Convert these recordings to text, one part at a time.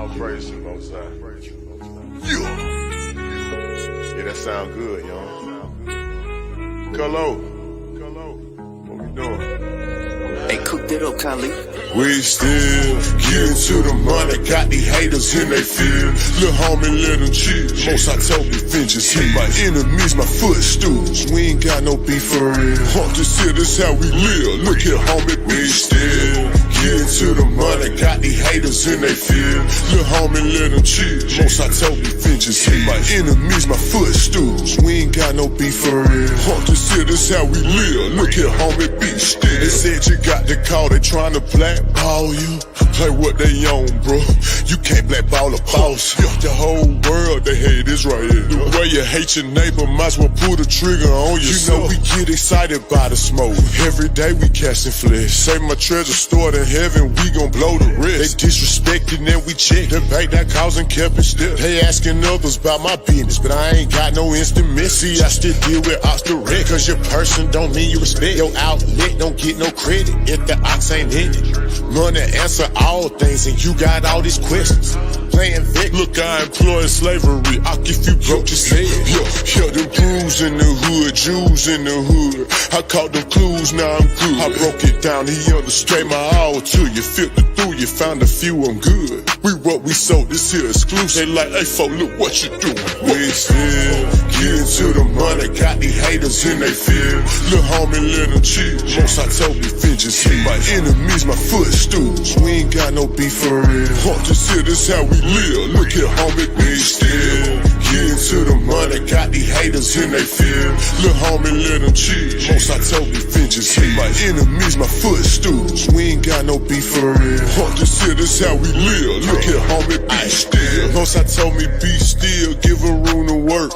All praise to the Most High. Yeah, that sound good, y'all. Hello. What we doing? Hey, cook that up, Khalid. We still getting to the money, got these haters in they feel. Lil' homie, let them chill. Most I told me vengeance hit my enemies, my footstools. We ain't got no beef for real. Haunt this here, this how we live. Look here, homie, we still getting to the money, got these haters in they feel. Lil' homie, let them chill. Most I told me vengeance hit my enemies, my footstools. We ain't got no beef for real. Haunt this here, this how we live. Look here, homie, be still. They said you got the call, they trying to blackball you. Play what they own, bro. You can't blackball a boss. The whole world, they hate this right here. The way you hate your neighbor, might as well pull the trigger on yourself. You know we get excited by the smoke. Every day we casting flesh. Save my treasure stored in heaven, we gon' blow the rest. They disrespecting and we check. The bank that causing kept it still. They asking others about my business, but I ain't got no instant miss. See, I still deal with ops direct. Cause your person don't mean you respect. Your outlet don't get no credit if the ox ain't in it. Money answer all things and you got all these questions. Playing Vic. Look, I employ slavery. I'll if you broke your head. Yeah, them crews in the hood, Jews in the hood. I caught them clues, now I'm good. I broke it down, he understood my all to you. Filtered through, you found a few, I'm good. We what we sold, this here exclusive. They like, hey, folk, look what you doing. We still getting to the money, got these haters in they feel. Lil' homie, let them chill. Most I told me vengeance hit my enemies, my footstools. We ain't got no beef for real. Haunt this here, this how we live. Look here, homie, we still getting to the money, got these haters in they feel. Lil' homie, let them chill. Most I told me vengeance hit my enemies, my footstools. We ain't got no beef for real. Haunt this here, this how we live. Look here, homie, be still. Most I told me be still, give a room to work.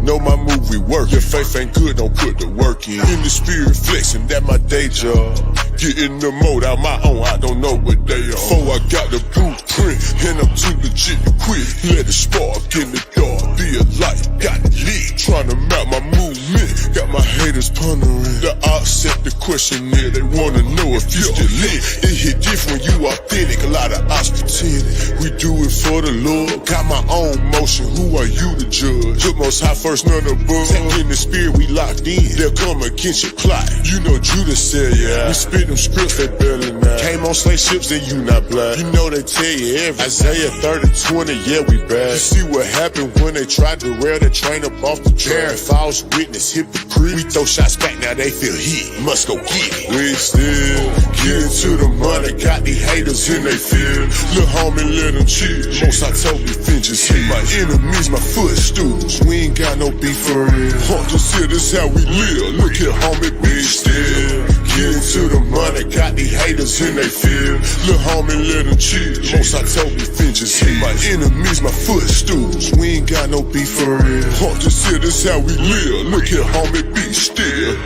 Know my move, we work. Your faith ain't good, don't put the work in. In the spirit flexing, that my day job. Getting the mode out my own, I don't know what they are. Before I got the blueprint, and I'm too legit to quit. Let it spark in the dark, be a light, got it lit. Trying to map my movement, got my haters pondering. The ops set the question there, they wanna know if you still lit. It hit different, you authentic, a lot of ops pretending. We do it for the Lord, got my own motion, who are you to judge? Put Most High first, none above. Tap in the spirit, we locked in, they'll come against your plot. You know Judas said, yeah, we spit them scripts, they barely not. Came on slave ships, then you not black. You know they tell you everything. Isaiah 30:20, yeah, we bad. You see what happened when they tried to rail that train up off the track. False witness, hypocrite. We throw shots back, now they feel heat. Must go get it. We still getting to the money, got these haters in they feel. Lil' homie, let them chill. Most I told me vengeance hit my enemies, my footstools. We ain't got no beef for real. Haunt this here, this how we live. Look here, homie, we still getting to the money, got these haters in they feel. Lil' homie, let them chill. Most I told me vengeance hit my enemies, my footstools. We ain't got no beef for real. Haunt this here, this how we live. Look here, homie, be still.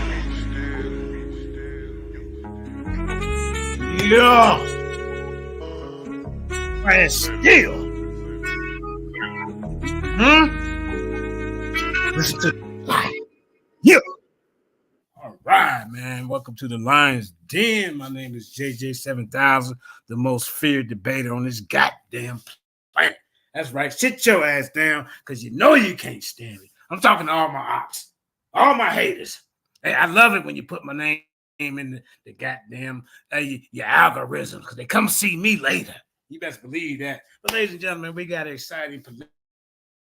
Yeah. And still. Listen to the lion. Yeah. All right, man. Welcome to the Lion's Den. My name is JJ7000, the most feared debater on this goddamn planet. That's right. Sit your ass down, because you know you can't stand it. I'm talking to all my ops, all my haters. Hey, I love it when you put my name in the goddamn your algorithms, because they come see me later. You best believe that. But ladies and gentlemen, we got an exciting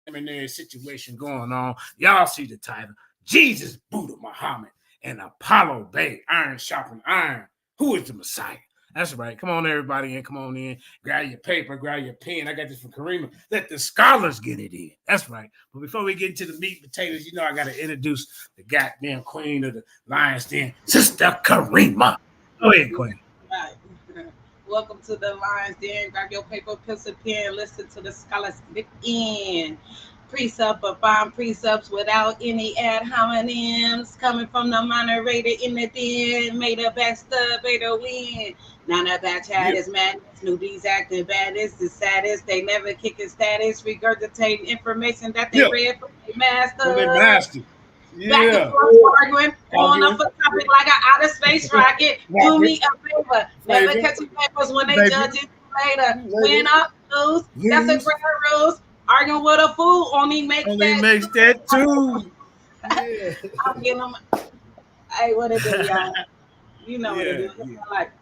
preliminary situation going on. Y'all see the title. Jesus, Buddha, Muhammad, and Apollo Bay, iron sharpen iron. Who is the Messiah? That's right. Come on, everybody in. Come on in. Grab your paper, grab your pen. I got this from Karima. Let the scholars get it in. That's right. But before we get into the meat and potatoes, you know I got to introduce the goddamn queen of the Lion's Den, Sister Karima. Go ahead, queen. Right. Welcome to the Lion's Den. Grab your paper, pencil, pen. Listen to the scholars get in. Precept upon precepts without any ad hominems. Coming from the moderator in the den. Made a masturbator win. None of that chat is madness. Newbies acting bad is the saddest. They never kicking status. Regurgitating information that they read from their master. Back and forth arguing on up a topic like an outer space rocket. Do me a favor. Never catch your papers when they judge it later. When up, Rose. That's a Yes. great Rose. Arguing with a fool only makes Only that. makes that too. Yeah. I'm getting them. Hey, what it do, y'all? You know what it Yeah, do. yeah. Like,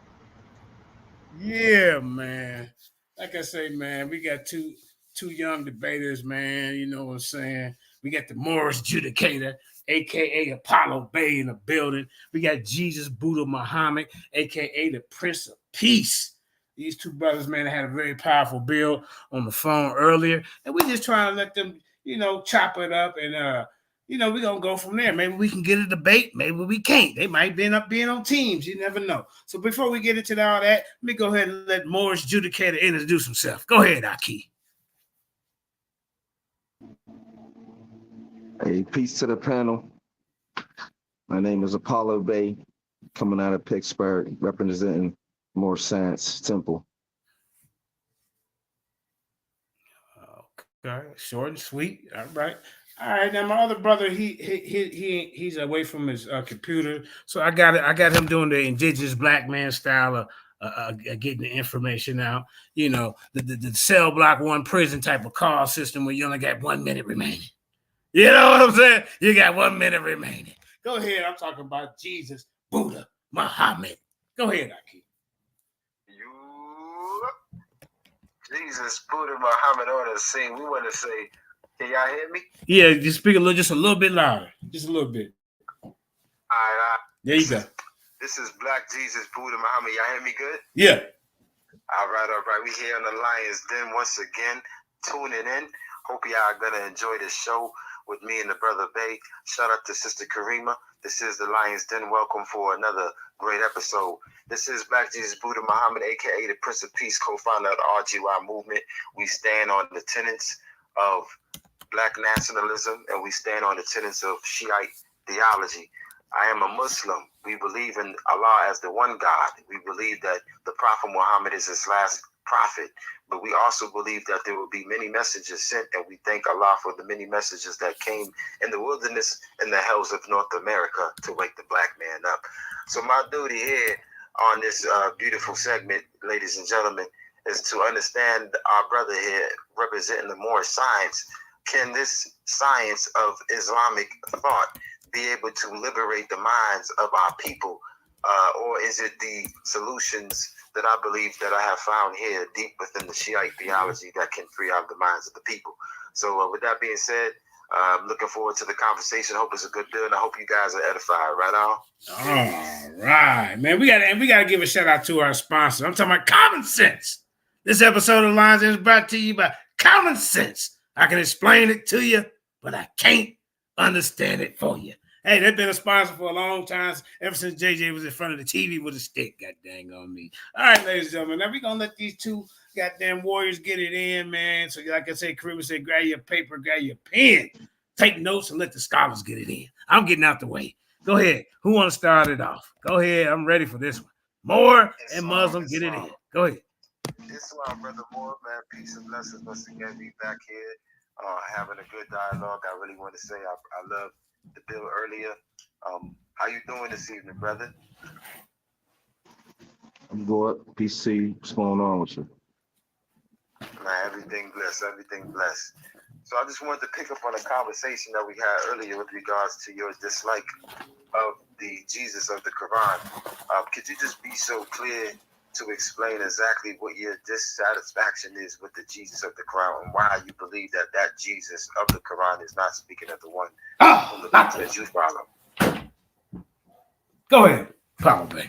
Yeah, man. Like I say, man, we got two young debaters, man. You know what I'm saying? We got the Morris Judicator, aka Apollo Bay, in the building. We got Jesus Buddha Muhammad, aka the Prince of Peace. These two brothers, man, had a very powerful bill on the phone earlier, and we just trying to let them, chop it up and we're gonna go from there. Maybe we can get a debate, maybe we can't. They might end up being on teams, you never know. So before we get into all that, let me go ahead and let Morris Judicator introduce himself. Go ahead, Aki. Hey, peace to the panel. My name is Apollo Bay, coming out of Pittsburgh, representing More Science Temple. Okay, short and sweet. All right. All right, now my other brother, he's away from his computer, so I got him doing the indigenous black man style of getting the information out. You know, the cell block one prison type of call system where you only got 1 minute remaining. You know what I'm saying? You got 1 minute remaining. Go ahead. I'm talking about Jesus, Buddha, Muhammad. Go ahead, Aki. Jesus, Buddha, Muhammad on the scene. We want to say, can y'all hear me? Yeah, just speak just a little bit louder. Just a little bit. All right. There you go. This is Black Jesus, Buddha, Muhammad. Y'all hear me good? Yeah. All right. We here on the Lions Den once again, tuning in. Hope y'all going to enjoy this show with me and the brother Bay. Shout out to Sister Karima. This is the Lions Den. Welcome for another great episode. This is Black Jesus Buddha Muhammad, a.k.a. the Prince of Peace, co-founder of the RGY movement. We stand on the tenets of Black nationalism, and we stand on the tenets of Shiite theology. I am a Muslim. We believe in Allah as the one God. We believe that the Prophet Muhammad is his last prophet, but we also believe that there will be many messages sent, and we thank Allah for the many messages that came in the wilderness and the hells of North America to wake the black man up. So my duty here on this beautiful segment, ladies and gentlemen, is to understand our brother here representing the more science. Can this science of Islamic thought be able to liberate the minds of our people, or is it the solutions that I believe that I have found here deep within the Shiite theology that can free out the minds of the people? So with that being said, I'm looking forward to the conversation. I hope it's a good deal, and I hope you guys are edified. Right on? All right, man. We got to give a shout out to our sponsor. I'm talking about Common Sense. This episode of Lines is brought to you by Common Sense. I can explain it to you, but I can't understand it for you. Hey, they've been a sponsor for a long time, ever since JJ was in front of the TV with a stick. God dang on me. All right, ladies and gentlemen, now we're going to let these two goddamn warriors get it in, man. So like I said, Karima said, grab your paper, grab your pen, take notes, and let the scholars get it in. I'm getting out the way. Go ahead. Who want to start it off? Go ahead. I'm ready for this one. Moore and Muslim, get it in. Go ahead. This one, Brother Moore, man. Peace and blessings once again. Be back here having a good dialogue. I really want to say I love the bill earlier. How you doing this evening, brother? I'm good. Peace to you. What's going on with you? Man, everything blessed. So I just wanted to pick up on a conversation that we had earlier with regards to your dislike of the Jesus of the Quran. Could you just be so clear to explain exactly what your dissatisfaction is with the Jesus of the Quran and why you believe that Jesus of the Quran is not speaking of the one whom the that you follow? Go ahead, follow me.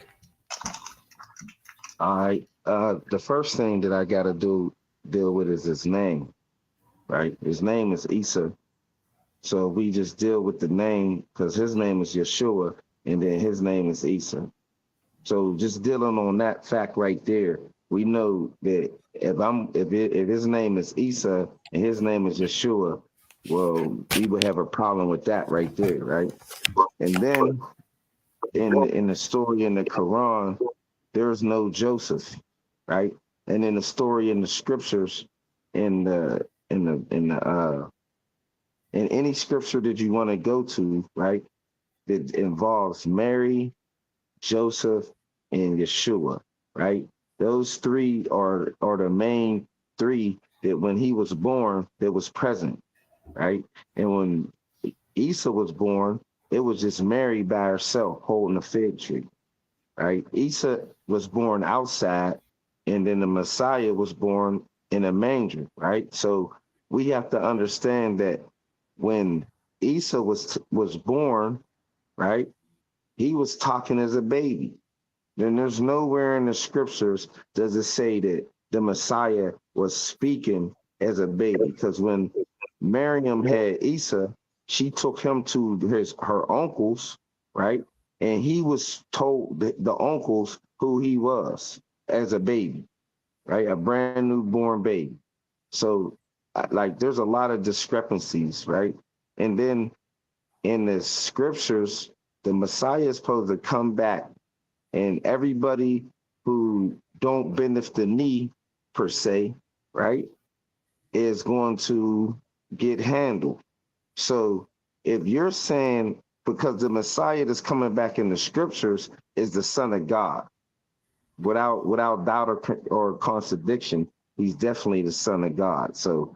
All right. The first thing that I got to deal with is his name, right? His name is Isa. So we just deal with the name because his name is Yeshua and then his name is Isa. So just dealing on that fact right there, we know that if his name is Isa and his name is Yeshua, well, we would have a problem with that right there, right? And then in the story in the Quran, there's no Joseph, right? And in the story in the scriptures, in any scripture that you want to go to, right, that involves Mary, Joseph, and Yeshua, right? Those three are the main 3 that when he was born, it was present, right? And when Isa was born, it was just Mary by herself holding a fig tree, right? Isa was born outside, and then the Messiah was born in a manger, right? So we have to understand that when Isa was born, right, he was talking as a baby. Then there's nowhere in the scriptures does it say that the Messiah was speaking as a baby, because when Miriam had Isa, she took him to her uncles, right? And he was told the uncles who he was as a baby, right? A brand new born baby. So like there's a lot of discrepancies, right? And then in the scriptures, the Messiah is supposed to come back, and everybody who don't bend the knee per se, right, is going to get handled. So if you're saying because the Messiah that's coming back in the scriptures is the Son of God, without doubt or contradiction, he's definitely the Son of God. So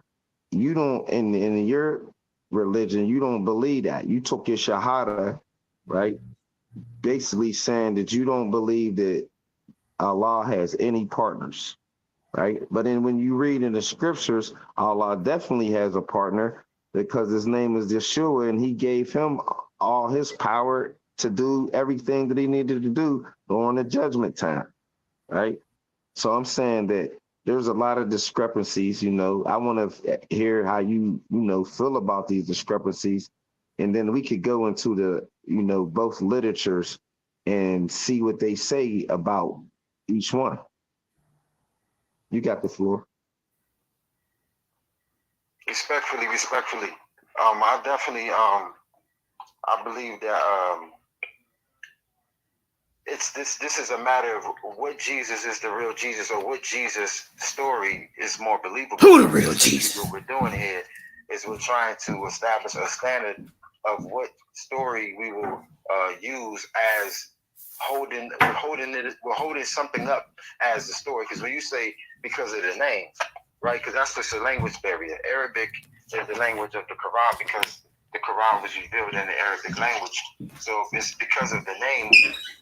you don't in your religion, you don't believe that. You took your Shahada, right? Basically saying that you don't believe that Allah has any partners, right? But then when you read in the scriptures, Allah definitely has a partner because his name is Yeshua, and he gave him all his power to do everything that he needed to do during the judgment time, right? So I'm saying that there's a lot of discrepancies. I want to hear how you feel about these discrepancies, and then we could go into the both literatures and see what they say about each one. You got the floor. Respectfully. I definitely I believe that it's this is a matter of what Jesus is the real Jesus, or what Jesus story is more believable. Who the real Jesus? What we're doing here is we're trying to establish a standard of what story we will use as we're holding something up as the story. Because when you say because of the name, right? Because that's just a language barrier. Arabic is the language of the Quran because the Quran was revealed in the Arabic language. So if it's because of the name,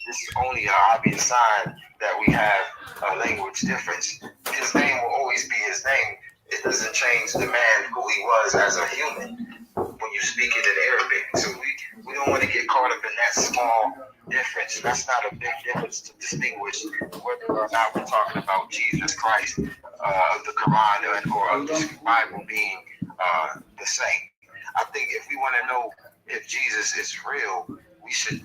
this is only an obvious sign that we have a language difference. His name will always be his name. It doesn't change the man who he was as a human when you speak it in Arabic. So we don't want to get caught up in that small difference. That's not a big difference to distinguish whether or not we're talking about Jesus Christ of the Quran or of the Bible being the same. I think if we want to know if Jesus is real, we should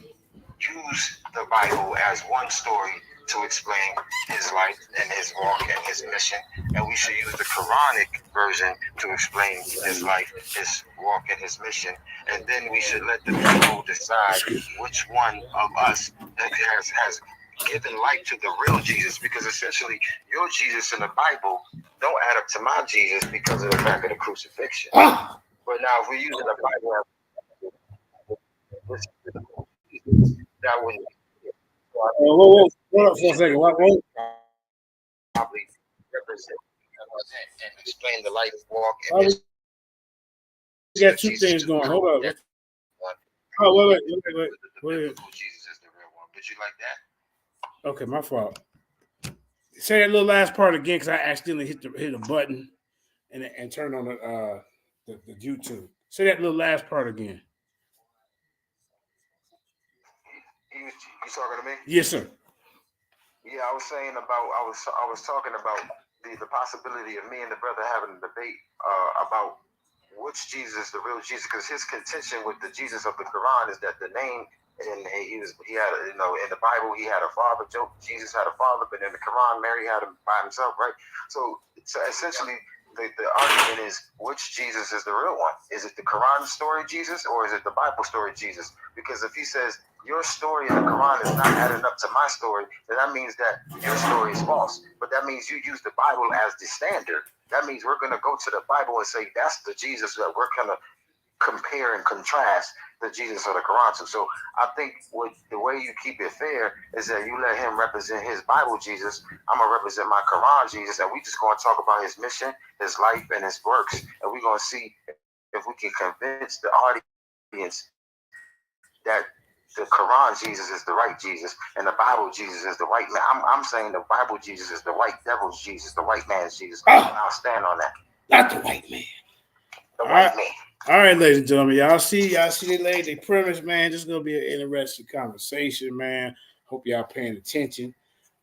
use the Bible as one story to explain his life and his walk and his mission, and we should use the Quranic version to explain his life, his walk, and his mission, and then we should let the people decide which one of us has given life to the real Jesus, because essentially your Jesus in the Bible don't add up to my Jesus because of the fact of the crucifixion. But now if we're using the Bible, that would Hold up for a second. probably represent and explain the life walk. And We got two things going. Hold up. Oh, wait. Jesus is the real one. Did you like that? Okay, my fault. Say that little last part again, because I accidentally hit a button and turned on the YouTube. Say that little last part again. You talking to me? Yes, sir. Yeah, I was saying about I was talking about the possibility of me and the brother having a debate about which Jesus is the real Jesus, because his contention with the Jesus of the Quran is that the name, and he had in the Bible he had a father. Jesus had a father, but in the Quran Mary had him by himself, right? So essentially the argument is which Jesus is the real one? Is it the Quran story Jesus, or is it the Bible story Jesus? Because if he says your story in the Quran is not adding up to my story, then that means that your story is false. But that means you use the Bible as the standard. That means we're going to go to the Bible and say that's the Jesus that we're going to compare and contrast the Jesus of the Quran to. So I think the way you keep it fair is that you let him represent his Bible Jesus. I'm gonna represent my Quran Jesus, and we just gonna talk about his mission, his life, and his works, and we're gonna see if we can convince the audience that the Quran Jesus is the right Jesus and the Bible Jesus is the white man. I'm saying the Bible Jesus is the white devil's Jesus, the white man's Jesus. I'll stand on that. Not the white man. The white man. All right, ladies and gentlemen, y'all see the premise, man. This is gonna be an interesting conversation, man. Hope y'all paying attention.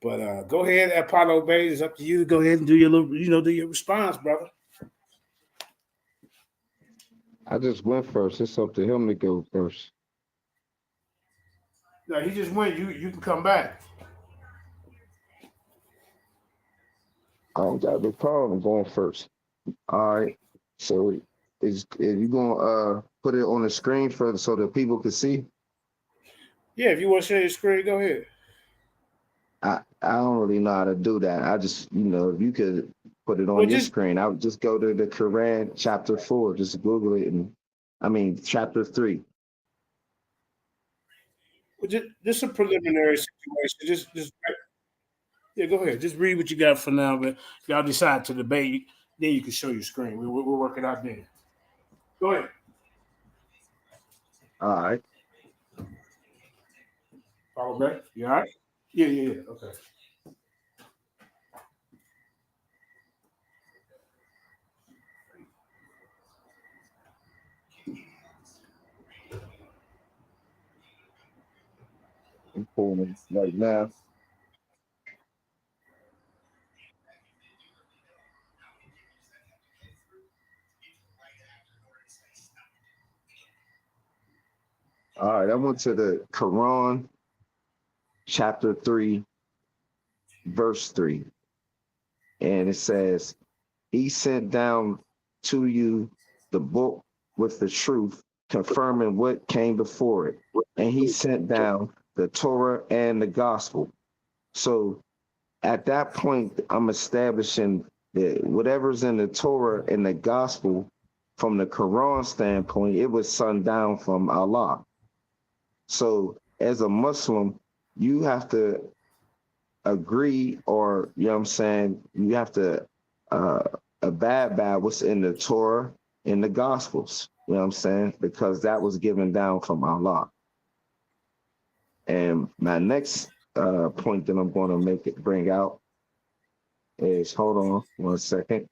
But go ahead, Apollo Bay. It's up to you to go ahead and do your little, do your response, brother. I just went first. It's up to him to go first. No, he just went. You can come back. I don't got no problem going first. All right. So is you gonna put it on the screen so that people can see? Yeah, if you want to share your screen, go ahead. I don't really know how to do that. I just, if you could put it on your screen, I would just go to the Quran chapter 4, just Google it, chapter 3. Well, just a preliminary situation. Just yeah, go ahead. Just read what you got for now, but if y'all decide to debate, then you can show your screen. We'll work it out then. Go ahead. All right. Follow back. You all right? Yeah. Okay. I'm pulling it right now. All right, I went to the Quran, chapter 3, verse 3. And it says, he sent down to you the book with the truth, confirming what came before it. And he sent down the Torah and the gospel. So at that point, I'm establishing that whatever's in the Torah and the gospel, from the Quran standpoint, it was sent down from Allah. So as a Muslim, you have to agree, or, you have to abide by what's in the Torah and the Gospels, because that was given down from Allah. And my next point that I'm going to bring out is, hold on one second.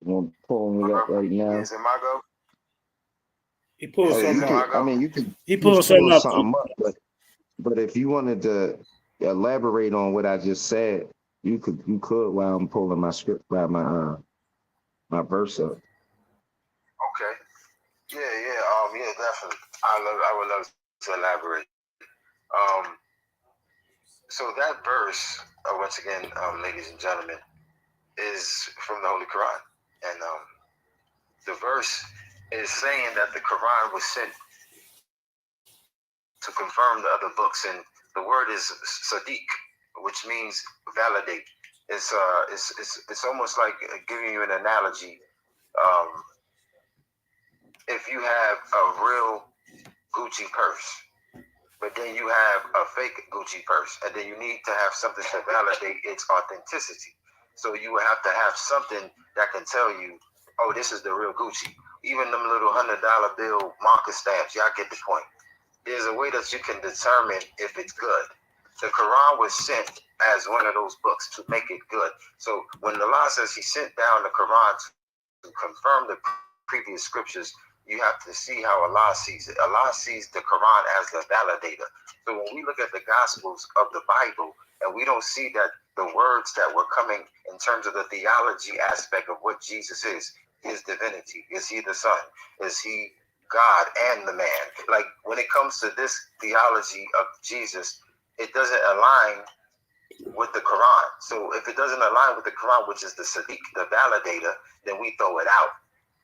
I'm pulling it up right now. Is it my go? He pulled something up. He pulled something up. But if you wanted to elaborate on what I just said, you could while I'm pulling my script by my verse up. Okay. Yeah, definitely. I would love to elaborate. So that verse, once again, ladies and gentlemen, is from the Holy Quran. And the verse is saying that the Quran was sent to confirm the other books, and the word is sadiq, which means validate. It's almost like giving you an analogy. If you have a real Gucci purse, but then you have a fake Gucci purse, and then you need to have something to validate its authenticity. So you would have to have something that can tell you, oh, this is the real Gucci. Even them little $100 bill marker stamps, y'all get the point. There's a way that you can determine if it's good. The Quran was sent as one of those books to make it good. So when Allah says he sent down the Quran to confirm the previous scriptures, you have to see how Allah sees it. Allah sees the Quran as the validator. So when we look at the Gospels of the Bible, and we don't see that the words that were coming in terms of the theology aspect of what Jesus is, his divinity, is he the Son? Is he God and the man? Like when it comes to this theology of Jesus, it doesn't align with the Quran. So if it doesn't align with the Quran, which is the Sadiq, the validator, then we throw it out.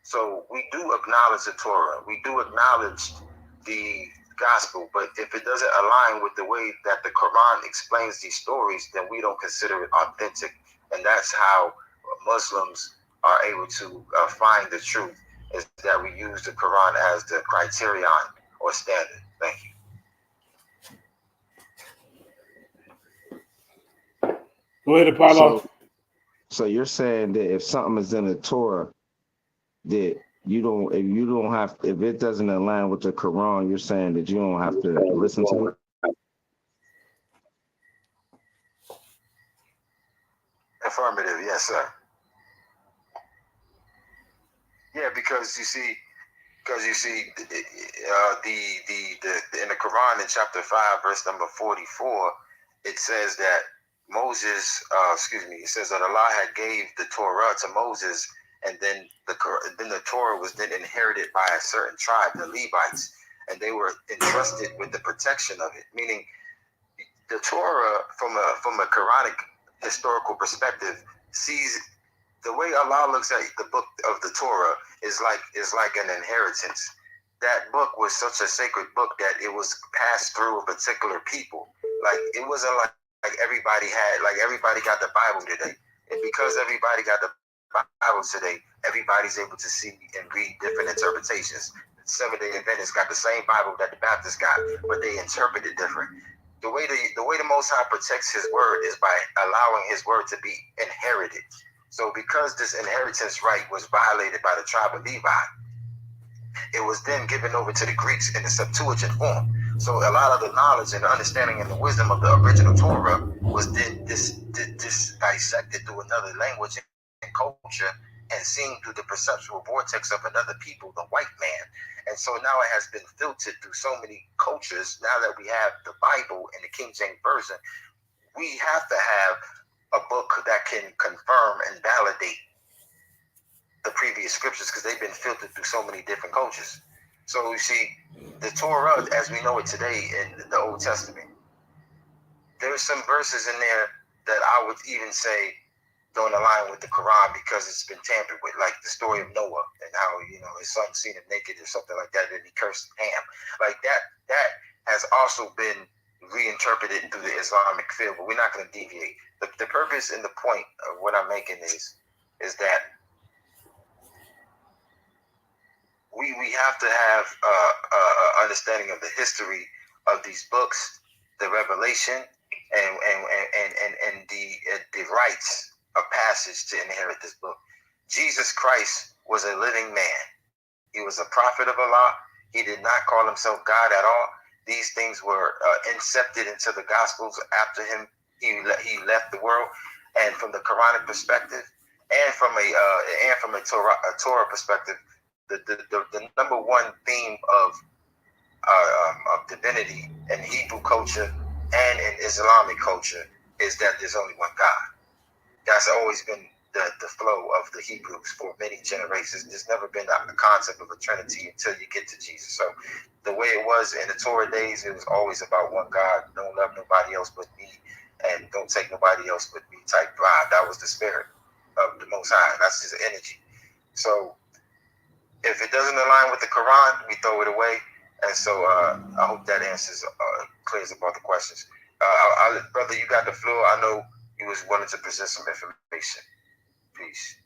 So we do acknowledge the Torah. We do acknowledge the gospel, but if it doesn't align with the way that the Quran explains these stories, then we don't consider it authentic. And that's how Muslims are able to find the truth, is that we use the Quran as the criterion or standard. Thank you. Go ahead, Apollo. So you're saying that if something is in the Torah, that if it doesn't align with the Quran, you're saying that you don't have to listen to it? Affirmative, yes, sir. Yeah, because you see, the in the Quran in chapter 5, verse number 44, it says that it says that Allah had gave the Torah to Moses, and then the Torah was then inherited by a certain tribe, the Levites, and they were entrusted with the protection of it. Meaning, the Torah, from a Quranic historical perspective, sees the way Allah looks at the book of the Torah is like an inheritance. That book was such a sacred book that it was passed through a particular people. Like, it wasn't like everybody got the Bible today. And because everybody got the Bible today, everybody's able to see and read different interpretations. Seventh-day Adventists got the same Bible that the Baptists got, but they interpret it different. The way the Most High protects His word is by allowing His word to be inherited. So because this inheritance right was violated by the tribe of Levi, it was then given over to the Greeks in the Septuagint form. So a lot of the knowledge and the understanding and the wisdom of the original Torah was then dissected through another language and culture, and seen through the perceptual vortex of another people, the white man. And so now it has been filtered through so many cultures. Now that we have the Bible in the King James Version, we have to have a book that can confirm and validate the previous scriptures, because they've been filtered through so many different cultures. So you see, the Torah, as we know it today in the Old Testament, there's some verses in there that I would even say don't align with the Quran, because it's been tampered with, like the story of Noah and how, his son seen him naked or something like that, and he cursed Ham. Like that has also been reinterpreted through the Islamic field, but we're not going to deviate. The purpose and the point of what I'm making is that we have to have understanding of the history of these books, the revelation, and the rights of passage to inherit this book. Jesus Christ was a living man. He was a prophet of Allah. He did not call himself God at all. These things were incepted into the Gospels after him. He left the world. And from the Quranic perspective, and from a Torah perspective, the number one theme of divinity in Hebrew culture and in Islamic culture is that there's only one God. That's always been the flow of the Hebrews for many generations. There's never been a concept of a Trinity until you get to Jesus. So the way it was in the Torah days, it was always about one God. Don't love nobody else but me, and don't take nobody else but me type vibe. That was the spirit of the Most High. That's his energy. So if it doesn't align with the Quran, we throw it away. And so I hope that answers, clears up all the questions. Brother, you got the floor. I know you was wanting to present some information. Peace.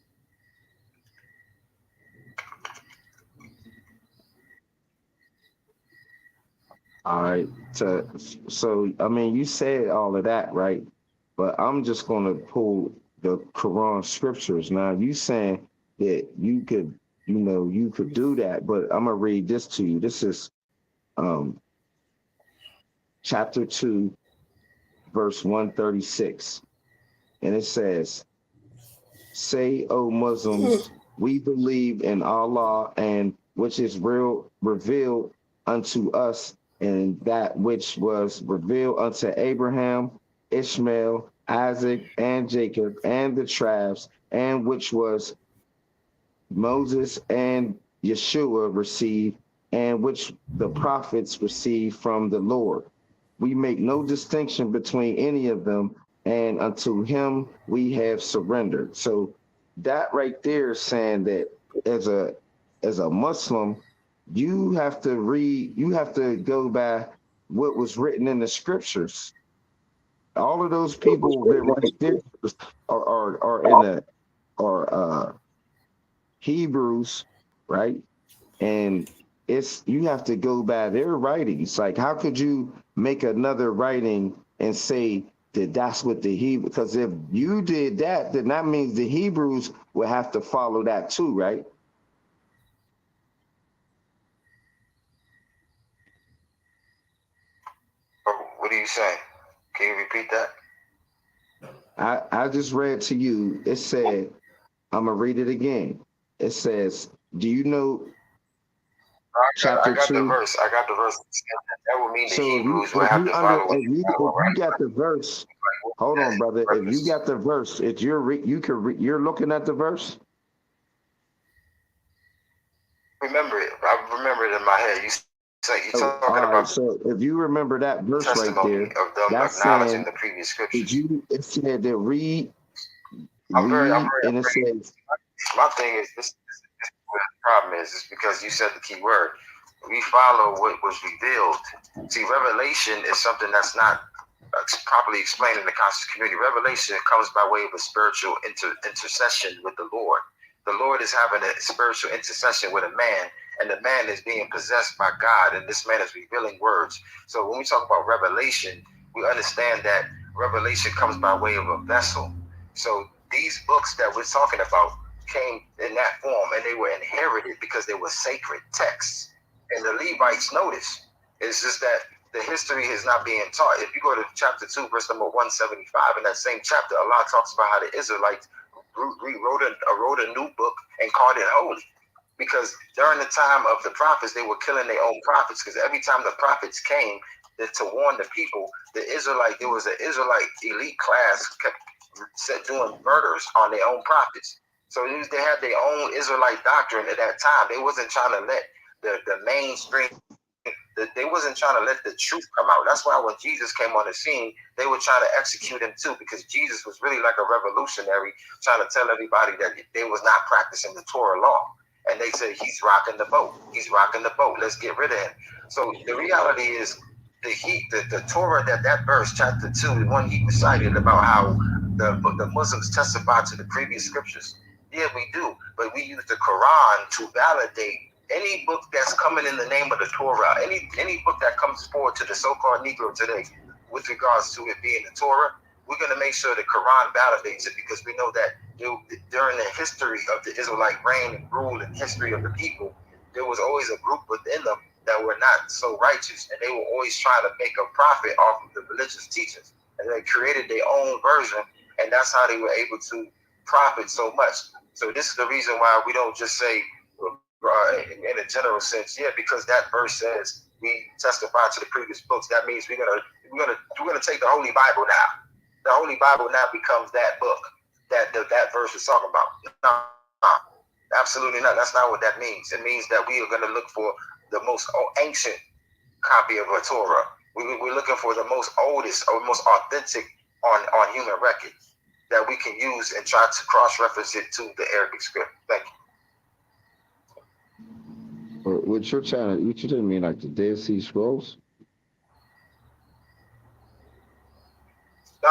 All right. So I mean, you said all of that, right? But I'm just going to pull the Quran scriptures. Now, you saying that you could do that, but I'm going to read this to you. This is chapter 2, verse 136. And it says, "Say, O Muslims, we believe in Allah, and which is revealed unto us, and that which was revealed unto Abraham, Ishmael, Isaac, and Jacob, and the tribes, and which was Moses and Yeshua received, and which the prophets received from the Lord. We make no distinction between any of them, and unto him we have surrendered." So that right there is saying that as a as a Muslim, you have to read, you have to go by what was written in the scriptures. All of those people that right there are in the Hebrews, right? And it's, you have to go by their writings. Like, how could you make another writing and say that that's what the Hebrew? Because if you did that, then that means the Hebrews would have to follow that too, right? What are you saying? Can you repeat that? I just read to you. It said, I'm gonna read it again. It says, do you know chapter I got the 2? verse. I got the verse. That would mean the So Hebrews would have to follow what you follow, if you right? got the verse, hold on, brother. If you got the verse, if you're looking at the verse. Remember it. I remember it in my head. You're talking All right. about So if you remember that verse right testimony there, of them that's acknowledging saying, the previous did scriptures. you? It said that read, I'm very. and it says, My thing is this. What the problem is because you said the key word. We follow what was revealed. See, revelation is something that's not properly explained in the conscious community. Revelation comes by way of a spiritual intercession with the Lord. The Lord is having a spiritual intercession with a man, and the man is being possessed by God, and this man is revealing words. So when we talk about revelation, we understand that revelation comes by way of a vessel. So these books that we're talking about came in that form, and they were inherited because they were sacred texts. And the Levites notice. It's just that the history is not being taught. If you go to chapter 2, verse number 175, in that same chapter, Allah talks about how the Israelites wrote a new book and called it holy. Because during the time of the prophets, they were killing their own prophets. Because every time the prophets came to warn the people, there was an Israelite elite class kept doing murders on their own prophets. So they had their own Israelite doctrine at that time. They wasn't trying to let the mainstream, they wasn't trying to let the truth come out. That's why when Jesus came on the scene, they were trying to execute him too, because Jesus was really like a revolutionary, trying to tell everybody that they was not practicing the Torah law. And they said, he's rocking the boat. He's rocking the boat. Let's get rid of him. So the reality is, the Torah, that verse, chapter 2, the one he recited about how the Muslims testify to the previous scriptures. Yeah, we do. But we use the Quran to validate any book that's coming in the name of the Torah, any book that comes forward to the so-called Negro today with regards to it being the Torah, we're going to make sure the Quran validates it, because we know that during the history of the Israelite reign and rule and history of the people, there was always a group within them that were not so righteous, and they were always trying to make a profit off of the religious teachings, and they created their own version, and that's how they were able to profit so much. So this is the reason why we don't just say, in a general sense, yeah, because that verse says we testify to the previous books. That means we're gonna take the Holy Bible now. The Holy Bible now becomes that book that verse is talking about. No, absolutely not. That's not what that means. It means that we are going to look for the most ancient copy of a Torah. We're looking for the most oldest or most authentic on human record that we can use and try to cross-reference it to the Arabic script. Thank you. What you're telling me, like the Dead Sea Scrolls? No,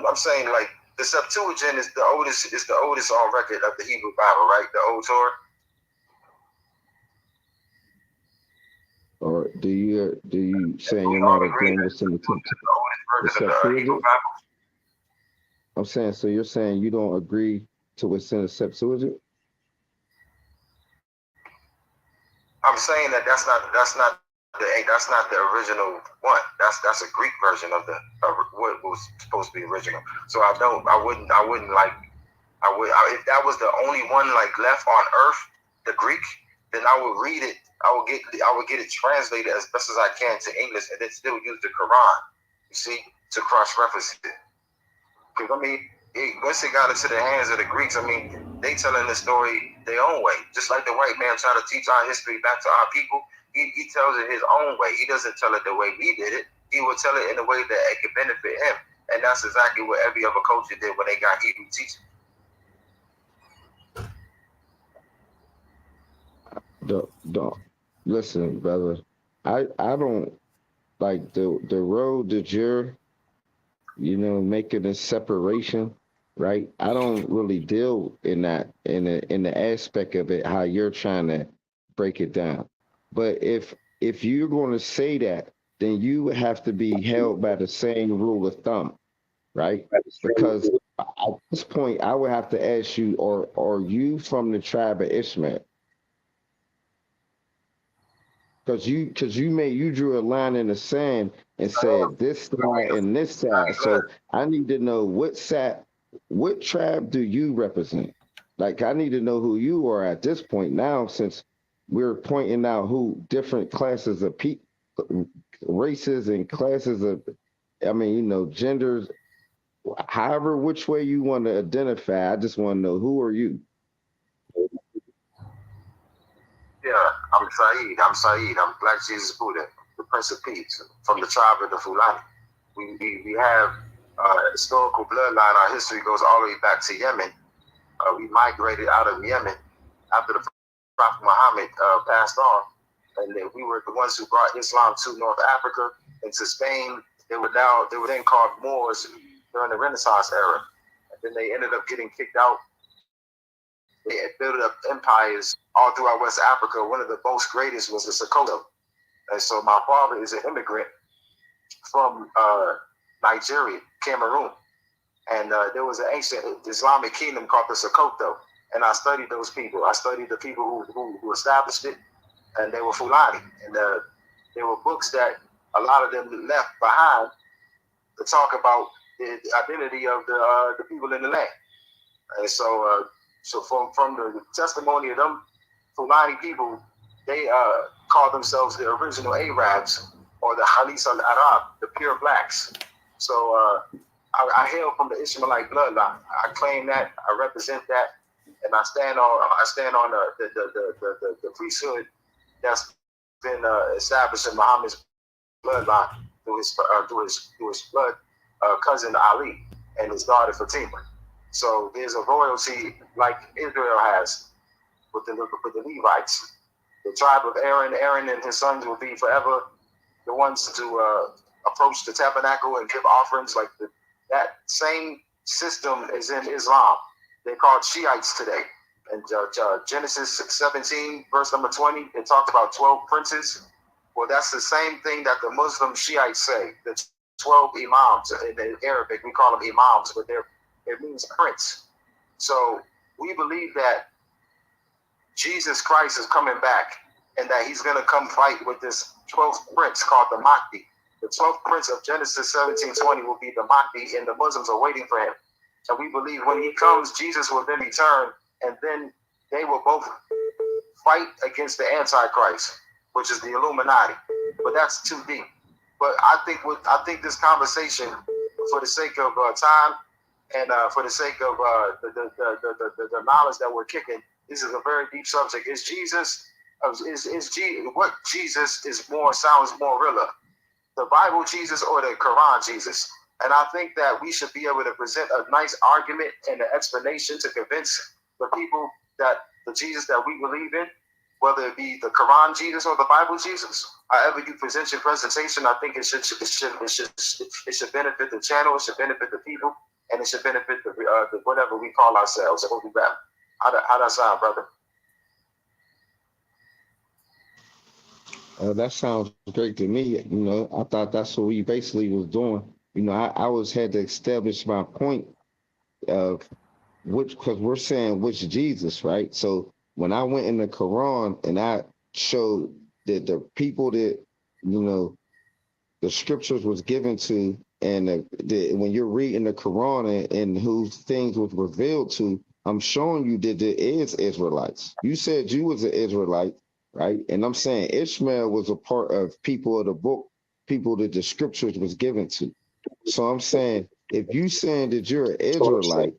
I'm saying, like, the Septuagint is the oldest on record of the Hebrew Bible, right? The Old Torah. Or do you saying you're not agreeing with some of the Septuagint? I'm saying, so you're saying you don't agree to what's in the Septuagint? I'm saying that's not the original one. That's a Greek version of what was supposed to be original. So if that was the only one like left on earth, the Greek, then I would read it. I would get it translated as best as I can to English, and then still use the Quran, you see, to cross-reference it. Because I mean, once it got into the hands of the Greeks, I mean, they telling the story their own way. Just like the white man trying to teach our history back to our people, he tells it his own way. He doesn't tell it the way we did it. He will tell it in a way that it could benefit him. And that's exactly what every other culture did when they got Hebrew teaching. don't listen, brother. I don't like the road that you're, making a separation, right? I don't really deal in that in the aspect of it how you're trying to break it down. But if you're going to say that, then you would have to be held by the same rule of thumb, right? Because at this point, I would have to ask you, or are you from the tribe of Ishmael? Because you drew a line in the sand and said this side and this side. So I need to know what tribe do you represent? Like I need to know who you are at this point now, since we're pointing out who different classes of people, races and classes of, genders. However, which way you want to identify, I just want to know who are you. Yeah, I'm Saeed. I'm Black Jesus Buddha, the Prince of Peace, from the tribe of the Fulani. We have historical bloodline. Our history goes all the way back to Yemen. We migrated out of Yemen after the Prophet Muhammad passed on, and we were the ones who brought Islam to North Africa and to Spain. They were then called Moors during the Renaissance era, and then they ended up getting kicked out. They had built up empires all throughout West Africa. One of the most greatest was the Sokoto. And so my father is an immigrant from Nigeria, Cameroon. And there was an ancient Islamic kingdom called the Sokoto. And I studied those people. I studied the people who established it, and they were Fulani. And there were books that a lot of them left behind to talk about the identity of the people in the land. And so from the testimony of them Fulani people, they call themselves the original Arabs, or the Khalis al-Arab, the pure blacks. So I hail from the Ishmaelite bloodline. I claim that, I represent that, and I stand on the priesthood that's been established in Muhammad's bloodline through his blood cousin Ali and his daughter Fatima. So there's a royalty like Israel has with the Levites. The tribe of Aaron. Aaron and his sons will be forever the ones to approach the tabernacle and give offerings. Like that same system is in Islam. They're called Shiites today. And Genesis 17, verse number 20, it talks about 12 princes. Well, that's the same thing that the Muslim Shiites say. The 12 imams. In Arabic, we call them imams, but it means prince. So we believe that Jesus Christ is coming back, and that he's going to come fight with this 12th prince called the Mahdi. The 12th prince of Genesis 17:20 will be the Mahdi, and the Muslims are waiting for him. And we believe when he comes, Jesus will then return, and then they will both fight against the Antichrist, which is the Illuminati. But that's too deep. But I think this conversation, for the sake of time and for the sake of the knowledge that we're kicking, this is a very deep subject. Is Jesus? What Jesus is more sounds more realer? The Bible Jesus or the Quran Jesus? And I think that we should be able to present a nice argument and an explanation to convince the people that the Jesus that we believe in, whether it be the Quran Jesus or the Bible Jesus, however you present your presentation, I think it should benefit the channel, it should benefit the people, and it should benefit the whatever we call ourselves. And we'll be back. How that sound, brother? That sounds great to me. I thought that's what we basically was doing. I had to establish my point of because we're saying which Jesus, right? So when I went in the Quran and I showed that the people that, the scriptures was given to, and when you're reading the Quran and whose things was revealed to, I'm showing you that there is Israelites. You said you was an Israelite, right? And I'm saying Ishmael was a part of people of the book, people that the scriptures was given to. So I'm saying, if you saying that you're an Israelite,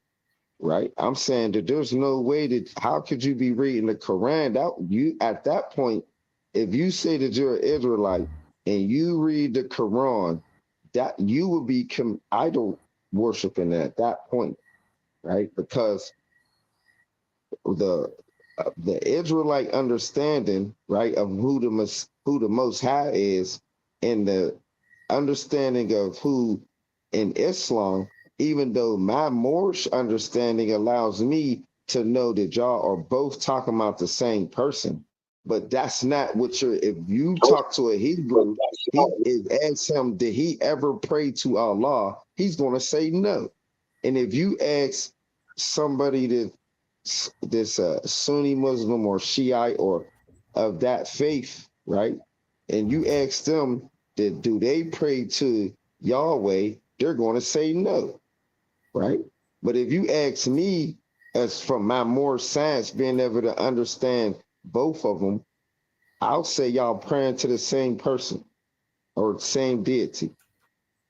right? I'm saying that there's no way that, how could you be reading the Quran? At that point, if you say that you're an Israelite and you read the Quran, that you will be idol worshiping at that point, right? Because the the Israelite understanding, right, of who the Most High is, and the understanding of who in Islam, even though my Moorish understanding allows me to know that y'all are both talking about the same person, but that's not what you're. If you talk to a Hebrew, ask him, did he ever pray to Allah? He's going to say no. And if you ask somebody that this Sunni Muslim or Shiite or of that faith, right? And you ask them that do they pray to Yahweh, they're going to say no, right? But if you ask me, as from my more science, being able to understand both of them, I'll say y'all praying to the same person or same deity,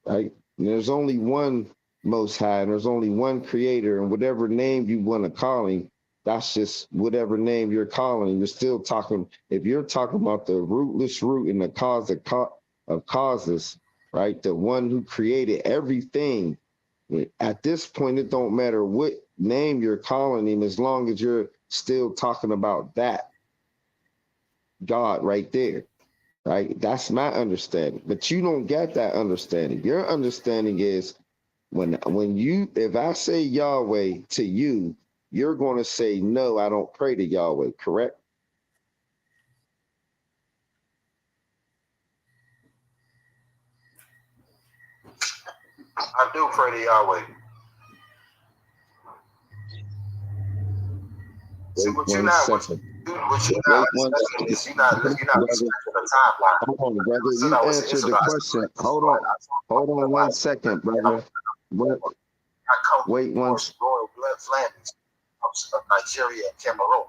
right? And there's only one Most High, and there's only one Creator, and whatever name you want to call him, that's just whatever name you're calling. You're still talking. If you're talking about the rootless root and the cause of causes, right? The one who created everything. At this point, it don't matter what name you're calling him, as long as you're still talking about that God right there, right? That's my understanding. But you don't get that understanding. Your understanding is if I say Yahweh to you, you're going to say, no, I don't pray to Yahweh, correct? I do pray to Yahweh. See, what you're not understanding is you're not respecting the timeline. Hold on, brother. You answered the question. Hold on 1 second, brother. Wait one. Royal blood families of Nigeria and Cameroon.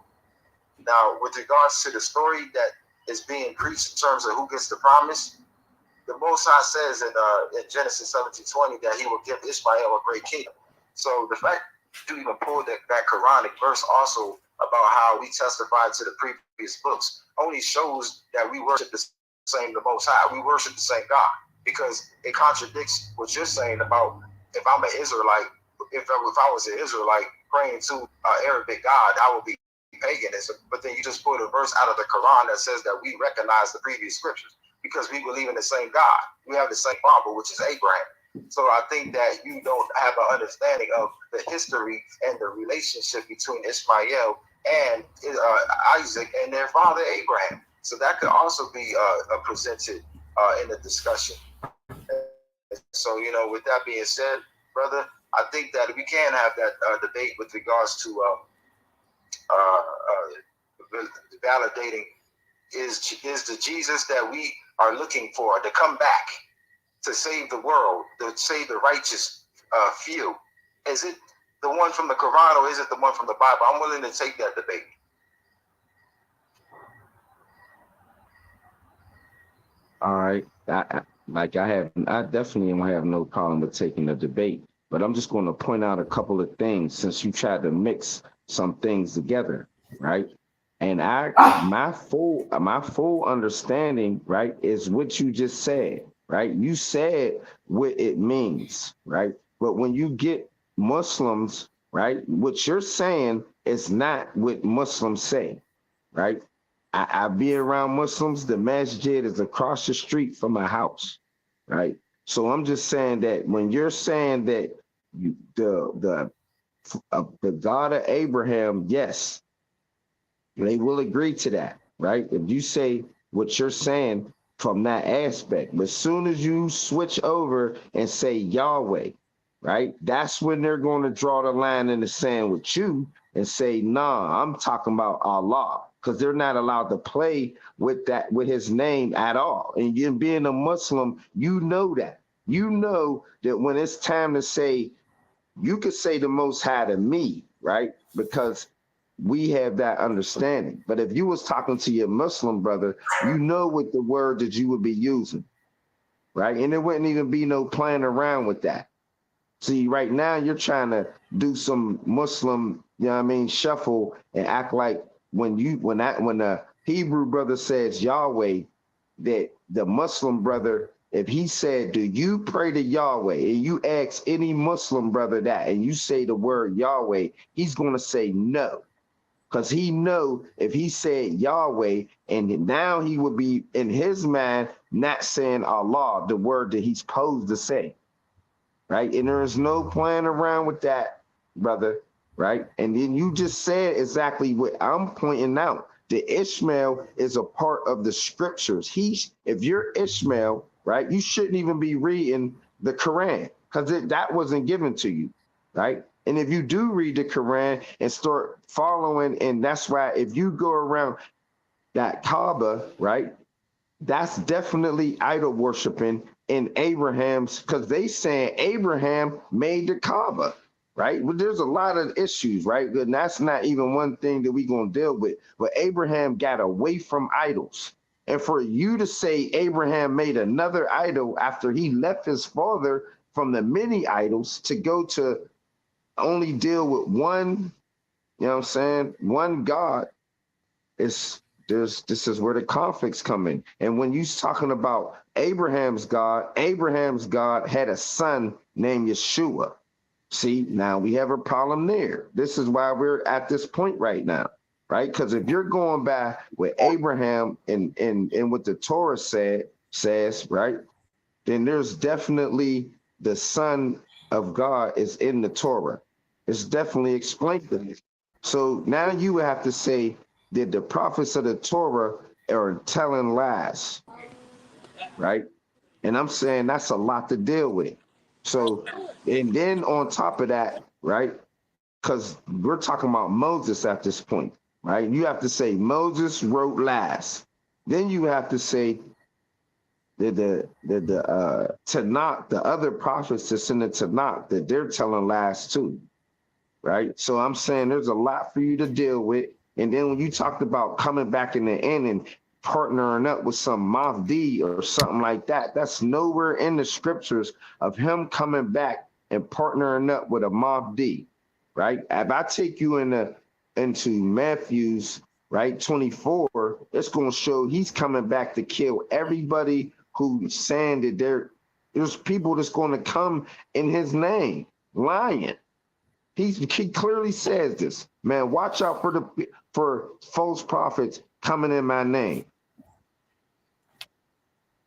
Now, with regards to the story that is being preached in terms of who gets the promise, the Most High says in Genesis 17:20 that he will give Ishmael a great kingdom. So the fact you even pulled that Quranic verse also about how we testified to the previous books only shows that we worship the Most High. We worship the same God, because it contradicts what you're saying about if I'm an Israelite, if I was an Israelite praying to an Arabic God, I would be paganism. But then you just pulled a verse out of the Quran that says that we recognize the previous scriptures because we believe in the same God. We have the same Father, which is Abraham. So I think that you don't have an understanding of the history and the relationship between Ishmael and Isaac and their father Abraham. So that could also be presented in the discussion. So, with that being said, brother, I think that we can have that debate with regards to validating is the Jesus that we are looking for to come back to save the world, to save the righteous few. Is it the one from the Quran or is it the one from the Bible? I'm willing to take that debate. All right. I definitely don't have no problem with taking the debate, but I'm just going to point out a couple of things since you tried to mix some things together, right? And my full understanding, right, is what you just said, right? You said what it means, right? But when you get Muslims, right, what you're saying is not what Muslims say, right? I be around Muslims. The masjid is across the street from my house, right? So I'm just saying that when you're saying that the God of Abraham, yes, they will agree to that, right? If you say what you're saying from that aspect, but as soon as you switch over and say Yahweh, right? That's when they're going to draw the line in the sand with you and say, nah, I'm talking about Allah. Because they're not allowed to play with his name at all. And you being a Muslim, you know that. You know that when it's time to say, you could say the Most High to me, right? Because we have that understanding. But if you was talking to your Muslim brother, you know what the word that you would be using, right? And there wouldn't even be no playing around with that. See, right now you're trying to do some Muslim, shuffle and act like when the Hebrew brother says Yahweh, that the Muslim brother, if he said, do you pray to Yahweh? And you ask any Muslim brother that, and you say the word Yahweh, he's going to say no. because he know if he said Yahweh, and now he would be in his mind not saying Allah, the word that he's supposed to say, right? And there is no playing around with that, brother, right? And then you just said exactly what I'm pointing out. The Ishmael is a part of the scriptures. If you're Ishmael, right, you shouldn't even be reading the Quran because that wasn't given to you, right? And if you do read the Quran and start following, and that's why if you go around that Kaaba, right, that's definitely idol worshiping in Abraham's, because they saying Abraham made the Kaaba, right? Well, there's a lot of issues, right? And that's not even one thing that we're going to deal with. But Abraham got away from idols. And for you to say Abraham made another idol after he left his father from the many idols to go to only deal with one, you know what I'm saying, one God, this is where the conflicts come in. And when you're talking about Abraham's God had a son named Yeshua. See, now we have a problem there. This is why we're at this point right now, right? Because if you're going by what Abraham and what the Torah says, right, then there's definitely the son of God is in the Torah. It's definitely explained. So now you would have to say that the prophets of the Torah are telling lies, right? And I'm saying that's a lot to deal with. So, and then on top of that, right, because we're talking about Moses at this point, right? You have to say Moses wrote lies. Then you have to say that the Tanakh, the other prophets that's in the Tanakh, that they're telling lies too, right? So I'm saying there's a lot for you to deal with. And then when you talked about coming back in the end and partnering up with some Mahdi or something like that, that's nowhere in the scriptures of him coming back and partnering up with a Mahdi, right? If I take you into Matthew's, right, 24, it's going to show he's coming back to kill everybody who's saying that there's people that's going to come in his name, lying. He clearly says this, man, watch out for false prophets coming in my name,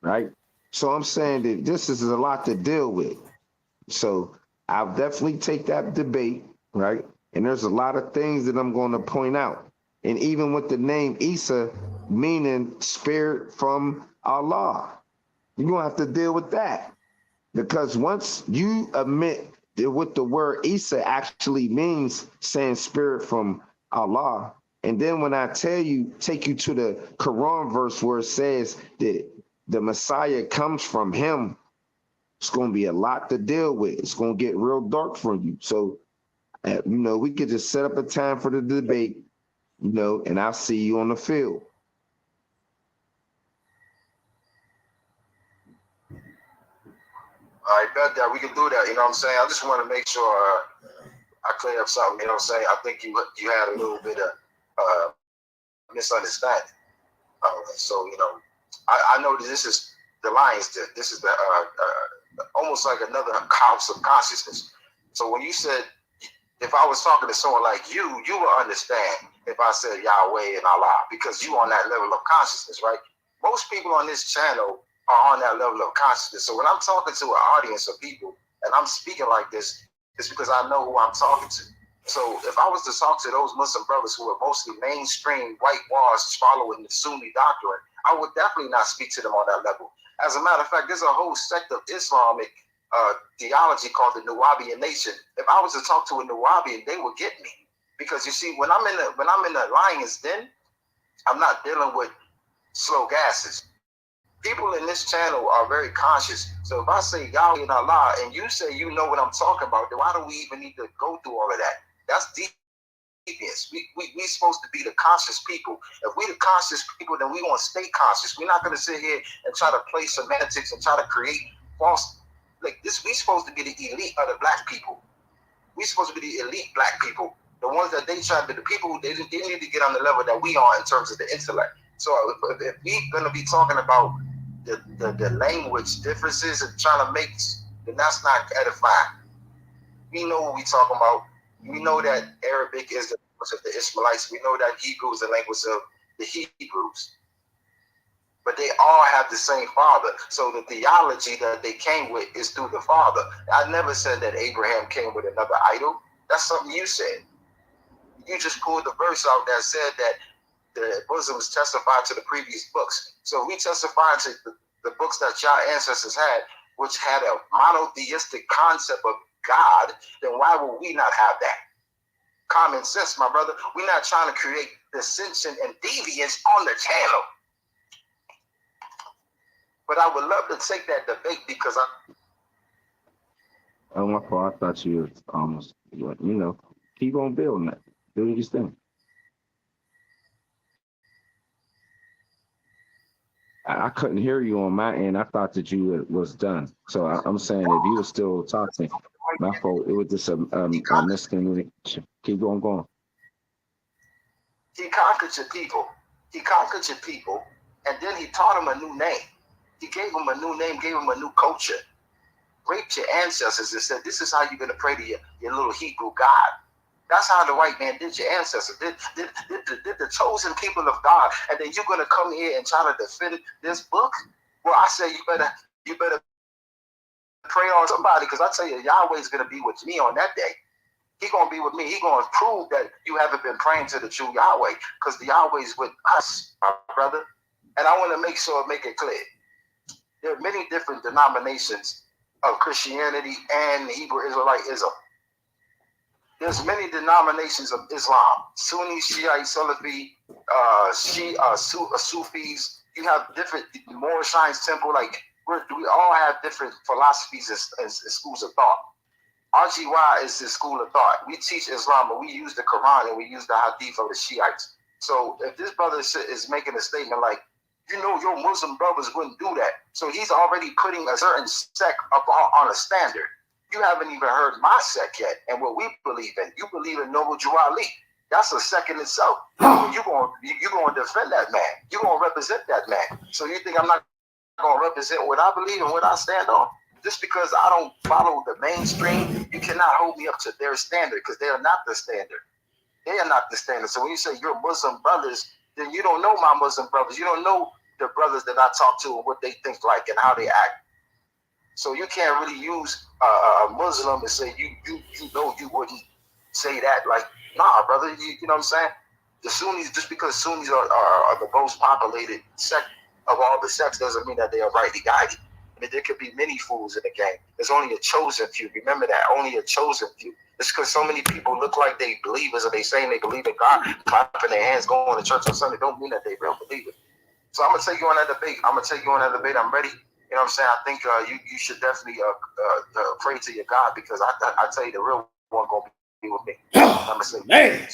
right? So I'm saying that this is a lot to deal with. So I'll definitely take that debate, right? And there's a lot of things that I'm going to point out. And even with the name Isa, meaning spirit from Allah, you're going to have to deal with that. Because once you admit that what the word Isa actually means, saying spirit from Allah, and then when I take you to the Quran verse where it says that the Messiah comes from him, it's going to be a lot to deal with. It's going to get real dark for you. So, we could just set up a time for the debate, and I'll see you on the field. All right, bet that we can do that. You know what I'm saying? I just want to make sure I clear up something. You know what I'm saying? I think you had a little bit of misunderstanding. So I know that this is the Lions Den. This is the almost like another house of consciousness. So when you said, if I was talking to someone like you would understand if I said Yahweh and Allah, because you on that level of consciousness, right? Most people on this channel are on that level of consciousness. So when I'm talking to an audience of people and I'm speaking like this, it's because I know who I'm talking to. So if I was to talk to those Muslim brothers who are mostly mainstream whitewashed following the Sunni doctrine, I would definitely not speak to them on that level. As a matter of fact, there's a whole sect of Islamic theology called the Nuwabian Nation. If I was to talk to a Nuwabian, they would get me, because you see, when I'm in the Lion's Den, I'm not dealing with slow gases. People in this channel are very conscious. So if I say Yahweh and Allah, and you say you know what I'm talking about, then why do we even need to go through all of that? That's deviance. We supposed to be the conscious people. If we the conscious people, then we want to stay conscious. We're not going to sit here and try to play semantics and try to create false. Like this, we supposed to be the elite of the black people. We supposed to be the elite black people. The ones that they try to, the people who they need to get on the level that we are in terms of the intellect. So if we're going to be talking about the language differences and trying to make, then that's not edifying. We know what we're talking about. We know that Arabic is the language of the Ishmaelites. We know that Hebrew is the language of the Hebrews. But they all have the same father. So the theology that they came with is through the father. I never said that Abraham came with another idol. That's something you said. You just pulled the verse out that said that the Muslims testified to the previous books. So we testified to the books that your ancestors had, which had a monotheistic concept of God, then why would we not have that? Common sense, my brother. We're not trying to create dissension and deviance on the channel. But I would love to take that debate because Oh, my fault. I thought you was almost, keep on building that. Do your thing. I couldn't hear you on my end. I thought that you was done. So I'm saying if you were still talking, my fault. It was just a miscommunication. Keep going. He conquered your people. He conquered your people, and then he taught them a new name. He gave them a new name, gave them a new culture. Raped your ancestors and said, this is how you're going to pray to your little Hebrew God. That's how the white man did your ancestors, did the chosen people of God. And then you're going to come here and try to defend this book? Well, I say you better pray on somebody, because I tell you, Yahweh is going to be with me on that day. He's going to be with me. He's going to prove that you haven't been praying to the true Yahweh, because the Yahweh is with us, my brother. And I want to make it clear. There are many different denominations of Christianity and Hebrew Israelitism. There's many denominations of Islam: Sunni, Shiite, Salafi, Sufis. You have different Moorish Science Temple. Like we all have different philosophies and schools of thought. RGY is the school of thought. We teach Islam, but we use the Quran and we use the Hadith of the Shiites. So if this brother is making a statement like, your Muslim brothers wouldn't do that, so he's already putting a certain sect up on a standard. You haven't even heard my sect yet, and what we believe in. You believe in Noble Drew Ali. That's a sect in itself. You're going to defend that man. You're going to represent that man. So you think I'm not going to represent what I believe and what I stand on? Just because I don't follow the mainstream, you cannot hold me up to their standard, because they are not the standard. They are not the standard. So when you say you're Muslim brothers, then you don't know my Muslim brothers. You don't know the brothers that I talk to and what they think like and how they act. So you can't really use a Muslim and say you wouldn't say that. Like, nah, brother. You know what I'm saying? The Sunnis, just because Sunnis are the most populated sect of all the sects, doesn't mean that they are rightly guided. I mean, there could be many fools in the game. There's only a chosen few. Remember that. Only a chosen few. It's because so many people look like they believers, and they saying they believe in God, clapping their hands, going to church on Sunday. Don't mean that they real believers. So I'm gonna take you on that debate. I'm ready. You know what I'm saying? I think you should definitely pray to your God, because I tell you, the real one gonna be with me. I'm gonna say, man.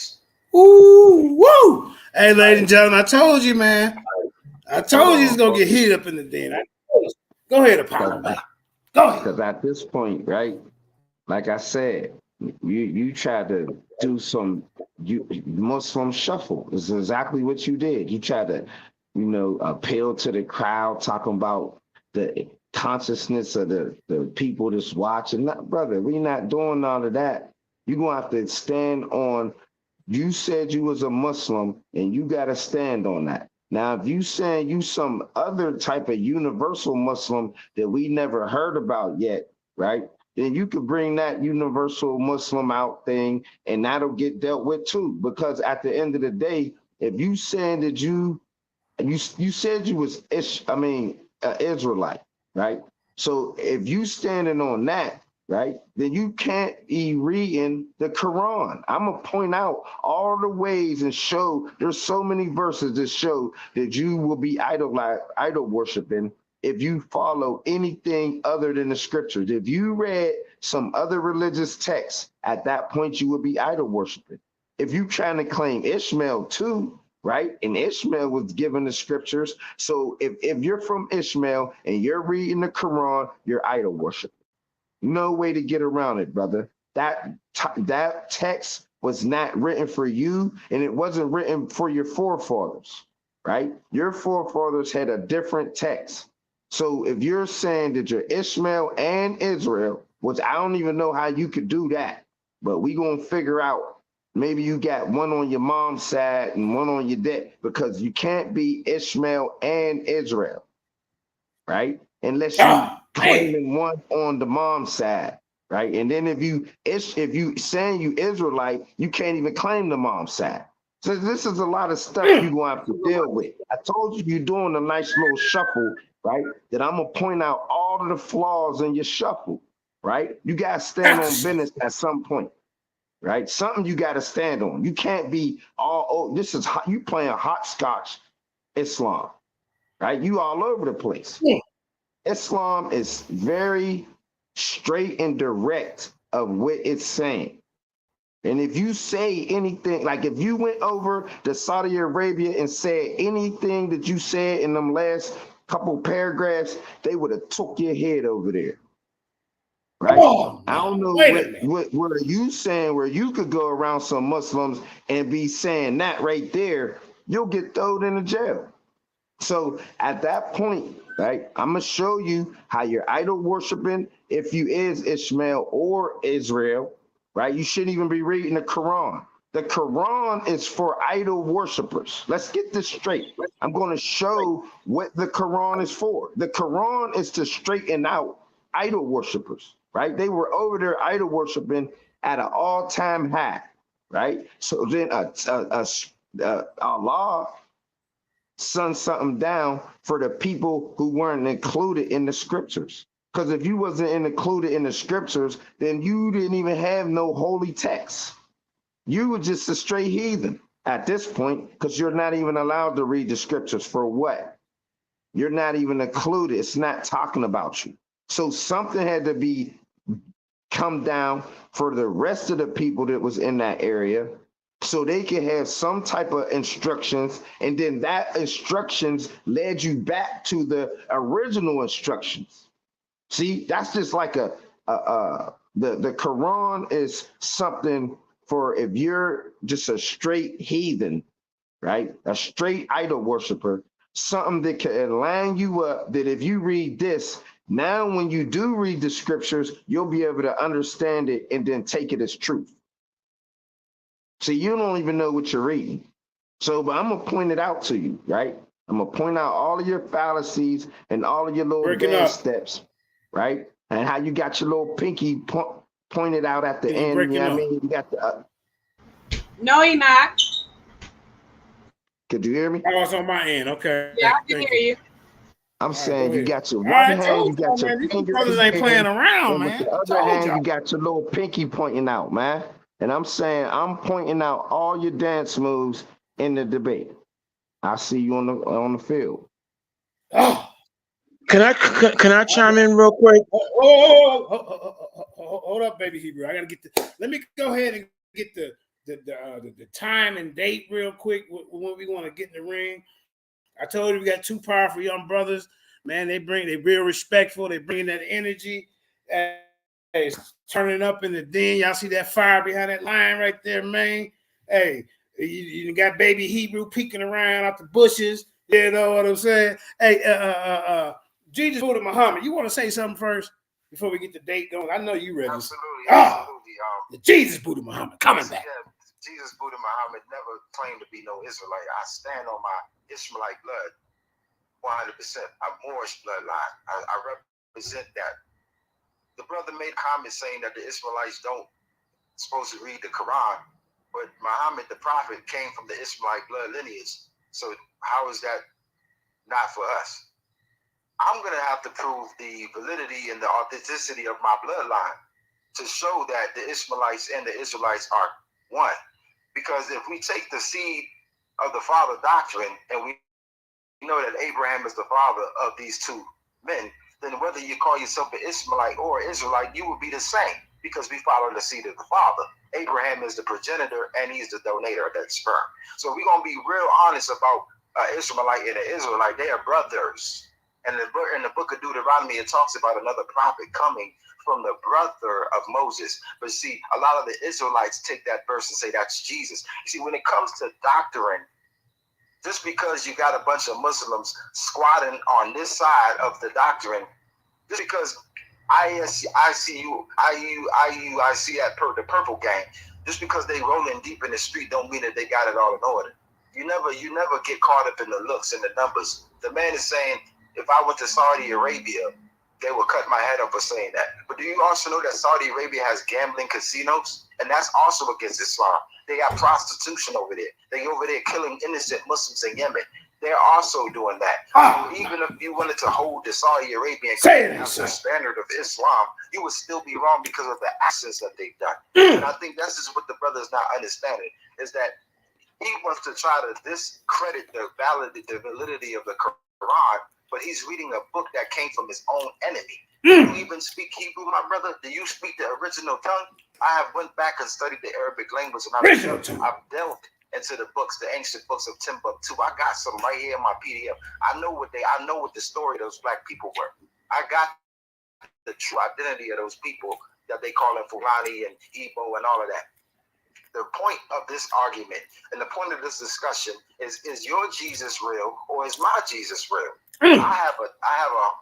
Ooh, woo! Hey, ladies and gentlemen, I told you, man. I told you it's gonna get heated up in the den. Go ahead, Apollo. Go ahead. Because at this point, right, like I said, you tried to do some Muslim shuffle. This is exactly what you did. You tried to, appeal to the crowd, talking about the consciousness of the people that's watching. Brother, we're not doing all of that. You're going to have to stand on, you said you was a Muslim, and you got to stand on that. Now, if you saying you some other type of universal Muslim that we never heard about yet, right, then you could bring that universal Muslim out thing, and that'll get dealt with too. Because at the end of the day, if you saying that you said you was Israelite, right? So if you standing on that, right, then you can't be reading the Quran. I'm gonna point out all the ways and show there's so many verses that show that you will be idol worshiping if you follow anything other than the scriptures. If you read some other religious texts, at that point you would be idol worshiping. If you trying to claim Ishmael too, right? And Ishmael was given the scriptures. So if you're from Ishmael and you're reading the Quran, you're idol worshiping. No way to get around it, brother. That text was not written for you, and it wasn't written for your forefathers, right? Your forefathers had a different text. So if you're saying that you're Ishmael and Israel, which I don't even know how you could do that, but we gonna figure out. Maybe you got one on your mom's side and one on your dad, because you can't be Ishmael and Israel, right? Unless you claiming one on the mom's side, right? And then if you saying you Israelite, you can't even claim the mom's side. So this is a lot of stuff you're gonna have to deal with. I told you you're doing a nice little shuffle, right? That I'm gonna point out all of the flaws in your shuffle, right? You gotta stand on business at some point. Right? Something you got to stand on. You can't be this is hot, you playing hopscotch Islam, right? You all over the place. Yeah. Islam is very straight and direct of what it's saying. And if you say anything, like if you went over to Saudi Arabia and said anything that you said in them last couple paragraphs, they would have took your head over there. Right? I don't know what are you saying where you could go around some Muslims and be saying that right there, you'll get thrown into jail. So at that point, right, I'm gonna show you how you're idol worshiping if you is Ishmael or Israel, right? You shouldn't even be reading the Quran. The Quran is for idol worshipers. Let's get this straight. I'm gonna show what the Quran is for. The Quran is to straighten out idol worshipers. Right? They were over there idol worshiping at an all-time high, right? So then Allah sent something down for the people who weren't included in the scriptures. Because if you wasn't included in the scriptures, then you didn't even have no holy text. You were just a straight heathen at this point, because you're not even allowed to read the scriptures. For what? You're not even included. It's not talking about you. So something had to come down for the rest of the people that was in that area, so they could have some type of instructions, and then that instructions led you back to the original instructions. See, that's just like the Quran is something for if you're just a straight heathen, right? A straight idol worshiper, something that can line you up that if you read this, now, when you do read the scriptures, you'll be able to understand it and then take it as truth. See, you don't even know what you're reading. So, but I'm going to point it out to you, right? I'm going to point out all of your fallacies and all of your little dance steps, right? And how you got your little pinky pointed out at the end. You know what I mean? You got the... No, you're not. Could you hear me? I was on my end. Okay. Yeah, I can hear you. I'm saying you got your one hand, you got your finger. Brothers ain't playing around, man. With the other hand, you got your little pinky pointing out, man. And I'm saying I'm pointing out all your dance moves in the debate. I see you on the field. Oh, can I chime in real quick? Hold up, baby Hebrew. I gotta get let me go ahead and get the time and date real quick when we want to get in the ring. I told you we got two powerful young brothers, man. They real respectful. They bring that energy. Hey, turning up in the den. Y'all see that fire behind that line right there, man. Hey, you got baby Hebrew peeking around out the bushes. You know what I'm saying? Hey, Jesus, Buddha, Muhammad. You want to say something first before we get the date going? I know you ready. Absolutely. Jesus, Buddha, Muhammad, coming back. Yeah, Jesus, Buddha, Muhammad never claimed to be no Israelite. I stand on my Ishmaelite blood, 100%. I'm Moorish bloodline. I represent that. The brother made comments saying that the Ishmaelites don't supposed to read the Quran, but Muhammad, the prophet, came from the Ishmaelite blood lineage. So how is that not for us? I'm going to have to prove the validity and the authenticity of my bloodline to show that the Ishmaelites and the Israelites are one. Because if we take the seed of the father doctrine and we know that Abraham is the father of these two men, then whether you call yourself an Ishmaelite or Israelite, you will be the same, because we follow the seed of the father. Abraham is the progenitor and he's the donator of that sperm. So we're going to be real honest about an Ishmaelite and an Israelite. They are brothers. And in the book of Deuteronomy, it talks about another prophet coming from the brother of Moses. But see, a lot of the Israelites take that verse and say that's Jesus. You see, when it comes to doctrine, just because you got a bunch of Muslims squatting on this side of the doctrine, just because I see the purple gang. Just because they rolling deep in the street don't mean that they got it all in order. You never get caught up in the looks and the numbers. The man is saying, if I went to Saudi Arabia, they would cut my head off for saying that. But do you also know that Saudi Arabia has gambling casinos? And that's also against Islam. They got prostitution over there. They over there killing innocent Muslims in Yemen. They're also doing that. Even if you wanted to hold the Saudi Arabian as a standard of Islam, you would still be wrong because of the actions that they've done. And I think that's just what the brother's not understanding, is that he wants to try to discredit the validity of the Quran, but he's reading a book that came from his own enemy. Do you even speak Hebrew, my brother? Do you speak the original tongue? I have went back and studied the Arabic language, and I've delved into the books, the ancient books of Timbuktu. I got some right here in my PDF. I know what the story of those black people were. I got the true identity of those people that they call in Fulani and Igbo and all of that. The point of this argument and the point of this discussion is your Jesus real or is my Jesus real? I have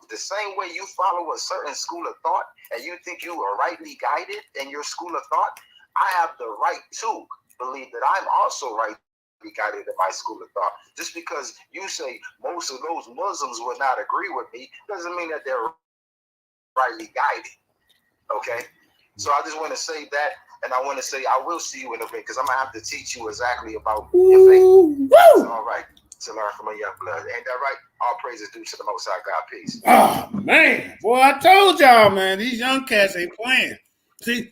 the same way you follow a certain school of thought and you think you are rightly guided in your school of thought, I have the right to believe that I'm also rightly guided in my school of thought. Just because you say most of those Muslims would not agree with me doesn't mean that they're rightly guided. Okay? So I just want to say that, and I want to say I will see you in a bit because I'm gonna have to teach you exactly about your faith. All right, to learn from a young blood. Ain't that right? All praises due to the Most High God. Peace. Oh man, boy, I told y'all, man, these young cats ain't playing. See,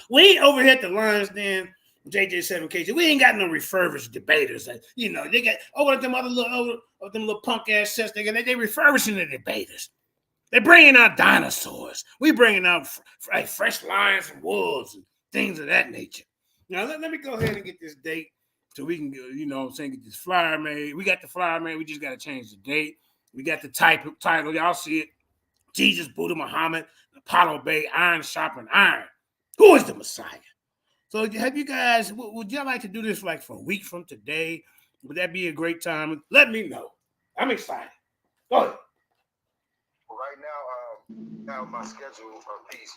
we over here at the Lions Den, JJ7KG, we ain't got no refurbished debaters. You know, they got over them little punk ass sets. They refurbishing the debaters. They're bringing out dinosaurs. We bringing out fresh lions and wolves and things of that nature. Now, let me go ahead and get this date so we can, you know what I'm saying, get this flyer made. We got the flyer made. We just got to change the date. We got the title. Y'all see it. Jesus, Buddha, Muhammad, Apollo Bay, iron sharpen iron. Who is the Messiah? So have you guys, would y'all like to do this like for a week from today? Would that be a great time? Let me know. I'm excited. Go ahead. Right now my schedule of peace,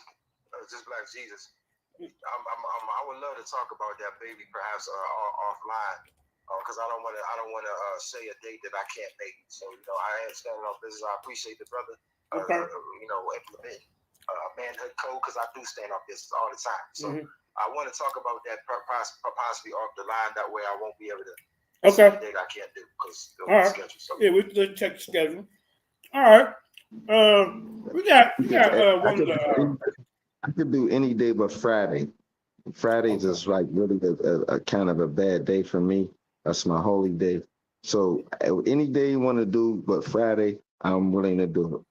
just Black Jesus. I would love to talk about that, baby, perhaps offline, because I don't want to say a date that I can't make. So I am standing on business. I appreciate the brother. Implement manhood code because I do stand on business all the time. So I want to talk about that possibly off the line. That way I won't be able to. Say a date I can't do because of the schedule. So. Yeah, we can check the schedule. All right. We got one. I could do any day but Friday. Friday's is like really a kind of a bad day for me. That's my holy day. So any day you want to do, but Friday, I'm willing to do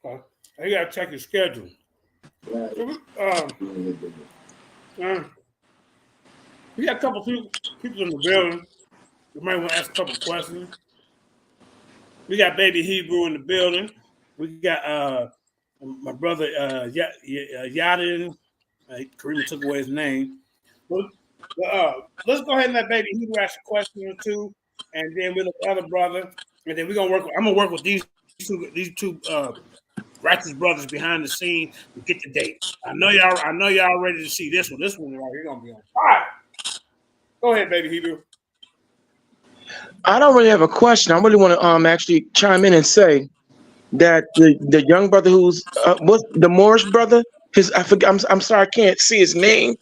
it. Okay. You gotta check your schedule. We got a couple people in the building. We might want to ask a couple questions. We got Baby Hebrew in the building. We got my brother Yadin. Karima took away his name. Let's go ahead and let Baby Hebrew ask a question or two, and then we'll look at the other brother, and then we're gonna work. I'm gonna work with these two righteous brothers behind the scene to get the date. I know y'all ready to see this one. This one right here gonna be on fire. Go ahead, Baby Hebrew. I don't really have a question. I really want to actually chime in and say that the young brother who's what's the Moorish brother? I forget. I'm sorry, I can't see his name,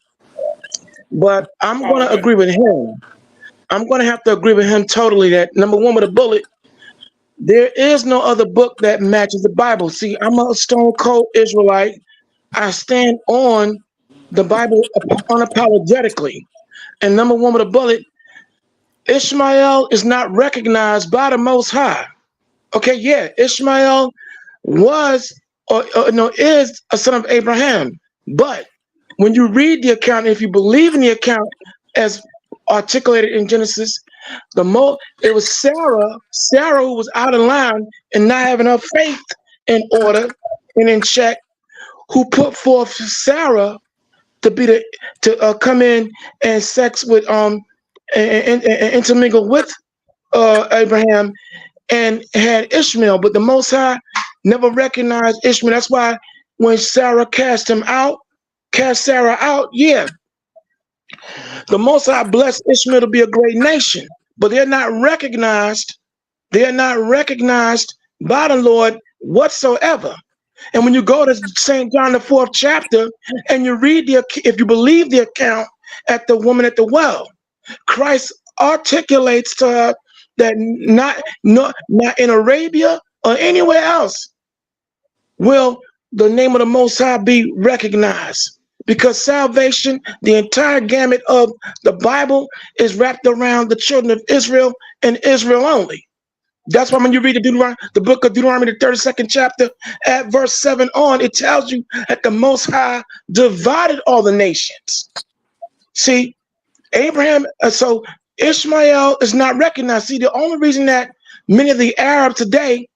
but I'm going to agree with him. I'm going to have to agree with him totally. That number one with a bullet. There is no other book that matches the Bible. See, I'm a stone cold Israelite. I stand on the Bible unapologetically. And number one with a bullet. Ishmael is not recognized by the Most High. Okay, yeah, Ishmael was is a son of Abraham. But when you read the account, if you believe in the account as articulated in Genesis, it was Sarah who was out of line and not having her faith in order and in check, who put forth Sarah to come in and sex with and intermingle with Abraham, and had Ishmael, but the Most High never recognized Ishmael. That's why when Sarah cast Sarah out, yeah, the Most High blessed Ishmael to be a great nation, but they're not recognized. They are not recognized by the Lord whatsoever. And when you go to St. John, the 4th chapter, and you read if you believe the account at the woman at the well, Christ articulates to her that not in Arabia or anywhere else will the name of the Most High be recognized, because salvation, the entire gamut of the Bible, is wrapped around the children of Israel and Israel only. That's why when you read the book of Deuteronomy, the 32nd chapter, at verse 7 on, it tells you that the Most High divided all the nations. See, Abraham, so Ishmael is not recognized. See, the only reason that many of the Arabs today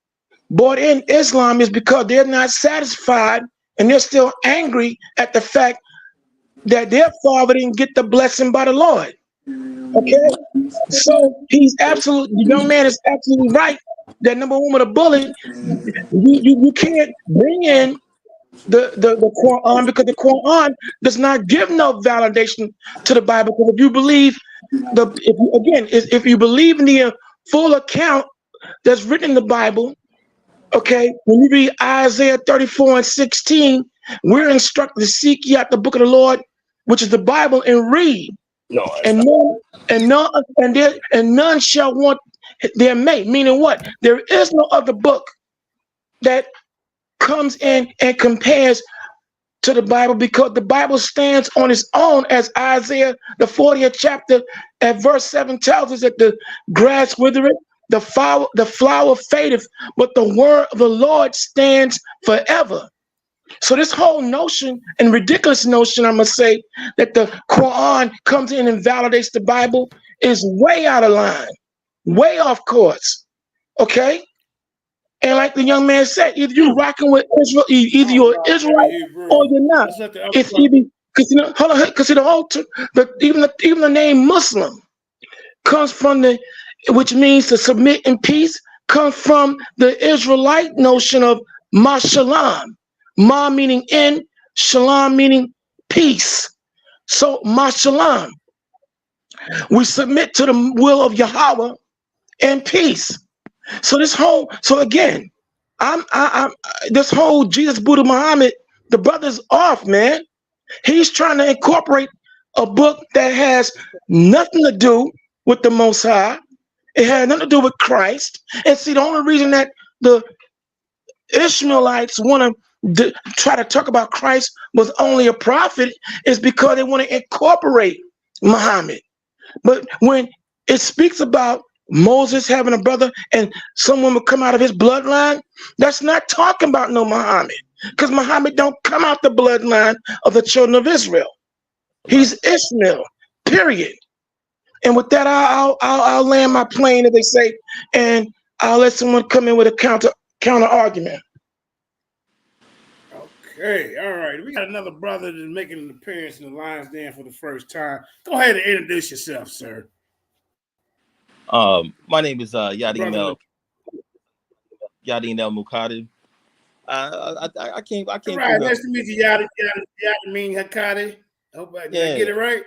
bought in Islam is because they're not satisfied and they're still angry at the fact that their father didn't get the blessing by the Lord. Okay, so the young man is absolutely right that number one with a bullet, you can't bring in the Quran, because the Quran does not give no validation to the Bible. Because if you believe if you believe in the full account that's written in the Bible, okay, when you read Isaiah 34:16, we're instructed to seek ye out the book of the Lord, which is the Bible, and read. And none shall want their mate. Meaning what? There is no other book that comes in and compares to the Bible, because the Bible stands on its own, as Isaiah the 40th chapter at verse 7 tells us, that the grass withereth, the flower fadeth, but the word of the Lord stands forever. So this whole notion, and ridiculous notion, I must say, that the Quran comes in and validates the Bible, is way out of line, way off course. Okay? And like the young man said, either you're rocking with Israel, either you're Israelite or you're not. It's either, because hold on, because even the name Muslim comes from which means to submit in peace, comes from the Israelite notion of mashalom. Ma meaning in, shalom meaning peace. So mashalom, we submit to the will of Yahweh and peace. So this again, this whole Jesus, Buddha, Muhammad, the brother's off, man. He's trying to incorporate a book that has nothing to do with the Most High. It had nothing to do with Christ. And see, the only reason that the Ishmaelites want to try to talk about Christ was only a prophet is because they want to incorporate Muhammad. But when it speaks about Moses having a brother and someone would come out of his bloodline, that's not talking about no Muhammad, because Muhammad don't come out the bloodline of the children of Israel. He's Ishmael, period. And with that, I'll land my plane, as they say, and I'll let someone come in with a counter argument. Okay, all right. We got another brother that's making an appearance in the Lions Den for the first time. Go ahead and introduce yourself, sir. My name is Yadin El Mukadib. I came. All right, nice to meet you, Yadin Hakadi. Hope I get it right.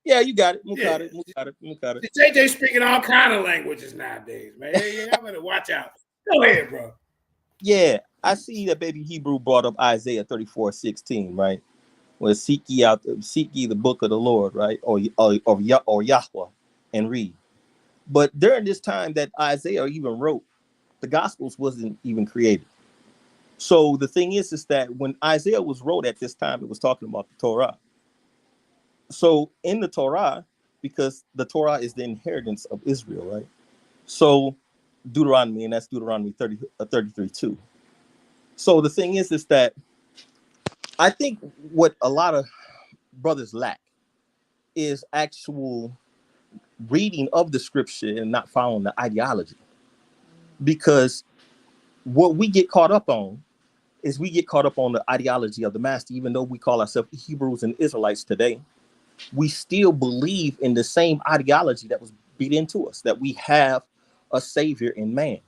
Yeah, you got it. Mukadib. JJ speaking all kind of languages nowadays, man. I better watch out. Go ahead, bro. Yeah, I see that baby Hebrew brought up Isaiah 34:16, right? Where seek ye the book of the Lord, right? Or Yahweh, and read. But during this time that Isaiah even wrote, the Gospels wasn't even created. So the thing is that when Isaiah was wrote at this time, it was talking about the Torah. So in the Torah, because the Torah is the inheritance of Israel, right? So Deuteronomy, and that's Deuteronomy 33:2. So the thing is that I think what a lot of brothers lack is actual reading of the scripture and not following the ideology. Because what we get caught up on is we get caught up on the ideology of the master. Even though we call ourselves Hebrews and Israelites today, we still believe in the same ideology that was beat into us, that we have a savior in man.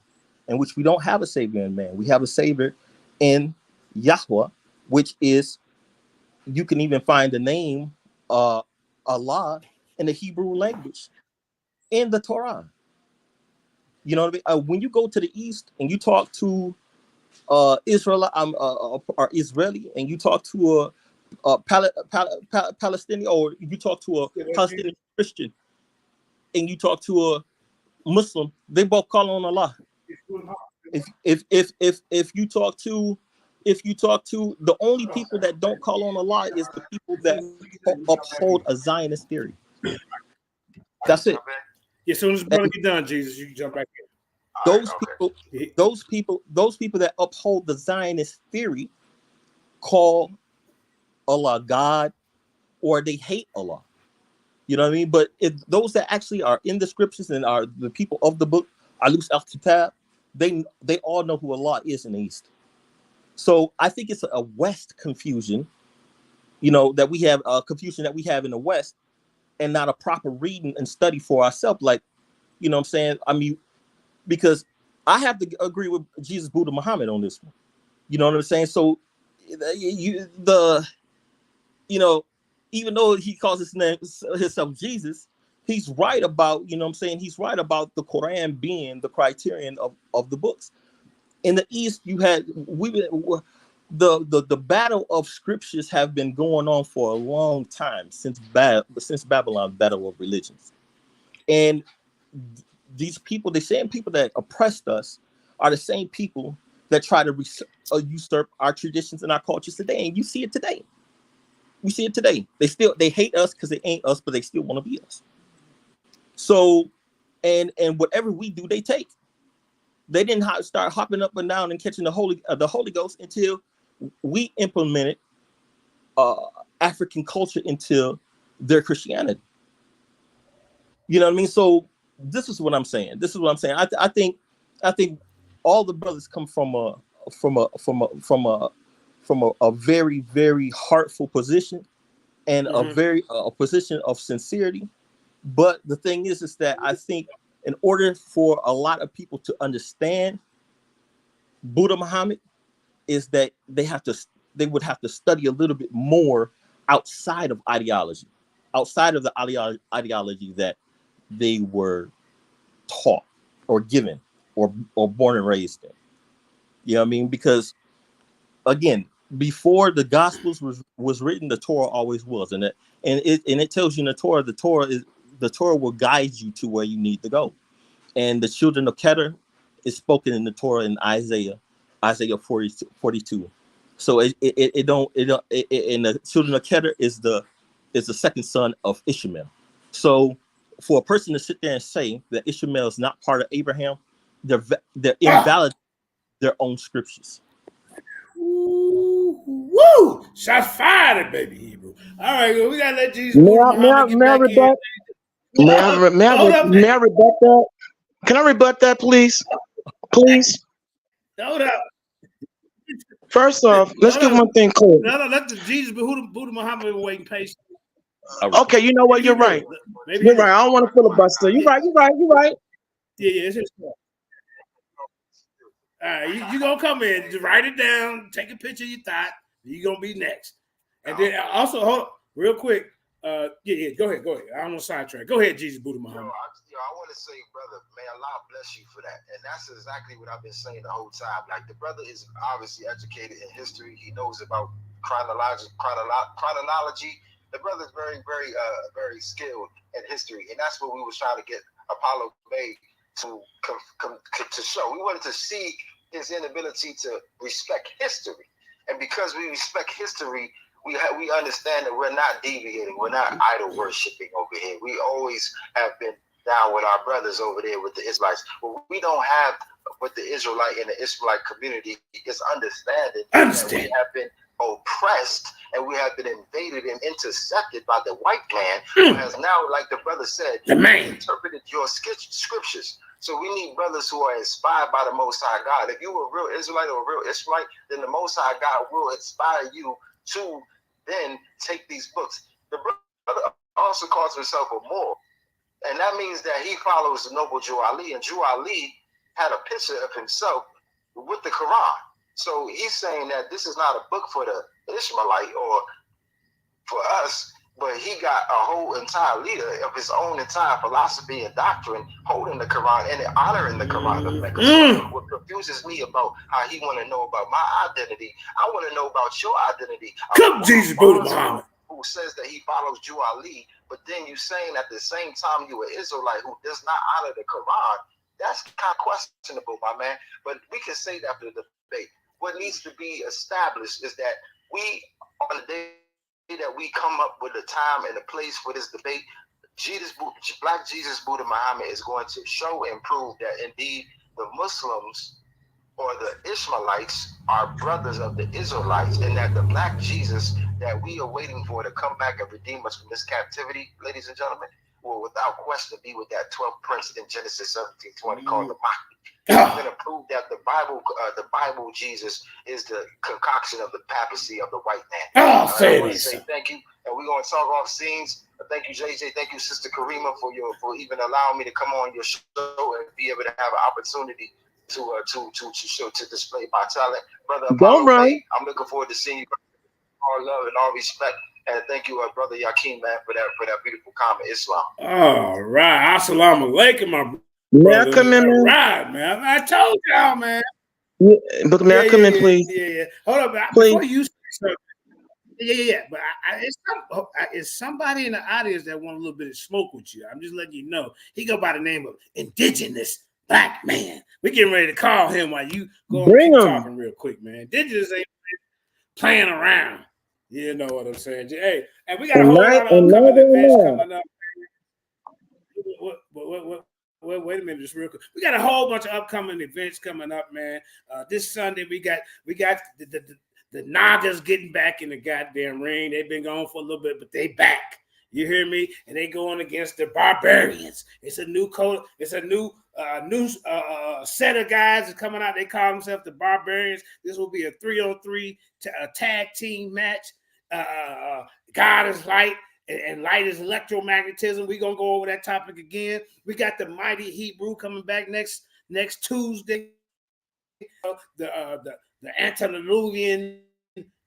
in which we don't have a savior in man. We have a savior in Yahweh, which is, you can even find the name Allah in the Hebrew language in the Torah. You know what I mean? When you go to the East and you talk to Israel or Israeli, and you talk to a Palestinian, or you talk to a Palestinian Christian, and you talk to a Muslim, they both call on Allah. If you talk to the only people that don't call on Allah is the people that uphold a Zionist theory. That's it. Yeah, as soon as brother get done, Jesus, you can jump back in. Those people that uphold the Zionist theory call Allah God, or they hate Allah. You know what I mean? But if those that actually are in the scriptures and are the people of the book, Alus al-Kitab, they all know who Allah is in the East. So I think it's a West confusion, that we have a confusion that we have in the West, and not a proper reading and study for ourselves. Like, you know what I'm saying? I mean, because I have to agree with Jesus, Buddha, Muhammad on this one. You know what I'm saying? So even though he calls himself Jesus, he's right about, he's right about the Quran being the criterion of the books. In the East, you had the battle of scriptures have been going on for a long time, since Babylon, battle of religions. And these people, the same people that oppressed us, are the same people that try to usurp our traditions and our cultures today. And you see it today. We see it today. They hate us because they ain't us, but they still want to be us. So, and whatever we do, they take. They didn't start hopping up and down and catching the Holy Ghost until we implemented African culture into their Christianity. You know what I mean? So this is what I'm saying. I think all the brothers come from a very, very heartful position, and a position of sincerity. But the thing is that I think in order for a lot of people to understand Buddha Muhammad, is that they would have to study a little bit more outside of ideology, outside of the ideology that they were taught or given or born and raised in. You know what I mean? Because again, before the Gospels was written, the Torah always was, and it tells you in the Torah will guide you to where you need to go. And the children of Keter is spoken in the Torah in Isaiah 42. So and the children of Keter is the second son of Ishmael. So for a person to sit there and say that Ishmael is not part of Abraham, they're invalid their own scriptures. Woo! Shots fired, baby Hebrew. All right, well, we gotta let Jesus. May I rebut that? Can I rebut that, please? Please. Hold up. First off, let's get one thing clear. No, let the Jesus Buddha Muhammad been waiting patiently. Okay, you know what? You're right. You're right. I don't want to filibuster. You're right. Yeah, it's his fault. All right, you gonna come in, just write it down, take a picture of your thought, you're gonna be next. And then also, hold on, real quick, go ahead. I don't want to sidetrack. Go ahead, Jesus Buddha Muhammad. I want to say, brother, may Allah bless you for that. And that's exactly what I've been saying the whole time. Like, the brother is obviously educated in history. He knows about chronology. The brother is very, very, very skilled in history. And that's what we was trying to get Apollo Bay to show. We wanted to see his inability to respect history. And because we respect history, we understand that we're not deviating. We're not idol worshiping over here. We always have been down with our brothers over there with the Israelites. What we don't have with the Israelite and the Israelite community is understanding that we have been oppressed and we have been invaded and intercepted by the white man who has now, like the brother said, interpreted your scriptures. So we need brothers who are inspired by the Most High God. If you were a real Israelite or a real Israelite, then the Most High God will inspire you to then take these books. The brother also calls himself a Moor. And that means that he follows the noble Jew Ali. And Jew Ali had a picture of himself with the Quran. So he's saying that this is not a book for the Ishmaelite or for us, but he got a whole entire leader of his own entire philosophy and doctrine holding the Quran and honoring the Quran. What confuses me about how he want to know about my identity, I want to know about your identity. Come, Jesus, Buddha, Muhammad. Who says that he follows Jew Ali, but then you saying at the same time you an Israelite who does not honor the Quran. That's kind of questionable, my man. But we can say that after the debate. What needs to be established is that we, on the day that we come up with a time and a place for this debate, Black Jesus Buddha Muhammad is going to show and prove that indeed the Muslims or the Ishmaelites are brothers of the Israelites, and that the Black Jesus that we are waiting for to come back and redeem us from this captivity, ladies and gentlemen, will without question be with that 12th prince in Genesis 17:20 called the Mahdi. I'm going to prove that the Bible Jesus is the concoction of the papacy of the white man. I want to say thank you, and we're going to talk off scenes. Thank you, JJ. Thank you, Sister Karima, for even allowing me to come on your show and be able to have an opportunity to display my talent, brother. Don't run. I'm looking forward to seeing you. All love and all respect, and thank you, brother Yakin, man, for that beautiful comment. Islam. All right, assalamu alaikum, my brother. May I come in, man? All right, man. I told y'all, man. Yeah, but may I come in, please? Yeah. Hold up, please. Before you say something. Yeah. But it's somebody in the audience that want a little bit of smoke with you. I'm just letting you know. He go by the name of Indigenous Black Man. We're getting ready to call him while you go and keep talking real quick, man. Indigenous ain't playing around. You know what I'm saying? Hey, and we got a whole lot of upcoming events coming up. Wait a minute, just real quick. We got a whole bunch of upcoming events coming up, man. This Sunday we got the Nagas getting back in the goddamn ring. They've been gone for a little bit, but they back. You hear me? And they going against the Barbarians. It's a new code. It's a new set of guys that's coming out. They call themselves the Barbarians. This will be a 3-on-3 tag team match. God is light. And light is electromagnetism. We're gonna go over that topic again. We got the Mighty Hebrew coming back next Tuesday. The antediluvian.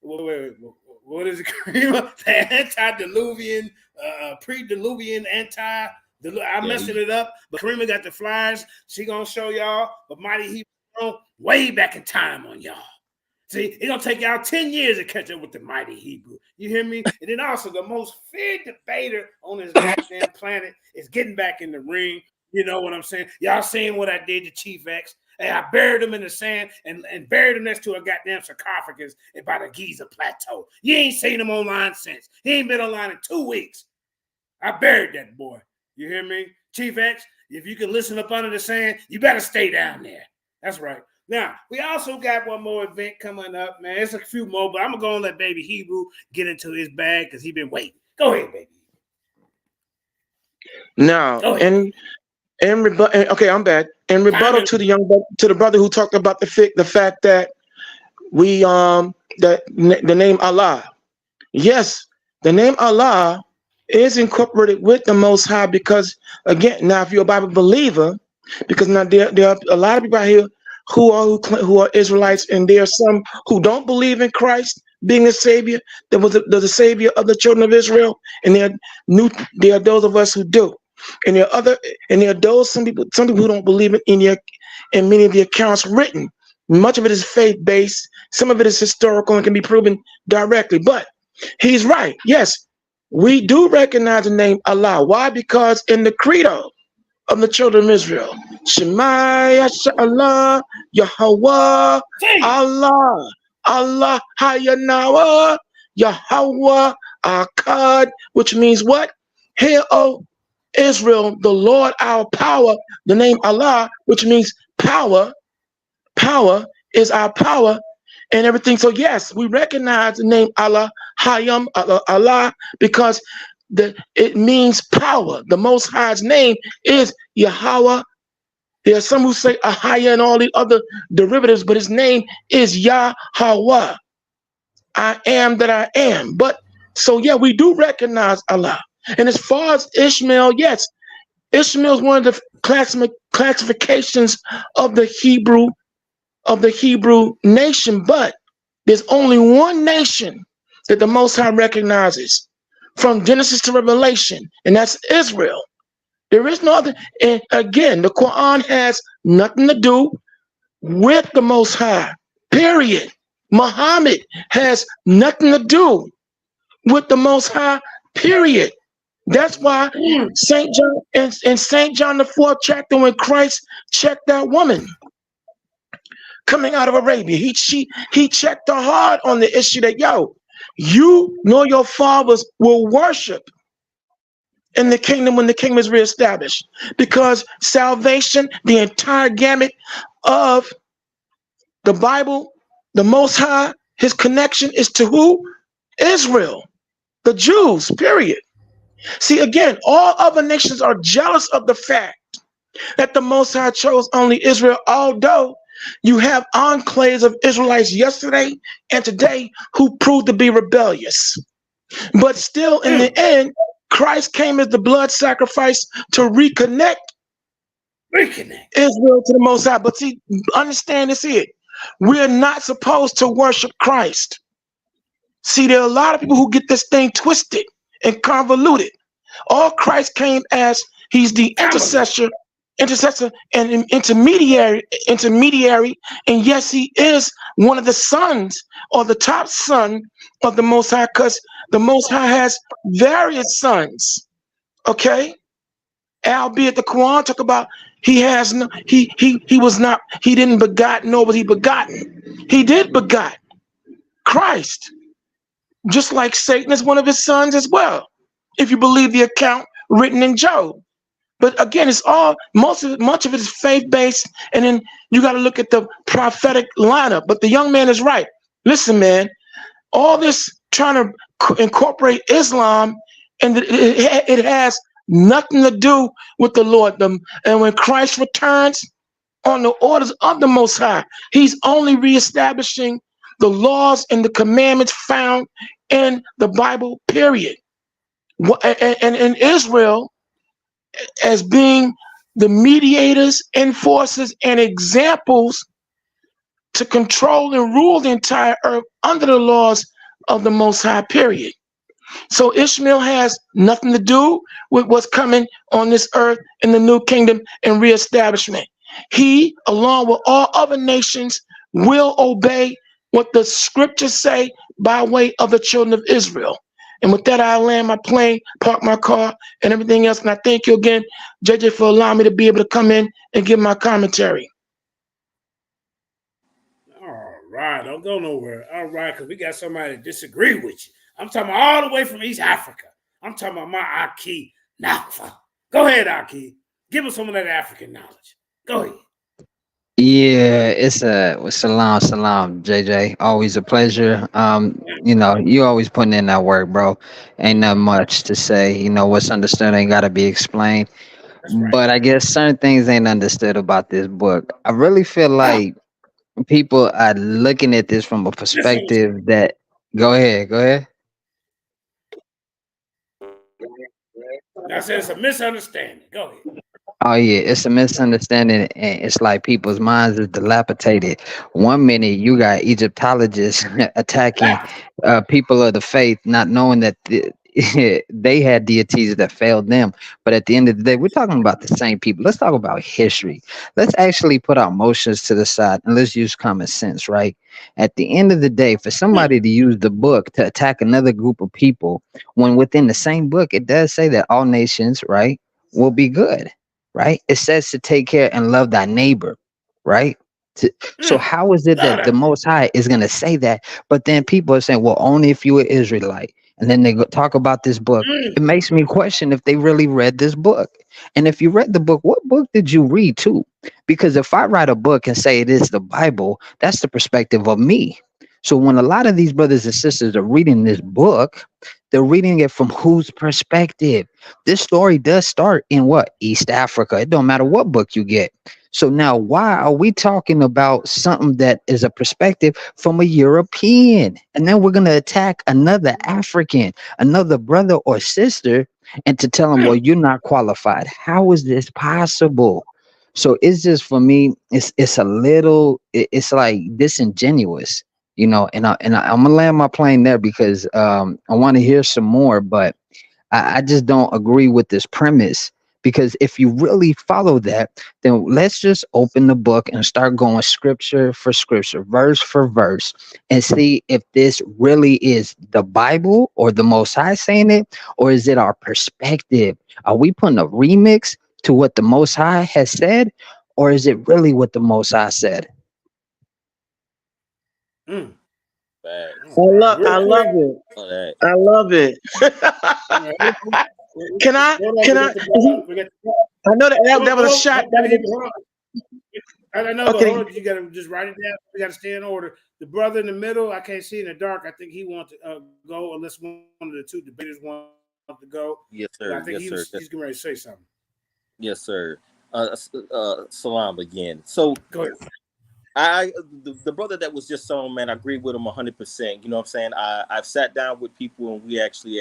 What is it? The antediluvian, pre-diluvian, I'm messing it up. But Karima got the flyers. She gonna show y'all. But Mighty Hebrew way back in time on y'all. See, it's gonna take y'all 10 years to catch up with the Mighty Hebrew. You hear me? And then also the most feared debater on this goddamn planet is getting back in the ring. You know what I'm saying? Y'all seen what I did to Chief X? Hey, I buried him in the sand and buried him next to a goddamn sarcophagus by the Giza Plateau. You ain't seen him online since. He ain't been online in 2 weeks. I buried that boy. You hear me? Chief X, if you can listen up under the sand, you better stay down there. That's right. Now, we also got one more event coming up, man. It's a few more, but I'm going to go and let Baby Hebrew get into his bag because he's been waiting. Go ahead, Baby. Now, okay, I'm back. In rebuttal to the brother who talked about the fact that we that the name Allah. Yes, the name Allah is incorporated with the Most High because, again, now if you're a Bible believer, because now there are a lot of people out here who are Israelites, and there are some who don't believe in Christ being a savior. There was the savior of the children of Israel, and there are those of us who do, and there are those some people who don't believe in many of the accounts written. Much of it is faith based, some of it is historical and can be proven directly. But he's right. Yes, we do recognize the name Allah. Why? Because in the credo of the children of Israel, Shema Yashallah, Yahweh, Allah, Allah Hayanawa, Yahweh Akkad, which means what? Hear, O Israel, the Lord our power, the name Allah, which means power. Power is our power and everything. So yes, we recognize the name Allah, Hayam, Allah, because it means power. The Most High's name is Yahweh. There are some who say Ahaya and all the other derivatives, but his name is Yahweh. I am that I am. But so yeah, we do recognize Allah. And as far as Ishmael, yes, Ishmael is one of the classifications of the Hebrew nation, but there's only one nation that the Most High recognizes from Genesis to Revelation, and that's Israel. There is no other. And again, the Quran has nothing to do with the Most High, period. Muhammad has nothing to do with the Most High, period. That's why St. John in St. John the 4th chapter, when Christ checked that woman coming out of Arabia, he checked her hard on the issue that, yo, you nor your fathers will worship in the kingdom when the kingdom is reestablished, because salvation, the entire gamut of the Bible, the Most High, his connection is to who? Israel, the Jews, period. See, again, all other nations are jealous of the fact that the Most High chose only Israel, although you have enclaves of Israelites yesterday and today who proved to be rebellious. But still, in the end, Christ came as the blood sacrifice to reconnect Israel to the Most High. But see, understand this here. We're not supposed to worship Christ. See, there are a lot of people who get this thing twisted and convoluted. All Christ came as, he's the intercessor and intermediary, and yes, he is one of the sons or the top son of the Most High, because the Most High has various sons. Okay, albeit the Quran talk about he has no, he was not, he didn't begot, nor was he begotten. He did begot Christ, just like Satan is one of his sons as well, if you believe the account written in Job. But again, it's all, much of it is faith-based, and then you got to look at the prophetic lineup. But the young man is right. Listen, man, all this trying to incorporate Islam, and it has nothing to do with the Lord. And when Christ returns on the orders of the Most High, he's only reestablishing the laws and the commandments found in the Bible, period. And in Israel, as being the mediators, enforcers, and examples to control and rule the entire earth under the laws of the Most High, period. So Ishmael has nothing to do with what's coming on this earth in the new kingdom and reestablishment. He, along with all other nations, will obey what the scriptures say by way of the children of Israel. And with that, I'll land my plane, park my car, and everything else. And I thank you again, JJ, for allowing me to be able to come in and give my commentary. All right, don't go nowhere. All right, because we got somebody to disagree with you. I'm talking about all the way from East Africa. I'm talking about my Aki Nafa. Go ahead, Aki. Give us some of that African knowledge. Go ahead. Yeah, it's salam, JJ. Always a pleasure. You know, you always putting in that work, bro. Ain't not much to say. You know, what's understood ain't gotta be explained. Right. But I guess certain things ain't understood about this book. I really feel like people are looking at this from a perspective that go ahead. I said it's a misunderstanding. Go ahead. Oh yeah, it's a misunderstanding, and it's like people's minds is dilapidated. 1 minute you got Egyptologists attacking people of the faith, not knowing that they had deities that failed them. But at the end of the day, we're talking about the same people. Let's talk about history. Let's actually put our emotions to the side and let's use common sense, right? At the end of the day, for somebody to use the book to attack another group of people, when within the same book, it does say that all nations, right, will be good. Right? It says to take care and love thy neighbor, right? So how is it that the Most High is going to say that? But then people are saying, well, only if you are Israelite. And then they go talk about this book. It makes me question if they really read this book. And if you read the book, what book did you read too? Because if I write a book and say it is the Bible, that's the perspective of me. So when a lot of these brothers and sisters are reading this book, they're reading it from whose perspective? This story does start in what? East Africa. It don't matter what book you get. So now why are we talking about something that is a perspective from a European? And then we're going to attack another African, another brother or sister, and to tell them, well, you're not qualified. How is this possible? So it's just for me, it's a little, it's like disingenuous, you know. I'm gonna land my plane there because I want to hear some more, but I just don't agree with this premise. Because if you really follow that, then let's just open the book and start going scripture for scripture, verse for verse, and see if this really is the Bible or the Most High saying it, or is it our perspective? Are we putting a remix to what the Most High has said, or is it really what the Most High said? Mm. Facts. I Real love quick. it. All that. I love it. Can I? Hold Can on, I? we got I know that was a hold shot. on. I know, but Okay. hold on, you got to just write it down. We got to stay in order. The brother in the middle, I can't see in the dark. I think he wants to go, unless one of the two debaters want to go. Yes, But sir. I think Yes, sir. he's getting ready to say something. Yes, sir. Salam again. So Go ahead. the brother that was just on, man, I agree with him 100%. You know what I'm saying? I've sat down with people and we actually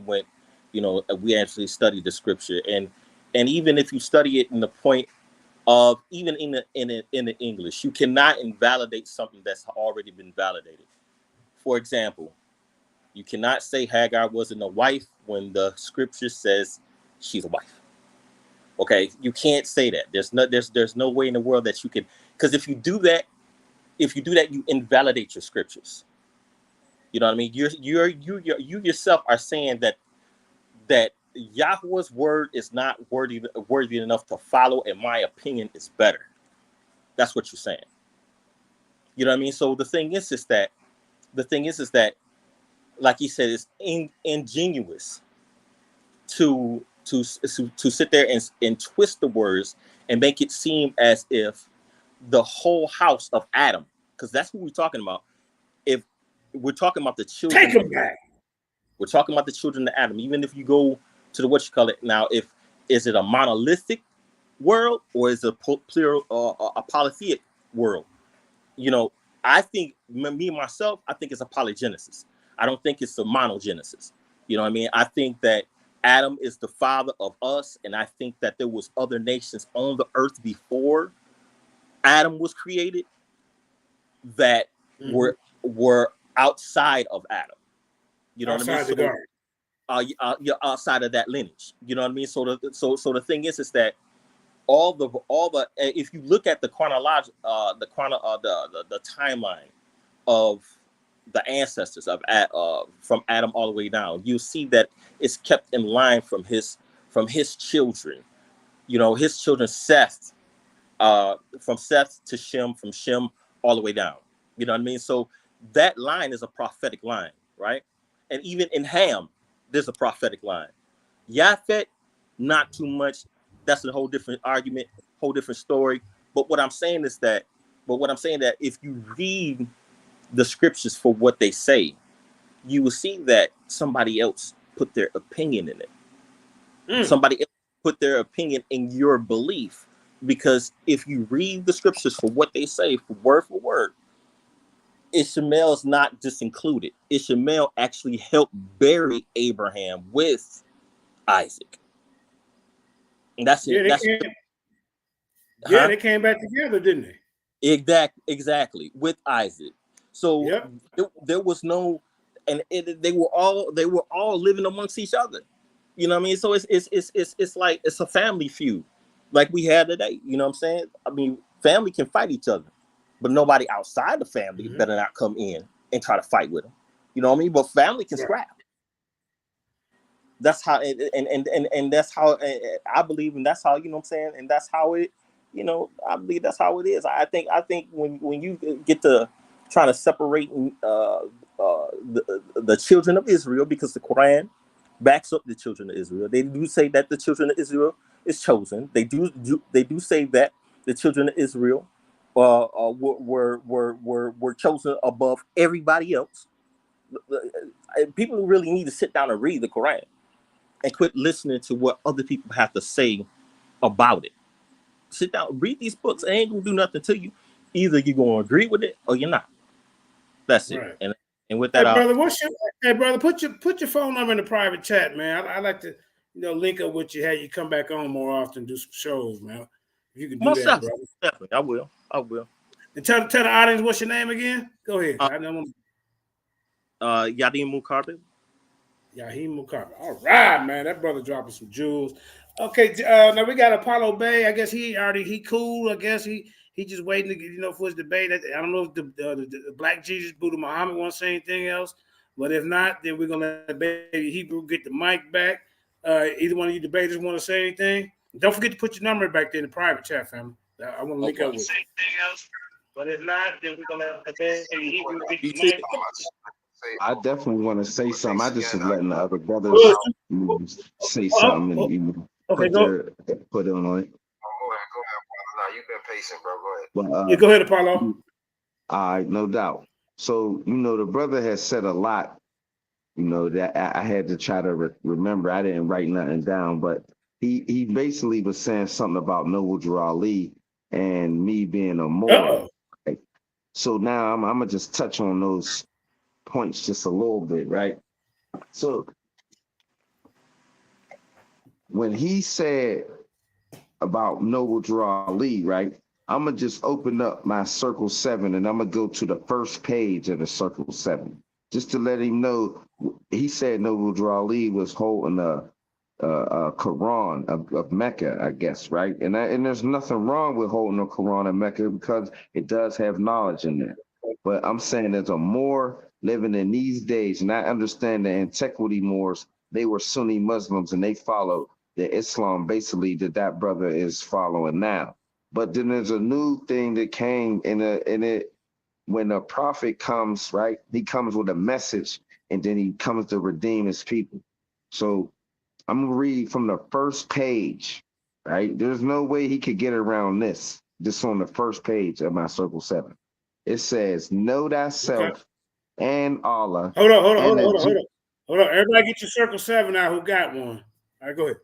went, you know, we actually studied the scripture, and even if you study it in the point of even in the English, you cannot invalidate something that's already been validated. For example, you cannot say Hagar wasn't a wife when the scripture says she's a wife. Okay, you can't say that. There's no way in the world that you can, because if you do that, you invalidate your scriptures. You know what I mean? You yourself are saying that Yahweh's word is not worthy enough to follow. In my opinion, is better. That's what you're saying. You know what I mean? So the thing is that like he said, it's ingenuous to sit there and twist the words and make it seem as if the whole house of Adam, because that's who we're talking about. If we're talking about the children, Take him back. we're talking about the children of Adam. Even if you go to the what you call it now, if is it a monolithic world or is it a plural a polytheic world? You know, I think me myself, I think it's a polygenesis. I don't think it's a monogenesis. You know what I mean? I think that Adam is the father of us, and I think that there was other nations on the earth before Adam was created that were outside of Adam. You know Outside what I mean? the garden. You're outside of that lineage. You know what I mean? So the thing is that all the if you look at the the timeline of the ancestors of from Adam all the way down, you see that it's kept in line from his children. You know, his children Seth, from Seth to Shem, from Shem all the way down. You know what I mean? So that line is a prophetic line, right? And even in Ham, there's a prophetic line. Yafet, not too much. That's a whole different argument, whole different story. But what I'm saying that if you read the scriptures for what they say, you will see that somebody else put their opinion in it. Somebody else put their opinion in your belief. Because if you read the scriptures for what they say, for word, Ishmael's not just included. Ishmael actually helped bury Abraham with Isaac. And that's it. They came back together, didn't they? Exactly with Isaac. So there was no, and they were all living amongst each other. You know what I mean? So it's like it's a family feud, like we had today. You know what I'm saying? I mean, family can fight each other, but nobody outside the family better not come in and try to fight with them. You know what I mean? But family can scrap. That's how, and that's how I believe, and that's how, you know what I'm saying, and that's how it, you know, I believe that's how it is. I think when you get to trying to separate the children of Israel, because the Quran backs up the children of Israel. They do say that the children of Israel is chosen. They do say that the children of Israel were chosen above everybody else. People really need to sit down and read the Quran and quit listening to what other people have to say about it. Sit down, read these books. It ain't gonna do nothing to you. Either you're gonna agree with it or you're not. That's it. Right. And with that, brother, put your phone number in the private chat, man. I like to, you know, link up with you, have you come back on more often, do some shows, man. You can do Most that, brother. definitely. I will. And tell the audience what's your name again. Go ahead. I know. Yadim Mukarbe. Yahim Mukarba. All right, man. That brother dropping some jewels. Okay, now we got Apollo Bay. I guess he cool. I guess he just waiting to for his debate. I don't know if the Black Jesus Buddha Muhammad wants to say anything else, but if not, then we're gonna let Baby Hebrew get the mic back. Either one of you debaters want to say anything? Don't forget to put your number back there in the private chat, family. I want to link up with you. But if not, then we're gonna let Baby Hebrew get the mic. I definitely want to say something. I just was letting the other brothers say something and okay, put it on it. Go ahead, brother. No, you've been patient, bro. Go ahead. But, yeah, go ahead, Apollo. All right, no doubt. So, the brother has said a lot, that I had to try to remember. I didn't write nothing down, but he basically was saying something about Noble Drew Ali and me being a Moor. Right? So now I'm going to just touch on those points just a little bit, right? So when he said about Noble Drew Ali, right, I'm gonna just open up my Circle 7 and I'm gonna go to the first page of the Circle 7 just to let him know. He said Noble Drew Ali was holding a Quran of Mecca, I guess, right? And there's nothing wrong with holding a Quran of Mecca because it does have knowledge in there. But I'm saying there's a Moor living in these days, and I understand the antiquity Moors, they were Sunni Muslims and they followed the Islam basically that brother is following now. But then there's a new thing that came in it when a prophet comes, right? He comes with a message and then he comes to redeem his people. So I'm gonna read from the first page, right? There's no way he could get around this. This on the first page of my Circle 7. It says, know thyself and Allah. Hold on. Everybody get your Circle 7 now who got one. All right, go ahead.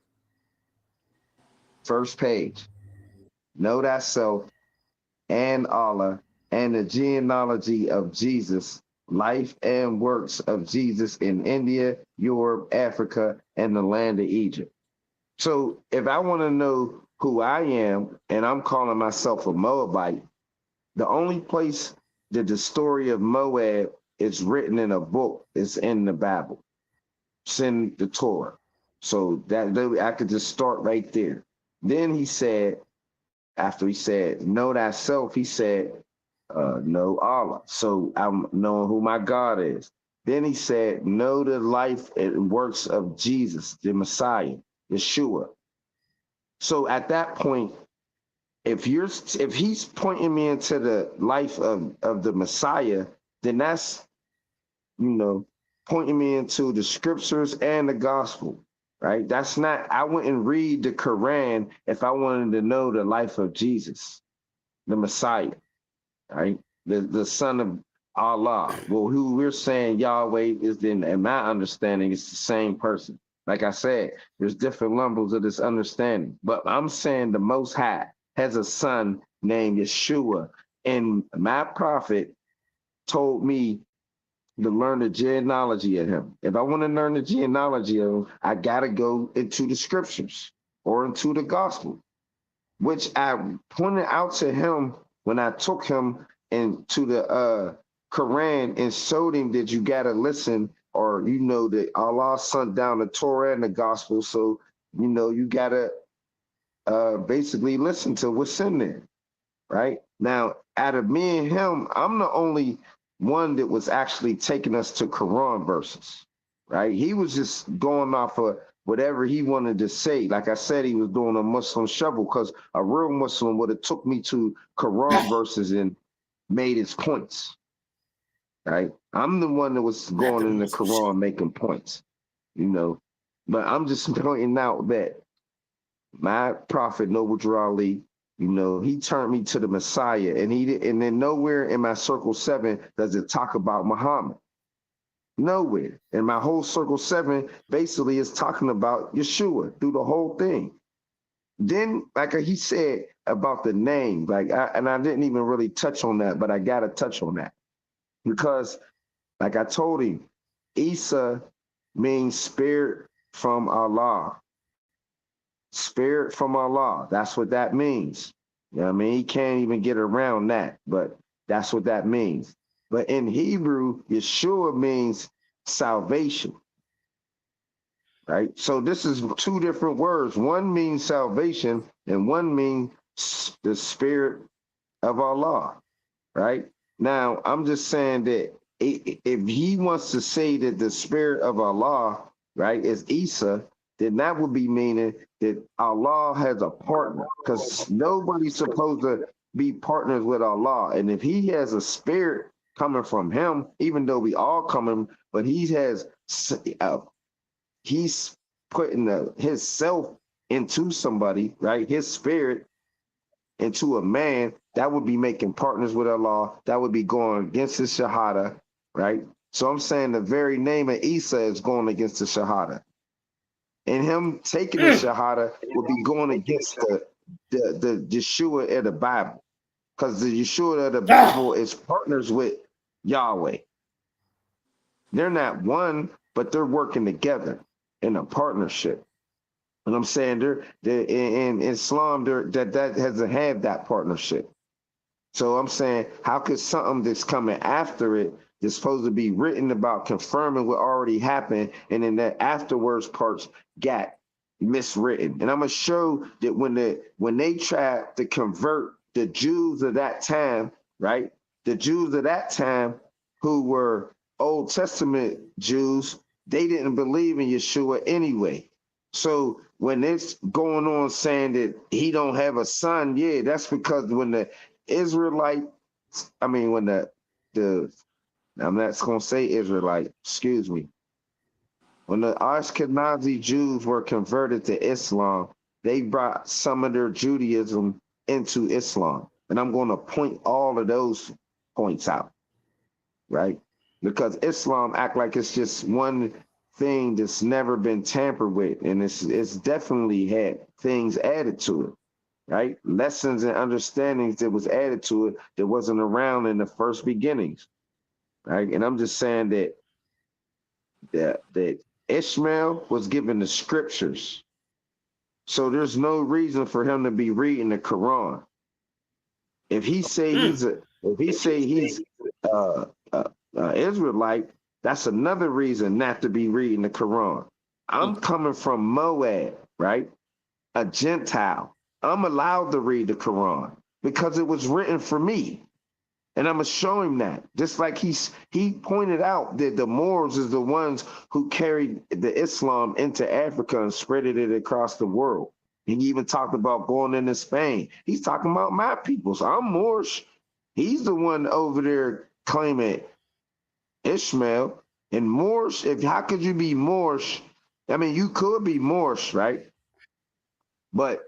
First page. Know thyself and Allah and the genealogy of Jesus, life and works of Jesus in India, Europe, Africa, and the land of Egypt. So if I want to know who I am and I'm calling myself a Moabite, the only place that the story of Moab is written in a book is in the Bible. It's in the Torah. So that I could just start right there. Then he said, after he said, know thyself, he said, know Allah. So I'm knowing who my God is. Then he said, know the life and works of Jesus, the Messiah, Yeshua. So at that point, if he's pointing me into the life of the Messiah, then that's, pointing me into the scriptures and the gospel, right? That's not, I wouldn't read the Quran if I wanted to know the life of Jesus, the Messiah, right? The son of Allah. Well, who we're saying Yahweh is, in my understanding, it's the same person. Like I said, there's different levels of this understanding, but I'm saying the Most High has a son named Yeshua, and my prophet told me to learn the genealogy of him. If I want to learn the genealogy of him, I got to go into the scriptures or into the gospel, which I pointed out to him when I took him into the Quran and showed him that you got to listen, or that Allah sent down the Torah and the gospel. So, you got to basically listen to what's in there, right? Now, out of me and him, I'm the only one that was actually taking us to Quran verses, right? He was just going off of whatever he wanted to say. Like I said, he was doing a Muslim shovel because a real Muslim would have took me to Quran verses and made his points, right? I'm the one that was going in the Quran making points, but I'm just pointing out that my prophet, Noble Drew Ali, he turned me to the Messiah, and then nowhere in my Circle 7 does it talk about Muhammad. Nowhere. And my whole Circle 7 basically is talking about Yeshua through the whole thing. Then, like he said about the name, I didn't even really touch on that, but I got to touch on that. Because, like I told him, Isa means spirit from Allah. Spirit from Allah. That's what that means. You know what I mean? He can't even get around that, but that's what that means. But in Hebrew, Yeshua means salvation, right? So this is two different words. One means salvation, and one means the spirit of Allah, right? Now, I'm just saying that if he wants to say that the spirit of Allah, right, is Isa, then that would be meaning that Allah has a partner, because nobody's supposed to be partners with Allah. And if he has a spirit coming from him, even though we all coming, but he has, he's putting his self into somebody, right? His spirit into a man, that would be making partners with Allah. That would be going against the Shahada, right? So I'm saying the very name of Isa is going against the Shahada. And him taking the Shahada would be going against the Yeshua of the Bible. Because the Yeshua of the Bible is partners with Yahweh. They're not one, but they're working together in a partnership. And I'm saying they're in Islam, that hasn't had that partnership. So I'm saying, how could something that's coming after it that's supposed to be written about confirming what already happened, and then that afterwards parts got miswritten? And I'm gonna show that when they tried to convert the Jews of that time, right? The Jews of that time who were Old Testament Jews, they didn't believe in Yeshua anyway. So when it's going on saying that he don't have a son, yeah, that's because when the Israelite, when the I'm not going to say Israelite, excuse me. When the Ashkenazi Jews were converted to Islam, they brought some of their Judaism into Islam. And I'm going to point all of those points out, right? Because Islam act like it's just one thing that's never been tampered with, and it's definitely had things added to it, right? Lessons and understandings that was added to it that wasn't around in the first beginnings, right? And I'm just saying that Ishmael was given the scriptures, so there's no reason for him to be reading the Quran. If he say he's Israelite, that's another reason not to be reading the Quran. I'm coming from Moab, right? A Gentile. I'm allowed to read the Quran because it was written for me. And I'm going to show him that. Just like he pointed out that the Moors is the ones who carried the Islam into Africa and spreaded it across the world. He even talked about going into Spain. He's talking about my people. So I'm Moorish. He's the one over there claiming Ishmael. And Moorish, how could you be Moorish? I mean, you could be Moorish, right? But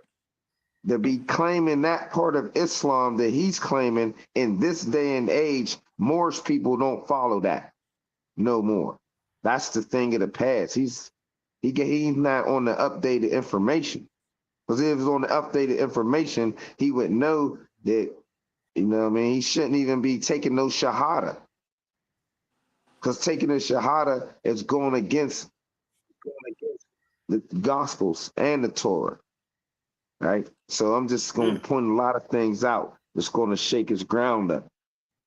to be claiming that part of Islam that he's claiming in this day and age, Moorish people don't follow that no more. That's the thing of the past. He's not on the updated information. Because if he was on the updated information, he would know that, he shouldn't even be taking no Shahada. Because taking the Shahada is going against the Gospels and the Torah, right? So I'm just going to point a lot of things out that's going to shake his ground up,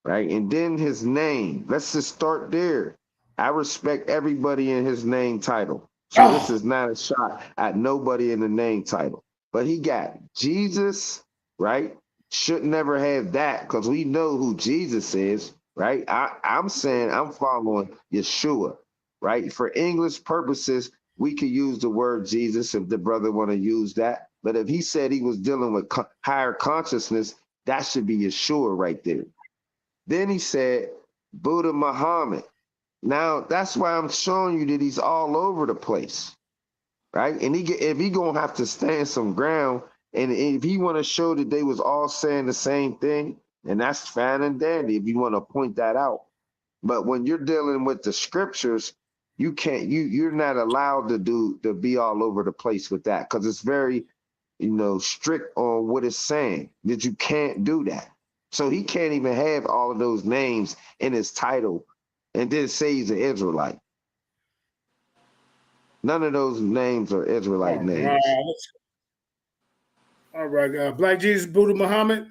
right? And then his name. Let's just start there. I respect everybody in his name title. So this is not a shot at nobody in the name title. But he got Jesus, right? Should never have that because we know who Jesus is, right? I'm saying I'm following Yeshua, right? For English purposes, we could use the word Jesus if the brother want to use that. But if he said he was dealing with higher consciousness, that should be Yeshua right there. Then he said Buddha Muhammad. Now, that's why I'm showing you that he's all over the place, right? And if he going to have to stand some ground, and if he want to show that they was all saying the same thing, and that's fine and dandy if you want to point that out. But when you're dealing with the scriptures, you're not allowed to be all over the place with that because it's very, strict on what it's saying, that you can't do that. So he can't even have all of those names in his title and then say he's an Israelite. None of those names are Israelite names. All right, Black Jesus, Buddha Muhammad.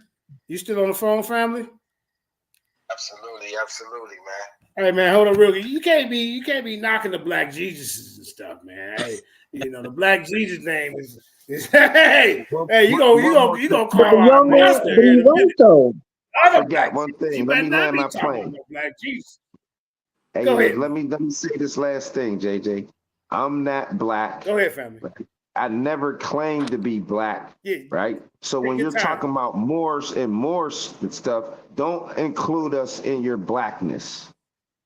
You still on the phone, family? Absolutely, absolutely, man. Hey man, hold on real quick. You can't be knocking the Black Jesus and stuff, man. Hey, you know the Black Jesus name is hey, you gonna But call the out a young man, master but here in he a right minute. though. I Other forgot Black one Jesus. thing. You Let better me not land be my talking about plane. no Black Jesus. Hey, Go yeah, ahead. let me say this last thing, JJ. I'm not black. Go ahead, family. I never claimed to be black, Yeah, right? So take when your you're time. talking about Moors and Moors and stuff, don't include us in your blackness.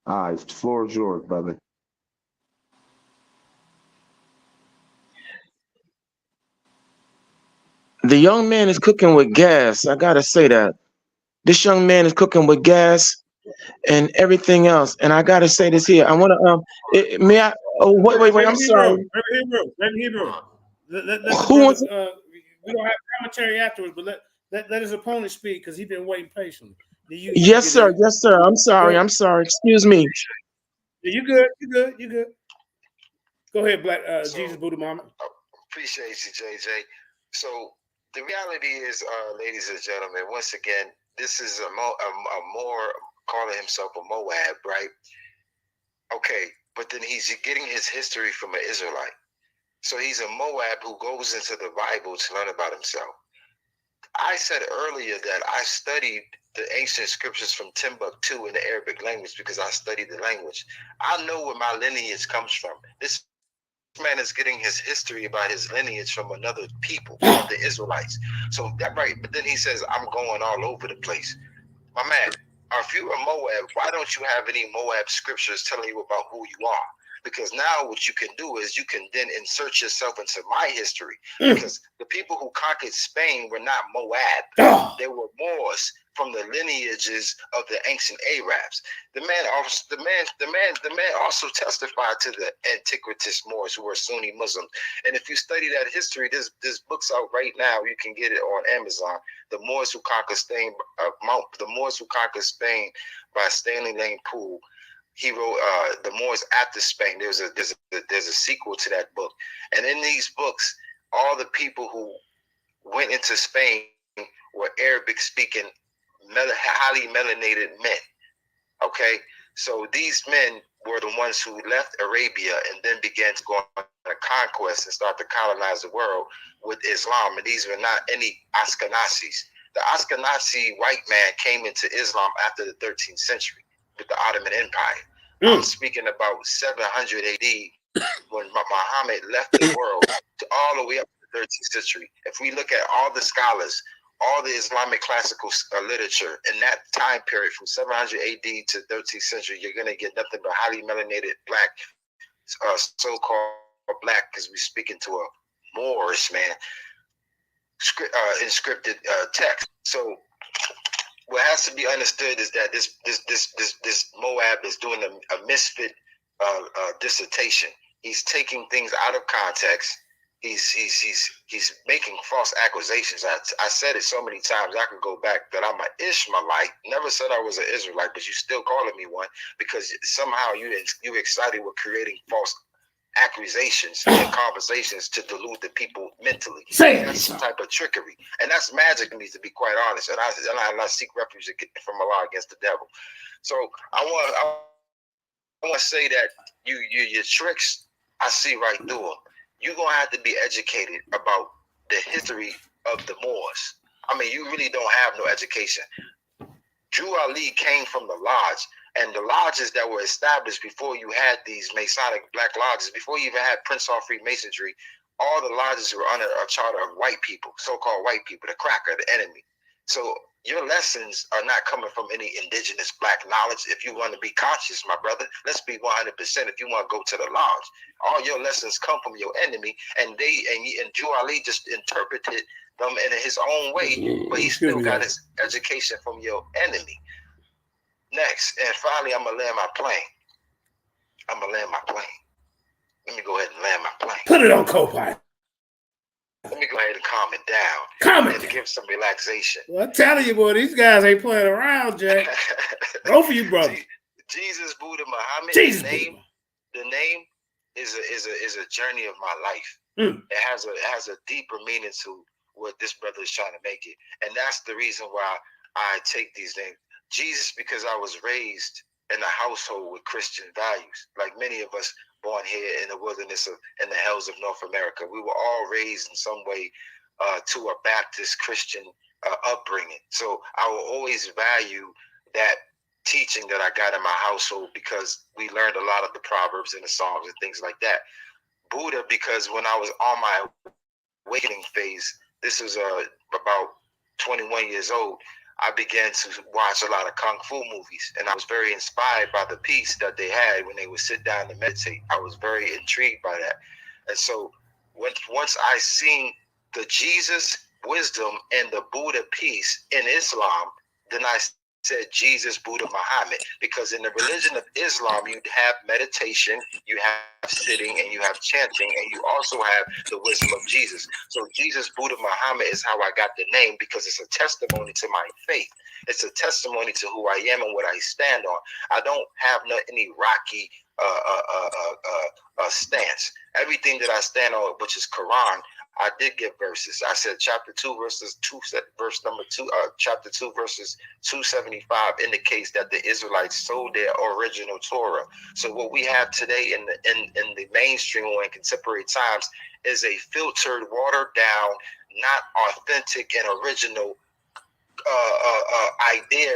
All right, the floor is yours, brother. The young man is cooking with gas. I gotta say that. This young man is cooking with gas and everything else. And I gotta say this here. I wanna may I wait, I'm sorry. Let him Hebrew. Let the Who brother wants we don't have commentary afterwards, but let his opponent speak because he's been waiting patiently. You can Yes, get sir, in. yes, sir. I'm sorry, Go. I'm sorry. Excuse me. You good, you good. Go ahead, Black So Jesus Buddha Mama. appreciate you, JJ. So the reality is, ladies and gentlemen, once again, this is a more calling himself a Moab, right? Okay, but then he's getting his history from an Israelite. So he's a Moab who goes into the Bible to learn about himself. I said earlier that I studied the ancient scriptures from Timbuktu in the Arabic language because I studied the language. I know where my lineage comes from. This man is getting his history about his lineage from another people, from the Israelites. So that right, but then he says, I'm going all over the place. My man, if you're a Moab, why don't you have any Moab scriptures telling you about who you are? Because now what you can do is you can then insert yourself into my history. Because the people who conquered Spain were not Moab. They were Moors from the lineages of the ancient Arabs. The man also testified to the Antiquitous Moors who were Sunni Muslims. And if you study that history, this book's out right now. You can get it on Amazon. The Moors who conquered Spain, the Moors who conquered Spain by Stanley Lane Poole. He wrote the Moors after Spain. There's a sequel to that book, and in these books, all the people who went into Spain were Arabic speaking, highly melanated men. Okay, so these men were the ones who left Arabia and then began to go on a conquest and start to colonize the world with Islam. And these were not any Ashkenazis. The Ashkenazi white man came into Islam after the 13th century with the Ottoman Empire. I'm speaking about 700 AD when Muhammad left the world to all the way up to the 13th century. If we look at all the scholars, all the Islamic classical literature in that time period from 700 AD to 13th century, you're going to get nothing but highly melanated black, so-called black, because we're speaking to a Moorish man, inscripted text. So what has to be understood is that this Moab is doing a misfit dissertation. He's taking things out of context. He's making false accusations. I said it so many times I could go back that I'm an Ishmaelite. Never said I was an Israelite, but you still calling me one because somehow you excited with creating false accusations and conversations to delude the people mentally. That's some type of trickery, and that's magic to me, to be quite honest. And I seek refuge from Allah against the devil. So I want to say that your tricks, I see right through them. You're gonna have to be educated about the history of the Moors. I mean, you really don't have no education. Drew Ali came from the lodge, and the lodges that were established before you had these Masonic black lodges, before you even had Prince Hall Freemasonry, all the lodges were under a charter of white people, so-called white people, the cracker, the enemy. So your lessons are not coming from any indigenous black knowledge. If you want to be conscious, my brother, let's be 100%. If you want to go to the lodge, all your lessons come from your enemy, and Drew Ali just interpreted them in his own way, but he still got his education from your enemy. Next, and finally, I'm gonna land my plane. Let me go ahead and land my plane. Put it on co-pilot. Let me go ahead and calm it down. And give some relaxation. Well, I'm telling you, boy, these guys ain't playing around, Jack. Both of you brothers. Jesus, Buddha, Muhammad. The name is a journey of my life. It has a deeper meaning to what this brother is trying to make it. And that's the reason why I take these names. Jesus, because I was raised in a household with Christian values, like many of us born here in the wilderness in the hills of North America. We were all raised in some way to a Baptist Christian upbringing. So I will always value that teaching that I got in my household, because we learned a lot of the Proverbs and the Psalms and things like that. Buddha, because when I was on my awakening phase, this was about 21 years old, I began to watch a lot of Kung Fu movies, and I was very inspired by the peace that they had when they would sit down and meditate. I was very intrigued by that. And so once I seen the Jesus wisdom and the Buddha peace in Islam, then I said Jesus, Buddha, Muhammad, because in the religion of Islam, you have meditation, you have sitting, and you have chanting, and you also have the wisdom of Jesus. So Jesus, Buddha, Muhammad is how I got the name, because it's a testimony to my faith. It's a testimony to who I am and what I stand on. I don't have any rocky stance. Everything that I stand on, which is Quran, I did get verses. I said chapter 2 verses 2, verse number 2, chapter 2 verses 275 indicates that the Israelites sold their original Torah. So what we have today in the mainstream or in contemporary times is a filtered, watered down, not authentic and original idea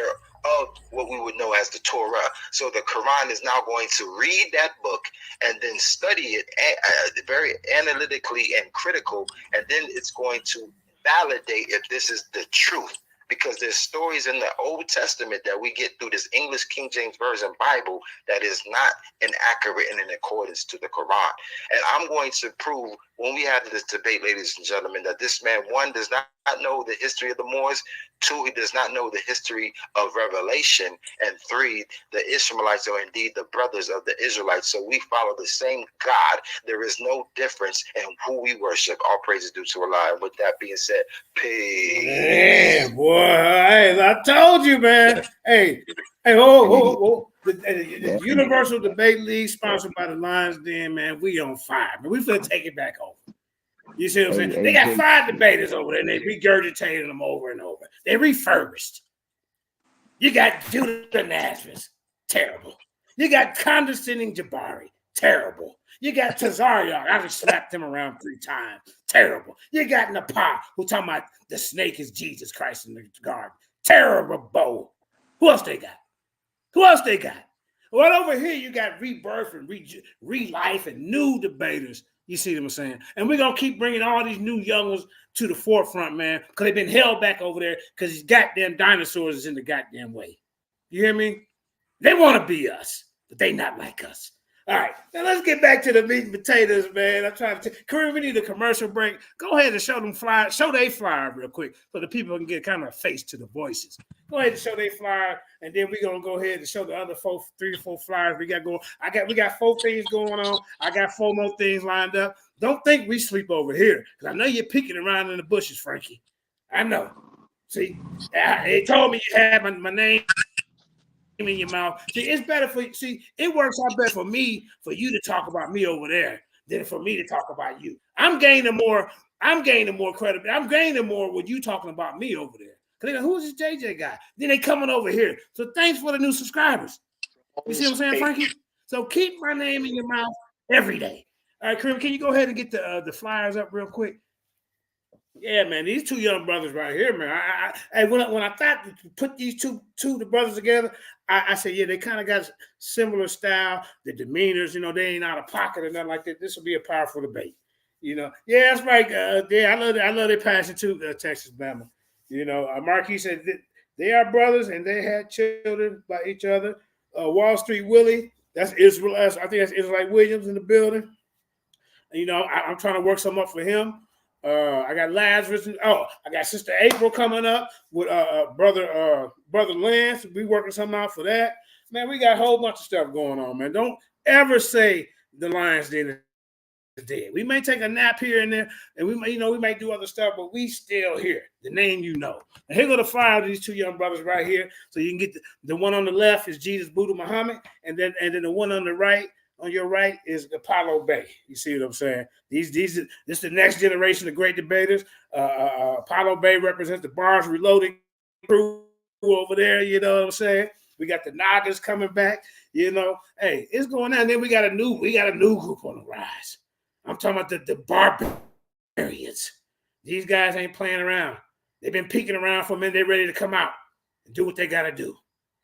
of what we would know as the Torah. So the Quran is now going to read that book and then study it very analytically and critical, and then it's going to validate if this is the truth. Because there's stories in the Old Testament that we get through this English King James Version Bible that is not inaccurate and in accordance to the Quran. And I'm going to prove, when we have this debate, ladies and gentlemen, that this man, one, does not know the history of the Moors, two, he does not know the history of Revelation, and three, the Ishmaelites are indeed the brothers of the Israelites. So we follow the same God. There is no difference in who we worship. All praises due to Allah. And with that being said, peace. Man, boy, hey, I told you, man. Hey, the Universal Debate League, sponsored by the Lions Den, man. We on fire, man. We finna take it back over. You see what I'm saying? They got 5 debaters over there, and they regurgitated them over and over. They refurbished. You got Judah Nazareth, terrible. You got condescending Jabari, terrible. You got Tazariak, I just slapped him around 3 times, terrible. You got Nepal, who talking about the snake is Jesus Christ in the garden, terrible. Bo. Who else they got? Well, over here you got rebirth and re-life and new debaters. You see what I'm saying? And we're going to keep bringing all these new young ones to the forefront, man, because they've been held back over there because these goddamn dinosaurs is in the goddamn way. You hear me? They want to be us, but they not like us. All right, now let's get back to the meat and potatoes, man. I'm trying to Kareem, we need a commercial break. Go ahead and show them flyer, show their flyer real quick so the people can get kind of a face to the voices. Go ahead and show their flyer, and then we're gonna go ahead and show the other 3 or 4 flyers we got going. We got 4 things going on. I got 4 more things lined up. Don't think we sleep over here, because I know you're peeking around in the bushes, Frankie. I know. See, they told me you had my name in your mouth. See, it's better for you. See, it works out better for me, for you to talk about me over there than for me to talk about you. I'm gaining more credibility. I'm gaining more with you talking about me over there. Because they go, who's this JJ guy? Then they coming over here. So thanks for the new subscribers. You see what I'm saying, Frankie? So keep my name in your mouth every day. All right, Kareem, can you go ahead and get the flyers up real quick? Yeah, man, these 2 young brothers right here, man. When I thought to put these two the brothers together, I said, yeah, they kind of got similar style, the demeanors, they ain't out of pocket or nothing like that. This will be a powerful debate, Yeah, that's right. Yeah, I love their passion too, Texas Bama. Marquis said they are brothers and they had children by each other. Wall Street Willie, that's Israel. I think that's Israelite Williams in the building. I'm trying to work something up for him. I got Lazarus. I got Sister April coming up with brother Lance. We working something out for that. Man, we got a whole bunch of stuff going on, man. Don't ever say the Lions Den is dead. We may take a nap here and there, and we may do other stuff, but we still here. The name And here go the flyer of these 2 young brothers right here. So you can get the one on the left is Jesus, Buddha, Muhammad, and then the one on the right on your right is Apollo Bay. You see what I'm saying? This is the next generation of great debaters. Apollo Bay represents the Bars Reloading crew over there. You know what I'm saying? We got the Nagas coming back. You know, hey, it's going on. Then we got a new group on the rise. I'm talking about the barbarians. These guys ain't playing around. They've been peeking around for a minute. They're ready to come out and do what they got to do.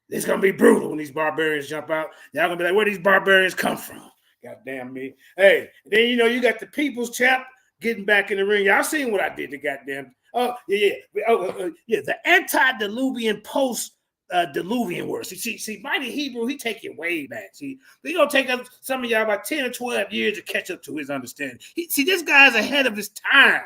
It's going to be brutal when these barbarians jump out. Y'all going to be like, where these barbarians come from? God damn me. Hey, then, you know, you got the people's champ getting back in the ring. Y'all seen what I did to goddamn. Oh, yeah. The antediluvian post-diluvian words. See, Mighty Hebrew, he take you way back. See, they going to take us, some of y'all about 10 or 12 years to catch up to his understanding. This guy's ahead of his time.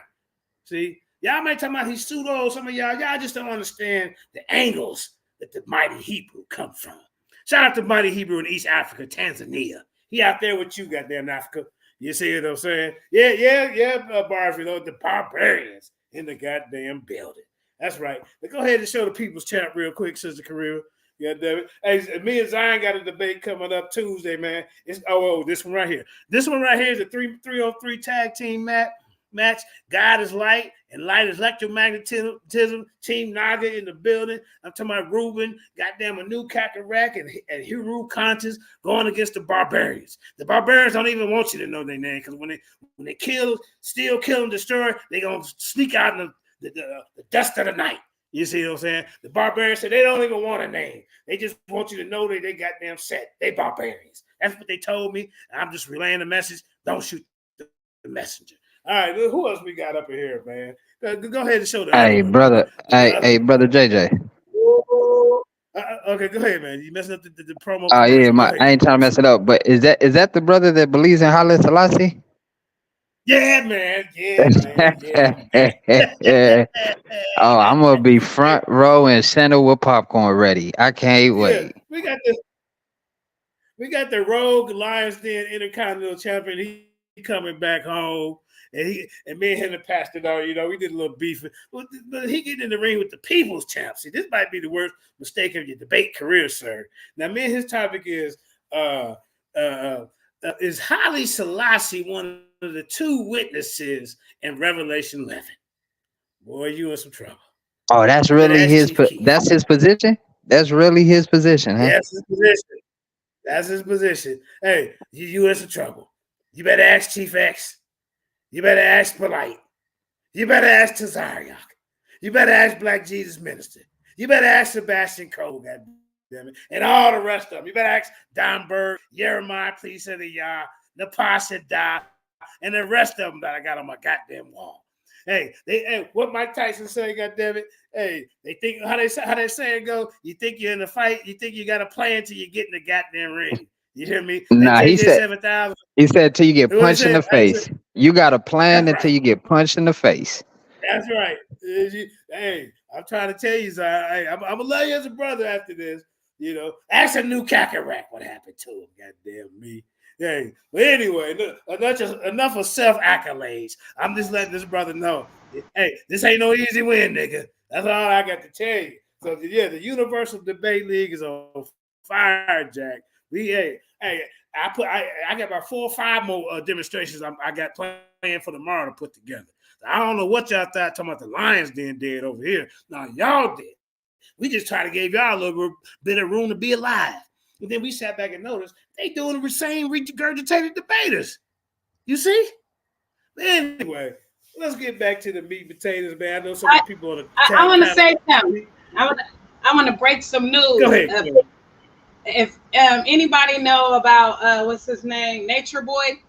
See, y'all might talk about he's pseudo. Some of y'all just don't understand the angles that the Mighty Hebrew come from. Shout out to Mighty Hebrew in East Africa, Tanzania. He out there with you, goddamn Africa. You see what I'm saying? Yeah, bars, you know, the barbarians in the goddamn building. That's right. But go ahead and show the people's champ real quick, Sister Career. Yeah, David. Hey, me and Zion got a debate coming up Tuesday, man. It's this one right here. This one right here is a 3-on-3 tag team match. God is light and light is electromagnetism. Team Naga in the building. I'm talking about Ruben, goddamn a new Kakarek and Hiru Conscious going against the barbarians. The barbarians don't even want you to know their name because when they steal, kill, and destroy, they gonna sneak out in the dust of the night. You see what I'm saying? The barbarians say they don't even want a name. They just want you to know that they goddamn set. They barbarians. That's what they told me. I'm just relaying the message. Don't shoot the messenger. All right, who else we got up in here, man? Go ahead and show that. Hey, brother. Hey, brother JJ. Okay, go ahead, man. You messing up the promo. Oh yeah, I ain't trying to mess it up. But is that the brother that believes in Haile Selassie? Yeah, man. Yeah. Oh, I'm gonna be front row and center with popcorn ready. I can't wait. We got the Rogue Lions Den Intercontinental Champion. He coming back home. And me and him and Pastor, you know, we did a little beef. But he getting in the ring with the people's champ. See, this might be the worst mistake of your debate career, sir. Now, me and his topic is Haile Selassie one of the two witnesses in Revelation 11? Boy, you in some trouble. Oh, that's really his position? That's really his position, huh? That's his position. Hey, you in some trouble. You better ask Chief X. You better ask Polite. You better ask Tazariak. You better ask Black Jesus Minister. You better ask Sebastian Cole, goddammit, and all the rest of them. You better ask Don Berg, Jeremiah, Please of the Yah, Napasha Da, and the rest of them that I got on my goddamn wall. Hey, what Mike Tyson say, goddammit? Hey, they think how they say it go. You think you're in a fight. You think you got a plan till you get in the goddamn ring. You hear me? Nah, he said 7,000. He said till you get punched in the face. You got a plan until you get punched in the face. That's right. Hey, I'm trying to tell you, I'm gonna love you as a brother after this. You know, ask a new Kakarek what happened to him. Goddamn me. Hey, but anyway, enough of self accolades. I'm just letting this brother know. Hey, this ain't no easy win, nigga. That's all I got to tell you. So yeah, the Universal Debate League is on fire, Jack. I got about 4 or 5 more demonstrations I got planned for tomorrow to put together. I don't know what y'all thought talking about the Lions Den did over here. Now y'all did. We just try to give y'all a little bit of room to be alive. And then we sat back and noticed they doing the same regurgitated debaters. You see? Anyway, let's get back to the meat and potatoes, man. I know some people on the I want to say something. I want to break some news. Go ahead. If anybody know about what's his name, Nature Boy,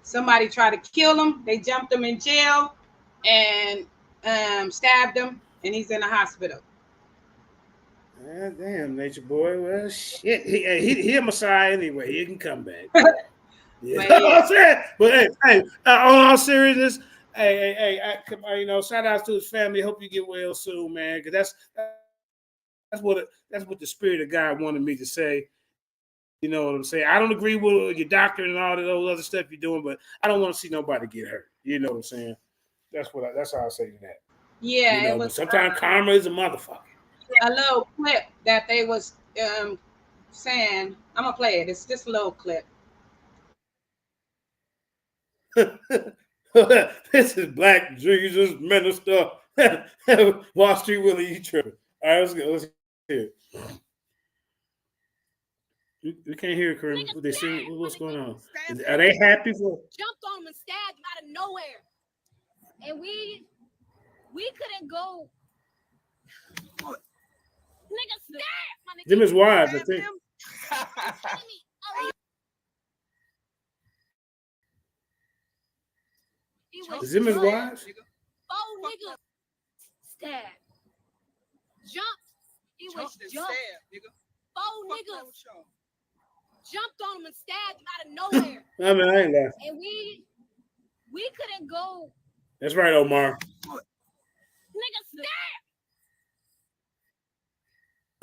somebody tried to kill him. They jumped him in jail and stabbed him, and he's in the hospital. Damn, Nature Boy. Well, shit. He a Messiah anyway. He can come back. Yeah. But hey, on all seriousness, you know, shout out to his family. Hope you get well soon, man. Because that's what the Spirit of God wanted me to say. You know what I'm saying? I don't agree with your doctrine and all that other stuff you're doing, but I don't want to see nobody get hurt. You know what I'm saying? That's how I say to that. Yeah, you know, but sometimes karma is a motherfucker. A little clip that they was saying. I'm gonna play it. It's just a little clip. This is Black Jesus Minister. Wall Street Willie, you tripping. All right, let's go. Let's hear it. We can't hear it, Kareem. What they sing? What's going on? Are they happy for? Jumped on him and stabbed him out of nowhere, and we couldn't go. Nigga, stab my nigga. Them is wives, I think. Is them his wives? Oh, nigga, stab, jumped. He was jumped. Four niggas jumped on him and stabbed him out of nowhere. I mean, I ain't laughing. And we couldn't go. That's right, Omar. Nigga,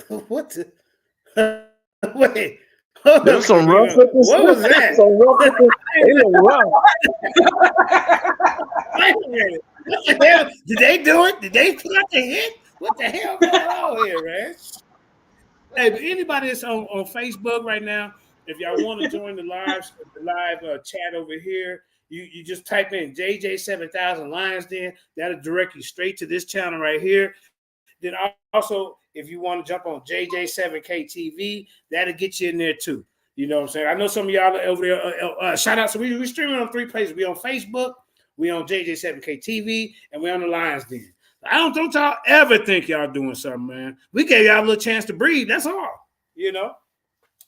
stab. What the? Wait. There's some rough. What was that? Some rough. It was rough. Wait a minute. What the hell? Did they do it? Did they put out the hit? What the hell going on here, man? Hey, but anybody that's on Facebook right now, if y'all want to join the live chat over here, you just type in JJ7000 Lions Den. That'll direct you straight to this channel right here. Then also, if you want to jump on JJ7K TV, that'll get you in there too. You know what I'm saying? I know some of y'all over there. Shout out. So we streaming on 3 places. We on Facebook, we on JJ7K TV, and we on the Lions Den. Don't y'all ever think y'all doing something, man. We gave y'all a little chance to breathe. That's all. You know,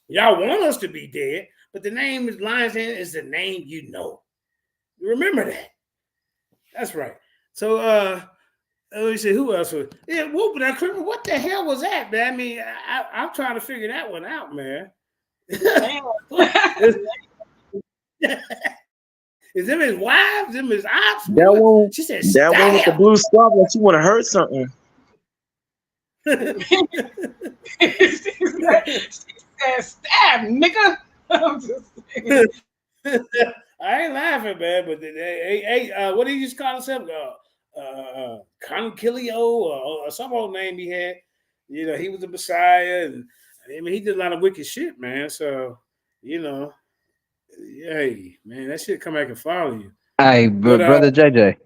y'all want us to be dead, but the name is Lions Den is the name you know. Remember that. That's right. So let me see who else was. Yeah, whoop, what the hell was that, man? I mean, I'm trying to figure that one out, man. Is them his wives? Them his ops? That one. She said that one with the blue scarf. Like she want to hurt something. She said, "Stab, nigga." I'm just saying. I ain't laughing, man. But what did he just call himself? Concilio or some old name he had. You know, he was the Messiah, and I mean, he did a lot of wicked shit, man. So, you know. Hey, man, that shit come back and follow you. Hey, brother JJ.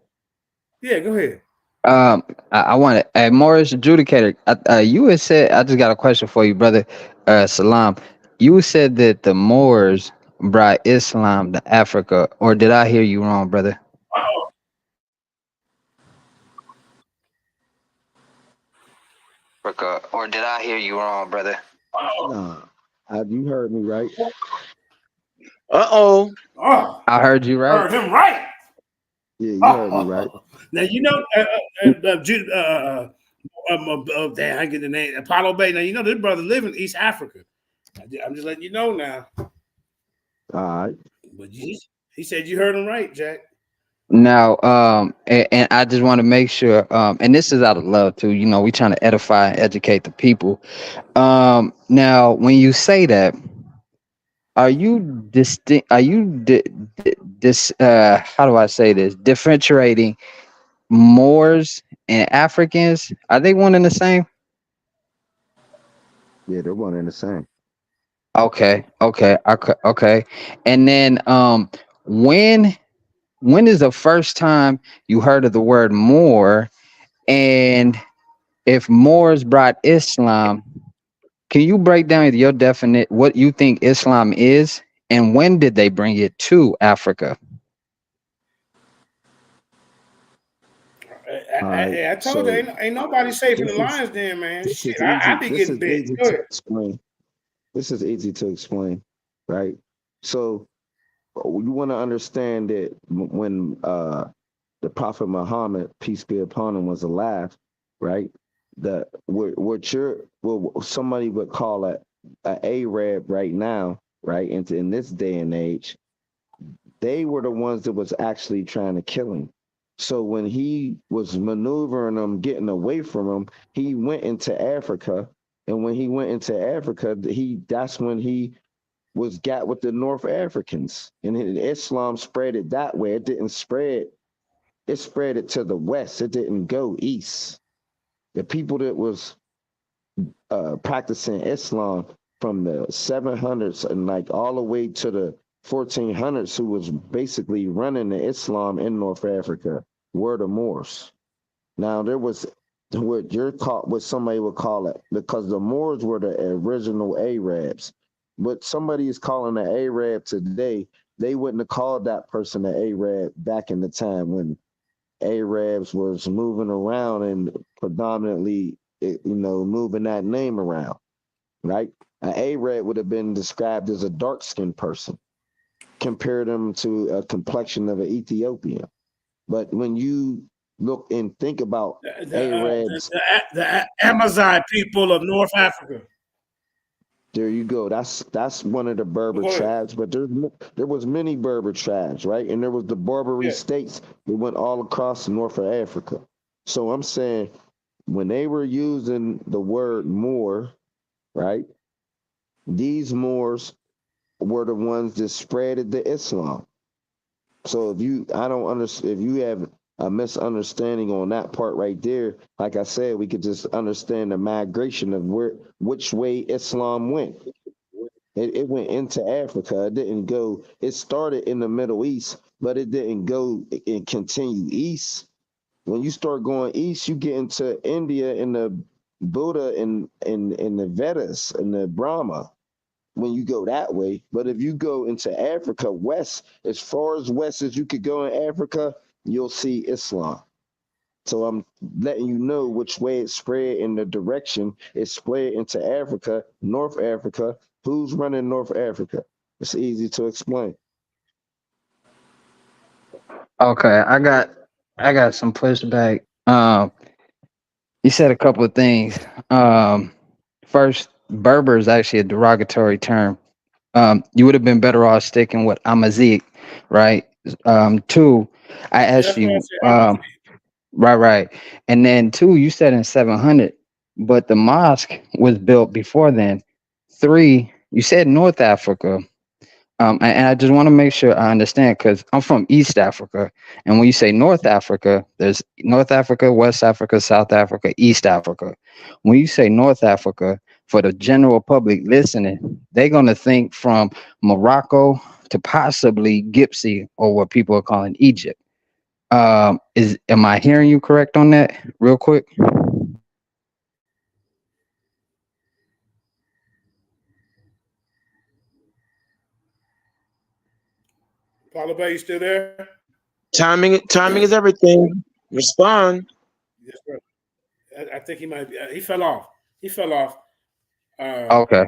Yeah, go ahead. I want to. Morris Adjudicator. You had said. I just got a question for you, brother. Salam. You said that the Moors brought Islam to Africa, or did I hear you wrong, brother? Africa, or did I hear you wrong, brother? Nah, you heard me right. Oh, I heard you right. Heard him right. Yeah, you heard me right. Now you know, damn, I get the name Apollo Bay. Now you know this brother live in East Africa. I'm just letting you know now. All right. But he said you heard him right, Jack. Now, and I just want to make sure, and this is out of love too. You know, we trying to edify and educate the people. Now, when you say that, are you distinct? Are you how do I say this? Differentiating Moors and Africans? Are they one and the same? Yeah, they're one and the same. Okay. And then, when is the first time you heard of the word Moor? And if Moors brought Islam, can you break down your definition, what you think Islam is, and when did they bring it to Africa? I told you, ain't nobody safe in the Lions Den, man. Shit, I be getting big. This is easy to explain, right? So you want to understand that when the Prophet Muhammad, peace be upon him, was alive, right? What somebody would call a Arab right now, right? In this day and age, they were the ones that was actually trying to kill him. So when he was maneuvering them, getting away from them, he went into Africa. And when he went into Africa, that's when he got with the North Africans. And Islam spread it that way. It didn't spread. It spread it to the west. It didn't go east. The people that was practicing Islam from the 700s and like all the way to the 1400s who was basically running the Islam in North Africa were the Moors. Now there was what somebody would call it, because the Moors were the original Arabs. What somebody is calling an Arab today, they wouldn't have called that person an Arab back in the time when Arabs was moving around and predominantly, moving that name around, right? An Arab would have been described as a dark-skinned person. Compare them to a complexion of an Ethiopian. But when you look and think about Arabs, the Amazon people of North Africa. there you go. That's one of the Berber tribes, but there was many Berber tribes, right? And there was the Barbary states that went all across North of Africa. So I'm saying when they were using the word Moor, right? These Moors were the ones that spreaded the Islam. So if you have a misunderstanding on that part right there, like I said, we could just understand the migration of which way Islam went. It went into Africa. It started in the Middle East, but it didn't go and continue east. When you start going east, you get into India and the Buddha and the Vedas and the Brahma. When you go that way, but if you go into Africa west, as far as west as you could go in Africa, you'll see Islam. So I'm letting you know which way it spread in the direction it spread into Africa, North Africa. Who's running North Africa? It's easy to explain. Okay, I got some pushback. You said a couple of things. First, Berber is actually a derogatory term. You would have been better off sticking with Amazic, right? Two, I asked you, right. And then two, you said in 700, but the mosque was built before then. Three, you said North Africa. And I just want to make sure I understand, because I'm from East Africa. And when you say North Africa, there's North Africa, West Africa, South Africa, East Africa. When you say North Africa, for the general public listening, they're going to think from Morocco to possibly Gypsy, or what people are calling Egypt. Am I hearing you correct on that real quick? Paulo Bay, you still there? Timing is everything. Respond. Yes, sir. I think he might be. He fell off. Okay.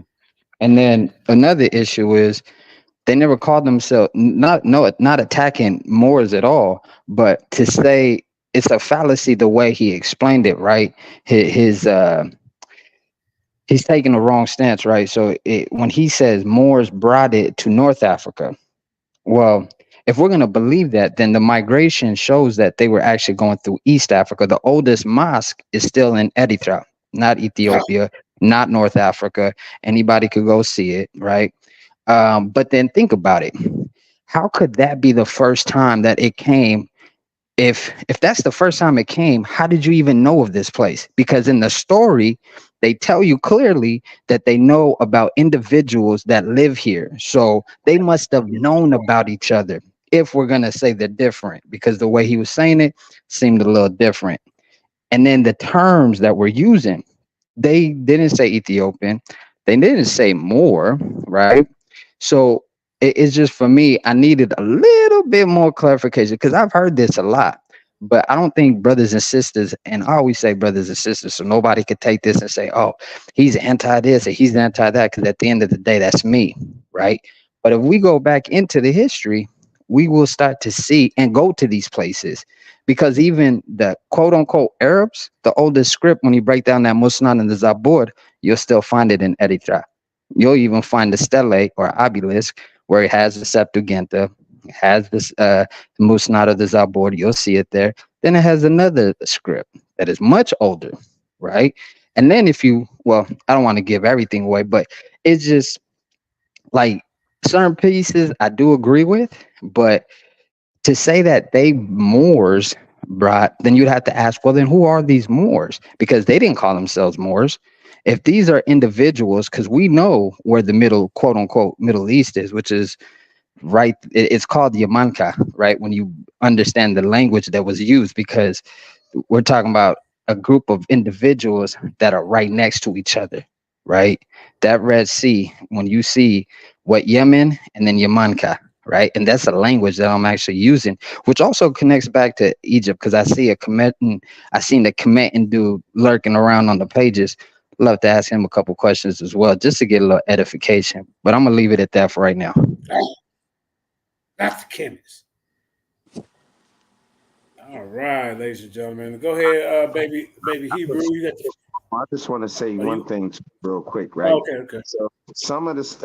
And then another issue is they never called themselves not attacking Moors at all, but to say it's a fallacy the way he explained it, right? He's taking the wrong stance, right? So when he says Moors brought it to North Africa, well, if we're going to believe that, then the migration shows that they were actually going through East Africa. The oldest mosque is still in Eritrea, not Ethiopia, not North Africa. Anybody could go see it, right? But then think about it. How could that be the first time that it came? If that's the first time it came, how did you even know of this place? Because in the story, they tell you clearly that they know about individuals that live here. So they must have known about each other, if we're going to say they're different, because the way he was saying it seemed a little different. And then the terms that we're using, they didn't say Ethiopian. They didn't say Moor, right? So it's just, for me, I needed a little bit more clarification, because I've heard this a lot, but I don't think brothers and sisters, and I always say brothers and sisters, so nobody could take this and say, oh, he's anti this or he's anti that, because at the end of the day, that's me, right? But if we go back into the history, we will start to see and go to these places, because even the quote unquote Arabs, the oldest script, when you break down that Musnad and the Zabur, you'll still find it in Eritrea. You'll even find the stele or obelisk where it has the Septuaginta, has this Musnad of the Zabur. You'll see it there. Then it has another script that is much older, right? And then I don't want to give everything away, but it's just like certain pieces I do agree with, but to say that they Moors brought, then you'd have to ask, well, then who are these Moors? Because they didn't call themselves Moors. If these are individuals, because we know where the quote unquote Middle East is, which is right, it's called Yamanka, right? When you understand the language that was used, because we're talking about a group of individuals that are right next to each other, right? That Red Sea, when you see what Yemen and then Yamanka, right? And that's a language that I'm actually using, which also connects back to Egypt, because I seen the Kemetan dude lurking around on the pages. Love to ask him a couple questions as well, just to get a little edification. But I'm gonna leave it at that for right now. That's the chemist. All right, ladies and gentlemen. Go ahead, baby Hebrew. You got the, I just want to say are one you, thing real quick, right? oh, okay. So some of this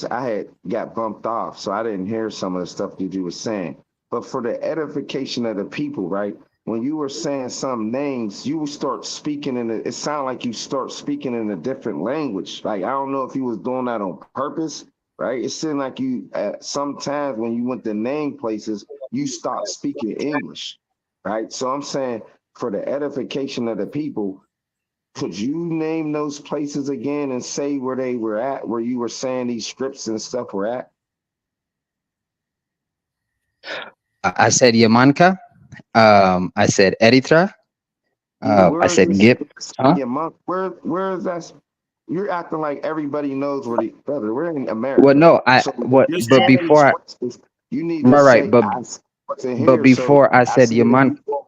I had got bumped off, so I didn't hear some of the stuff that you were saying. But for the edification of the people, right? When you were saying some names, you would start speaking it sounded like you start speaking in a different language. Like I don't know if you was doing that on purpose, right? It seemed like you sometimes when you went to name places, you stopped speaking English, right? So I'm saying for the edification of the people, could you name those places again and say where they were at, where you were saying these scripts and stuff were at? I said Yamanka. I said Eritrea. I Where is said this? Gip. Huh? Yeah, monk. Where is that? You're acting like everybody knows where the brother. We're in America, Well, no, so you're but saying these before places. You need to right, say I wasn't but here. So before I I said said, if Yaman, you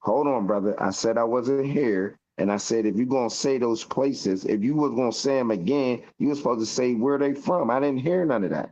hold on, brother. I said I wasn't here, and I said if you're gonna say those places, if you was gonna say them again, you was supposed to say where they from. I didn't hear none of that.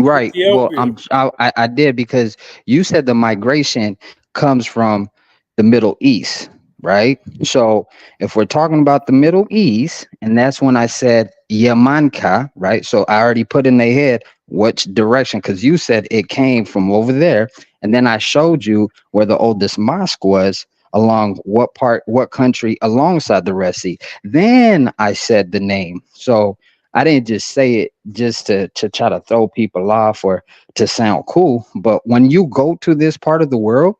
right. Well, Ethiopia. I did, because you said the migration comes from the Middle East, right? So if we're talking about the Middle East, and that's when I said Yamanka, right? So I already put in their head which direction, because you said it came from over there, and then I showed you where the oldest mosque was, along what country alongside the Red Sea. Then I said the name. So I didn't just say it just to try to throw people off or to sound cool. But when you go to this part of the world,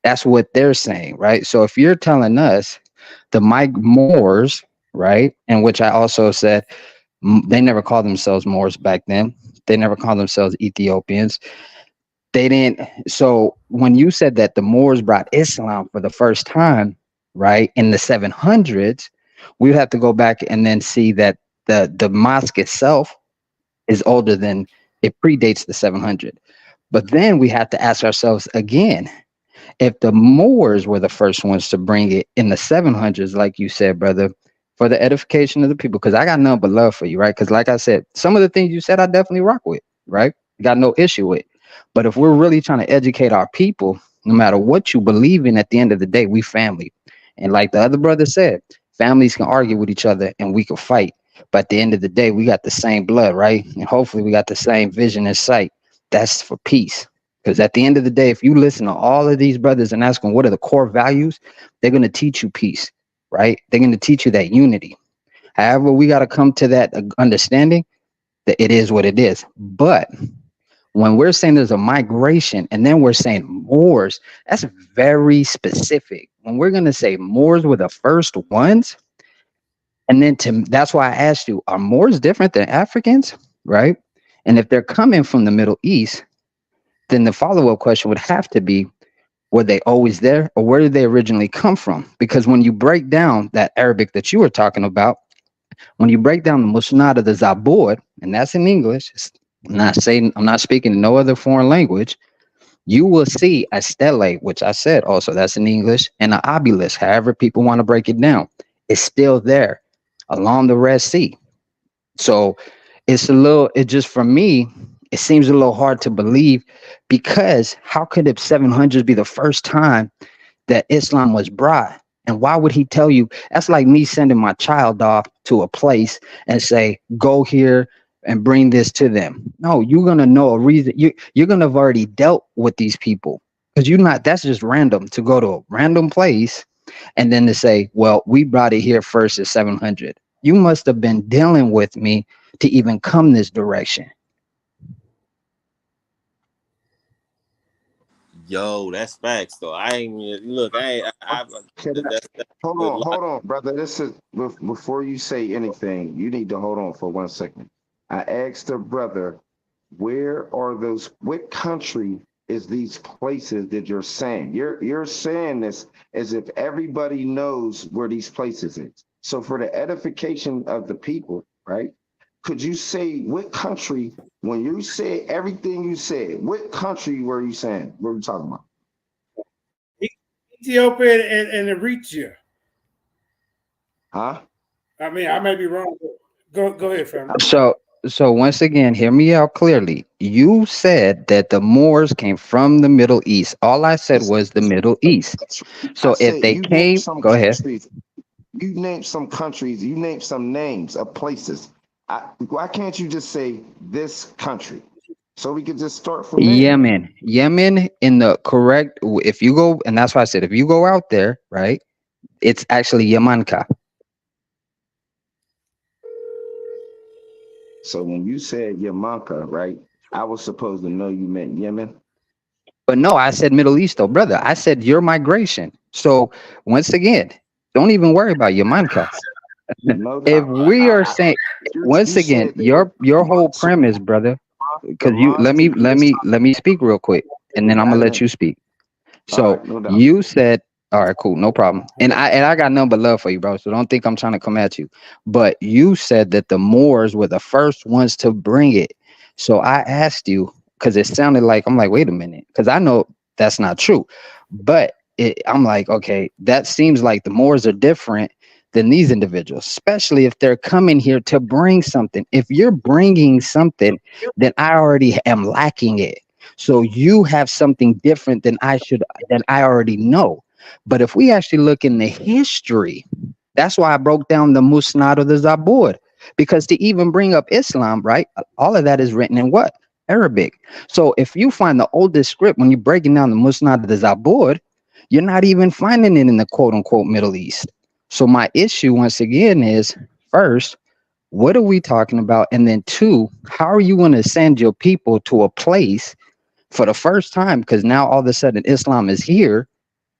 that's what they're saying, right? So if you're telling us the Moors, right, and which I also said they never called themselves Moors back then. They never called themselves Ethiopians. They didn't. So when you said that the Moors brought Islam for the first time, right, in the 700s, we have to go back and then see that the mosque itself is older than, it predates the 700. But then we have to ask ourselves again, if the Moors were the first ones to bring it in the 700s, like you said, brother, for the edification of the people, because I got nothing but love for you, right? Because like I said, some of the things you said, I definitely rock with, right? Got no issue with. But if we're really trying to educate our people, no matter what you believe in, at the end of the day, we family. And like the other brother said, families can argue with each other and we can fight. But at the end of the day, we got the same blood, right? And hopefully we got the same vision and sight. That's for peace. Because at the end of the day, if you listen to all of these brothers and ask them what are the core values, they're going to teach you peace, right? They're going to teach you that unity. However, we got to come to that understanding that it is what it is. But when we're saying there's a migration and then we're saying Moors, that's very specific. When we're going to say Moors were the first ones, and then that's why I asked you, are Moors different than Africans, right? And if they're coming from the Middle East, then the follow-up question would have to be, were they always there, or where did they originally come from? Because when you break down that Arabic that you were talking about, when you break down the Musnad of the Zabur, and that's in English, I'm not speaking no other foreign language, you will see a stele, which I said also that's in English, and an obelisk, however people want to break it down, is still there along the Red Sea. So it just for me, it seems a little hard to believe, because how could the 700s be the first time that Islam was brought? And why would he tell you? That's like me sending my child off to a place and say, go here and bring this to them. No, you're going to know a reason. You're going to have already dealt with these people, because that's just random to go to a random place and then to say, well, we brought it here first at 700. You must have been dealing with me to even come this direction. Yo, that's facts though. I ain't look. That's good. Hold on, brother. This is before you say anything. You need to hold on for 1 second. I asked the brother where are those? What country is these places that you're saying? You're saying this as if everybody knows where these places is. So for the edification of the people, right? Could you say what country, when you said everything you said, what country were you saying? What were you talking about? Ethiopia and Eritrea. Huh? I mean, I may be wrong. Go ahead, family. So once again, hear me out clearly. You said that the Moors came from the Middle East. All I said was the Middle East. So if they came, go ahead. You named some countries, you named some names of places. Why can't you just say this country? So we could just start from there. Yemen in the correct, if you go, and that's why I said, if you go out there, right, it's actually Yamanka. So when you said Yamanka, right, I was supposed to know you meant Yemen. But no, I said Middle East, though, brother. I said your migration. So once again, don't even worry about Yamanka. No, If we are saying, once again, your whole premise, brother, because you let me speak real quick, and then I'm gonna let you speak. So you said, all right, cool, no problem. And I got nothing but love for you, bro. So don't think I'm trying to come at you. But you said that the Moors were the first ones to bring it. So I asked you, because it sounded like, I'm like, wait a minute, because I know that's not true. But I'm like, okay, that seems like the Moors are different than these individuals, especially if they're coming here to bring something. If you're bringing something, then I already am lacking it. So you have something different than I already know. But if we actually look in the history, that's why I broke down the Musnad or the Zabur, because to even bring up Islam, right? All of that is written in what? Arabic. So if you find the oldest script, when you're breaking down the Musnad or the Zabur, you're not even finding it in the quote unquote Middle East. So my issue once again is, first, what are we talking about? And then two, how are you going to send your people to a place for the first time? Because now all of a sudden Islam is here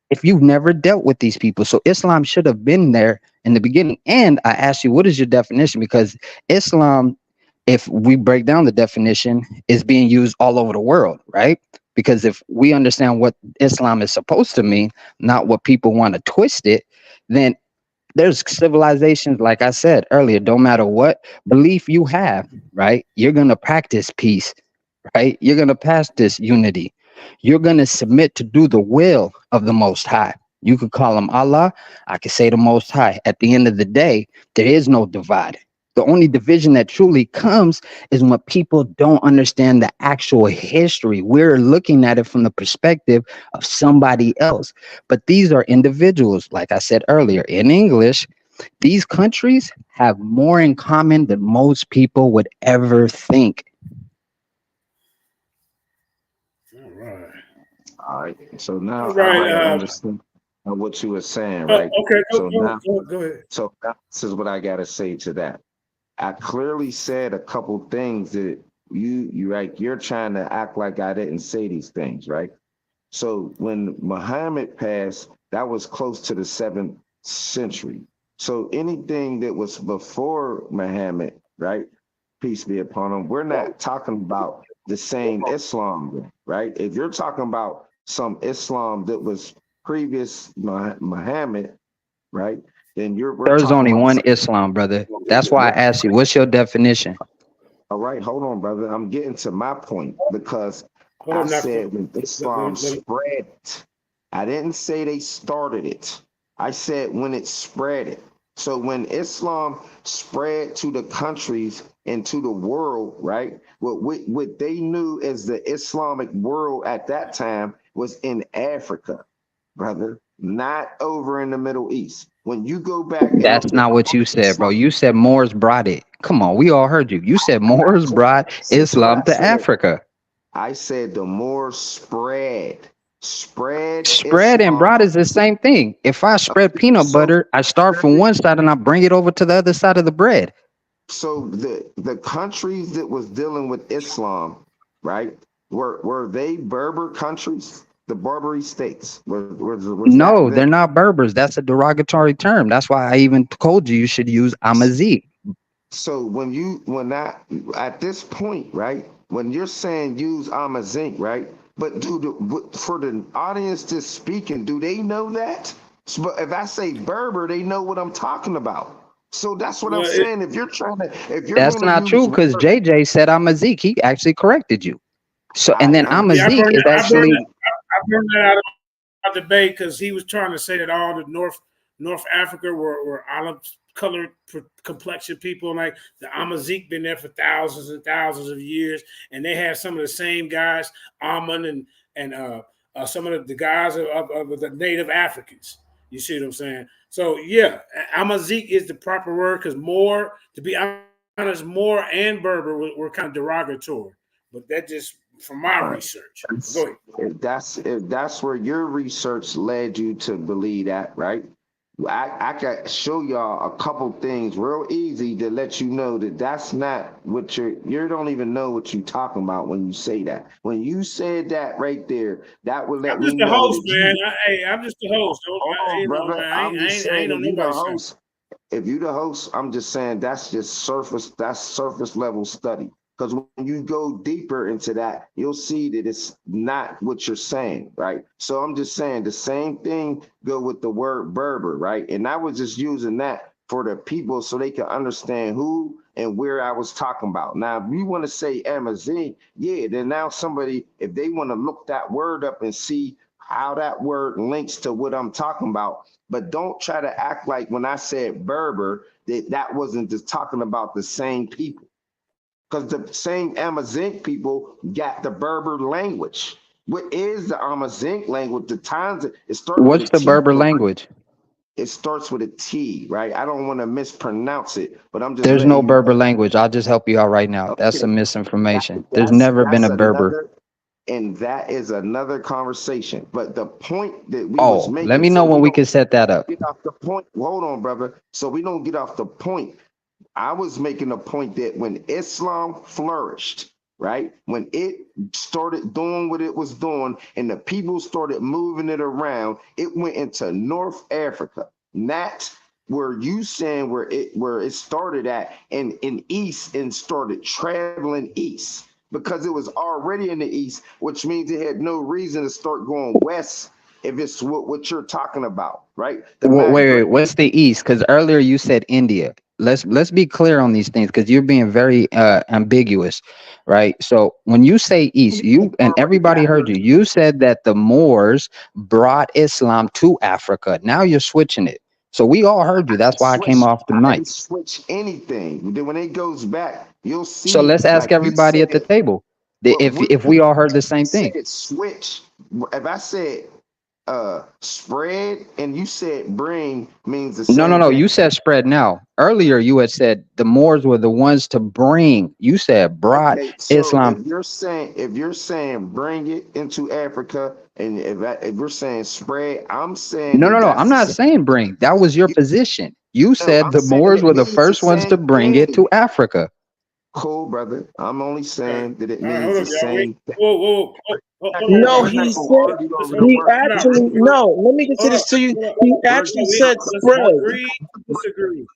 if you've never dealt with these people. So Islam should have been there in the beginning. And I asked you, what is your definition? Because Islam, if we break down the definition, is being used all over the world, right? Because if we understand what Islam is supposed to mean, not what people want to twist it, then there's civilizations, like I said earlier, don't matter what belief you have, right? You're going to practice peace, right? You're going to practice unity. You're going to submit to do the will of the Most High. You could call him Allah. I could say the Most High. At the end of the day, there is no divide. The only division that truly comes is when people don't understand the actual history. We're looking at it from the perspective of somebody else. But these are individuals, like I said earlier, in English, these countries have more in common than most people would ever think. All right. So now Right, I understand what you were saying, right? Okay, So go ahead. So this is what I got to say to that. I clearly said a couple things that you're trying to act like I didn't say these things, right? So when Muhammad passed, that was close to the 7th century. So anything that was before Muhammad, right? Peace be upon him. We're not talking about the same Islam, right? If you're talking about some Islam that was previous Muhammad, right? Then there's only one Islam, brother. That's why I asked you, what's your definition? All right, hold on, brother. I'm getting to my point because I said when Islam spread, I didn't say they started it. I said when it spread it. So when Islam spread to the countries and to the world, right? What they knew as the Islamic world at that time was in Africa, brother, not over in the Middle East. When you go back, that's not what you said, bro. You said Moors brought it. Come on, we all heard you. You said Moors brought Islam to Africa. I said the Moors spread and brought is the same thing. If I spread peanut butter, I start from one side and I bring it over to the other side of the bread. So the countries that was dealing with Islam, right? Were they Berber countries? The Barbary states? No, they're not Berbers. That's a derogatory term. That's why I even told you should use Amazigh. So at this point, right? when you're saying use Amazigh, right? But for the audience that's speaking, do they know that? But if I say Berber, they know what I'm talking about. So that's what I'm saying. If you're That's going to not use true because word, JJ said Amazigh. He actually corrected you. So and then I'm Yeah, Amazigh is actually I burned that out of debate because he was trying to say that all the North Africa were olive colored complexion people, like the Amazigh been there for thousands and thousands of years, and they have some of the same guys, Amun and some of the guys of the native Africans. You see what I'm saying? So yeah, Amazigh is the proper word because Moor, to be honest, Moor and Berber were kind of derogatory, but that just from my research. Go ahead. if that's where your research led you to believe that, right? I can show y'all a couple things real easy to let you know that that's not what you don't even know what you're talking about when you say that. When you said that right there, that would let I'm me just the know host, that man. I'm just the host. hold on, You know, brother. man. I'm just I saying ain't on if you the nobody's side. host, I'm just saying that's just surface level study. Because when you go deeper into that, you'll see that it's not what you're saying, right? So I'm just saying the same thing go with the word Berber, right? And I was just using that for the people so they can understand who and where I was talking about. Now, if you want to say Amazigh, yeah, then now somebody, if they want to look that word up and see how that word links to what I'm talking about, but don't try to act like when I said Berber, that wasn't just talking about the same people. Because the same Amazigh people got the Berber language. What is the Amazigh language? The times it starts with a what's the T. Berber language? It starts with a T, right? I don't want to mispronounce it, but I'm just There's no letting you Berber know. language. I'll just help you out right now. That's Okay, some misinformation. There's that's never been a Berber. another, and that is another conversation. But the point that we was Oh, let making, me know so when we we don't can set that up. get off the point. Hold on, brother. So we don't get off the point. I was making a point that when Islam flourished, right, when it started doing what it was doing and the people started moving it around, it went into North Africa. And that's where you saying where it started at and in east and started traveling east because it was already in the east, which means it had no reason to start going west if it's what you're talking about, right? The Wait, migrate. what's the East? Because earlier you said India. Let's be clear on these things because you're being very ambiguous, right? So when you say East, you and Already everybody got heard you. You said that the Moors brought Islam to Africa. Now you're switching it. So we all heard you. That's why I came off the I mic. didn't switch anything. Then when it goes back, you'll So see, let's ask like you everybody said, at the table what if we all heard the same thing. said switch. If I said spread and you said bring means the No, no, same no. You thing. said spread now. Earlier, you had said the Moors were the ones to bring. You said brought Okay, so Islam. if you're saying bring it into Africa, and if we're saying spread, I'm saying No, no, that no. that's I'm the not same. saying bring. That was your position. You No, said I'm the saying Moors it were the means the first ones to same bring it thing. to Africa. Cool, brother. I'm only All right, saying that it all right, means hold the up, y'all. Wait. same thing. Whoa. Hold on, No, y'all. We're he not Let's gonna said argue over the he word. actually no. Let me get to hold this up. to you. Hold up. He We're actually No, said let's spread. agree to disagree.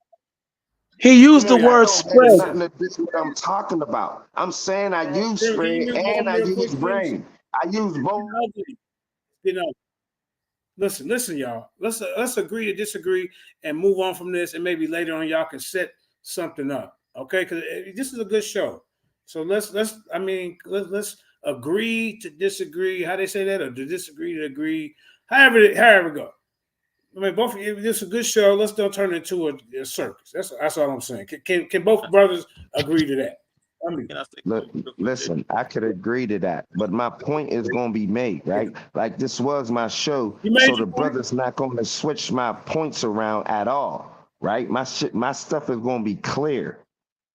He Come used the on, y'all. word That has spread. Listen. nothing to do with what I'm talking about. I'm saying I use Can you spread mute and him I real use quick, please? brain. I use both. You know, listen, y'all. Let's agree to disagree and move on from this, and maybe later on y'all can set something up, okay? Because this is a good show. So let's agree to disagree. How they say that, or to disagree to agree. However it go. I mean, both of you. This is a good show. Let's don't turn it into a circus. That's all I'm saying. Can both brothers agree to that? I mean, Can I say Look, something real quick, JJ? listen, I could agree to that, but my point is going to be made, right? Like this was my show, you made so your the point. brother's not going to switch my points around at all, right? My stuff is going to be clear.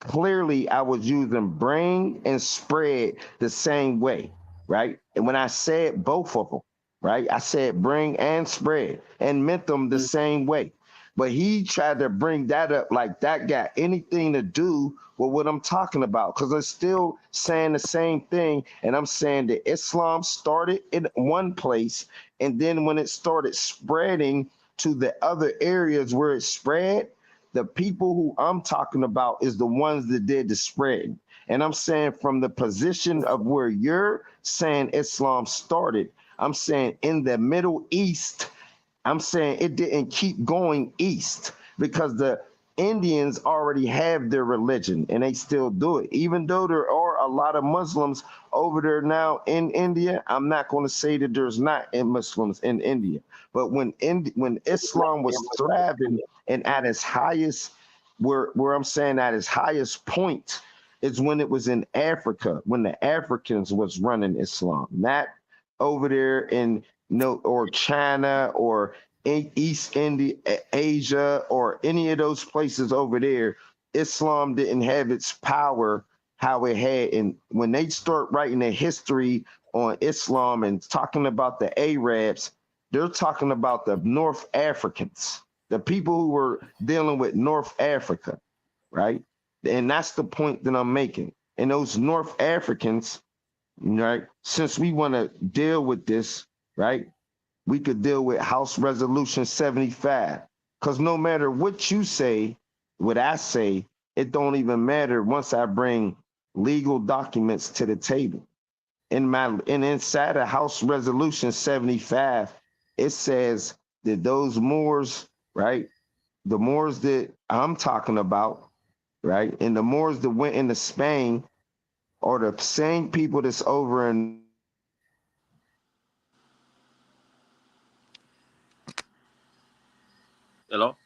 Clearly, I was using bring and spread the same way, right? And when I said both of them, right, I said bring and spread and meant them the same way. But he tried to bring that up like that got anything to do with what I'm talking about because it's still saying the same thing. And I'm saying that Islam started in one place, and then when it started spreading to the other areas where it spread, The people who I'm talking about is the ones that did the spread. And I'm saying from the position of where you're saying Islam started, I'm saying in the Middle East, I'm saying it didn't keep going east because the Indians already have their religion and they still do it. Even though there are a lot of Muslims over there now in India, I'm not going to say that there's not Muslims in India. But when Islam was thriving and at its highest, where I'm saying at its highest point, is when it was in Africa, when the Africans was running Islam, not over there in or China or East India, Asia, or any of those places over there. Islam didn't have its power how it had. And when they start writing a history on Islam and talking about the Arabs, they're talking about the North Africans, the people who were dealing with North Africa, right? And that's the point that I'm making. And those North Africans, right, since we want to deal with this, right, we could deal with House Resolution 75. Because no matter what you say, what I say, it don't even matter once I bring legal documents to the table. And inside of House Resolution 75, it says that those Moors, right, the Moors that I'm talking about, right, and the Moors that went into Spain are the same people that's over in Hello?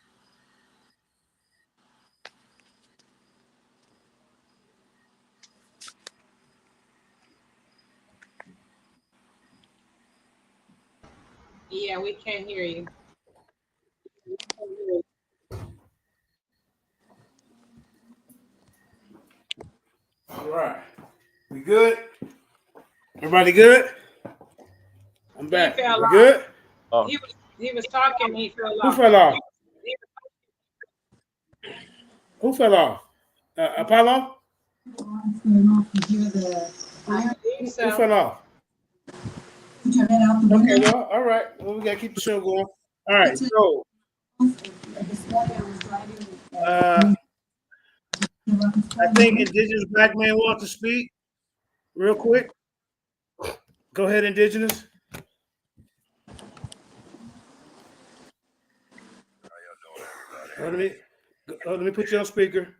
Yeah, we can't hear you. All right. We good? Everybody good? I'm back. He fell We off. good? Oh. He was talking. He fell Who off. fell off? Who fell off? Apollo? I believe Who so. fell off? Okay, well, all right. Well, we gotta keep the show going. All right, so I think Indigenous Black Man wants to speak real quick. Go ahead, Indigenous. Let me put you on speaker.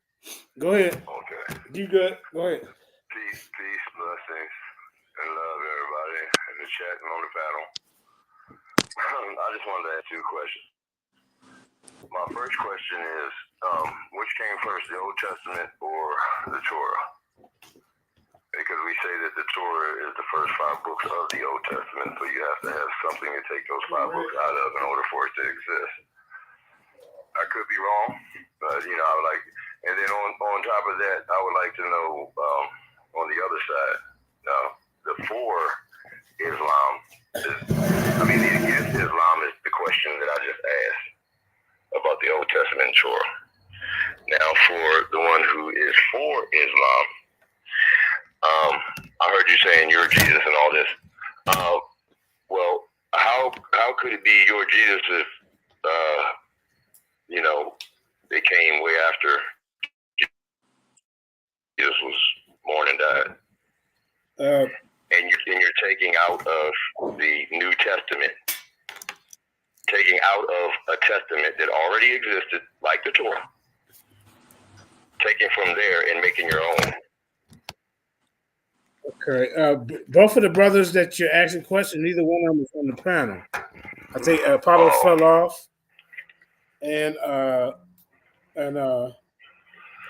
Go ahead. Okay. You good? Go ahead. Peace, blessings, and love everybody in the chat and on the panel. I just wanted to ask you a question. My first question is, which came first, the Old Testament or the Torah? Because we say that the Torah is the first 5 books of the Old Testament, so you have to have something to take those 5 books out of in order for it to exist. I could be wrong, but I would like, and then on top of that, I would like to know on the other side, the for Islam the against Islam is the question that I just asked about the Old Testament and Torah. Now, for the one who is for Islam, I heard you saying your Jesus and all this. Well, how could it be your Jesus if they came way after Jesus was born and died? And you're taking out of the New Testament, taking out of a testament that already existed, like the Torah, taking from there and making your own. Okay. Both of the brothers that you're asking questions, neither one of them is on the panel. I think Apollo fell off, and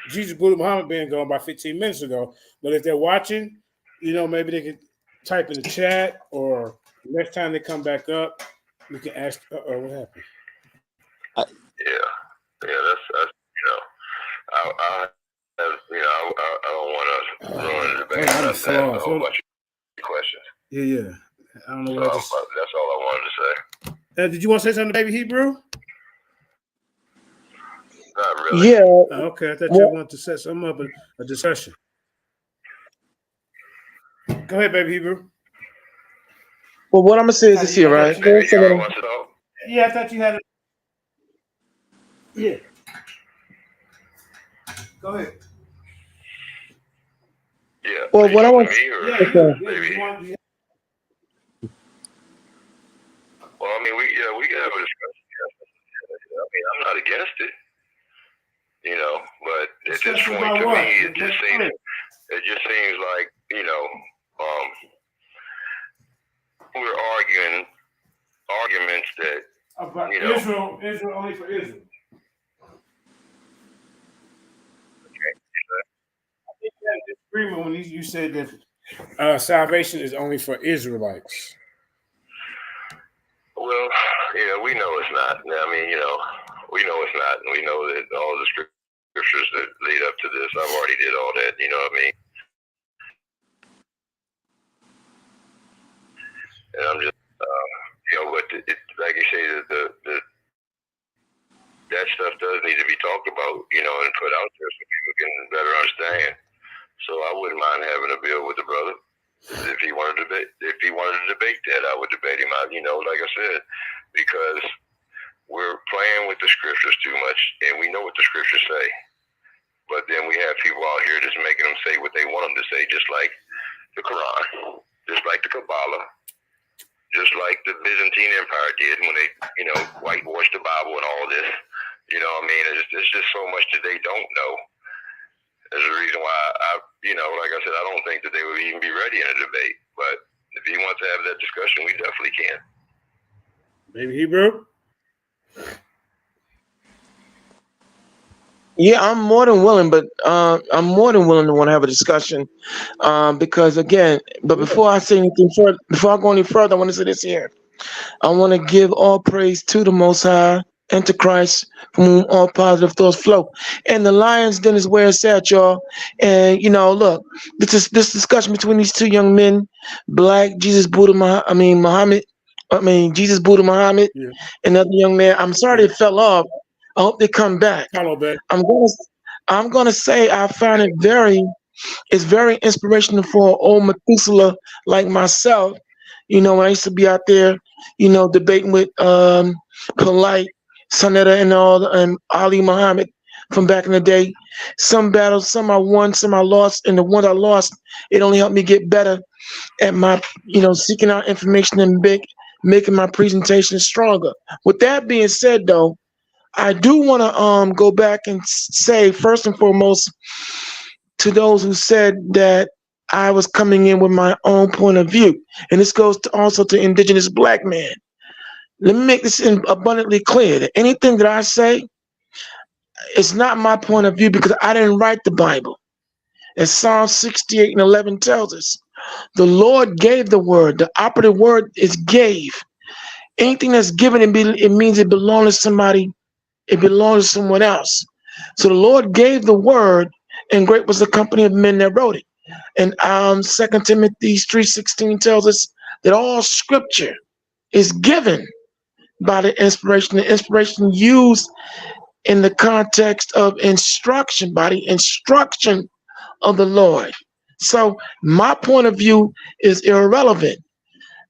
Jesus Buddha Muhammad been gone about 15 minutes ago. But if they're watching, maybe they could type in the chat, or next time they come back up, we can ask. What happened? That's I don't want to run into the back. That's a whole bunch of questions. Yeah. I don't know So what that's all I wanted to say. did you want to say something to Baby Hebrew? Not really. Yeah. Okay, I thought you wanted to set something up, a discussion. Go ahead, Baby Hebrew. Well, what I'm gonna say is this here, right? Yeah, I thought you had it. Yeah. Go ahead. Yeah. Well, Are you what I talking want, to me or okay. maybe? Well, I mean, we can have a discussion. I mean, I'm not against it, you know, but at this Discussion point, about to what? me, it just seems like, you know, we're arguing arguments that, About you know, Israel only for Israel. I think you had a disagreement when you said that salvation is only for Israelites. well, yeah, we know it's not. I mean, you know, we know it's not, and we know that all the scriptures that lead up to this, I've already did all that. You know what I mean? And I'm just, you know, but like you say, that stuff does need to be talked about, you know, and put out there so people can better understand. So I wouldn't mind having a bill with the brother. If he wanted to debate that, I would debate him out, you know, like I said, because we're playing with the scriptures too much, and we know what the scriptures say. But then we have people out here just making them say what they want them to say, just like the Quran, just like the Kabbalah, just like the Byzantine Empire did when they, you know, whitewashed the Bible and all this. You know what I mean? It's just so much that they don't know. There's a reason why you know, like I said, I don't think that they would even be ready in a debate. But if he wants to have that discussion, we definitely can. Baby Hebrew? Yeah, I'm more than willing, but I'm more than willing to want to have a discussion because again, but before I say anything further, before I go any further, I want to say this here. I want to give all praise to the Most High and to Christ, from whom all positive thoughts flow. And the Lion's Den is where it's at, y'all. And you know, look, this discussion between these two young men, Black Jesus Buddha, Jesus Buddha Muhammad, Yeah. and another young man. I'm sorry they fell off. I hope they come back. Hello, babe. I'm gonna say I find it it's very inspirational for old Methuselah like myself. You know, when I used to be out there, you know, debating with Polite, Sanetta, and Ali Muhammad from back in the day. Some battles, some I won, some I lost, and the ones I lost, it only helped me get better at my, you know, seeking out information and making my presentation stronger. With that being said, though, I do want to go back and say, first and foremost, to those who said that I was coming in with my own point of view, and this goes also to indigenous Black men. Let me make this abundantly clear that anything that I say is not my point of view because I didn't write the Bible. As Psalm 68:11 tells us, the Lord gave the word. The operative word is gave. Anything that's given, it means it belongs to somebody. It belongs to someone else. So the Lord gave the word, and great was the company of men that wrote it. And 2 Timothy 3:16 tells us that all scripture is given by the inspiration used in the context of instruction, by the instruction of the Lord. So my point of view is irrelevant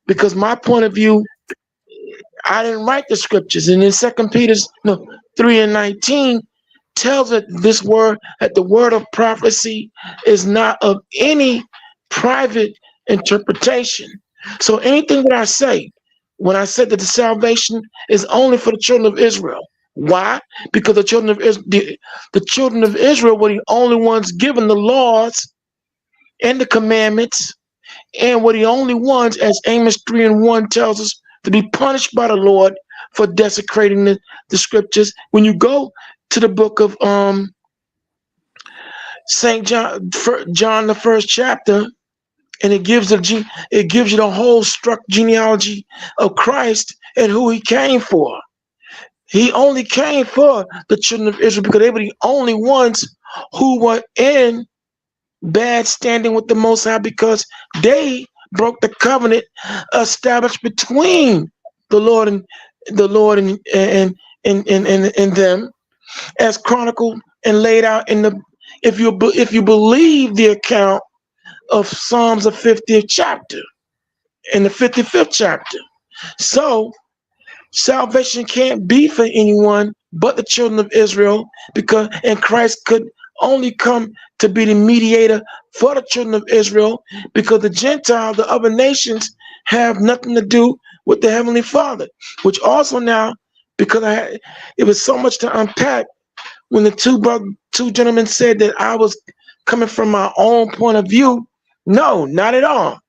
because my point of view, I didn't write the scriptures. And in 2 Peter 3:19 tells it this word, that the word of prophecy is not of any private interpretation. So anything that I say, when I said that the salvation is only for the children of Israel. Why? Because the children of Israel were the only ones given the laws and the commandments, and were the only ones, as Amos 3:1 tells us, to be punished by the Lord for desecrating the scriptures. When you go to the book of St. John, the first chapter, and it gives you the whole genealogy of Christ and who he came for. He only came for the children of Israel because they were the only ones who were in bad standing with the Most High because they broke the covenant established between the Lord and them, as chronicled and laid out in the. If you believe the account of Psalms, the 50th chapter and the 55th chapter, so salvation can't be for anyone but the children of Israel, and Christ could only come to be the mediator for the children of Israel, because the Gentiles, the other nations, have nothing to do with the Heavenly Father. Which also now, because it was so much to unpack when the two gentlemen said that I was coming from my own point of view. No, not at all.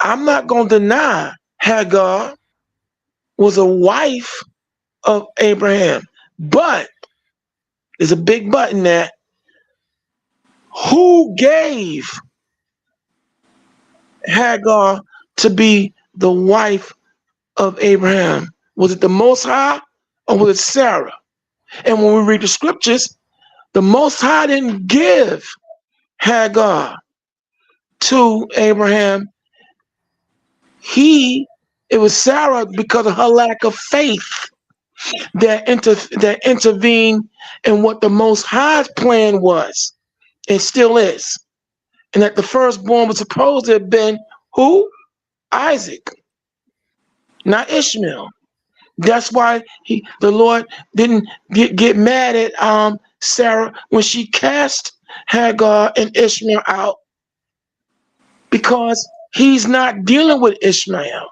I'm not going to deny Hagar was a wife of Abraham, but there's a big but in that. Who gave Hagar to be the wife of Abraham? Was it the Most High or was it Sarah? And when we read the scriptures, the Most High didn't give Hagar to Abraham. It was Sarah, because of her lack of faith, that intervened in what the Most High's plan was, and still is. And that the firstborn was supposed to have been who? Isaac, not Ishmael. That's why the Lord didn't get mad at Sarah when she cast Hagar and Ishmael out, because he's not dealing with Ishmael.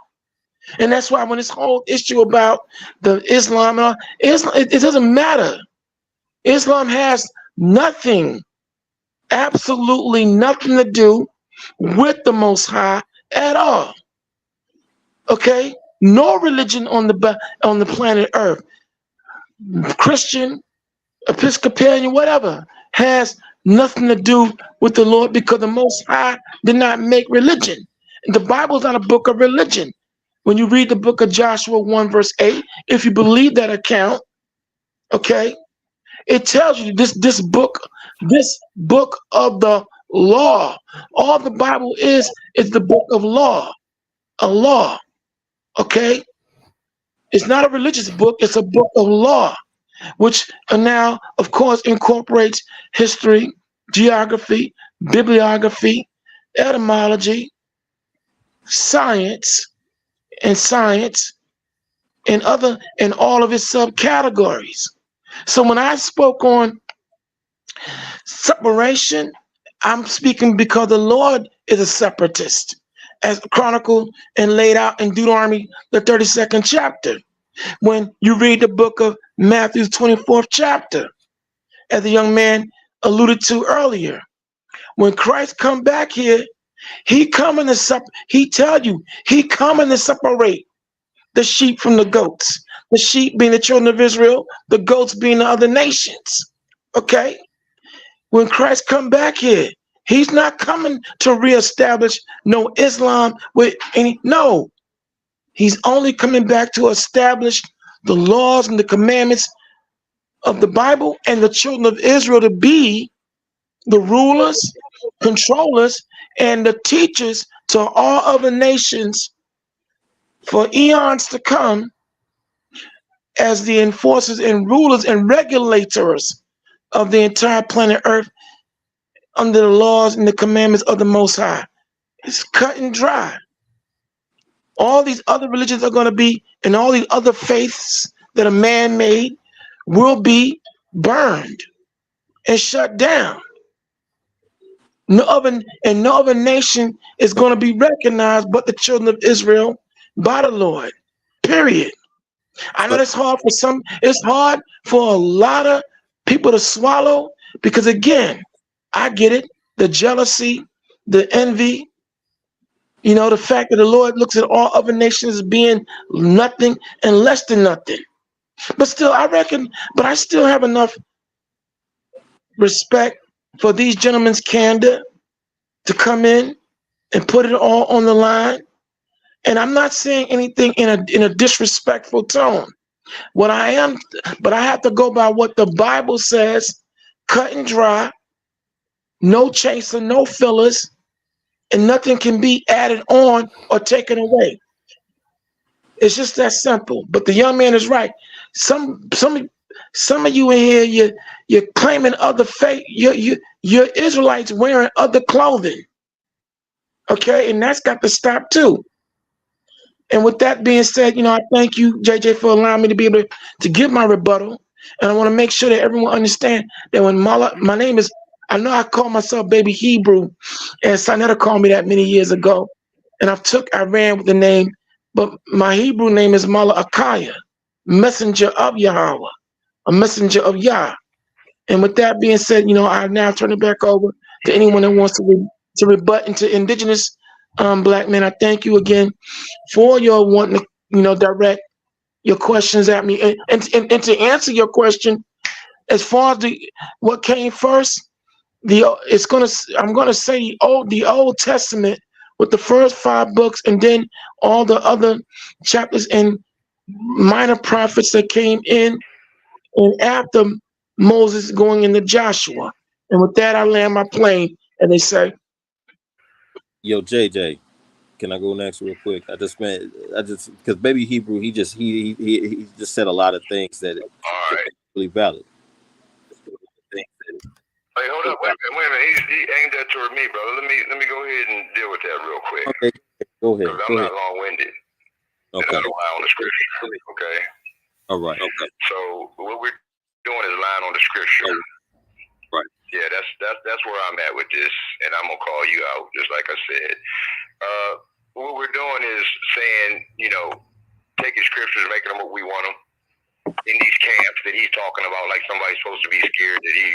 And that's why when this whole issue about the Islam, it doesn't matter. Islam has nothing, absolutely nothing to do with the Most High at all. Okay? No religion on the planet Earth, Christian, Episcopalian, whatever, has nothing to do with the Lord, because the Most High did not make religion. The Bible's not a book of religion. When you read the book of Joshua 1 verse 8, if you believe that account, okay, it tells you this book of the law. All the Bible is the book of law, a law, okay? It's not a religious book, it's a book of law, which now, of course, incorporates history, geography, bibliography, etymology, science, and all of its subcategories. So when I spoke on separation, I'm speaking because the Lord is a separatist, as chronicled and laid out in Deuteronomy, the 32nd chapter. When you read the book of Matthew's 24th chapter, as the young man alluded to earlier, when Christ come back here, he coming to separate the sheep from the goats. The sheep being the children of Israel, the goats being the other nations. Okay? When Christ come back here, he's not coming to reestablish no Islam with any, no. He's only coming back to establish the laws and the commandments of the Bible, and the children of Israel to be the rulers, controllers, and the teachers to all other nations for eons to come, as the enforcers and rulers and regulators of the entire planet Earth under the laws and the commandments of the Most High. It's cut and dry. All these other religions are going to be, and all these other faiths that are man-made will be burned and shut down. No other nation is going to be recognized but the children of Israel by the Lord. Period. I know it's hard for some. It's hard for a lot of people to swallow, because again, I get it. The jealousy, the envy, the fact that the Lord looks at all other nations as being nothing and less than nothing. But still, I still have enough respect for these gentlemen's candor to come in and put it all on the line. And I'm not saying anything in a disrespectful tone. But I have to go by what the Bible says, cut and dry, no chaser, no fillers, and nothing can be added on or taken away. It's just that simple. But the young man is right. Some of you in here, you're claiming other faith. You're Israelites wearing other clothing. Okay, and that's got to stop too. And with that being said, I thank you, JJ, for allowing me to be able to give my rebuttal. And I want to make sure that everyone understands that when my name is I know I called myself Baby Hebrew, and Sonetta called me that many years ago. And I ran with the name, but my Hebrew name is Mala Akaya, messenger of Yahweh, a messenger of Yah. And with that being said, I now turn it back over to anyone that wants to rebut into indigenous black men. I thank you again for your wanting to, direct your questions at me. And to answer your question, as far as what came first, I'm gonna say the Old Testament with the first 5 books, and then all the other chapters and minor prophets that came in and after Moses going into Joshua. And with that, I land my plane, and they say, Yo, JJ, can I go next real quick? Because Baby Hebrew, he just said a lot of things that All right. really valid. Hey, hold up, wait a minute. He aimed that toward me, brother. Let me go ahead and deal with that real quick. Okay, go ahead. Because I'm not long-winded. Okay. And I don't lie on the scripture. Okay. All right. Okay. So what we're doing is lying on the scripture. Right. Yeah, that's where I'm at with this, and I'm gonna call you out, just like I said. What we're doing is saying, taking scriptures, making them what we want them. In these camps that he's talking about, like somebody's supposed to be scared that he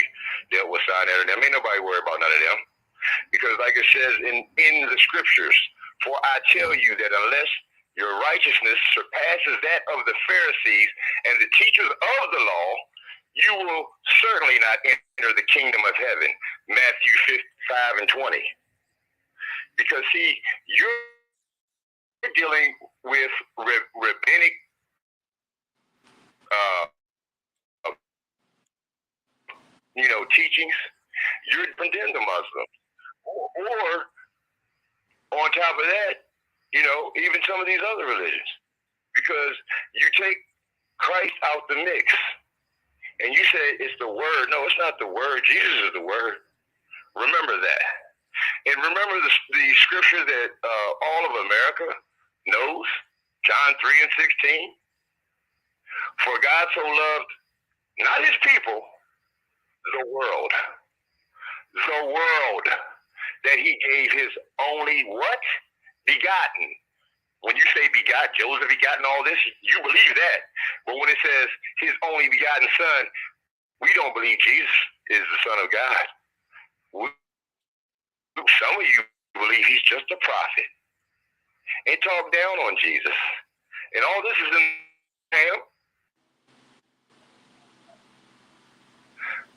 dealt with Sinai and them. Ain't nobody worried about none of them. Because like it says in the scriptures, for I tell you that unless your righteousness surpasses that of the Pharisees and the teachers of the law, you will certainly not enter the kingdom of heaven. Matthew 5 and 20. Because see, you're dealing with rabbinic teachings. You're condemned to Muslims, or on top of that, even some of these other religions, because you take Christ out the mix, and you say it's the word. No, it's not the word. Jesus is the word. Remember that, and remember the scripture that all of America knows, John 3 and 16. For God so loved not his people, the world, that he gave his only what? Begotten. When you say begot, Joseph begotten all this, you believe that. But when it says his only begotten son, we don't believe Jesus is the Son of God. Some of you believe he's just a prophet and talk down on Jesus. And all this is in him.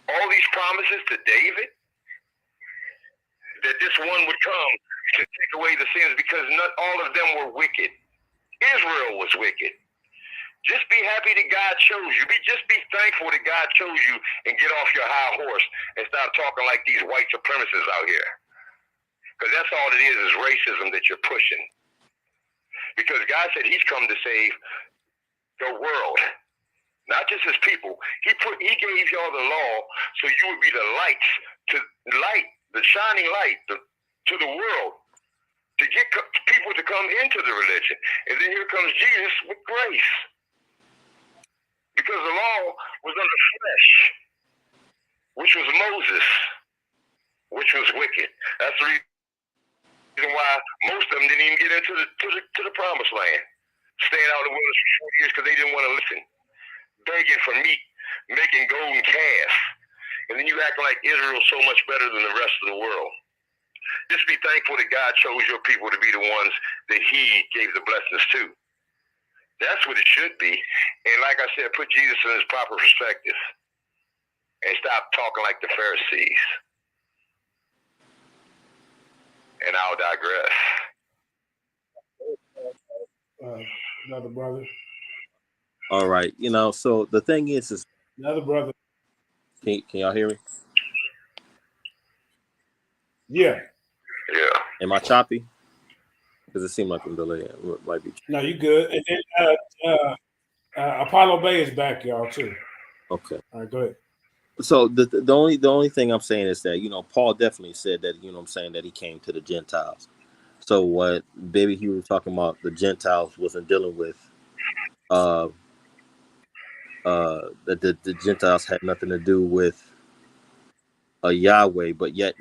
All these promises to David, that this one would come to take away the sins, because not all of them were wicked. Israel was wicked. Just be happy that God chose you. Just be thankful that God chose you, and get off your high horse and stop talking like these white supremacists out here. Because that's all it is racism that you're pushing. Because God said he's come to save the world, not just his people. He gave y'all the law so you would be the lights, the shining light to the world, to get people to come into the religion. And then here comes Jesus with grace. Because the law was under flesh, which was Moses, which was wicked. That's the reason why most of them didn't even get into the promised land, staying out in the wilderness for 40 years because they didn't want to listen, begging for meat, making golden calves. And then you acting like Israel's so much better than the rest of the world. Just be thankful that God chose your people to be the ones that he gave the blessings to. That's what it should be. And like I said, put Jesus in his proper perspective and stop talking like the Pharisees. And I'll digress. Another brother. All right. So the thing is Another brother. Can y'all hear me? Yeah. Yeah. Am I choppy? Because it seemed like I'm delaying. It might be. No, you good. And then Apollo Bay is back, y'all, too. Okay. All right, go ahead. So the only thing I'm saying is that, Paul definitely said that, that he came to the Gentiles. So what Baby Hugh was talking about, the Gentiles wasn't dealing with that the Gentiles had nothing to do with a Yahweh, but yet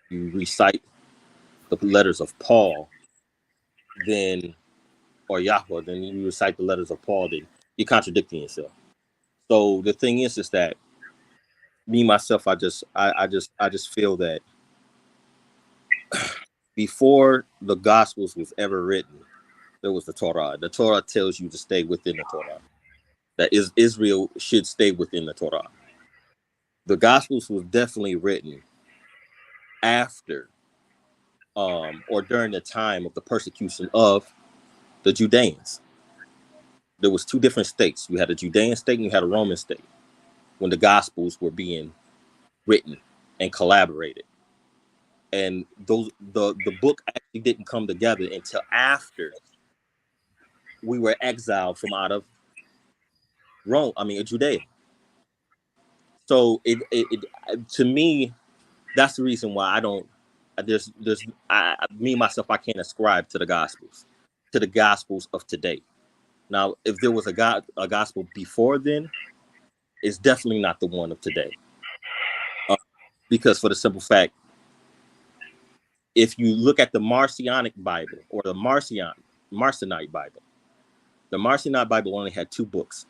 you recite the letters of Paul, then or Yahweh, then you recite the letters of Paul, then you're contradicting yourself. So the thing is that me myself, I just feel that before the Gospels was ever written, there was the Torah. The Torah tells you to stay within the Torah. That is, Israel should stay within the Torah. The Gospels was definitely written after or during the time of the persecution of the Judeans. There was two different states. You had a Judean state and you had a Roman state when the Gospels were being written and collaborated. And the book actually didn't come together until after we were exiled from out of Judea. So it to me, that's the reason why I don't. Me myself, I can't ascribe to the Gospels of today. Now, if there was a gospel before then, it's definitely not the one of today. Because for the simple fact, if you look at the Marcionic Bible or the Marcionite Bible, the Marcionite Bible only had two books.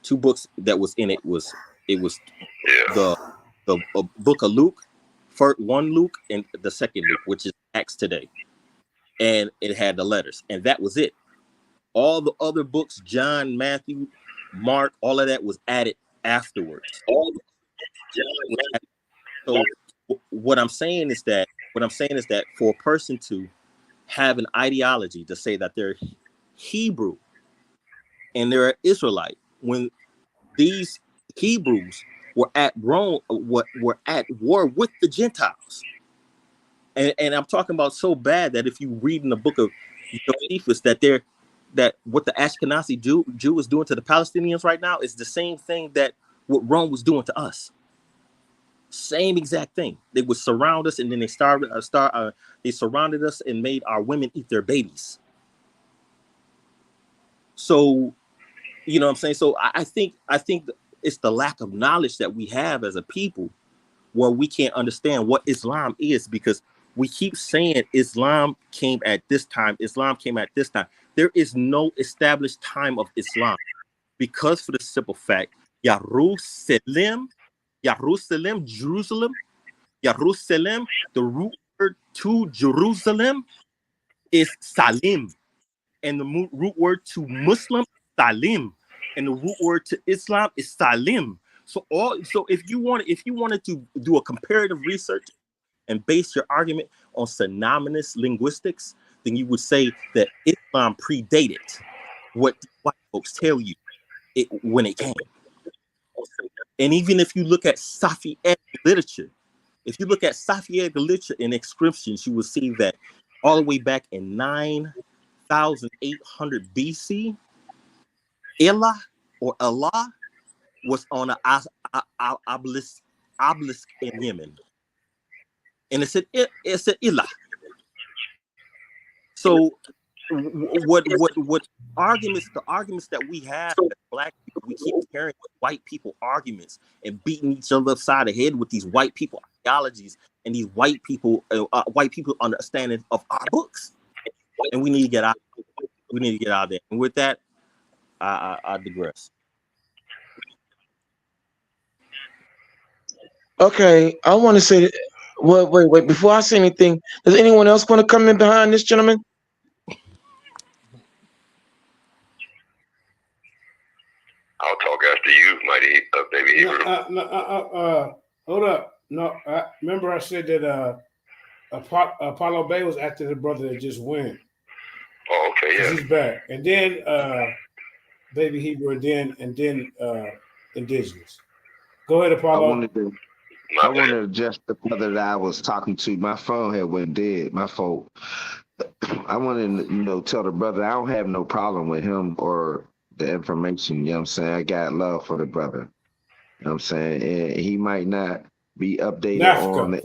Two books that was in it was the book of Luke, one Luke, and the second Luke, which is Acts today, and it had the letters, and that was it. All the other books, John, Matthew, Mark, all of that was added afterwards. So what I'm saying is that for a person to have an ideology to say that they're Hebrew and they're an Israelite, when these Hebrews were at Rome, were at war with the Gentiles, and I'm talking about so bad that if you read in the book of Josephus that what the Ashkenazi Jew is doing to the Palestinians right now is the same thing that what Rome was doing to us. Same exact thing. They would surround us, and then they surrounded us and made our women eat their babies. So, you know what I'm saying? So I think it's the lack of knowledge that we have as a people where we can't understand what Islam is, because we keep saying Islam came at this time. Islam came at this time. There is no established time of Islam, because for the simple fact, Jerusalem, the root word to Jerusalem is Salim, and the root word to Muslim, Salim, and the root word to Islam is Salim. So if you wanted to do a comparative research and base your argument on synonymous linguistics, then you would say that Islam predated what white folks tell you when it came. And even if you look at Safavid literature, in inscriptions, you will see that all the way back in 9,800 BC, Allah was on an obelisk in Yemen, and it said Ilah. So what arguments that we have as black people, we keep carrying white people arguments and beating each other upside the head with these white people ideologies and these white people understanding of our books, and we need to get out of there. And with that, I digress. Okay, I want to say, wait. Before I say anything, does anyone else want to come in behind this gentleman? I'll talk after you, mighty baby Hebrew. Hold up. No, remember I said that Apollo Bay was after the brother that just went. Oh, okay, yeah. He's back, and then baby Hebrew, and then indigenous. Go ahead, Apollo. I wanted to address the brother that I was talking to. My phone had went dead. My fault. I wanted to, tell the brother I don't have no problem with him or the information. You know what I'm saying? I got love for the brother. You know what I'm saying? And he might not be updated on the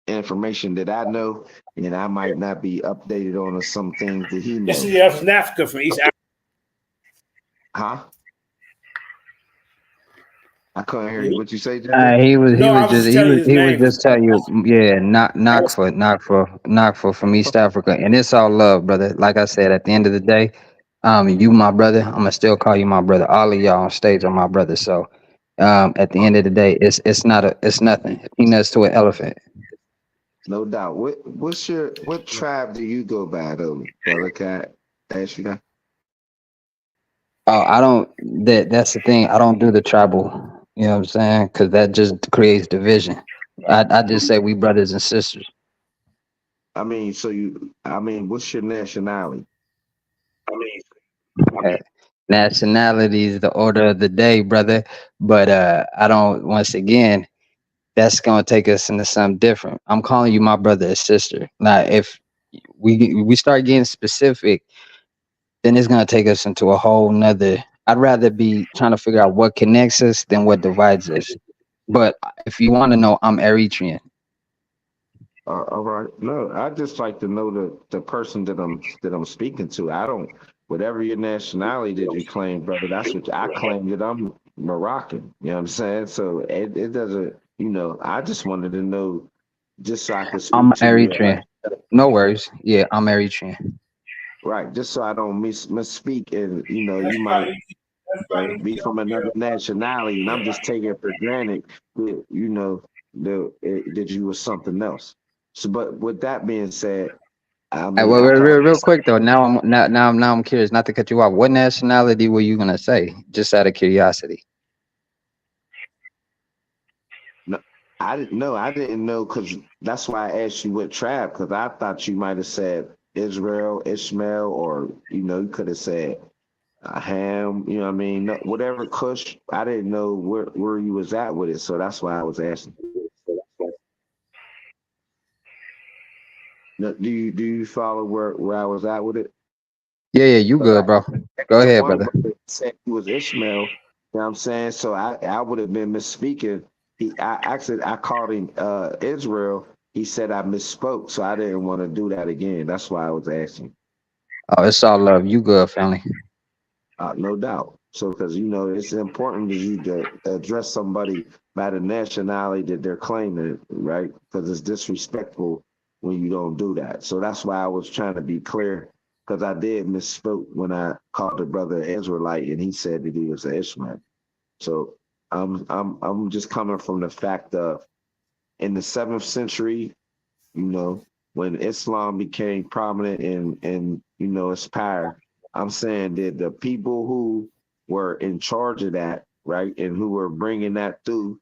information that I know, and I might not be updated on some things that he knows. Yes, he was Africa from East Africa. Huh? I couldn't hear you. What you say, JJ? He was No, I was just telling his he was name. just telling you, yeah, knock for from East Africa, and it's all love, brother. Like I said, at the end of the day, you my brother. I'm gonna still call you my brother. All of y'all on stage are my brother. So, at the end of the day, it's nothing. Peanuts to an elephant. No doubt. What tribe do you go by though, brother Cat? Ask you that. Oh, I don't. That's the thing. I don't do the tribal. You know what I'm saying? Because that just creates division. I just say we brothers and sisters. What's your nationality? Uh, Nationality is the order of the day, brother. But I don't. Once again, that's gonna take us into something different. I'm calling you my brother and sister. Now, if we start getting specific, then it's gonna take us into a whole nother. I'd rather be trying to figure out what connects us than what divides us. But if you want to know, I'm Eritrean. All right. No, I just like to know the person that I'm speaking to. I don't. Whatever your nationality that you claim, brother, that's what I claim that I'm Moroccan. You know what I'm saying? So it doesn't. I just wanted to know just so I could I'm speak to you. Eritrean. No worries. Yeah, I'm Eritrean. Right, just so I don't misspeak, and you That's might fine. That's fine. be from another nationality, and I'm just taking it for granted that that you were something else. So, but with that being said, Well, I call. real quick though. Now I'm curious. Not to cut you off. What nationality were you gonna say? Just out of curiosity. No, I didn't know. I didn't know because that's why I asked you what tribe, because I thought you might have said Israel, Ishmael, or you could have said Ham. You know what I mean? No, whatever Kush. I didn't know where you was at with it, so that's why I was asking. No, do you follow where I was at with it? Yeah, you Because good, bro. Go that ahead, one brother. brother said he was Ishmael. You know what I'm saying? So I would have been misspeaking. I called him Israel. He said I misspoke, so I didn't want to do that again. That's why I was asking. Oh, it's all love. You good, family. No doubt. So, because it's important that you to address somebody by the nationality that they're claiming, right? Because it's disrespectful when you don't do that. So that's why I was trying to be clear, because I did misspoke when I called the brother Israelite, and he said that he was an Ishmael. So I'm just coming from the fact of in the 7th century, you know, when Islam became prominent in its power, I'm saying that the people who were in charge of that, right, and who were bringing that through,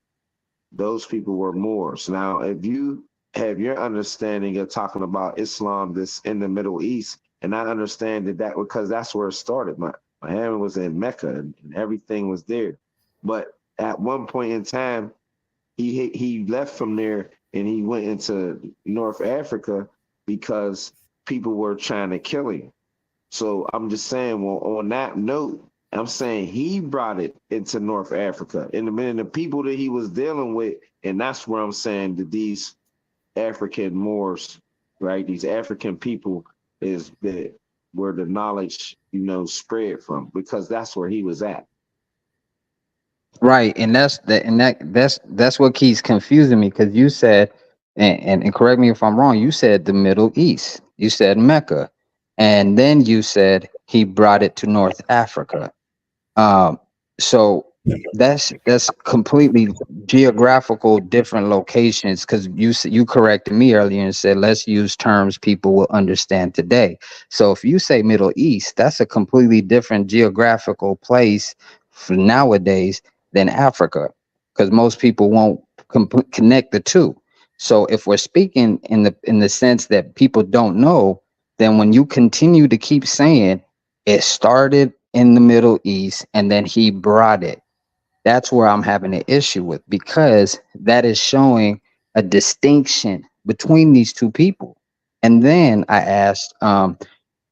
those people were Moors. Now, if you have your understanding of talking about Islam that's in the Middle East, and I understand that because that's where it started. Muhammad was in Mecca and everything was there. But at one point in time, he left from there and he went into North Africa because people were trying to kill him. So I'm just saying, well, on that note, I'm saying he brought it into North Africa and the people that he was dealing with, and that's where I'm saying that these African Moors, right, these African people is that where the knowledge, spread from, because that's where he was at. Right, and that's what keeps confusing me because you said, and correct me if I'm wrong. You said the Middle East. You said Mecca, and then you said he brought it to North Africa. Um, so that's completely geographical different locations because you corrected me earlier and said let's use terms people will understand today. So if you say Middle East, that's a completely different geographical place for nowadays than Africa because most people won't connect the two. So if we're speaking in the sense that people don't know, then when you continue to keep saying it started in the Middle East and then he brought it. That's where I'm having an issue with because that is showing a distinction between these two people. And then I asked,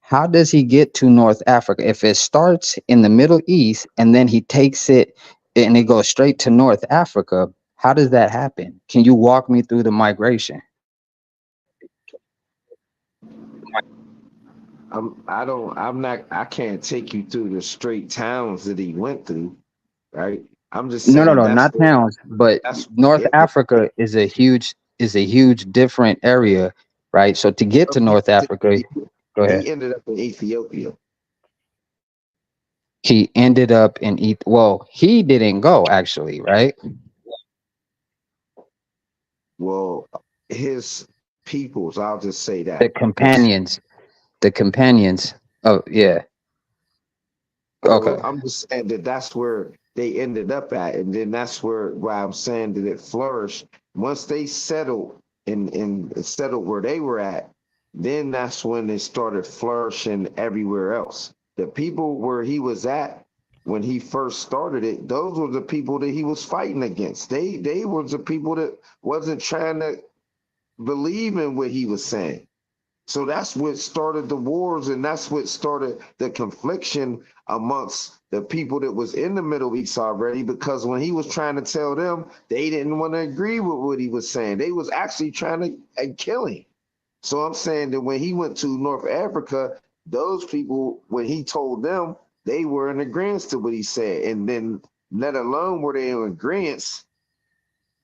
how does he get to North Africa? If it starts in the Middle East and then he takes it and it goes straight to North Africa, how does that happen? Can you walk me through the migration? I can't take you through the straight towns that he went through, right? I'm just No, no, saying no, not towns, but that's North it, Africa is a huge different area, right? So to get to North Africa, go ahead. he ended up in Ethiopia. He ended up in well, he didn't go actually, right? Well, his peoples, I'll just say The that. companions. Oh, yeah. So Okay. I'm just saying that that's where they ended up at, and then that's why I'm saying that it flourished once they settled and settled where they were at. Then that's when they started flourishing everywhere else. The people where he was at when he first started it, those were the people that he was fighting against. They were the people that wasn't trying to believe in what he was saying. So that's what started the wars, and that's what started the confliction amongst the people that was in the Middle East already, because when he was trying to tell them, they didn't want to agree with what he was saying. They was actually trying to kill him. So I'm saying that when he went to North Africa, those people, when he told them, they were in agreement to what he said. And then let alone were they in agreement,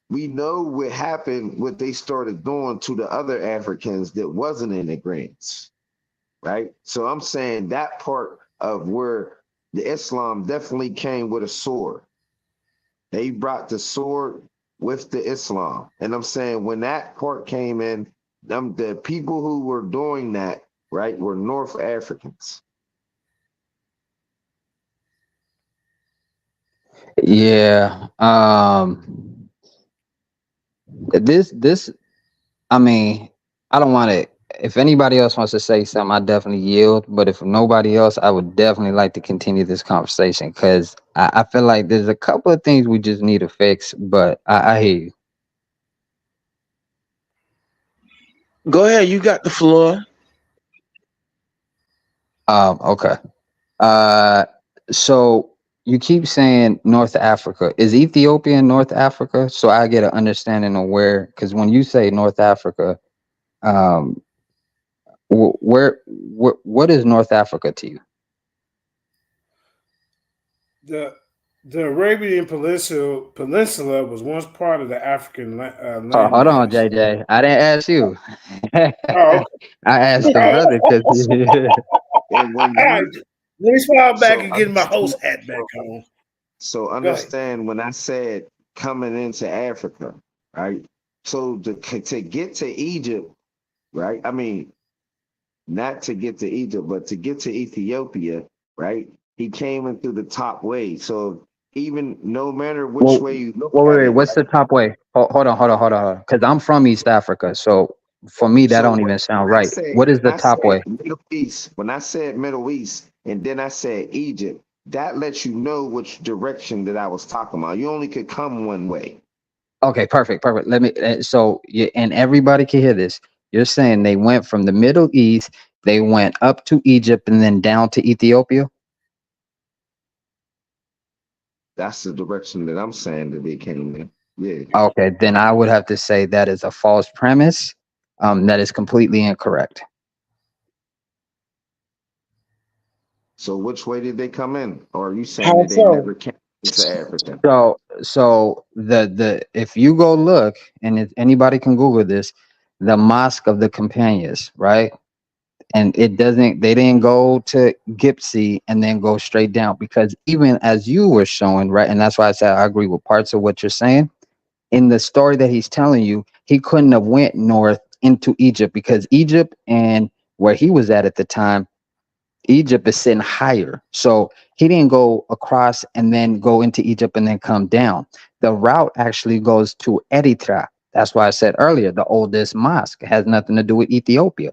we know what happened, what they started doing to the other Africans that wasn't in agreement, right? So I'm saying that part of where the Islam definitely came with a sword. They brought the sword with the Islam. And I'm saying when that part came in, the people who were doing that, right, were North Africans. Yeah. This I mean, I don't want to. If anybody else wants to say something, I definitely yield. But if nobody else, I would definitely like to continue this conversation because I feel like there's a couple of things we just need to fix. But I hear you. Go ahead, you got the floor. Okay. Uh, so you keep saying North Africa. Is Ethiopia in North Africa? So I get an understanding of where, because when you say North Africa, um, what is North Africa to you? The Arabian Peninsula was once part of the African Oh, hold on, landmass. JJ. I didn't ask you. Oh, I asked the okay. brother because And when All right, you, let me smile back so and get my host hat back on. So Go ahead. understand when I said coming into Africa, right? So to get to Egypt, right? I mean, not to get to Egypt, but to get to Ethiopia, right? He came in through the top way. So even no matter which well, way you look wait, at wait, it, what's the top way? Hold on. Because I'm from East Africa, so for me that so don't even sound right. What is the top way? Middle East, when I said Middle East, and then I said Egypt, that lets you know which direction that I was talking about. You only could come one way. Okay, perfect. Let me. So, and everybody can hear this. You're saying they went from the Middle East, they went up to Egypt, and then down to Ethiopia. That's the direction that I'm saying that they came in. Yeah. Okay, then I would have to say that is a false premise. That is completely incorrect. So which way did they come in? Or are you saying How that they so? never came into Africa? So the if you go look, and if anybody can Google this, the Mosque of the Companions, right? And they didn't go to Gipsy and then go straight down, because even as you were showing, right? And that's why I said I agree with parts of what you're saying. In the story that he's telling you, he couldn't have went north into Egypt, because Egypt and where he was at the time, Egypt is sitting higher. So he didn't go across and then go into Egypt and then come down. The route actually goes to Eritrea. That's why I said earlier, the oldest mosque has nothing to do with Ethiopia.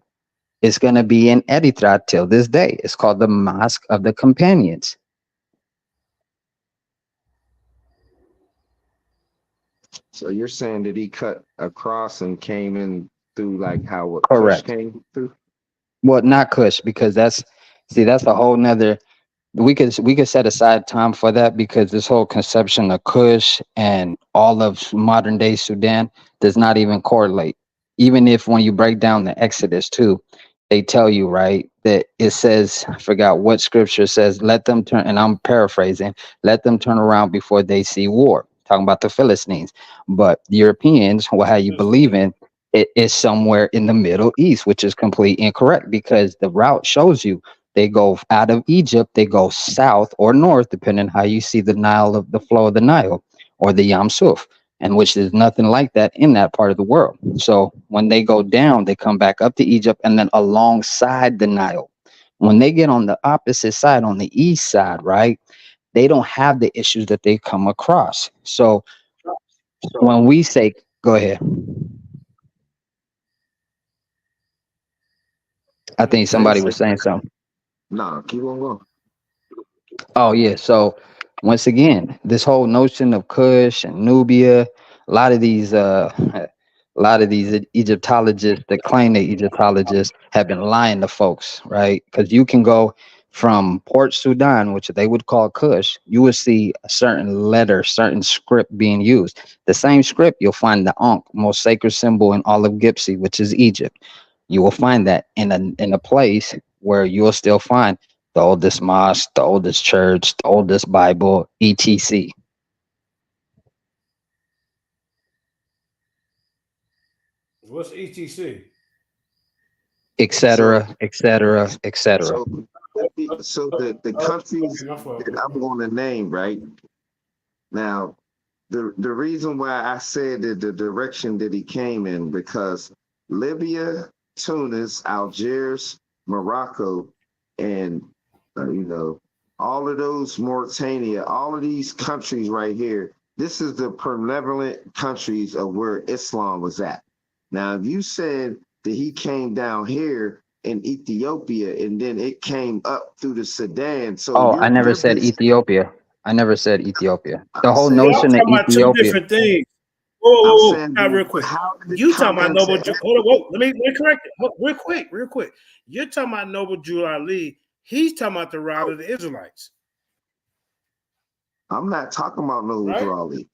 It's going to be in Eritrea till this day. It's called the Mosque of the Companions. So you're saying that he cut across and came in through like how what Kush Correct. came through? Well, not Kush, because that's a whole nother. We could set aside time for that, because this whole conception of Kush and all of modern day Sudan does not even correlate. Even if when you break down the Exodus too, they tell you, right, that it says, I forgot what scripture says, let them turn, and I'm paraphrasing, let them turn around before they see war. Talking about the Philistines. But Europeans, well, how you believe in, it is somewhere in the Middle East, which is completely incorrect because the route shows you they go out of Egypt, they go south or north, depending on how you see the Nile, of the flow of the Nile or the Yam Suf, and which is nothing like that in that part of the world. So when they go down, they come back up to Egypt and then alongside the Nile. When they get on the opposite side, on the east side, right, they don't have the issues that they come across. So when we say, go ahead. I think somebody was saying something. Nah, keep on going. Oh yeah. So once again, this whole notion of Kush and Nubia, a lot of these Egyptologists that claim they're Egyptologists have been lying to folks, right? Because you can go from Port Sudan, which they would call Kush, you would see a certain letter, certain script being used. The same script, you'll find the Ankh, most sacred symbol in all of Gipsy, which is Egypt. You will find that in a place where you'll still find the oldest mosque, the oldest church, the oldest Bible, etc. What's ETC? Etc. etc. etc. So the countries that I'm going to name, right now, the reason why I said that the direction that he came in, because Libya, Tunis, Algiers, Morocco, and all of those, Mauritania, all of these countries right here, this is the prevalent countries of where Islam was at. Now, if you said that he came down here in Ethiopia and then it came up through the Sudan, so I never said Ethiopia. I never said Ethiopia. The whole I'm notion of talking about two Ethiopia. different things. Whoa, saying, now real quick. how did it You come talking about into Noble? Hold on, whoa, let me correct it. Real quick. You're talking about Noble Drew Ali. He's talking about the route of the Israelites. I'm not talking about Noble Right? Drew Ali.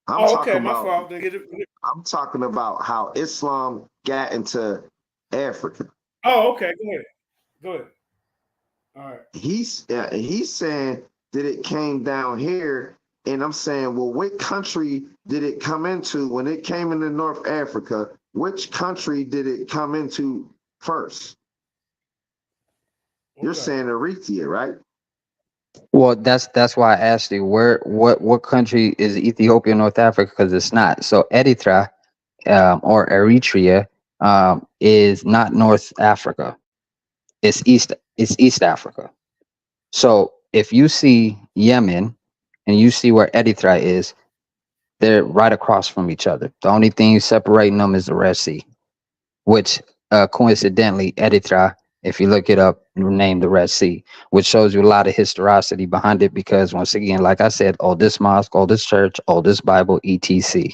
Okay, my fault. I'm talking about how Islam got into Africa. Oh, okay. Go ahead. All right. He's saying that it came down here, and I'm saying, well, what country did it come into when it came into North Africa? Which country did it come into first? You're saying Eritrea, right? Well, that's why I asked you what country is Ethiopia, North Africa, because it's not. So Eritrea, or Eritrea, is not North Africa. It's East Africa. So if you see Yemen and you see where Eritrea is, they're right across from each other. The only thing separating them is the Red Sea, which coincidentally Eritrea, if you look it up, named the Red Sea, which shows you a lot of historicity behind it, because once again, like I said, oldest mosque, oldest church, oldest Bible, etc.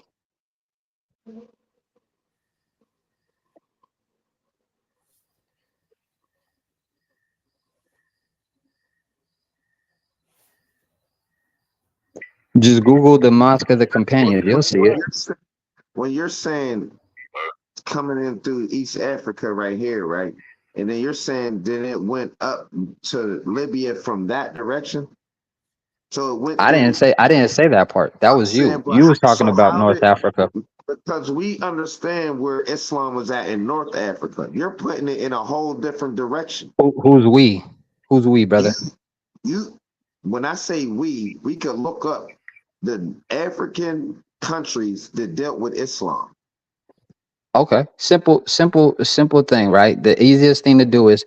Just Google the Mosque of the Companions, you'll see it. When you're saying coming in through East Africa right here, right? And then you're saying then it went up to Libya from that direction. So it went. I didn't say that part. That was you. You was talking about North Africa. Because we understand where Islam was at in North Africa. You're putting it in a whole different direction. Who's we? Who's we, brother? When I say we could look up the African countries that dealt with Islam. Okay, simple thing, right? The easiest thing to do is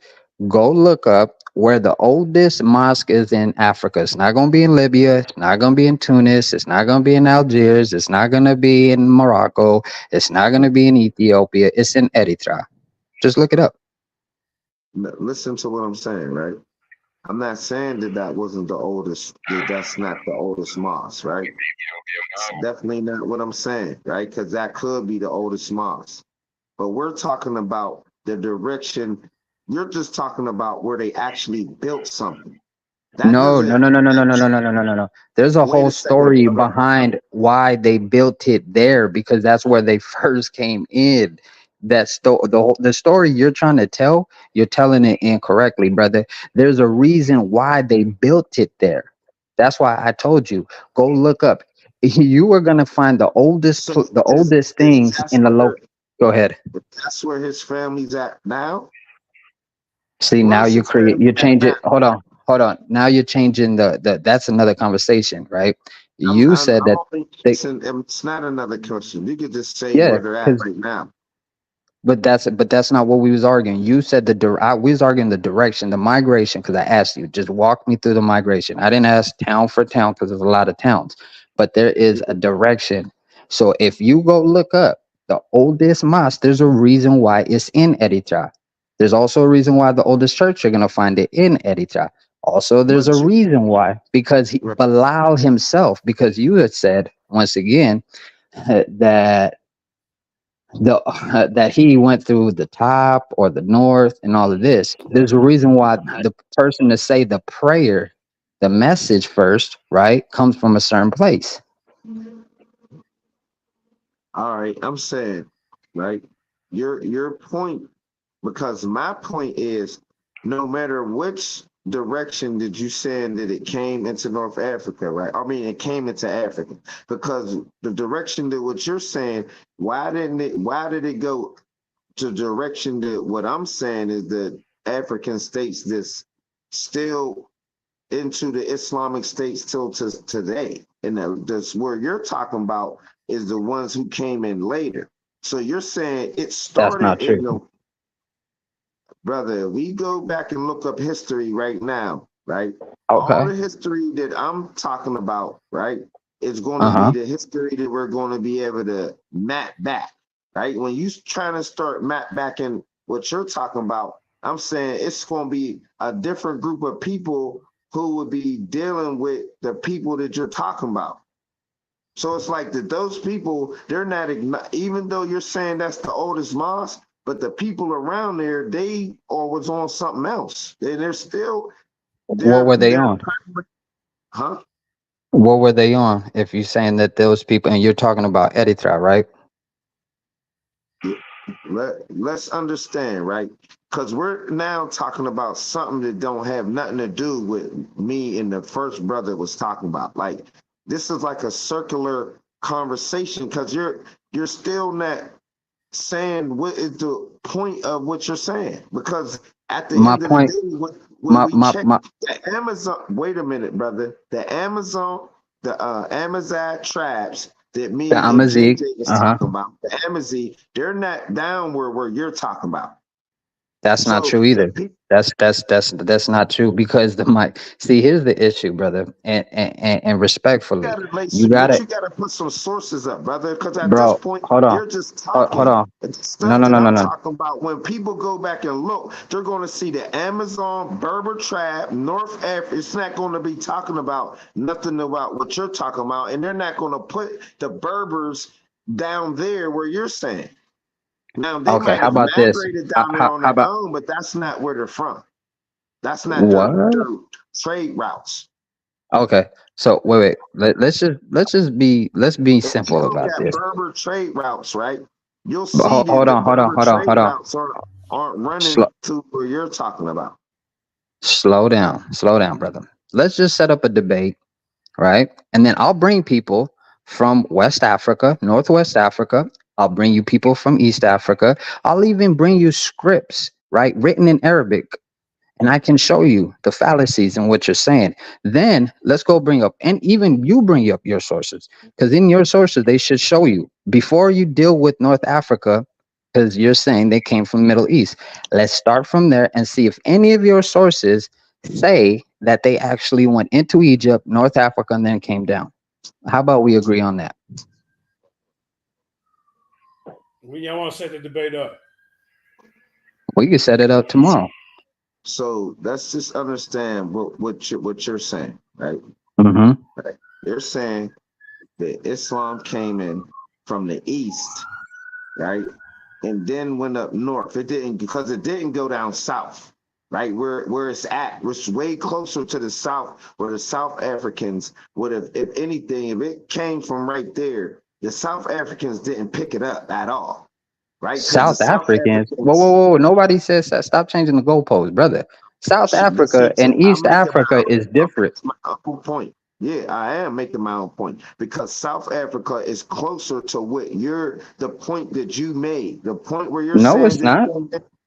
go look up where the oldest mosque is in Africa. It's not going to be in Libya. It's not going to be in Tunis. It's not going to be in Algiers. It's not going to be in Morocco. It's not going to be in Ethiopia. It's in Eritrea. Just look it up. Listen to what I'm saying, right? I'm not saying that wasn't the oldest, that's not the oldest mosque, right? It's definitely not what I'm saying, right? Because that could be the oldest mosque. But we're talking about the direction. You're just talking about where they actually built something. No. There's a whole story behind why they built it there, because that's where they first came in. the story you're trying to tell, you're telling it incorrectly, brother. There's a reason why they built it there. That's why I told you, go look up. You are gonna find So the oldest is things that's in the where local. Go ahead. that's where his family's at now? See, now Where's you his create, family you at change now? it. Hold on. Now you're changing the that's another conversation, right? You said I'm that only they, it's not another question. You could just say yeah, where they're at because right now. but that's not what we was arguing. You said we was arguing the direction, the migration, because I asked you just walk me through the migration. I didn't ask town for town because there's a lot of towns, but there is a direction. So if you go look up the oldest mosque, there's a reason why it's in Eritrea. There's also a reason why the oldest church you're gonna find it in Eritrea. Also, there's a But you reason why, because Bilal himself, because you had said once again that that he went through the top or the north and all of this. There's a reason why the person to say the prayer, the message first, right, comes from a certain place. all right, I'm saying, right? Your point, because my point is no matter which direction did you saying that it came into North Africa, right? I mean it came into Africa. Because the direction that what you're saying, why did it go to direction that what I'm saying is that African states that's still into the Islamic states till to today. And that's where you're talking about is the ones who came in later. So you're saying it That's started not in true. the brother. We go back and look up history right now, right? All Okay. the history that I'm talking about, right, is going to be Uh-huh. the history that we're going to be able to map back, right? When you trying to start map back in what you're talking about, I'm saying it's going to be a different group of people who would be dealing with the people that you're talking about. So it's like that those people, they're not, even though you're saying that's the oldest mosque, but the people around there, they or was on something else. They're still, What were they they're, on? huh? What were they on? If you're saying that those people, and you're talking about Eritrea, right? Let's understand, right? Because we're now talking about something that don't have nothing to do with me and the first brother was talking about. Like this is like a circular conversation because you're still not saying what is the point of what you're saying. Because at the My end of the point, day, when my we my check my the Amazon, wait a minute, brother, the Amazon traps that the me and Amazigh. JJ was Uh-huh. talking about, the Amazon, they're not down where you're talking about. That's not So true the either. people That's not true because the mic. See, here's the issue, brother, and respectfully, gotta like, you but gotta, you gotta put some sources up, brother. Because at this bro. point, Hold on, you're just hold talking. on. And the No, stuff no, that no, no, I'm no. talking about, when people go back and look, they're gonna see the Amazon, Berber Trap, North Africa. It's not gonna be talking about nothing about what you're talking about, and they're not gonna put the Berbers down there where you're saying. Now they Okay, might how have about this? migrated down there on How their about own, but that's not where they're from. That's not what? their trade routes. Okay, so wait. Let's be If you simple look about at this. Berber trade routes, right, you'll But see that hold the on, hold on, Berber hold on, trade hold on. routes aren't running Slow, to where you're talking about. slow down, brother. Let's just set up a debate, right? And then I'll bring people from West Africa, Northwest Africa. I'll bring you people from East Africa. I'll even bring you scripts, right, written in Arabic, and I can show you the fallacies in what you're saying. Then let's go bring up, and even you bring up your sources, because in your sources they should show you before you deal with North Africa, because you're saying they came from the Middle East. Let's start from there and see if any of your sources say that they actually went into Egypt, North Africa, and then came down. How about we agree on that? When y'all want to set the debate up? We can set it up tomorrow. So let's just understand what you're saying, right? Mm-hmm. Right. You're saying that Islam came in from the east, right, and then went up north. It didn't because it didn't go down south, right? Where it's at, was way closer to the south, where the South Africans would have, if anything, if it came from right there, the South Africans didn't pick it up at all. right? Because the South South Africans. Whoa, Africans. whoa, whoa! Nobody says that. Stop changing the goalposts, brother. South Africa Listen, and East I'm making Africa is different. my own point. Yeah, I am making my own point because South Africa is closer to what the point that you made. The point where you're No, saying it's not.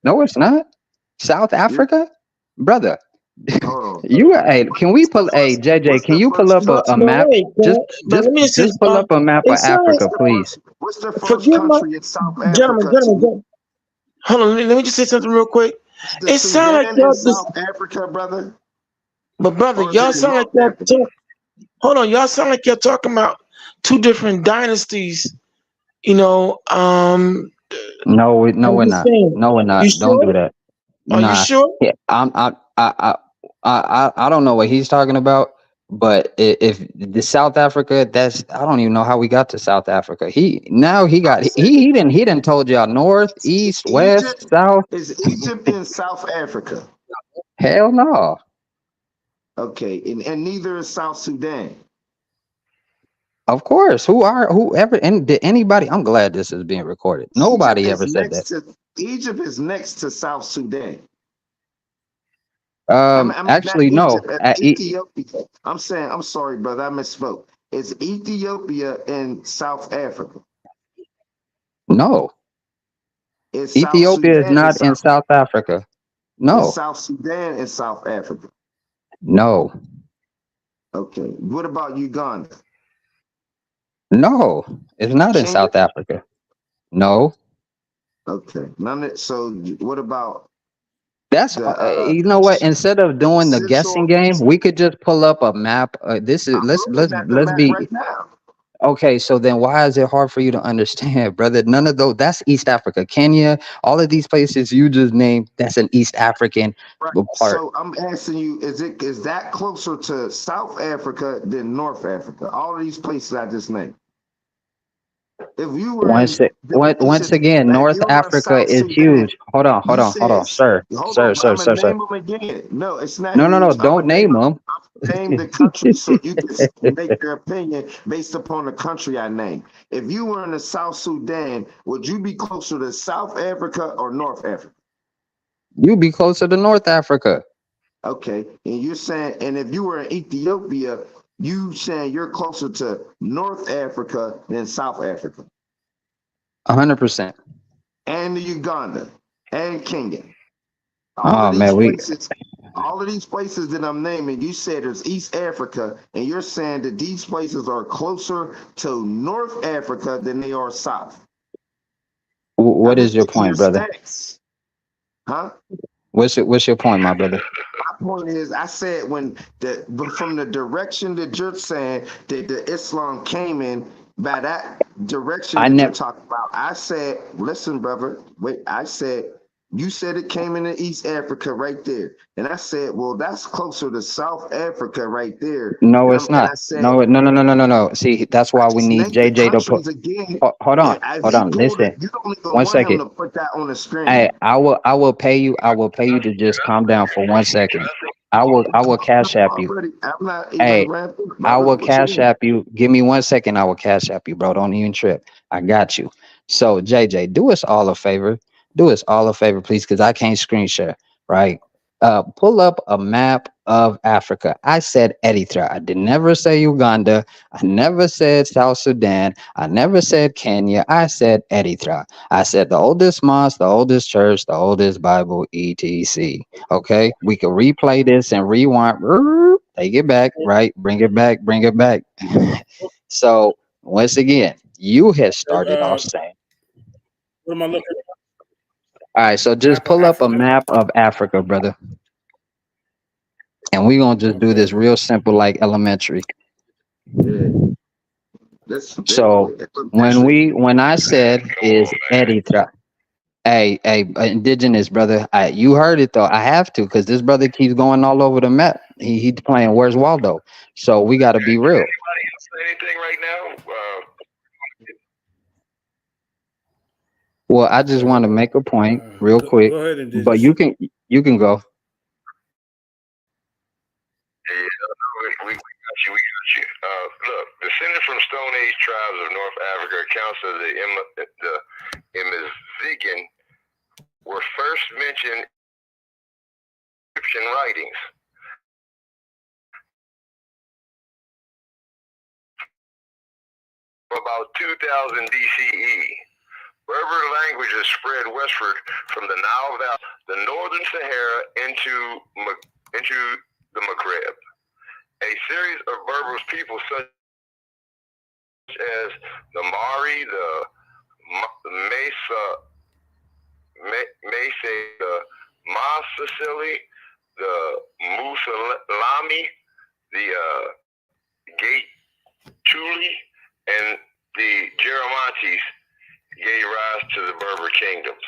No, it's not. South you Africa, brother. hold on. Hey, can we pull? Hey, JJ, can you pull up a No, map? wait, Just, but let me see. just pull up a map of It sounds. Africa, please. What's the first Forgive my country in South gentlemen, Africa? hold on. Let me just say something real quick. The It sounds like Sudan in y'all just, South Africa, brother, but brother, or is y'all it sound like North y'all. Africa? Hold on, y'all sound like y'all talking about two different dynasties. You know, No, I'm we're just not. saying. No, we're You not. Don't do sure? that. Are you Nah. sure? Yeah, I don't know what he's talking about. But if the South Africa, I don't even know how we got to South Africa. He I'm saying, he didn't told y'all north, east, west, Egypt south. is Egypt in South Africa. Hell no. Okay, and neither is South Sudan. Of course. Whoever and did anybody? I'm glad this is being recorded. Egypt Nobody is ever said next that. to Egypt is next to South Sudan. I mean not Actually, no. Egypt, Ethiopia. I'm saying, I'm sorry, brother, I misspoke. It's Ethiopia and South Africa. No. It's South Ethiopia is Sudan and not in South. South Africa. It's No. South Sudan and South Africa. No. Okay. What about Uganda? No. It's not in Kenya? South Africa. No. Okay. So what about That's the you know what? Instead of doing the guessing Central game, East? we could just pull up a map. This is I'm looking at the let's map be right now. okay. So then, why is it hard for you to understand, brother? None of those. That's East Africa, Kenya, all of these places you just named. That's an East African Right. part. So I'm asking you, is that closer to South Africa than North Africa? All of these places I just named. If you were in them Once nations, again, if North you were in Africa South is Sudan, huge. Hold on, you said, sir, hold sir, on, sir, I'm gonna sir, sir. name them again. No, it's not No, huge. I'm don't gonna name name them. them. Name the country so you can make your opinion based upon the country I named. If you were in the South Sudan, would you be closer to South Africa or North Africa? You be closer to North Africa. Okay, and you're saying, and if you were in Ethiopia, you saying you're closer to North Africa than South Africa, 100%. and the Uganda and Kenya. Oh man, All of these places that I'm naming, you said there's East Africa, and you're saying that these places are closer to North Africa than they are South. what I'm is just your taking your point, brother? stats. Huh? What's your point, my brother? My point is, I said from the direction that you're saying that the Islam came in, by that direction I that you're never. talking about, I said, listen, brother, wait, you said it came into East Africa right there. And I said, well, that's closer to South Africa right there. No, And it's I not. said, No. See, that's I why we just need named the JJ to put. countries again. Hold on, And hold he on. pulled it. Listen, You don't even one want him second. to put that on the Hey, screen. I will pay you. I will pay you to just calm down for 1 second. I will cash app you. I'm not even Hey, rapping, I brother. will What you cash mean? app you. Give me 1 second. I will cash app you, bro. Don't even trip. I got you. So JJ, do us all a favor. Do us all a favor, please, because I can't screen share. Right? Pull up a map of Africa. I said Eritrea. I did never say Uganda. I never said South Sudan. I never said Kenya. I said Eritrea. I said the oldest mosque, the oldest church, the oldest Bible, etc. Okay, we can replay this and rewind. Take it back, right? Bring it back. Bring it back. So once again, you had started off saying. What am I looking at? All right, so just Map of pull up a Africa. map of Africa, brother. And we're gonna just do Okay. this real simple, like elementary. Yeah. That's So when I said is Eritrea, hey, indigenous brother, you heard it though. I have to because this brother keeps going all over the map. He's playing Where's Waldo. So we got to be real. Anybody else say anything right now? Well, I just want to make a point real quick, Go ahead, but indigenous. you can go. Yeah, we got you. Look, the descended from Stone Age tribes of North Africa, accounts of the Amazigh were first mentioned in Egyptian writings. About 2000 BCE, Berber languages spread westward from the Nile Valley, the northern Sahara, into the Maghreb. A series of Berber people such as the Mari, the Mesa, the Masasili, the Musalami, the Gate Chuli, and the Jeremontes gave rise to the Berber kingdoms.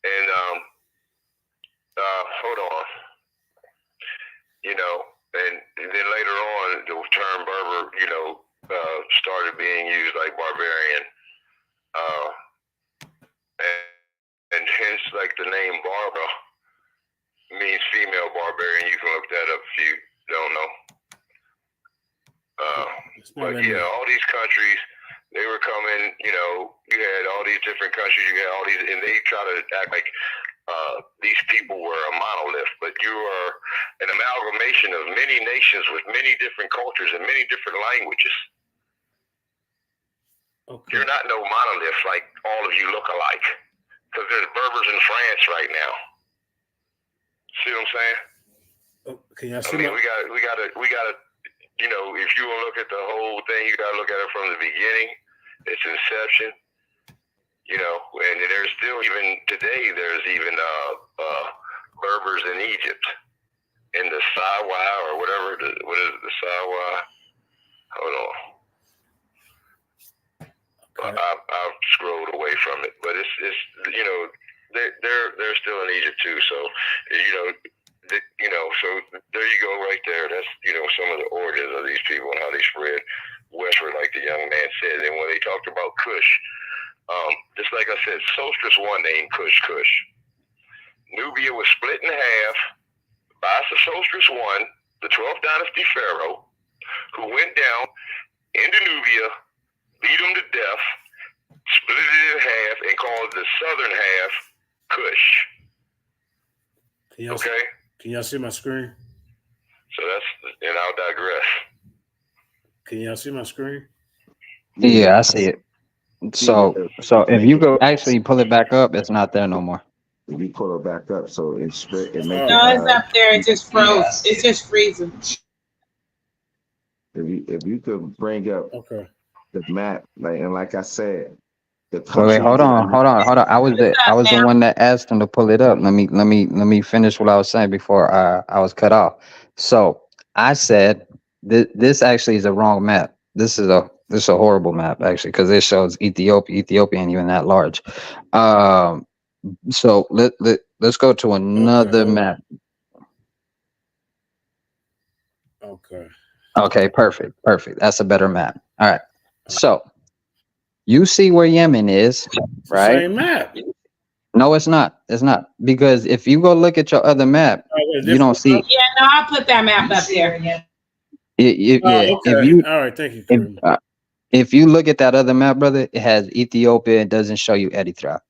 And hold on, and then later on, the term Berber, started being used like barbarian, and hence like the name Barbara means female barbarian. You can look that up if you don't know. But yeah, all these countries, they were coming, you had all these different countries, you had all these, and they try to act like these people were a monolith, but you are an amalgamation of many nations with many different cultures and many different languages. Okay. You're not no monolith like all of you look alike, because there's Berbers in France right now. See what I'm saying? Okay, I mean, we gotta. If you want to look at the whole thing, you got to look at it from the beginning, its inception, and there's still, even today, there's even Berbers in Egypt, in the Sawa, or whatever, what is it, the Sawa? Hold on. Okay. I've scrolled away from it, but it's they're still in Egypt too, so, so there you go right there. That's, some of the origins of these people and how they spread westward, like the young man said. And when they talked about Kush, just like I said, Solstice one named Kush. Nubia was split in half by Solstice one, the 12th dynasty pharaoh, who went down into Nubia, beat them to death, split it in half, and called the southern half Kush. Can y'all see my screen? So and I'll digress. Can y'all see my screen? Yeah, I see it. So if you go actually pull it back up, it's not there no more. If you pull it back up, so it makes no, it's up there. It just froze. It's just freezing. If you could bring up the map, like I said, wait, hold on. I was the one that asked him to pull it up. Let me finish what I was saying before I was cut off. So I said this actually is a wrong map. This is a horrible map actually, because it shows Ethiopia ain't even that large. So let's go to another map. Okay, perfect. That's a better map. All right. So you see where Yemen is, right? Same map. No, it's not. It's not, because if you go look at your other map, you don't see. Yeah, no, I'll put that map up there. Okay. If you, all right, thank you. If you look at that other map, brother, it has Ethiopia. It doesn't show you Eritrea.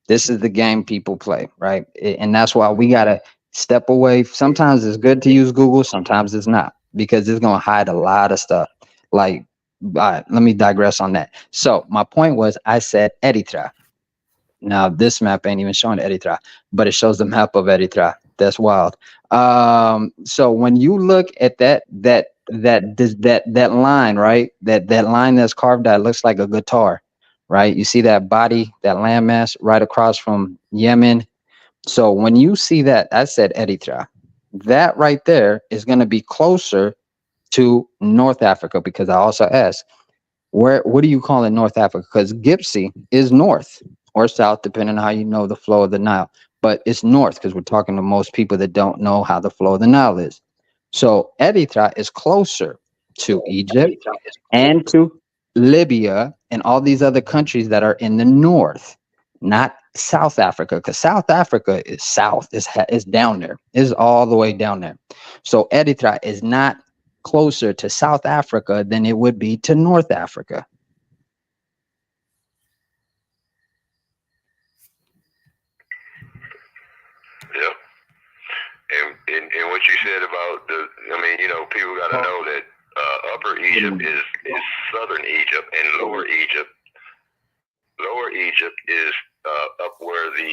This is the game people play, right? And that's why we gotta step away. Sometimes it's good to use Google. Sometimes it's not, because it's gonna hide a lot of stuff. Like, let me digress on that. So my point was, I said Eritrea. Now this map ain't even showing Eritrea, but it shows the map of Eritrea. That's wild. So when you look at that line, right? That line that's carved out looks like a guitar, right? You see that body, that landmass right across from Yemen. So when you see that, I said Eritrea. That right there is going to be closer to North Africa, because I also asked, what do you call it North Africa? Because Gypsy is north or south, depending on how you know the flow of the Nile. But it's north, because we're talking to most people that don't know how the flow of the Nile is. So Eritrea is closer to Egypt and to Libya and all these other countries that are in the north, not South Africa, because South Africa is south, is down there, is all the way down there. So Eritrea is not closer to South Africa than it would be to North Africa. Yep. And what you said about people got to know that Upper Egypt is Southern Egypt, and Lower Egypt is up where the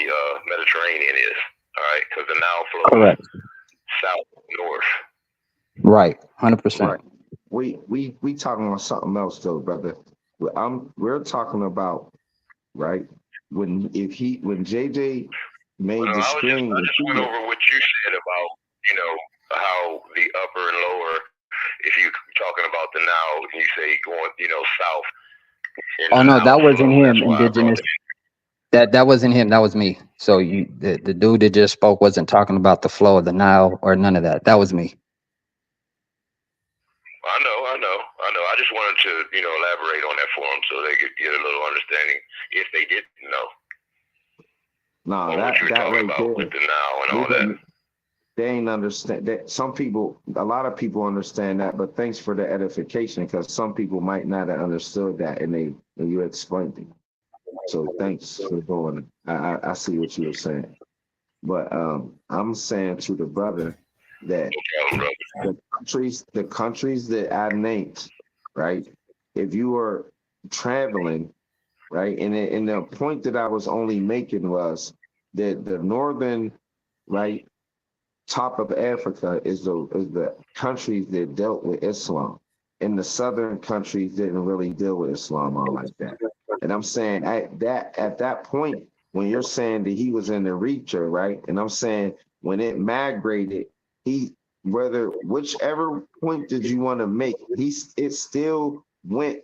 Mediterranean is. All right, because the Nile flows Correct. south and north. Right. 100%. Right. We talking about something else though, brother. We're talking about, right, when JJ made the screen. I just went over what you said about how the upper and lower. If you're talking about the Nile, you say going south. Oh no, that wasn't him, Indigenous. That wasn't him. That was me. So the dude that just spoke wasn't talking about the flow of the Nile or none of that. That was me. I know. I just wanted to, elaborate on that for them so they could get a little understanding if they didn't know. No, what you were talking about with the Nile and all that. They ain't understand that. A lot of people understand that, but thanks for the edification, because some people might not have understood that, and you explained it. So thanks for doing it. I see what you were saying, but I'm saying to the brother that the countries that I named, right? If you are traveling, right, and the point that I was only making was that the northern, right, top of Africa is the countries that dealt with Islam, and the southern countries didn't really deal with Islam all like that. And I'm saying at that point, when you're saying that he was in the reacher, right? And I'm saying when it migrated, whichever point that you want to make, it still went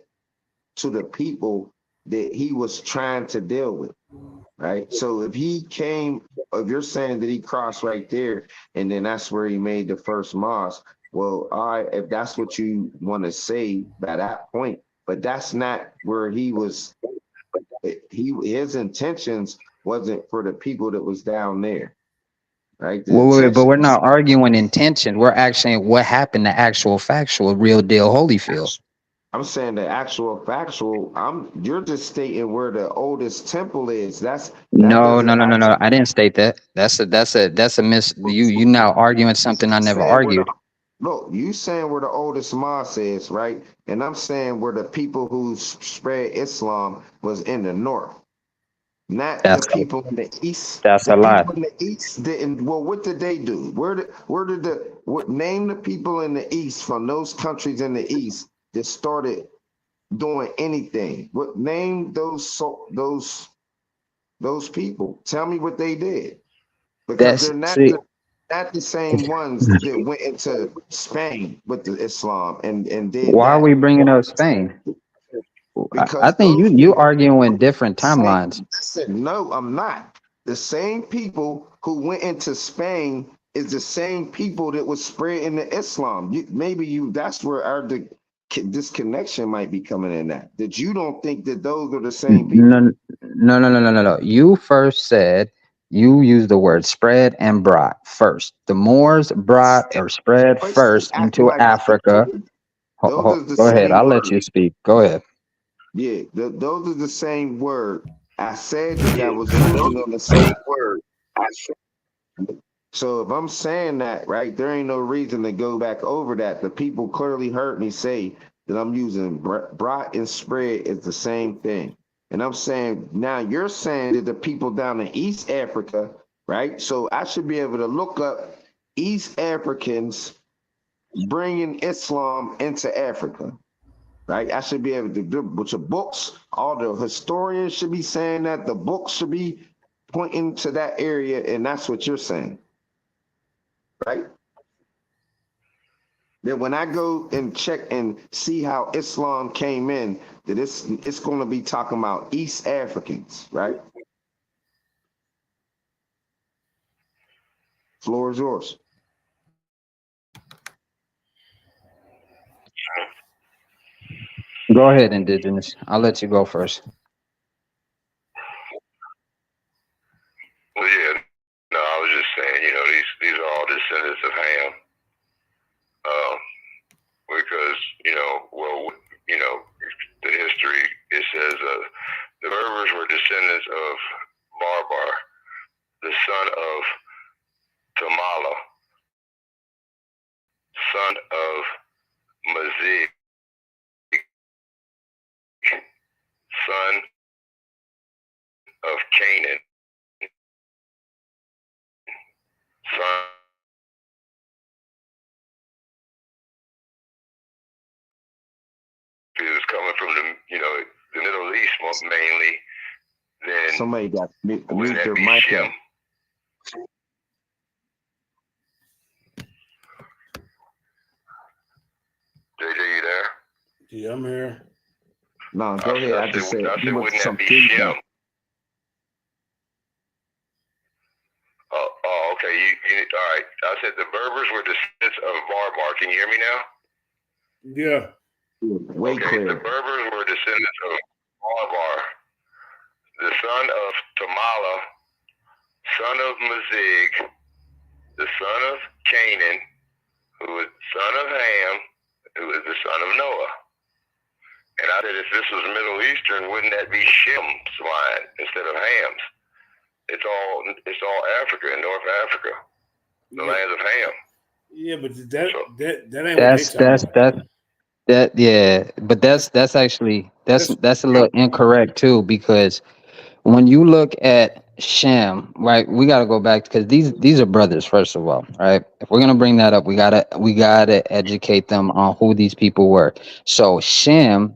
to the people that he was trying to deal with, right? So if you're saying that he crossed right there, and then that's where he made the first mosque, well, all right, if that's what you want to say by that point, but that's not where he was. His intentions wasn't for the people that was down there, right? Wait, but we're not arguing intention. We're actually what happened to actual factual, real deal Holyfield. I'm saying the actual factual. You're just stating where the oldest temple is. No. I didn't state that. That's a miss. You now arguing something I never argued. Look, you saying where the oldest mosque is, right? And I'm saying where the people who spread Islam was in the north, not the people in the east. That's a lie. People in the east didn't. Well, what did they do? Name the people in the east from those countries in the east that started doing anything? Name those people. Tell me what they did, because they're not the same ones that went into Spain with the Islam and did. Why are we bringing up Spain? I think you arguing different timelines. No, I'm not. The same people who went into Spain is the same people that was spreading the Islam. That's where disconnection might be coming in at. That you don't think that those are the same people. No. You first said you used the word spread and brought first. The Moors brought or spread first into Africa. Go ahead. I'll let you speak. Go ahead. Yeah, those are the same word. I said that I was using on the same word. So if I'm saying that, right, there ain't no reason to go back over that. The people clearly heard me say that I'm using brought and spread is the same thing. And I'm saying, now you're saying that the people down in East Africa, right? So I should be able to look up East Africans bringing Islam into Africa, right? I should be able to do with your books. All the historians should be saying that. The books should be pointing to that area, and that's what you're saying, right? That when I go and check and see how Islam came in, that it's going to be talking about East Africans, right? Floor is yours. Go ahead, Indigenous. I'll let you go first. Well, yeah. No, I was just saying, these are all descendants of Ham. the history. It says the Berbers were descendants of Barbar, the son of Tamala, son of Mazig, son of Canaan, son it was coming from the Middle East mainly. Then Somebody got wouldn't mute that their be mic Shem? up. JJ, you there? Yeah, I'm here. No, go ahead. I just said I he said, went wouldn't some that be feedback. Shem? Oh, okay. All right. I said the Berbers were descendants of Barbar. Can you hear me now? Yeah. Way Okay. clear. The Berbers were descendants of Barbar, the son of Tamala, son of Mazig, the son of Canaan, who was son of Ham, who was the son of Noah. And I said, if this was Middle Eastern, wouldn't that be Shem's line instead of Ham's? It's all Africa, North Africa, the lands of Ham. Yeah, but that ain't That's what they talking about. yeah, but that's actually that's a little incorrect too, because when you look at Shem, right, we got to go back because these are brothers, first of all, right? If we're gonna bring that up, we gotta educate them on who these people were. So Shem,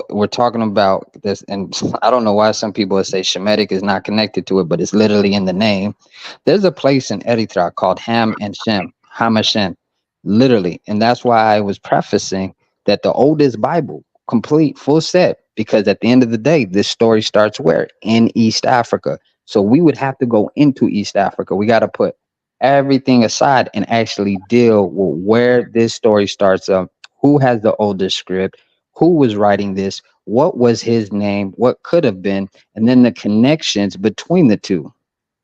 we're talking about this, and I don't know why some people say Shemitic is not connected to it, but it's literally in the name. There's a place in Eritrea called Ham and Shem, Hamashem, literally, and that's why I was prefacing that the oldest Bible, complete, full set, because at the end of the day, this story starts where? In East Africa. So we would have to go into East Africa. We got to put everything aside and actually deal with where this story starts up. Who has the oldest script? Who was writing this? What was his name? What could have been? And then the connections between the two.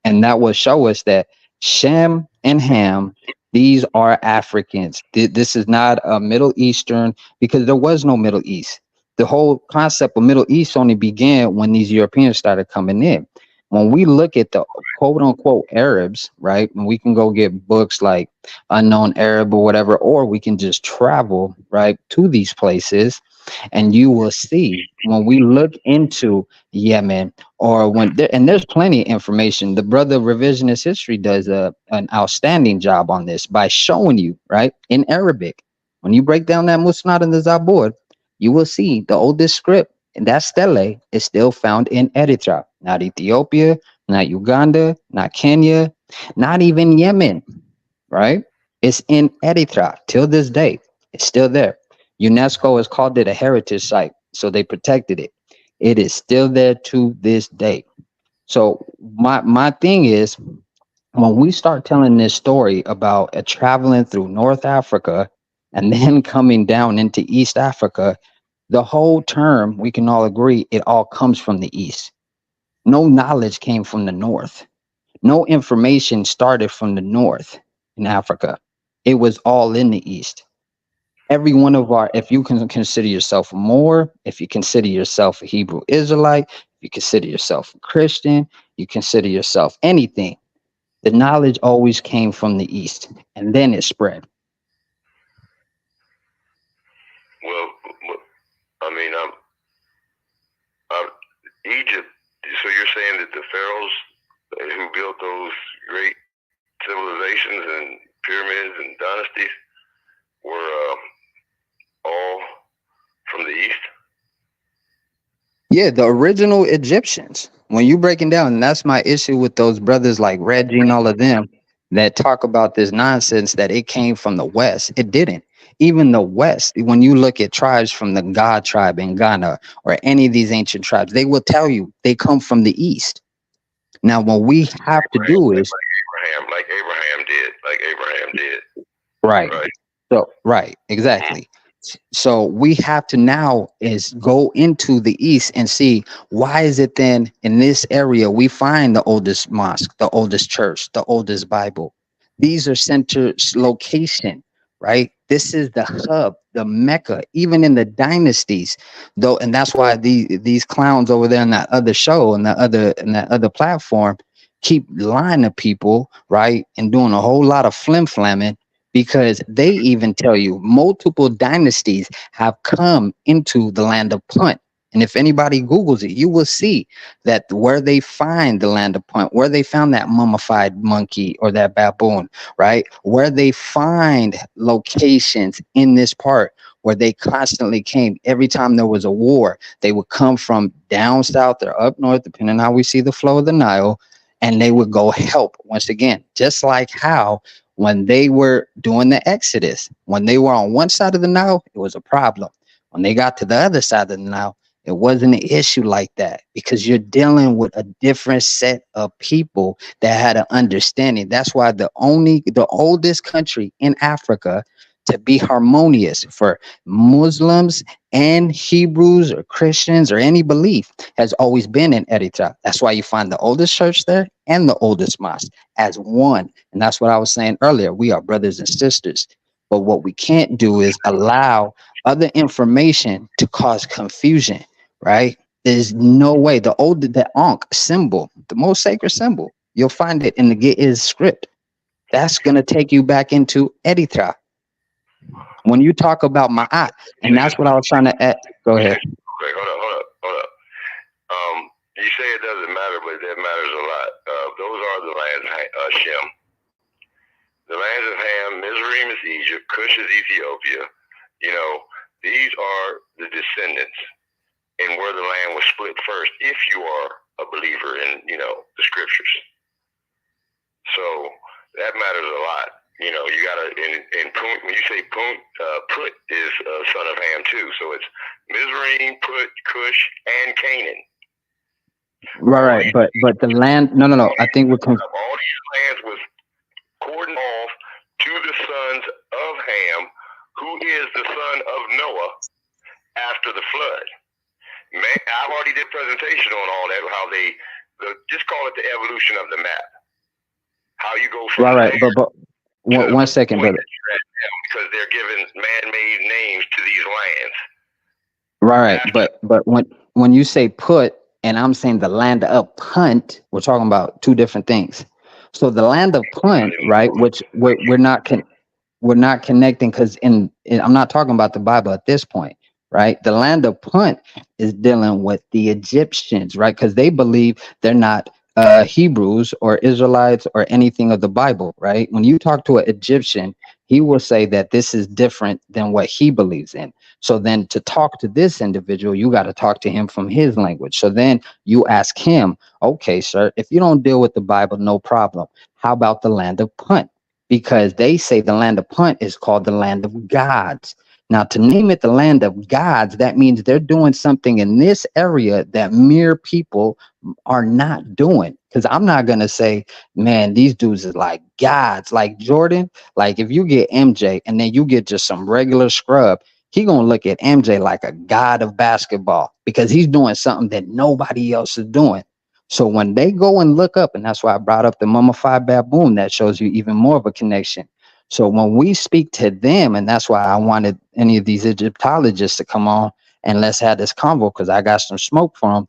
And that will show us that Shem and Ham, these are Africans. This is not a Middle Eastern, because there was no Middle East. The whole concept of Middle East only began when these Europeans started coming in. When we look at the quote unquote Arabs, right, and we can go get books like Unknown Arab or whatever, or we can just travel, right, to these places, and you will see when we look into Yemen, or when and there's plenty of information. The brother Revisionist History does an outstanding job on this by showing you, right, in Arabic. When you break down that Musnad and the Zabur, you will see the oldest script, and that stele is still found in Eritrea, not Ethiopia, not Uganda, not Kenya, not even Yemen, right? It's in Eritrea till this day. It's still there. UNESCO has called it a heritage site, so they protected it. It is still there to this day. So my thing is, when we start telling this story about traveling through North Africa and then coming down into East Africa, the whole term, we can all agree, it all comes from the East. No knowledge came from the North. No information started from the North in Africa. It was all in the East. Every one of if you can consider yourself a Moor, if you consider yourself a Hebrew Israelite, if you consider yourself a Christian, you consider yourself anything, the knowledge always came from the East, and then it spread. Well, I mean, Egypt. So you're saying that the pharaohs who built those great civilizations and pyramids and dynasties were all from the East? Yeah, the original Egyptians. When you breaking down, and that's my issue with those brothers like Reggie and all of them that talk about this nonsense that it came from the West. It didn't. Even the West, when you look at tribes from the God tribe in Ghana or any of these ancient tribes, they will tell you they come from the East. Now, what we have to do is like Abraham did. Right. So, right, exactly. So we have to now is go into the East and see, why is it then in this area we find the oldest mosque, the oldest church, the oldest Bible. These are center location, right? This is the hub, the Mecca, even in the dynasties, though, and that's why these clowns over there in that other show and that other platform keep lying to people, right, and doing a whole lot of flim flamming, because they even tell you multiple dynasties have come into the land of Punt. And if anybody Googles it, you will see that where they find the land of Punt, where they found that mummified monkey or that baboon, right? Where they find locations in this part where they constantly came. Every time there was a war, they would come from down south or up north, depending on how we see the flow of the Nile, and they would go help once again, just like how when they were doing the Exodus, when they were on one side of the Nile, it was a problem. When they got to the other side of the Nile, it wasn't an issue like that, because you're dealing with a different set of people that had an understanding. That's why the oldest country in Africa to be harmonious for Muslims and Hebrews or Christians or any belief has always been in Eritrea. That's why you find the oldest church there and the oldest mosque as one. And that's what I was saying earlier. We are brothers and sisters. But what we can't do is allow other information to cause confusion, right? There's no way. The Ankh symbol, the most sacred symbol, you'll find it in the Ge'ez script. That's going to take you back into Eritrea. When you talk about Ma'at, and that's what I was trying to add. Go ahead. Okay, hold up. You say it doesn't matter, but that matters a lot. Those are the lands of Shem. The lands of Ham, Mizraim is Egypt, Cush is Ethiopia. You know, these are the descendants, and where the land was split first, if you are a believer in, you know, the scriptures. So that matters a lot. You know, you gotta, in Punt, when you say Punt, Put is a son of Ham too. So it's Mizraim, Put, Cush, and Canaan. Right. But the land, no. I think we're all these lands was cordoned off to the sons of Ham, who is the son of Noah after the flood. Man, I've already did a presentation on all that, how just call it the evolution of the map. How you go from right. But one second, brother. Because they're giving man-made names to these lands. Right. But when you say Put, and I'm saying the land of Punt, we're talking about two different things. So the land of Punt, right, which we're not connecting, because I'm not talking about the Bible at this point, right? The land of Punt is dealing with the Egyptians, right? Because they believe they're not Hebrews or Israelites or anything of the Bible, right? When you talk to an Egyptian, he will say that this is different than what he believes in. So then to talk to this individual, you got to talk to him from his language. So then you ask him, okay, sir, if you don't deal with the Bible, no problem. How about the land of Punt? Because they say the land of Punt is called the land of gods. Now, to name it the land of gods, that means they're doing something in this area that mere people are not doing. Because I'm not going to say, man, these dudes are like gods, like Jordan. Like if you get MJ and then you get just some regular scrub, he going to look at MJ like a god of basketball, because he's doing something that nobody else is doing. So when they go and look up, and that's why I brought up the mummified baboon, that shows you even more of a connection. So when we speak to them, and that's why I wanted any of these Egyptologists to come on and let's have this convo, because I got some smoke for them,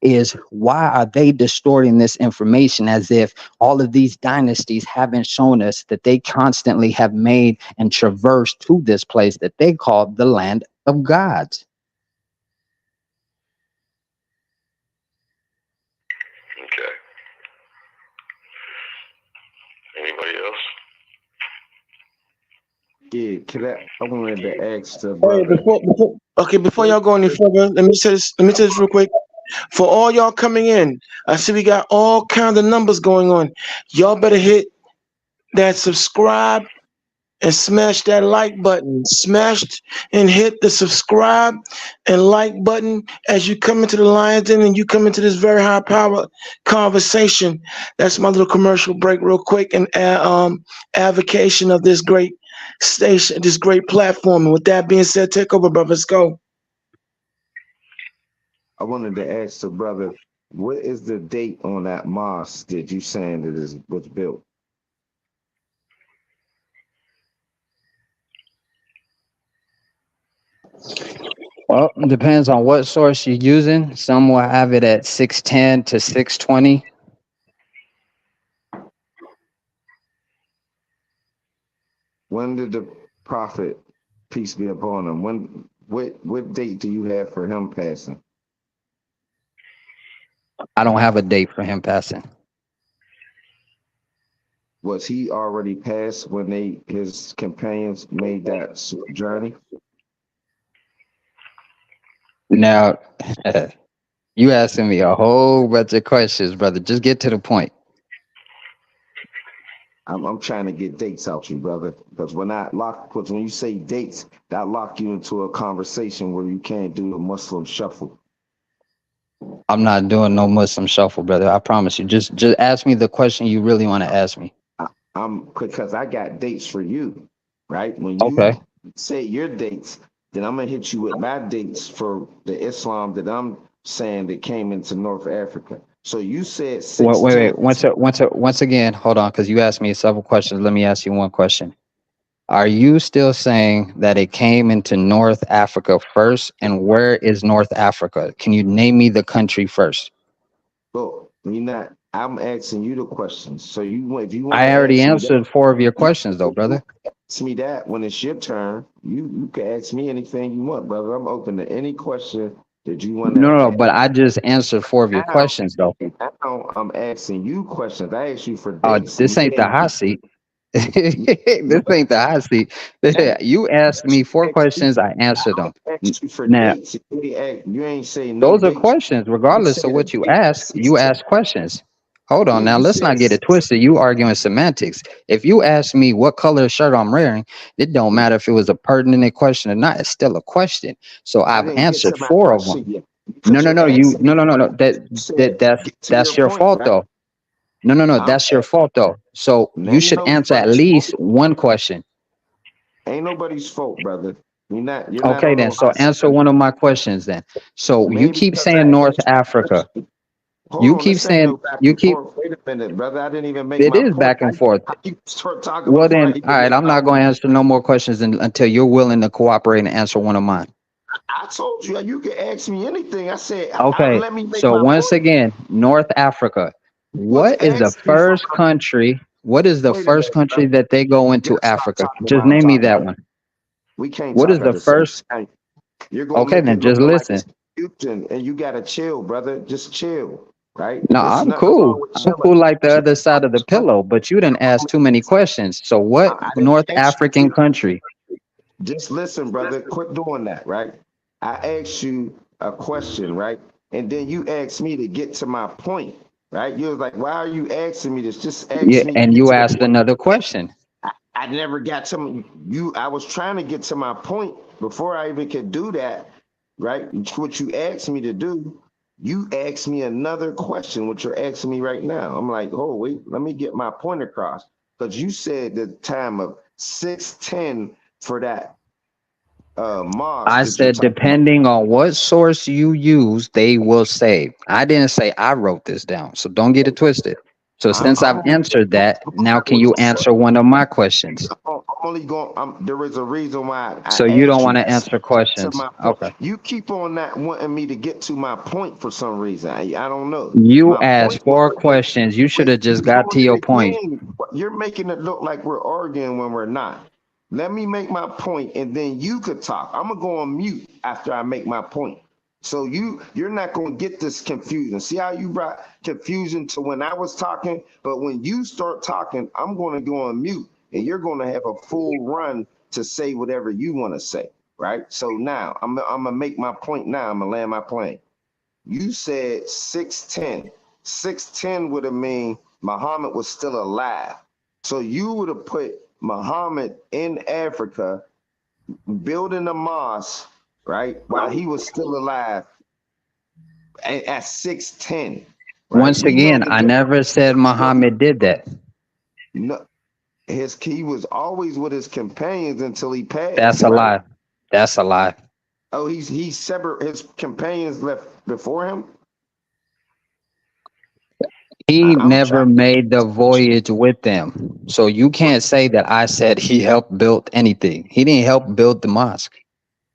is why are they distorting this information as if all of these dynasties haven't shown us that they constantly have made and traversed to this place that they call the land of gods? Okay. Anybody else? Yeah, I wanted to ask the Hey, brother. before y'all go any further, let me say this real quick. For all y'all coming in, I see we got all kinds of numbers going on. Y'all better hit that subscribe and smash that like button. Smash and hit the subscribe and like button as you come into the Lions Den and you come into this very high power conversation. That's my little commercial break real quick, and avocation of this great station, this great platform. And with that being said, take over, brother. Let's go. I wanted to ask the brother, what is the date on that mosque that you saying that was built? Well, it depends on what source you're using. Some will have it at 610 to 620. When did the prophet, peace be upon him, what date do you have for him passing? I don't have a date for him passing. Was he already passed when his companions made that journey? Now, you asking me a whole bunch of questions, brother. Just get to the point. I'm trying to get dates out you, brother. Because when you say dates, that lock you into a conversation where you can't do a Muslim shuffle. I'm not doing no Muslim shuffle, brother. I promise you. Just ask me the question you really want to ask me. Because I got dates for you, right? When you Okay. say your dates, then I'm gonna hit you with my dates for the Islam that I'm saying that came into North Africa. So you said Wait. Once again, hold on, because you asked me several questions. Let me ask you one question. Are you still saying that it came into North Africa first? And where is North Africa? Can you name me the country first? Look, I'm asking you the questions. So if you want I to already ask me answered 4 of your questions, though, brother. ask me that when it's your turn. You can ask me anything you want, brother. I'm open to any question that you want to No, ask. but I just answered 4 of your questions, though. Now I'm asking you questions. I asked you for Oh, dates. this ain't the hot seat. This ain't the hot seat. You asked me 4 questions. I answered them. I asked you for Now, dates. You ain't say no those are dates. questions, regardless of what you ask. You ask questions. Hold on now. You Let's not said get it twisted. You arguing semantics. If you ask me what color shirt I'm wearing, it don't matter if it was a pertinent question or not. It's still a question. So I I've didn't get answered to my 4 of them. question yet. No. Because you're asking. No. You said, get to That's your your point, fault, right? though. No. I'm That's your fault, though. So you Ain't should answer at nobody's least fault. one question. Ain't nobody's fault, brother. You're not Okay, on then. no So hot seat. answer one of my questions, then. So you Maybe keep because I saying North asked you a Africa. question. Hold You on, keep this ain't no saying back you and keep. forth. Wait a minute, brother. I didn't even make It my is point. back and forth. How you start talking Well, before I then, all even right. make I'm my not going to point? answer no more questions until you're willing to cooperate and answer one of mine. I told you you can ask me anything. I said, Okay. let me make So my once point. again, North Africa. You was What is the asking for first country? What is the wait a first minute, country brother. that they go You into gotta stop Africa? talking Just while I'm name me talking, that brother. one. We can't What is talk at the the same first? time. You're gonna Okay, make then it just look like listen. it's confusion, and you gotta chill, brother. Just chill, right? No, There's I'm nothing wrong cool. with I'm chilling. cool like the other side of the pillow, but you didn't ask too many questions. So what I didn't North ask you African to. country? Just listen, brother. Quit doing that, right? I asked you a question, right? And then you asked me to get to my point, right? You was like, why are you asking me this? Just Yeah, ask me to and get you to the asked point. another question. I never got to you. I was trying to get to my point before I even could do that, right? What you asked me to do, you asked me another question, what you're asking me right now. I'm like, oh, wait, let me get my point across. Because you said the time of 6:10 for that mosque I that you're said, talking about. depending on what source you use, they will say. I didn't say I wrote this down, so don't get it twisted. So I'm, since I've I'm answered that, now can what you you said. answer one of my questions? I'm only going. There is a reason why I So you don't asked you want to this answer to questions. my point. Okay. You keep on not wanting me to get to my point for some reason. I don't know. You My asked point was 4 questions. You should wait, have you just got to doing your it point. again. You're making it look like we're arguing when we're not. Let me make my point, and then you could talk. I'm gonna go on mute after I make my point. So you're not gonna get this confusion. See how you brought confusion to when I was talking, but when you start talking, I'm gonna go on mute, and you're gonna have a full run to say whatever you want to say, right? So now I'm gonna make my point. Now I'm gonna land my plane. You said 6:10. 6:10 would have mean Muhammad was still alive. So you would have put Muhammad in Africa building a mosque, right, while he was still alive at 6:10, right? Once We know again, that I never said Muhammad did that. no, he was always with his companions until he That's passed, a right? lie. That's a lie. Oh, he's separate. His companions left before him. He I'm never trying. made the voyage with them. So you can't say that I said he helped build anything. He didn't help build the mosque.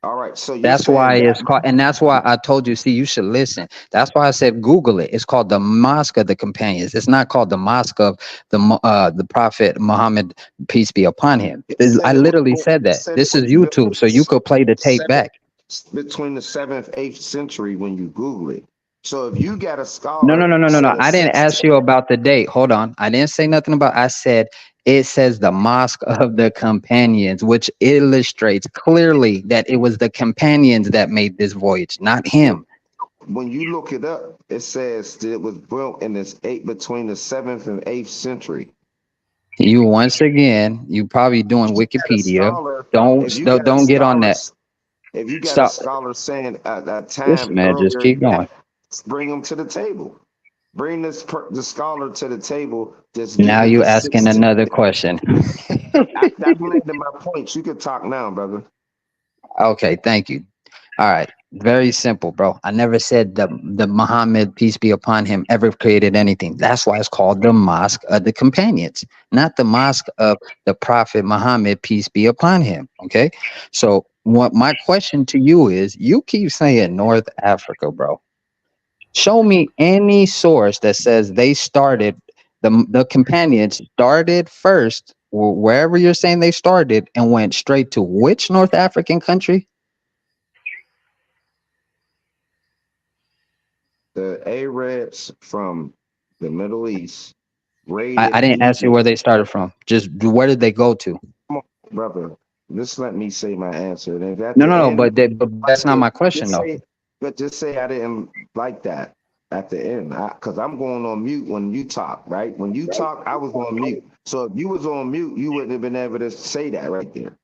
All right. So you're That's why saying it's that called, and that's why I told you. See, you should listen. That's why I said Google it. It's called the Mosque of the Companions. It's not called the Mosque of the Prophet Muhammad, peace be upon him. it said I it was literally built, said it that. said it This is was built YouTube, so you could play the tape seventh, back. between the 7th, 8th century when you Google it. So if you got a No, no, scholar no, no, no, no. saying I didn't ask 610, you about the date. Hold on. I didn't say nothing about. I said it says the Mosque of the Companions, which illustrates clearly that it was the companions that made this voyage, not him. when you look it up, it says that it was built in this between the 7th and 8th century. You once again, you probably doing Got a Wikipedia. scholar, Don't if you got a don't get on scholar, that. if you got a Stop. scholar saying a This time man just earlier keep than going. that, bring them to the table. Bring the scholar to the table that's Now giving you the asking 16. another question. I've landed my points. You can talk now, brother. Okay, thank you. All right. Very simple, bro. I never said the Muhammad, peace be upon him, ever created anything. That's why it's called the Mosque of the Companions, not the Mosque of the Prophet Muhammad, peace be upon him. Okay. So what my question to you is, you keep saying North Africa, bro. Show me any source that says they started, the companions started first, wherever you're saying they started, and went straight to which North African country? The Arabs from the Middle East I raided didn't ask you Egypt. where they started from. Just where did they go to? Come on, brother. Just let me say my answer. And if at No, the no, no. end, But that's not my question, just though. say, but just say I didn't like that at the end, because I'm going on mute when you talk, right? When you talk, I was on mute. So if you was on mute, you wouldn't have been able to say that right there.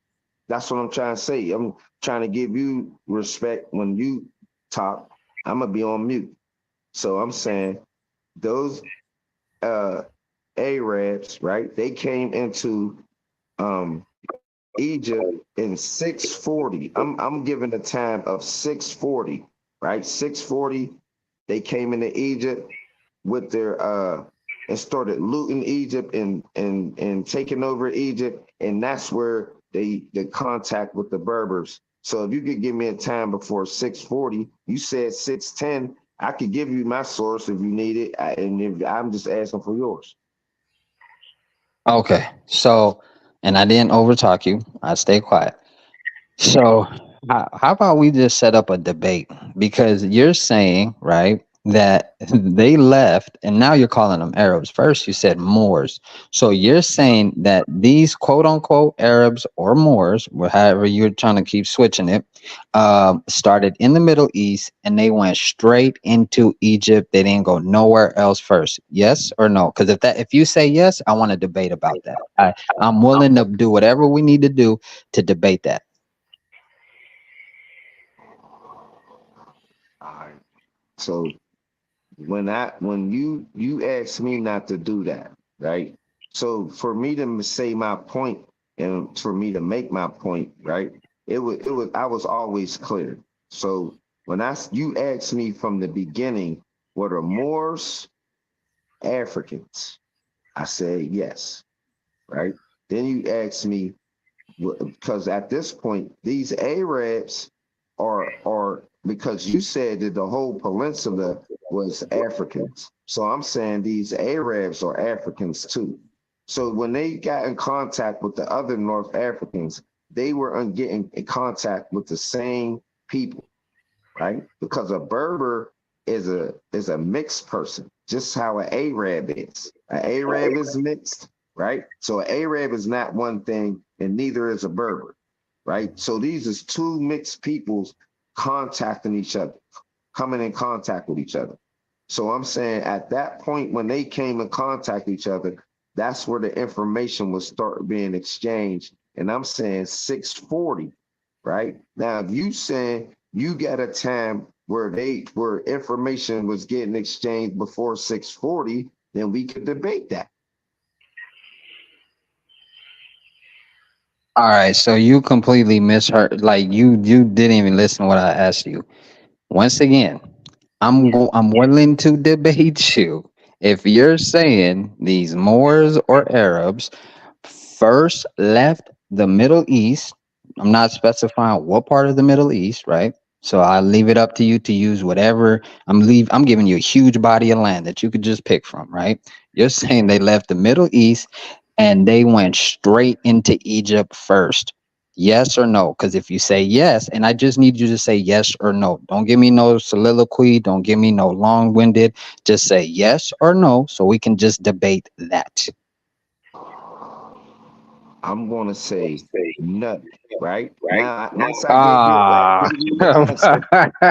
That's what I'm trying to say. I'm trying to give you respect when you talk. I'm gonna be on mute. So I'm saying those Arabs, right? They came into um, Egypt in 640. I'm giving a time of 640, right? 640. They came into Egypt with their and started looting Egypt and taking over Egypt, and that's where the contact with the Berbers. So if you could give me a time before 640, you said 610. I could give you my source if you need it, and if I'm just asking for yours. Okay. So, and I didn't overtalk you. I stay quiet. So, how about we just set up a debate? Because you're saying, right, that they left and now you're calling them Arabs. First, you said Moors. So, you're saying that these quote unquote Arabs or Moors, however you're trying to keep switching it, started in the Middle East and they went straight into Egypt. They didn't go nowhere else first. Yes or no? Because if you say yes, I want to debate about that. I'm willing to do whatever we need to do to debate that. All right. So when you asked me not to do that, right? So for me to say my point and for me to make my point, right? It was I was always clear. So when you asked me from the beginning, what are Moors Africans? I said yes, right? Then you asked me because at this point these Arabs are because you said that the whole peninsula was Africans. So I'm saying these Arabs are Africans too. So when they got in contact with the other North Africans, they were getting in contact with the same people, right? Because a Berber is a mixed person, just how an Arab is. An Arab is mixed, right? So an Arab is not one thing, and neither is a Berber, right? So these is two mixed peoples contacting each other, coming in contact with each other. So I'm saying at that point when they came in contact with each other, that's where the information was start being exchanged. And I'm saying 640, right? Now, if you saying you got a time where information was getting exchanged before 640, then we could debate that. All right, so you completely misheard. Like you didn't even listen to what I asked you. Once again, I'm willing to debate you. If you're saying these Moors or Arabs first left the Middle East, I'm not specifying what part of the Middle East, right? So I leave it up to you to use whatever. I'm giving you a huge body of land that you could just pick from, right? You're saying they left the Middle East and they went straight into Egypt first. Yes or no? Because if you say yes, and I just need you to say yes or no. Don't give me no soliloquy. Don't give me no long-winded. Just say yes or no so we can just debate that. I'm gonna say no, right? Now, once I get here, right? Ah. Listen,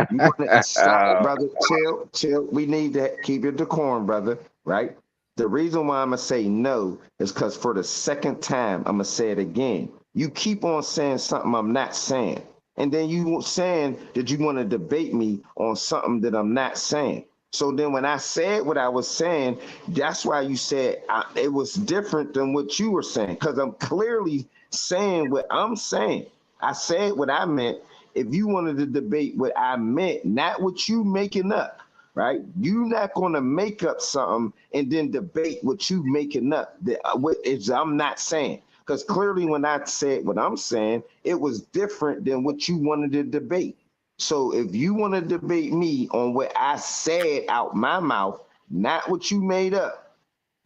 you wanna stop, brother? Chill, chill. We need to keep your decorum, brother, right? The reason why I'm gonna say no is because for the second time, I'm gonna say it again. You keep on saying something I'm not saying, and then you saying that you want to debate me on something that I'm not saying. So then when I said what I was saying, that's why you said it was different than what you were saying, because I'm clearly saying what I'm saying. I said what I meant. If you wanted to debate what I meant, not what you making up, right? You're not going to make up something and then debate what you making up. What is I'm not saying. Because clearly when I said what I'm saying, it was different than what you wanted to debate. So if you want to debate me on what I said out my mouth, not what you made up,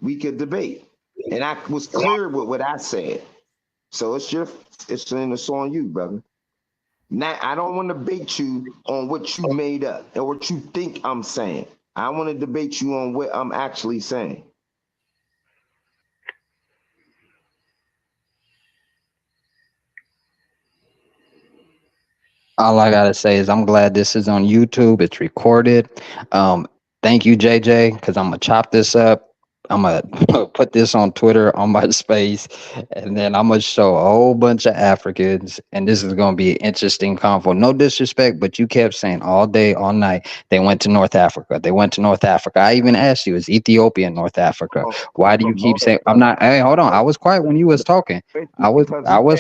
we could debate. And I was clear with what I said. So it's on you, brother. Now I don't want to debate you on what you made up or what you think I'm saying. I want to debate you on what I'm actually saying. All I gotta say is I'm glad this is on YouTube. It's recorded. Thank you, JJ, because I'm gonna chop this up. I'm gonna put this on Twitter, on my space, and then I'm gonna show a whole bunch of Africans. And this is gonna be an interesting convo. No disrespect, but you kept saying all day, all night, they went to North Africa. They went to North Africa. I even asked you, is Ethiopia in North Africa? Why do you keep saying I'm not? Hey, hold on. I was quiet when you was talking. I was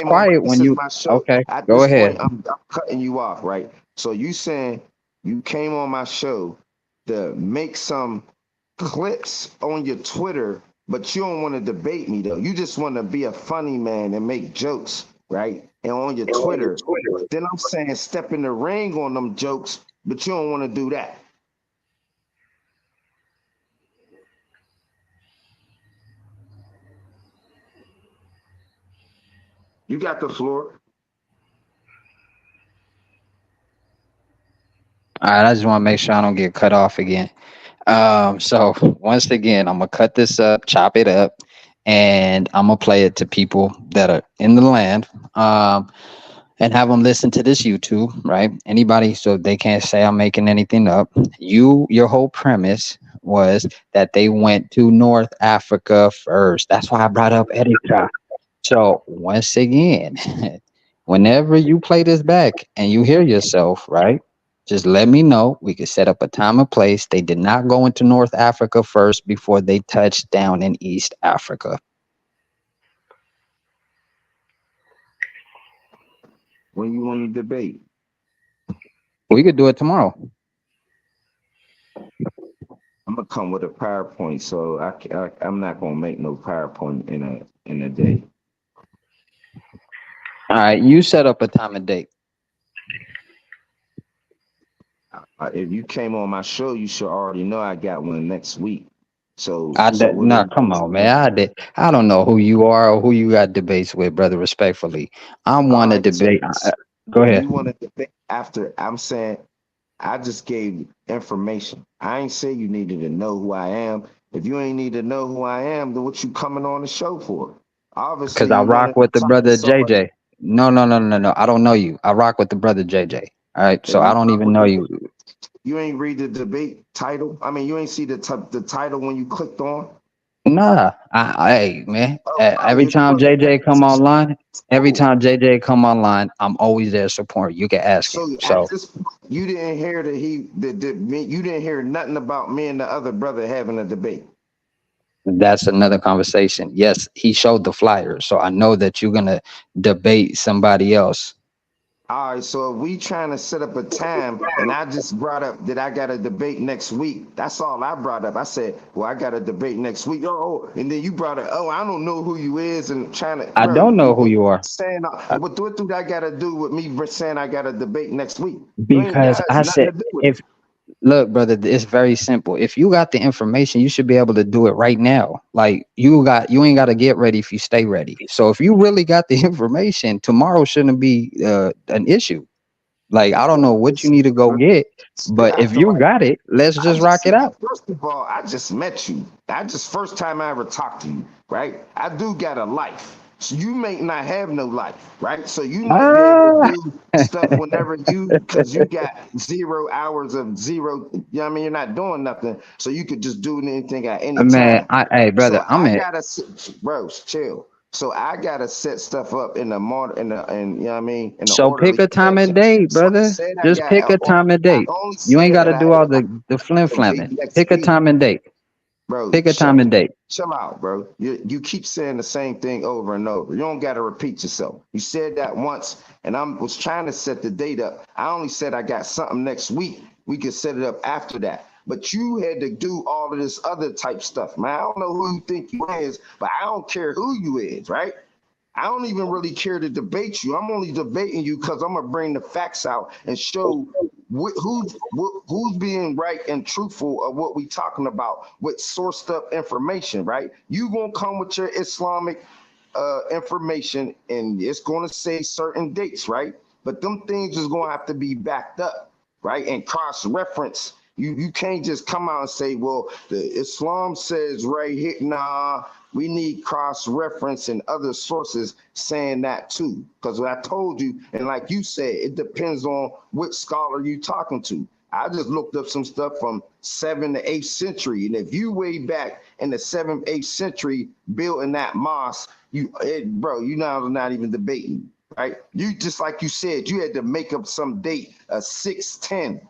quiet when you. Okay, At go this ahead. point, I'm cutting you off, right? So you saying you came on my show to make some clips on your Twitter, but you don't want to debate me though. You just want to be a funny man and make jokes, right? And on your Twitter, then I'm saying step in the ring on them jokes, but you don't want to do that. You got the floor. All right, I just want to make sure I don't get cut off again. So once again, I'm gonna cut this up, chop it up, and I'm gonna play it to people that are in the land, and have them listen to this YouTube, right? Anybody, so they can't say I'm making anything up. Your whole premise was that they went to North Africa first. That's why I brought up Eritrea. So once again, whenever you play this back and you hear yourself, right? Just let me know. We could set up a time and place. They did not go into North Africa first before they touched down in East Africa. When you want to debate, We could do it tomorrow. I'm gonna come with a PowerPoint, so I'm not gonna make no PowerPoint in a day. All right, you set up a time and date. If you came on my show, you should already know I got one next week. So No, come on, man. I don't know who you are or who you got debates with, brother. Respectfully, I want to debate. Go ahead. You want to debate after? I'm saying I just gave information. I ain't say you needed to know who I am. If you ain't need to know who I am, then what you coming on the show for? Obviously, Because I rock with the brother JJ. No. I don't know you. I rock with the brother JJ. All right, so I don't even know you. You ain't read the debate title. I mean, you ain't see the title when you clicked on. Nah, hey man. Every time JJ come online, I'm always there supporting. You can ask him. So at this point, you didn't hear you didn't hear nothing about me and the other brother having a debate. that's another conversation. Yes, he showed the flyer, so I know that you're gonna debate somebody else. All right, so if we trying to set up a time, and I just brought up that I got a debate next week. That's all I brought up. I said, well, I got a debate next week. Oh, and then you brought up, oh, I don't know who you is, and trying to, I bro, don't know who you are saying, what do that got to do with me saying I got a debate next week? That because has I nothing said to do with it. if look, brother, it's very simple. If you got the information, you should be able to do it right now. Like you ain't got to get ready if you stay ready. So if you really got the information, tomorrow shouldn't be an issue. Like I don't know what you need to go get, but if After you like, got it, let's I just rock just it out. first of all, I just met you. I just first time I ever talked to you, right? I do got a life. So you may not have no life, right? So you might be able to Ah, do stuff whenever because you got 0 hours of zero, you know what I mean? You're not doing nothing. So you could just do anything at any man, time. hey, So brother, I'm I in. gotta bro, chill. So I gotta set stuff up in the morning, and you know what I mean, in the So pick orderly a time and fashion. date, So I brother. said I Just pick a time and I date. only You ain't said got that to I do had all a the flim debate flamming. next Pick a week, time and date. bro. Pick a time and date. Chill out, bro. You keep saying the same thing over and over. You don't got to repeat yourself. You said that once, and I was trying to set the date up. I only said I got something next week. We could set it up after that. But you had to do all of this other type stuff, man. I don't know who you think you is, but I don't care who you is, right? I don't even really care to debate you. I'm only debating you because I'm gonna bring the facts out and show who's being right and truthful of what we talking about with sourced up information, right? You gonna come with your Islamic information and it's gonna say certain dates, right? But them things is gonna have to be backed up, right? And cross reference. You can't just come out and say, well, the Islam says right here. Nah, we need cross reference and other sources saying that too. Because what I told you, and like you said, it depends on which scholar you talking to. I just looked up some stuff from 7th to 8th century. And if you way back in the 7th, 8th century building that mosque, bro, you now not even debating, right? You just like you said, you had to make up some date, a 610.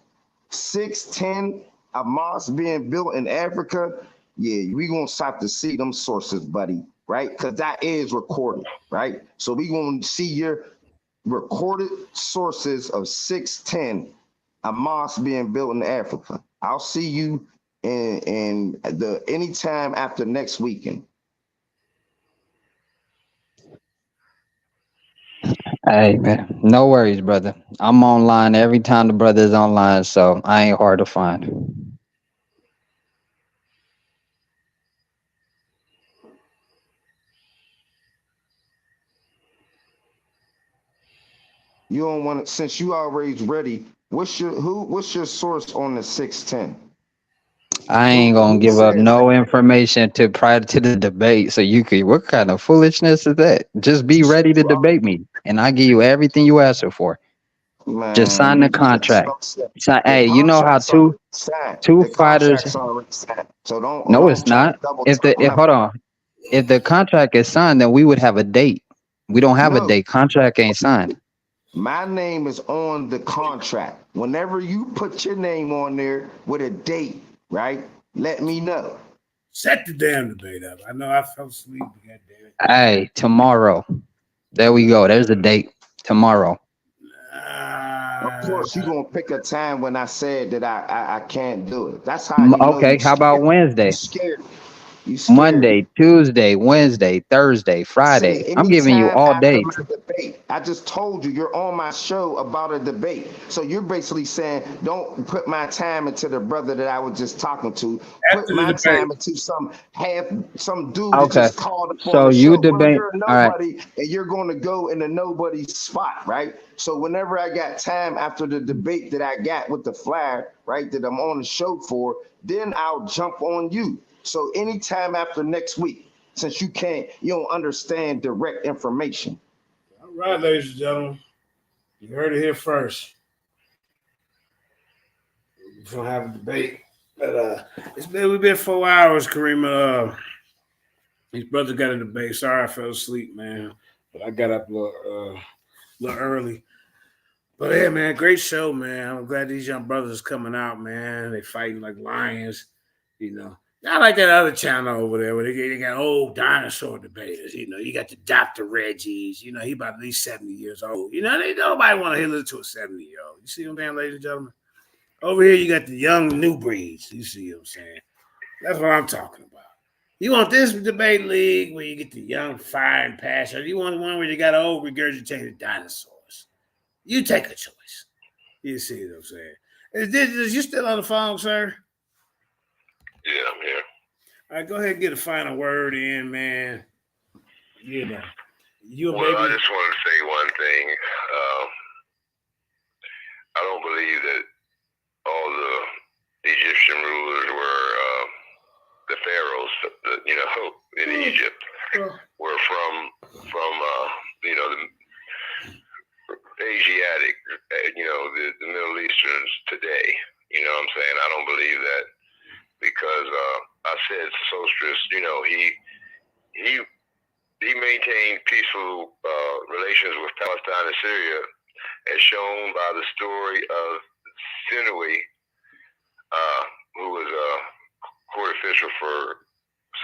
610, a mosque being built in Africa. Yeah, we gonna stop to see them sources, buddy, right? Because that is recorded, right? So we gonna see your recorded sources of 610, a mosque being built in Africa. I'll see you in the anytime after next weekend. Hey man, no worries, brother. I'm online every time the brother is online, so I ain't hard to find. You don't want to, since you already ready. What's your source on the 610? I ain't gonna Who give up said no information to prior to the debate, so you could. What kind of foolishness is that? Just be ready to debate me, and I give you everything you asking for. Just sign the man, contract. the Hey, you know how contract's two already signed. two The fighters? contract's already signed. So No, don't it's try to not. double If talk hold nothing. on, if the contract is signed, then we would have a date. We don't have a No, date. Contract ain't signed. my name is on the contract. Whenever you put your name on there with a date, right? Let me know. Set the damn debate up. I know I fell asleep. God damn it. Hey, tomorrow. There we go. There's the date. Tomorrow. Of course, you're gonna pick a time when I said that I can't do it. That's how you know Okay. you How about scared. You Wednesday? scared. You scared me. Monday, Tuesday, Wednesday, Thursday, Say Friday. I'm giving you anytime all after days. my debate. I just told you you're on my show about a debate. So you're basically saying, don't put my time into the brother that I was just talking to. Put After the my debate. time into some dude that Okay. just called up on So the you show. Bro, debate. you're a All right. nobody and you're going to go in a nobody spot, right? So whenever I got time after the debate that I got with the flyer, right, that I'm on the show for, then I'll jump on you. So anytime after next week, since you don't understand direct information. All right, ladies and gentlemen. You heard it here first. We're gonna have a debate. But we've been 4 hours, Karima. His brother got a debate. Sorry I fell asleep, man. But I got up a little early. But yeah, man, great show, man. I'm glad these young brothers coming out, man. They fighting like lions, you know. I like that other channel over there where they got old dinosaur debaters. You know, you got the Dr. Reggie's. You know, he about at least 70 years old. You know, nobody want to hear listen to a 70-year-old. You see what I'm saying, ladies and gentlemen? Over here, you got the young new breeds. You see what I'm saying? That's what I'm talking about. You want this debate league where you get the young, fire, and passion. You want one where you got old regurgitated dinosaurs. You take a choice. You see what I'm saying? Is you still on the phone, sir? Yeah, I'm here. All right, go ahead and get a final word in, man. You know, I just want to say one thing. I don't believe that all the Egyptian rulers were the pharaohs, in Egypt were from the Asiatic, the Middle Easterns today. You know what I'm saying? I don't believe that because I said Sostres, he maintained peaceful relations with Palestine and Syria, as shown by the story of Sinui, who was a court official for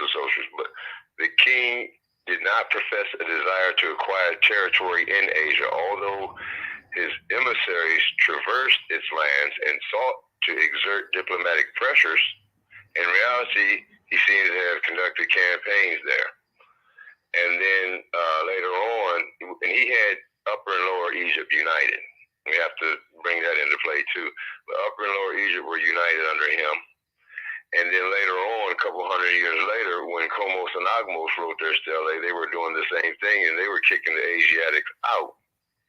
Sostres. But the king did not profess a desire to acquire territory in Asia, although his emissaries traversed its lands and sought to exert diplomatic pressures. In reality, he seems to have conducted campaigns there. And then later on, and he had Upper and Lower Egypt united. We have to bring that into play too. But Upper and Lower Egypt were united under him. And then later on, a couple hundred years later, when Komos and Agmos wrote their stele, they were doing the same thing, and they were kicking the Asiatics out.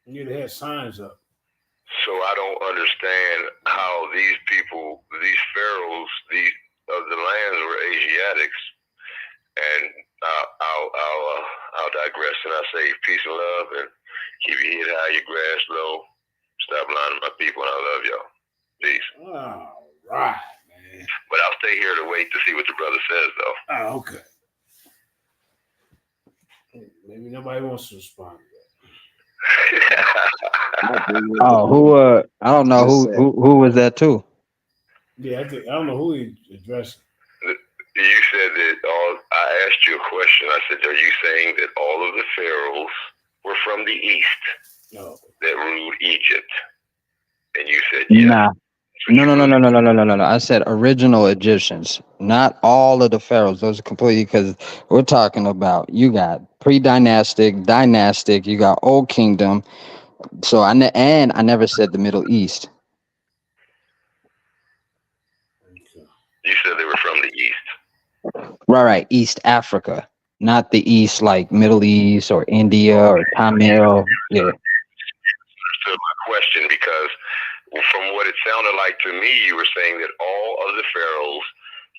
You had signs up. So I don't understand how these people, these pharaohs, these of the lands were Asiatics. And I'll digress, and I say peace and love, and keep your head high, your grass low. Stop lying to my people, and I love y'all. Peace. All right. But I'll stay here to wait to see what the brother says, though. Oh, okay. Maybe nobody wants to respond to that. Oh, I don't know who was that too. Yeah, I don't know who he addressed. You said that I asked you a question. I said, are you saying that all of the pharaohs were from the east that ruled Egypt? And you said, yes. Nah. No. I said original Egyptians, not all of the pharaohs. Those are completely, because we're talking about, you got pre-dynastic, dynastic, you got Old Kingdom. So I never said the Middle East. You said they were from the east. Right. East Africa, not the East like Middle East or India or Tamil. Yeah. Understood my question, because from what it sounded like to me, you were saying that all of the pharaohs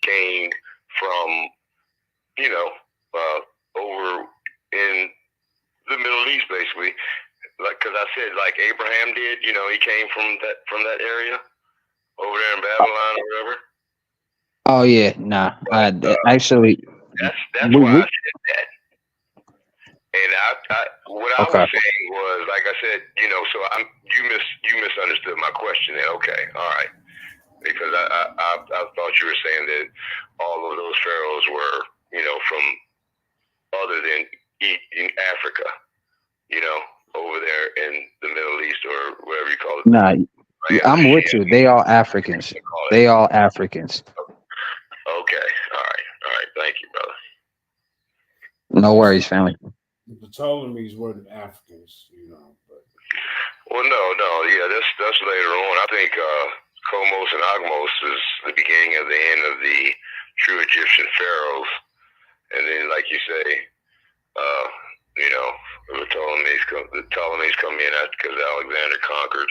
came from, over in the Middle East, basically. Like, because I said, like Abraham did, he came from that area over there in Babylon or whatever. Oh yeah, nah. Actually, that's why I said that. And what I was saying was, like I said, so you misunderstood my question. Then, okay, all right, because I thought you were saying that all of those pharaohs were, from other than in Africa, over there in the Middle East or whatever you call it. Nah, I'm with you. They all Africans. They all Africans. Okay, all right. Thank you, brother. No worries, family. The Ptolemies were the Africans, But... Well, no, yeah, that's later on. I think Komos and Agmos is the beginning of the end of the true Egyptian pharaohs, and then, like you say, the Ptolemies come in because Alexander conquered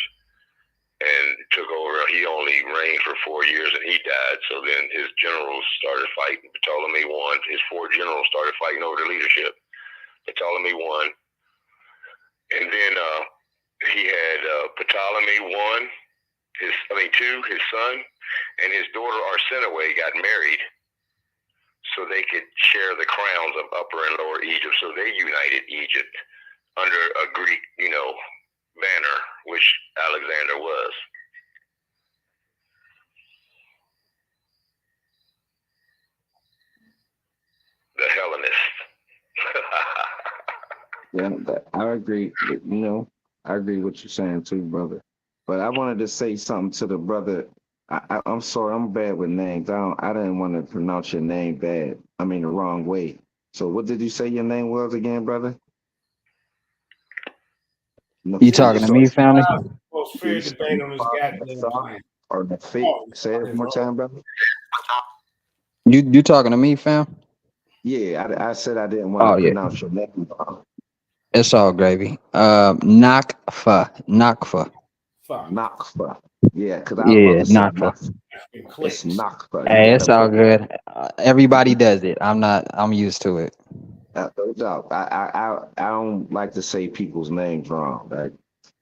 and took over. He only reigned for 4 years and he died. So then his generals started fighting. Ptolemy won. His 4 generals started fighting over the leadership. Ptolemy won. And then he had Ptolemy won. His son and his daughter Arsinoe got married so they could share the crowns of Upper and Lower Egypt. So they united Egypt under a Greek, banner, which Alexander was. Yeah, I agree. I agree with you saying too, brother. But I wanted to say something to the brother. I'm sorry, I'm bad with names. I didn't want to pronounce your name bad. I mean the wrong way. So what did you say your name was again, brother? You talking to Nefis me, family? Most feared debate on this goddamn planet. or Nefis? Oh, Say it one more time, brother. You talking to me, fam? Yeah, I said I didn't want to Oh yeah, pronounce your name wrong. it's all gravy. Nakfa. fuck. Nakfa. Yeah, because I was about Yeah, to say Nakfa. Nakfa. Fucking It's clicks. Nakfa. You Hey, got it's to all put good. Everybody does it. I'm not. I'm used to it. no doubt. I don't like to say people's names wrong, right?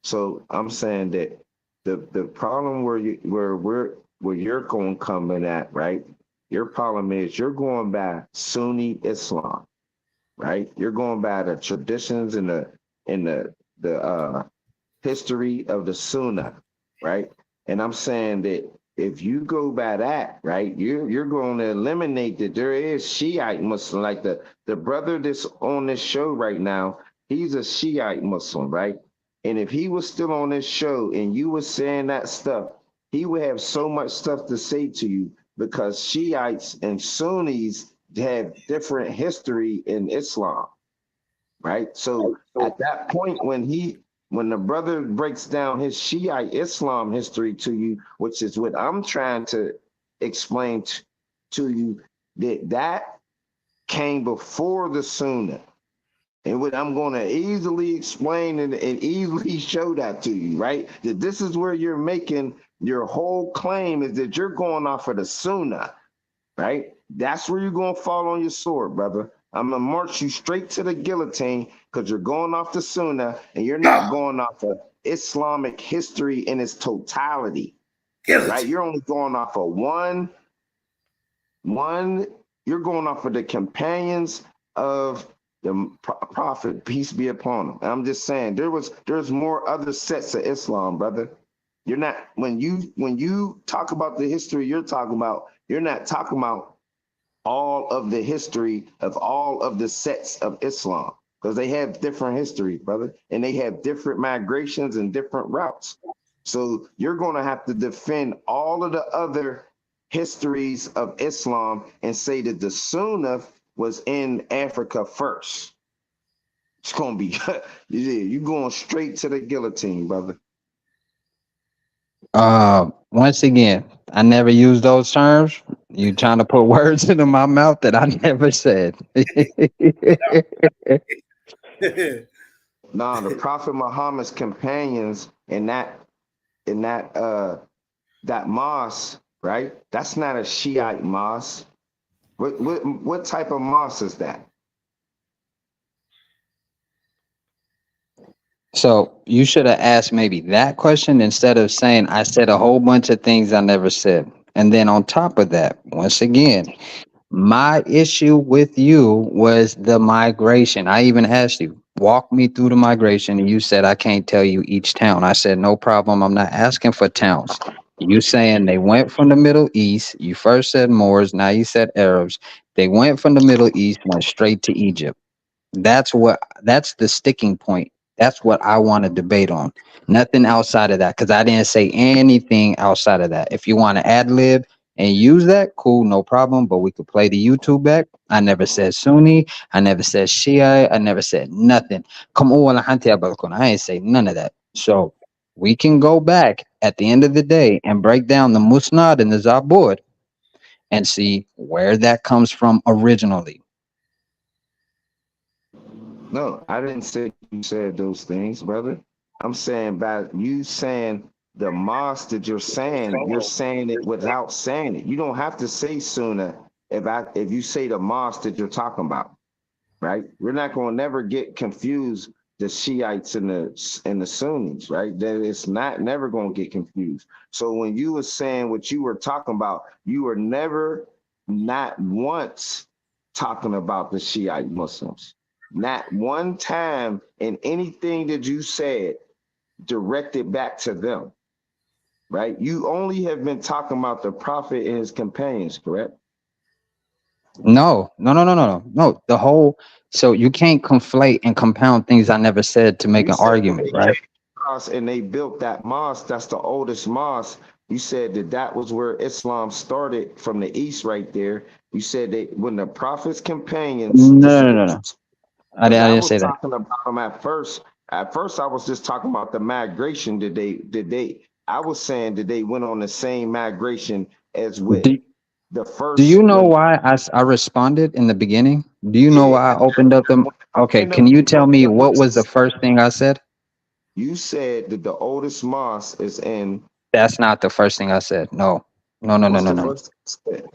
So I'm saying that the problem where you're going to come in at, right? Your problem is you're going by Sunni Islam, right? You're going by the traditions and the history of the Sunnah, right? And I'm saying that if you go by that, right, you're going to eliminate that there is Shiite Muslim, like the brother that's on this show right now. He's a Shiite Muslim, right? And if he was still on this show and you were saying that stuff, he would have so much stuff to say to you because Shiites and Sunnis have different history in Islam, right? So at that point, when the brother breaks down his Shiite Islam history to you, which is what I'm trying to explain to you, that came before the Sunnah. And what I'm going to easily explain and easily show that to you, right? That this is where you're making your whole claim is that you're going off of the Sunnah, right? That's where you're going to fall on your sword, brother. I'm going to march you straight to the guillotine because you're going off the Sunnah and you're not going off of Islamic history in its totality, right? You're only going off of one, you're going off of the companions of the prophet, peace be upon him. I'm just saying there's more other sets of Islam, brother. You're not when you talk about the history you're talking about, you're not talking about all of the history of all of the sets of Islam because they have different history, brother, and they have different migrations and different routes. So you're going to have to defend all of the other histories of Islam and say that the Sunnah was in Africa first. It's going to be, you're going straight to the guillotine, brother. Once again, I never use those terms. You trying to put words into my mouth that I never said. Now, the Prophet Muhammad's companions in that mosque, right? That's not a Shiite mosque. What type of mosque is that? So you should have asked maybe that question instead of saying I said a whole bunch of things I never said. And then on top of that, once again, my issue with you was the migration. I even asked you, walk me through the migration, and you said I can't tell you each town. I said, no problem. I'm not asking for towns. You saying they went from the Middle East. You first said Moors, now you said Arabs. They went from the Middle East, went straight to Egypt. That's the sticking point. That's what I want to debate on. Nothing outside of that, because I didn't say anything outside of that. If you want to ad lib and use that, cool, no problem. But we could play the YouTube back. I never said Sunni. I never said Shia. I never said nothing. Come on, I ain't say none of that. So we can go back at the end of the day and break down the Musnad and the Zabur and see where that comes from originally. No, I didn't say you said those things, brother. I'm saying by you saying the mosque that you're saying it without saying it. You don't have to say Sunnah if you say the mosque that you're talking about, right? We're not going to never get confused the Shiites and the Sunnis, right? That it's not never going to get confused. So when you were saying what you were talking about, you were never not once talking about the Shiite Muslims. Not one time in anything that you said directed back to them, right? You only have been talking about the prophet and his companions, correct? No. The whole so you can't conflate and compound things I never said to make You an said that argument, they right? came across and they built that mosque. That's the oldest mosque. You said that that was where Islam started from the east, right there. You said that when the Prophet's companions, this is No. because I I didn't was say that. talking about them at first. At first, I was just talking about the migration. Did they? I was saying that they went on the same migration as with Do, the do you first know when. why I responded in the beginning? Do you know Yeah, why I opened up them? when Okay, opening up can you the tell me what was the verses, first thing I said? you said that the oldest mosque is in. That's not the first thing I said. No. No, no, no, What's no, the no. first thing?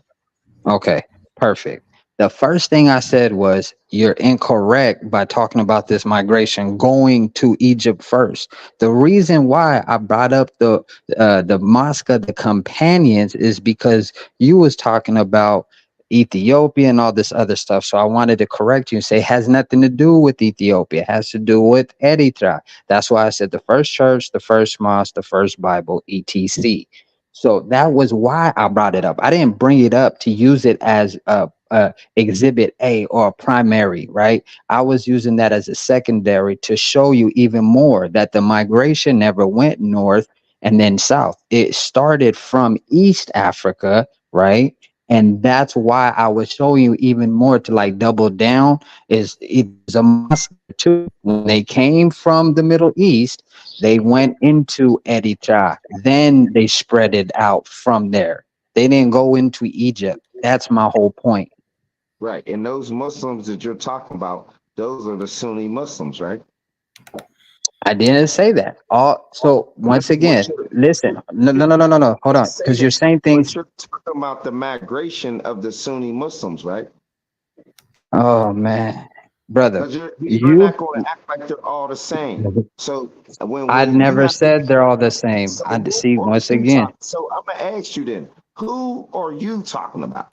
Okay, perfect. The first thing I said was you're incorrect by talking about this migration going to Egypt first. The reason why I brought up the Mosque of the Companions is because you was talking about Ethiopia and all this other stuff. So I wanted to correct you and say it has nothing to do with Ethiopia. It has to do with Eritrea. That's why I said the first church, the first mosque, the first Bible, etc. So that was why I brought it up. I didn't bring it up to use it as a exhibit A or a primary, right? I was using that as a secondary to show you even more that the migration never went north and then south. It started from East Africa, right? And that's why I was showing you even more to like double down is it's a must too. When they came from the Middle East, they went into Eritrea. Then they spread it out from there. They didn't go into Egypt. That's my whole point. Right, and those Muslims that you're talking about, those are the Sunni Muslims, right? I didn't say that. All so once again, What you're, listen. No. Hold on, say because you're that, saying but things. you're talking about the migration of the Sunni Muslims, right? Oh man, brother, Because you're you. not going to act like they're all the same. So I when you never have to, said they're all the same. so I who see are once you again. talking? So I'm gonna ask you then, who are you talking about?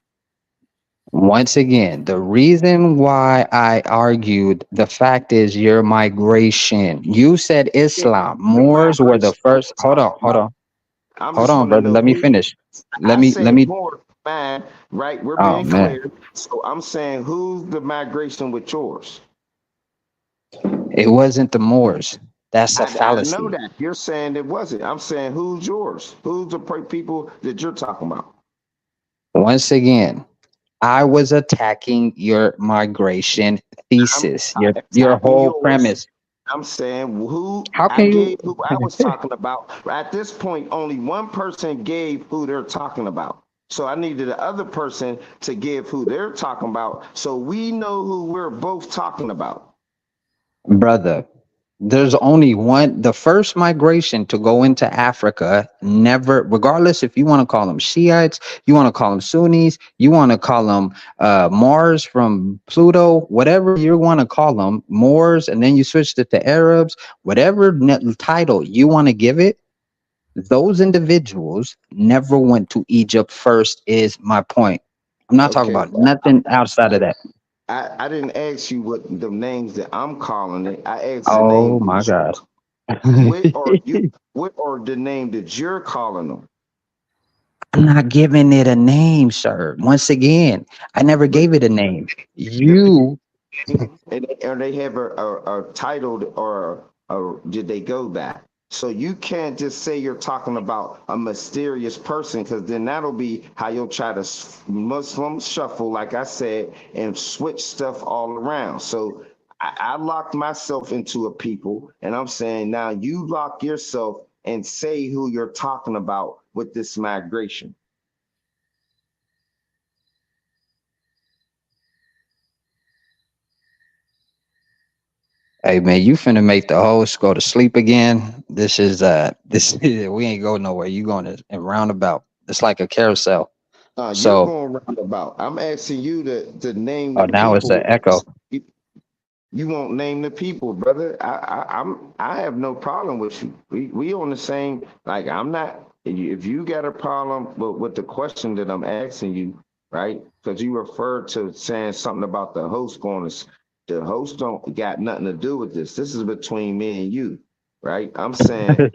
Once again, the reason why I argued the fact is your migration. You said Yeah, Islam. the Moors were the migration I'm first. talking about. I'm Hold just on, want to brother. know Let me who. finish. I Let said me. more, man. Right, we're Oh being man, clear. So I'm saying, who's the migration with yours? it wasn't the Moors. That's a I know fallacy. that you're saying it wasn't. I'm saying, who's yours? Who's the people that you're talking about? Once again, I was attacking your migration I'm thesis, your attacking whole yours. premise. I'm saying who How I can you? gave who I was talking about. At this point, only one person gave who they're talking about. So I needed the other person to give who they're talking about so we know who we're both talking about. Brother, there's only one. The first migration to go into Africa never, regardless if you want to call them Shiites, you want to call them Sunnis, you want to call them Mars from Pluto, whatever you want to call them, Moors, and then you switched it to Arabs, whatever title you want to give it, those individuals never went to Egypt first, is my point. I'm not talking Okay. about nothing outside of that. I didn't ask you what the names that I'm calling it. I asked the Oh name my that God. what are the name that you're calling them? I'm not giving it a name, sir. Once again, I never But gave it a name. the You, and they have a title or did they go back? So you can't just say you're talking about a mysterious person because then that'll be how you'll try to Muslim shuffle, like I said, and switch stuff all around. So I locked myself into a people, and I'm saying now you lock yourself and say who you're talking about with this migration. hey man, you finna make the host go to sleep again. We ain't going nowhere. You going to and roundabout. It's like a carousel. You're So, going roundabout. I'm asking you to name oh, the now it's an people. echo. You won't name the people, brother. I have no problem with you. We on the same. Like I'm not. If you got a problem with the question that I'm asking you, right? Because you referred to saying something about the host going to. The host don't got nothing to do with this. This is between me and you, right? I'm saying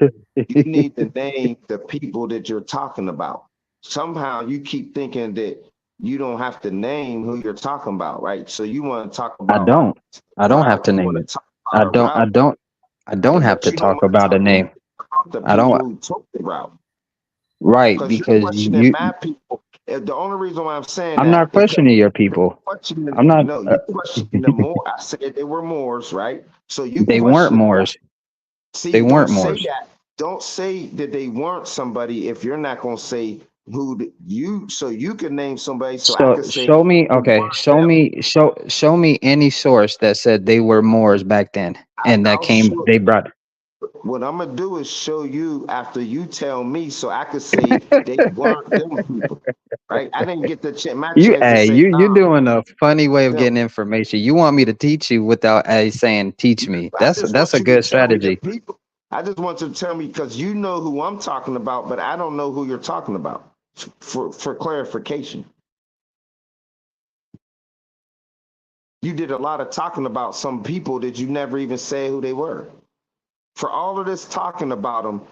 you need to name the people that you're talking about. Somehow you keep thinking that you don't have to name who you're talking about, right? So you want to talk I about don't. I don't have route. to You name want it. to talk I about a don't. I route, don't. I don't have but to you don't talk want to about a talk name. about the I people don't. who took the route. Right, Because you're because questioning my people. The only reason why I'm saying I'm that not is because questioning your you're people. questioning, I'm not. no, you questioning the more. I said they were Moors, right? So you They weren't question that. Moors. See, They don't weren't say Moors. that. Don't say that they weren't somebody if you're not going to say you, so you can name somebody so I So can say show me. they Okay, weren't show them. me. Show me any source that said they were Moors back then, and that I'll came. show. They brought. What I'm gonna do is show you after you tell me, so I could say they weren't them people, right? I didn't get my You, chance to hey, say you nah, doing a funny way of them. getting information. You want me to teach you without saying teach me. I That's just that's want a you to good tell me the strategy. people. I just want you to tell me because you know who I'm talking about, but I don't know who you're talking about. For clarification, you did a lot of talking about some people that you never even said who they were. For all of this talking about them,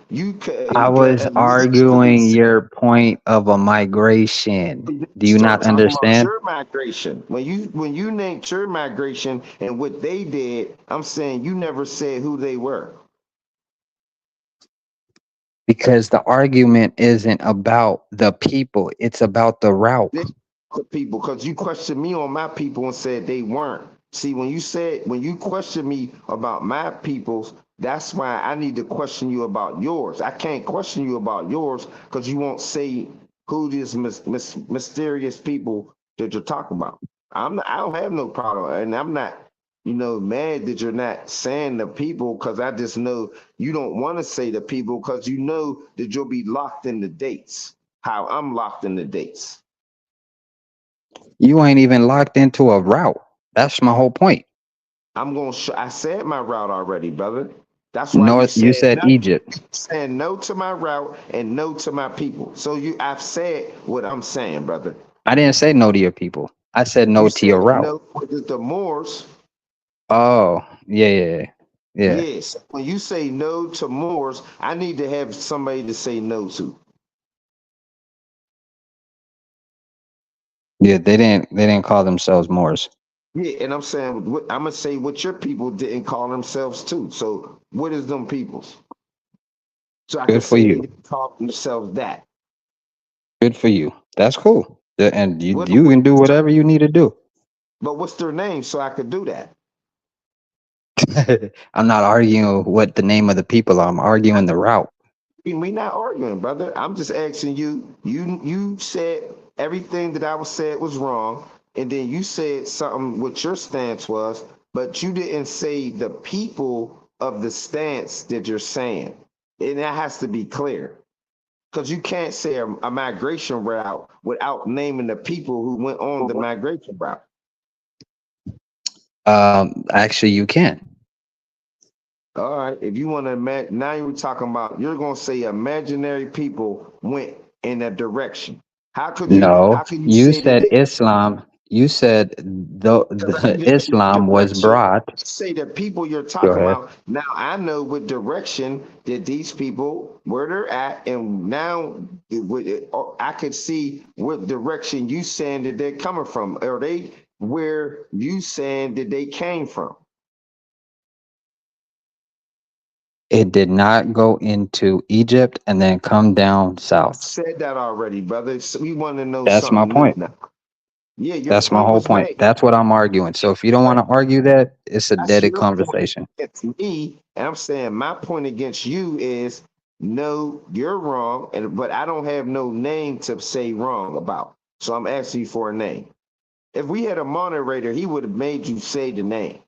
I you could was allegedly arguing say your point of a migration. Do you start not talking about understand? your migration. When you named your migration and what they did, I'm saying you never said who they were. Because the argument isn't about the people, it's about the route. The people, because you questioned me on my people and said they weren't. See, when you question me about my peoples, that's why I need to question you about yours. I can't question you about yours because you won't say who these mysterious people that you're talking about. I don't have no problem, and I'm not, mad that you're not saying the people because I just know you don't want to say the people because you know that you'll be locked in the dates. How I'm locked in the dates. You ain't even locked into a route. That's my whole point. I said my route already, brother. That's why you No, you said said no. Egypt. Saying no to my route and no to my people. So I've said what I'm saying, brother. I didn't say no to your people. I said You no to your said route. no with the Moors. Oh, yeah. Yes. When you say no to Moors, I need to have somebody to say no to. Yeah, they didn't call themselves Moors. Yeah, and I'm saying I'm gonna say what your people didn't call themselves too. So what is them peoples? So I can Good for say they you. didn't call themselves that. Good for you. That's cool. And you What, you what can do whatever you need to do. but what's their name so I could do that? I'm not arguing what the name of the people are. I'm arguing the route. We not arguing, brother. I'm just asking you. You said everything that I was said was wrong, and then you said something what your stance was, but you didn't say the people of the stance that you're saying, and that has to be clear because you can't say a migration route without naming the people who went on the migration route. Actually, you can. All right, if you want to, now you're talking about you're gonna say imaginary people went in a direction. How could you? No, How can you you say that said they? Islam. You said Because I the need to know what Islam was direction. brought. Say the people you're Go talking ahead. about. Now I know what direction that these people where they're at, and now I could see what direction you saying that they're coming from. Are they where you saying that they came from? It did not go into Egypt and then come down south. Said that already, brother. So we want to know That's my something new point. now. Yeah, your That's my point whole was point. made. That's what I'm arguing. So if you don't want to argue that, it's a That's dead your point conversation. against me, and I'm saying my point against you is no, you're wrong, but I don't have no name to say wrong about. So I'm asking you for a name. If we had a moderator, he would have made you say the name.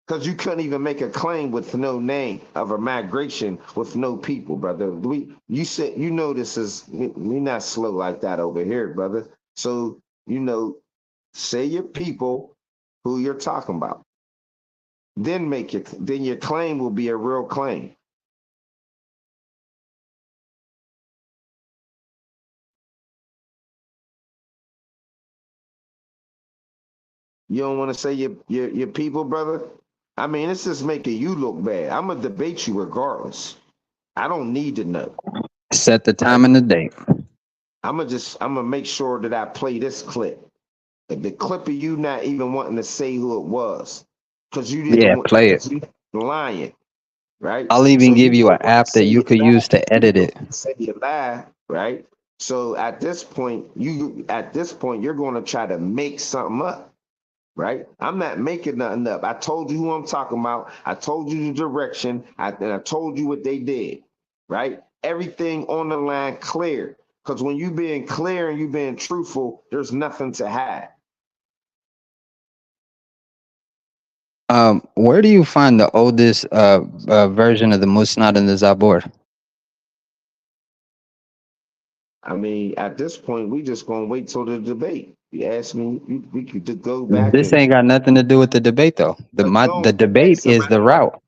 Because you couldn't even make a claim with no name of a migration with no people, brother. You said this is we not slow like that over here, brother. So say your people who you're talking about. Then your claim will be a real claim. You don't want to say your people, brother? I mean, it's just making you look bad. I'm gonna debate you regardless. I don't need to know. Set the Right? time and the date. I'm gonna make sure that I play this clip. The clip of you not even wanting to say who it was, because you Yeah, didn't play it. because you lying, right? I'll even So you give you an don't want to app that say you you could lie. use to You edit don't it. want to say you lie, right? So at this point, you're going to try to make something up, right? I'm not making nothing up. I told you who I'm talking about. I told you the direction. And I told you what they did, right? Everything on the line clear. Because when you being clear and you being truthful, there's nothing to hide. Where do you find the oldest version of the Musnad and the Zabur? I mean, at this point, we just gonna wait till the debate. You ask me, we could just go back This and ain't got nothing to do with the debate, though. The don't debate answer is the mine. route.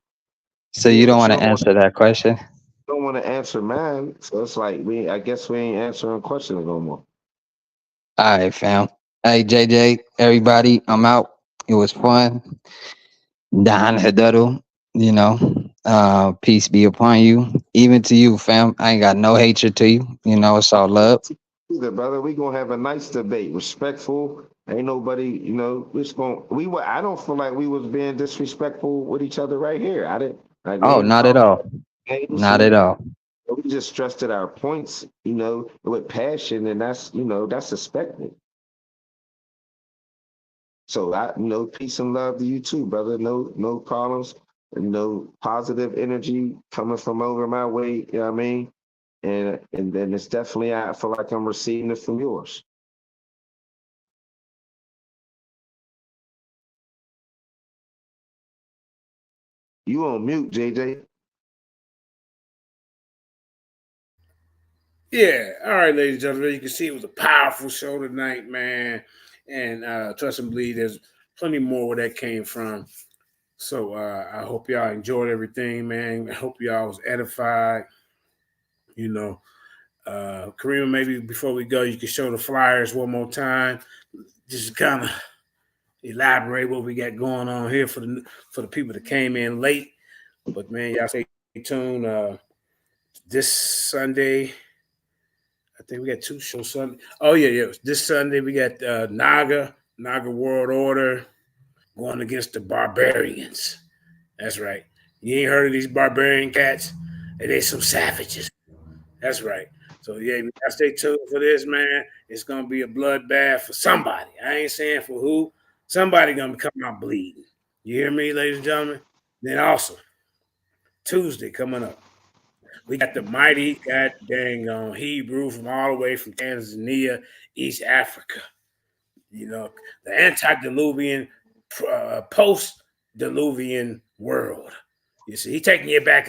So Yeah, you don't but want you to answer that question. don't want to answer mine. So it's like I guess we ain't answering questions no more. All right, fam. Hey, JJ, everybody, I'm out. It was fun. Don Hadaru, you know, peace be upon you. Even to you, fam. I ain't got no hatred to you. You know, it's all love. Either brother, we gonna have a nice debate, respectful. Ain't nobody, we just gonna we were. I don't feel like we was being disrespectful with each other right here. I didn't like we Oh, ain't not at called all. names. Not at all. We just stressed our points, with passion, and that's expected. So peace and love to you too, brother. No problems. Positive energy coming from over my way. You know what I mean? And then it's definitely I feel like I'm receiving it from yours. You on mute, JJ. Yeah. All right, ladies and gentlemen. You can see it was a powerful show tonight, man. And trust and believe there's plenty more where that came from. So I hope y'all enjoyed everything, man. I hope y'all was edified. You know, Karima, maybe before we go, you can show the flyers one more time. Just kind of elaborate what we got going on here for the people that came in late. But man, y'all stay tuned. This Sunday, I think we got 2 shows Sunday. Oh yeah. This Sunday we got Naga World Order going against the Barbarians. That's right. You ain't heard of these barbarian cats? They some savages. That's right. So yeah, we gotta stay tuned for this, man. It's gonna be a bloodbath for somebody. I ain't saying for who. Somebody gonna come out bleeding. You hear me, ladies and gentlemen? Then also Tuesday coming up, we got the mighty god dang on Hebrew from all the way from Tanzania, East Africa. The antediluvian, post-diluvian world. You see, he taking you back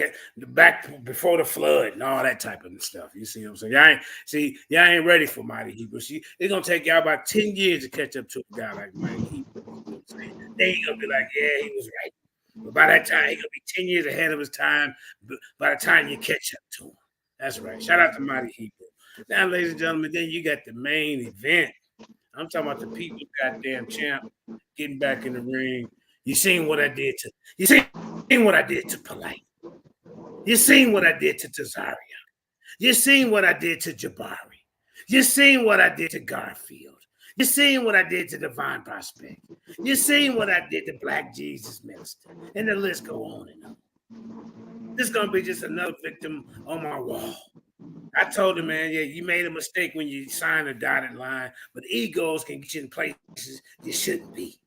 before the flood and all that type of stuff. You see what I'm saying? Y'all ain't ready for Mighty Hebrew. See, it's gonna take y'all about 10 years to catch up to a guy like Mighty Hebrew. You know what I'm saying? Then you gonna be like, yeah, he was right. But by that time, he gonna be 10 years ahead of his time. By the time you catch up to him, that's right. Shout out to Mighty Hebrew. Now, ladies and gentlemen, then you got the main event. I'm talking about the people's goddamn champ getting back in the ring. You seen what I did to Polite. You seen what I did to Tazaria. You seen what I did to Jabari. You seen what I did to Garfield. You seen what I did to Divine Prospect. You seen what I did to Black Jesus Minister. And the list go on and on. This is gonna be just another victim on my wall. I told him, man, yeah, you made a mistake when you signed a dotted line, but egos can get you in places you shouldn't be.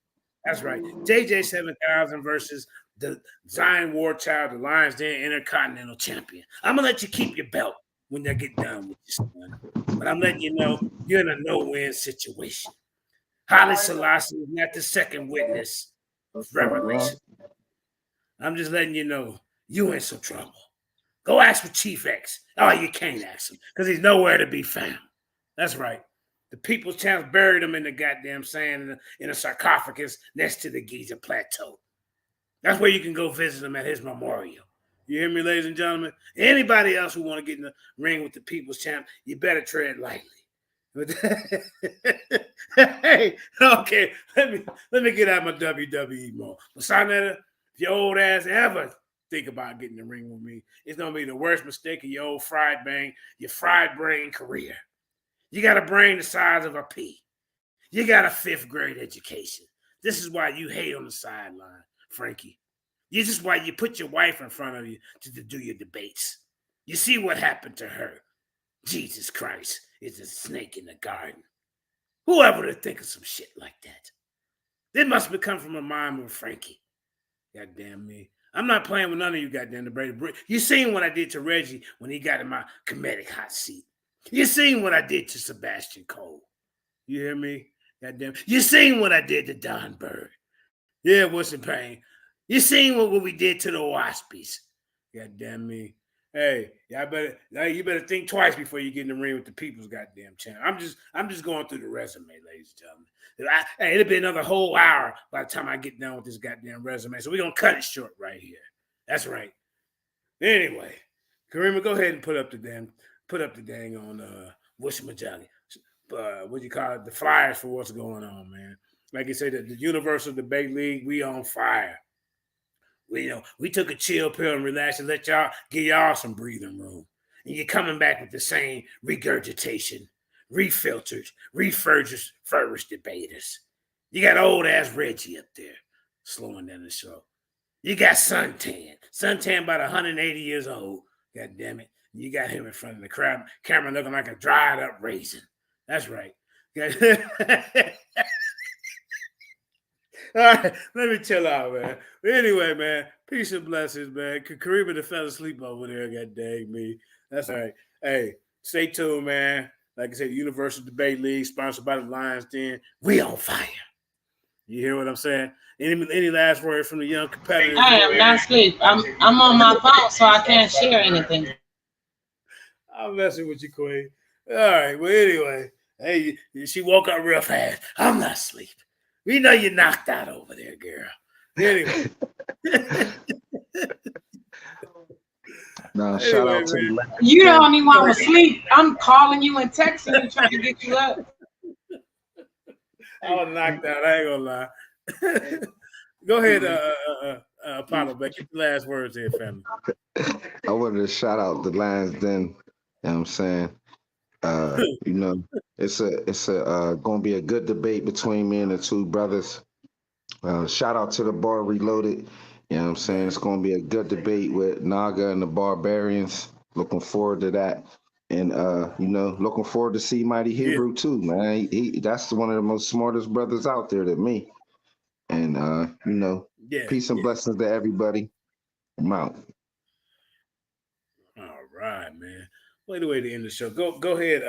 That's right. JJ 7000 versus the Zion War Child, the Lions Den Intercontinental Champion. I'm going to let you keep your belt when they get done with you, son. But I'm letting you know you're in a no-win situation. Haile Selassie is not the second witness of revelation. I'm just letting you know you in some trouble. Go ask for Chief X. Oh, you can't ask him because he's nowhere to be found. That's right. The People's Champ buried him in the goddamn sand in a sarcophagus next to the Giza Plateau. That's where you can go visit him at his memorial. You hear me, ladies and gentlemen? Anybody else who want to get in the ring with the People's Champ, you better tread lightly. Hey, okay, let me get out my WWE mode. Masonetta, if your old ass ever think about getting in the ring with me, it's gonna be the worst mistake of your old fried brain career. You got a brain the size of a pea. You got a 5th grade education. This is why you hate on the sideline, Frankie. This is why you put your wife in front of you to do your debates. You see what happened to her. Jesus Christ is a snake in the garden. Whoever would think of some shit like that? It must have come from a mind of Frankie. Goddamn me. I'm not playing with none of you goddamn debaters. You seen what I did to Reggie when he got in my comedic hot seat. You seen what I did to Sebastian Cole. You hear me? Goddamn. You seen what I did to Don Bird. Yeah, what's the pain? You seen what we did to the Waspies. Goddamn me. Hey, you better think twice before you get in the ring with the people's goddamn champ. I'm just going through the resume, ladies and gentlemen. Hey, it'll be another whole hour by the time I get done with this goddamn resume. So we're gonna cut it short right here. That's right. Anyway, Karima, go ahead and put up the dang on whatchamajali. What you call it? The flyers for what's going on, man. Like you said, the Universal Debate League, we on fire. We took a chill pill and relaxed and let y'all give y'all some breathing room. And you're coming back with the same regurgitation, refiltered, refurbished debaters. You got old ass Reggie up there slowing down the show. You got Suntan about 180 years old. God damn it. You got him in front of the camera looking like a dried up raisin. That's right. All right, let me chill out, man. But anyway, man, peace and blessings, man. Karima that fell asleep over there, god dang me. That's all right. Hey, stay tuned, man. Like I said, the Universal Debate League, sponsored by the Lions Den. We on fire. You hear what I'm saying? Any last word from the young competitors? I am not asleep. I'm on my phone, so I can't share anything. I'm messing with you, Queen. All right. Well, anyway, hey, she woke up real fast. I'm not asleep. We know you're knocked out over there, girl. Anyway. No, shout out to the you don't even want to sleep. I'm calling you and texting you trying to get you up. I was knocked out. I ain't gonna lie. Go ahead, Apollo. Get the last words here, family. I wanted to shout out the Lions Den. You know what I'm saying? It's gonna be a good debate between me and the two brothers. Shout out to the Bar Reloaded. You know what I'm saying? It's gonna be a good debate with Naga and the Barbarians. Looking forward to that. And looking forward to see Mighty Hebrew too, man. That's one of the most smartest brothers out there to me. And peace and blessings to everybody. I'm out. All right, man. Wait a way to end the show. Go ahead,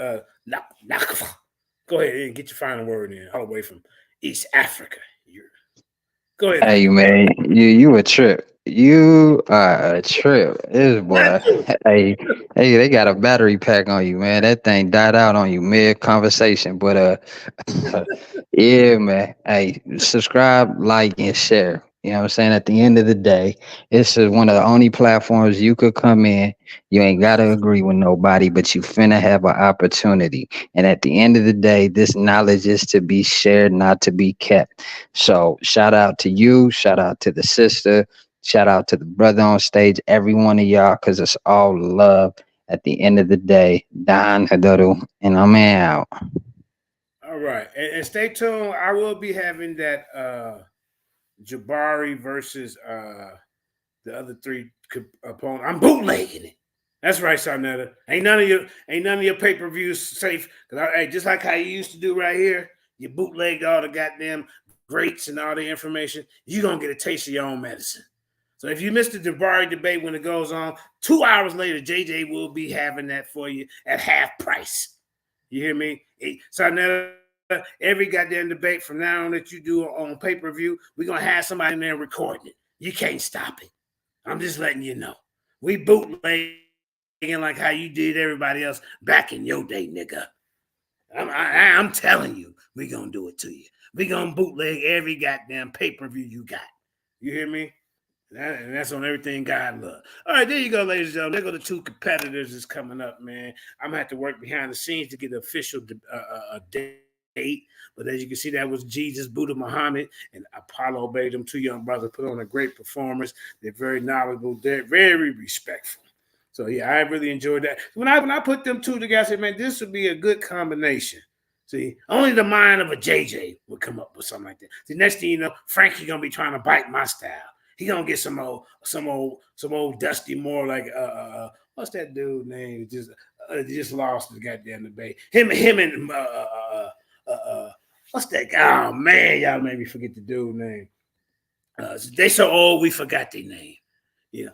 go ahead and get your final word in, all the way from East Africa. Go ahead. Hey man, you a trip. You are a trip. This boy. hey, they got a battery pack on you, man. That thing died out on you mid conversation. But yeah, man. Hey, subscribe, like, and share. You know what I'm saying? At the end of the day, this is one of the only platforms you could come in. You ain't got to agree with nobody, but you finna have an opportunity. And at the end of the day, this knowledge is to be shared, not to be kept. So shout out to you. Shout out to the sister. Shout out to the brother on stage. Every one of y'all, because it's all love. At the end of the day, Don Hadodu, and I'm out. All right. And stay tuned. I will be having that Jabari versus the other three opponents. I'm bootlegging it. That's right, Sarnetta. Ain't none of your pay-per-views safe. Hey, just like how you used to do right here, you bootlegged all the goddamn greats and all the information. You're gonna get a taste of your own medicine. So if you missed the Jabari debate when it goes on, 2 hours later, JJ will be having that for you at half price. You hear me? Sarnetta, every goddamn debate from now on that you do on pay-per-view, we're going to have somebody in there recording it. You can't stop it. I'm just letting you know. We bootlegging like how you did everybody else back in your day, nigga. I'm telling you, we're going to do it to you. We're going to bootleg every goddamn pay-per-view you got. You hear me? And that's on everything God loves. All right, there you go, ladies and gentlemen. There go the two competitors that's coming up, man. I'm going to have to work behind the scenes to get an official date. But as you can see, that was Jesus, Buddha, Muhammad, and Apollo Bay. Them two young brothers put on a great performance. They're very knowledgeable. They're very respectful. So yeah, I really enjoyed that. When I put them two together, I said, man, this would be a good combination. See, only the mind of a JJ would come up with something like that. The next thing you know, Frankie gonna be trying to bite my style. He gonna get some old Dusty Moore like what's that dude name? Just lost the goddamn debate. Him and what's that guy? Oh man, y'all made me forget the dude name. They so old we forgot their name. Yeah.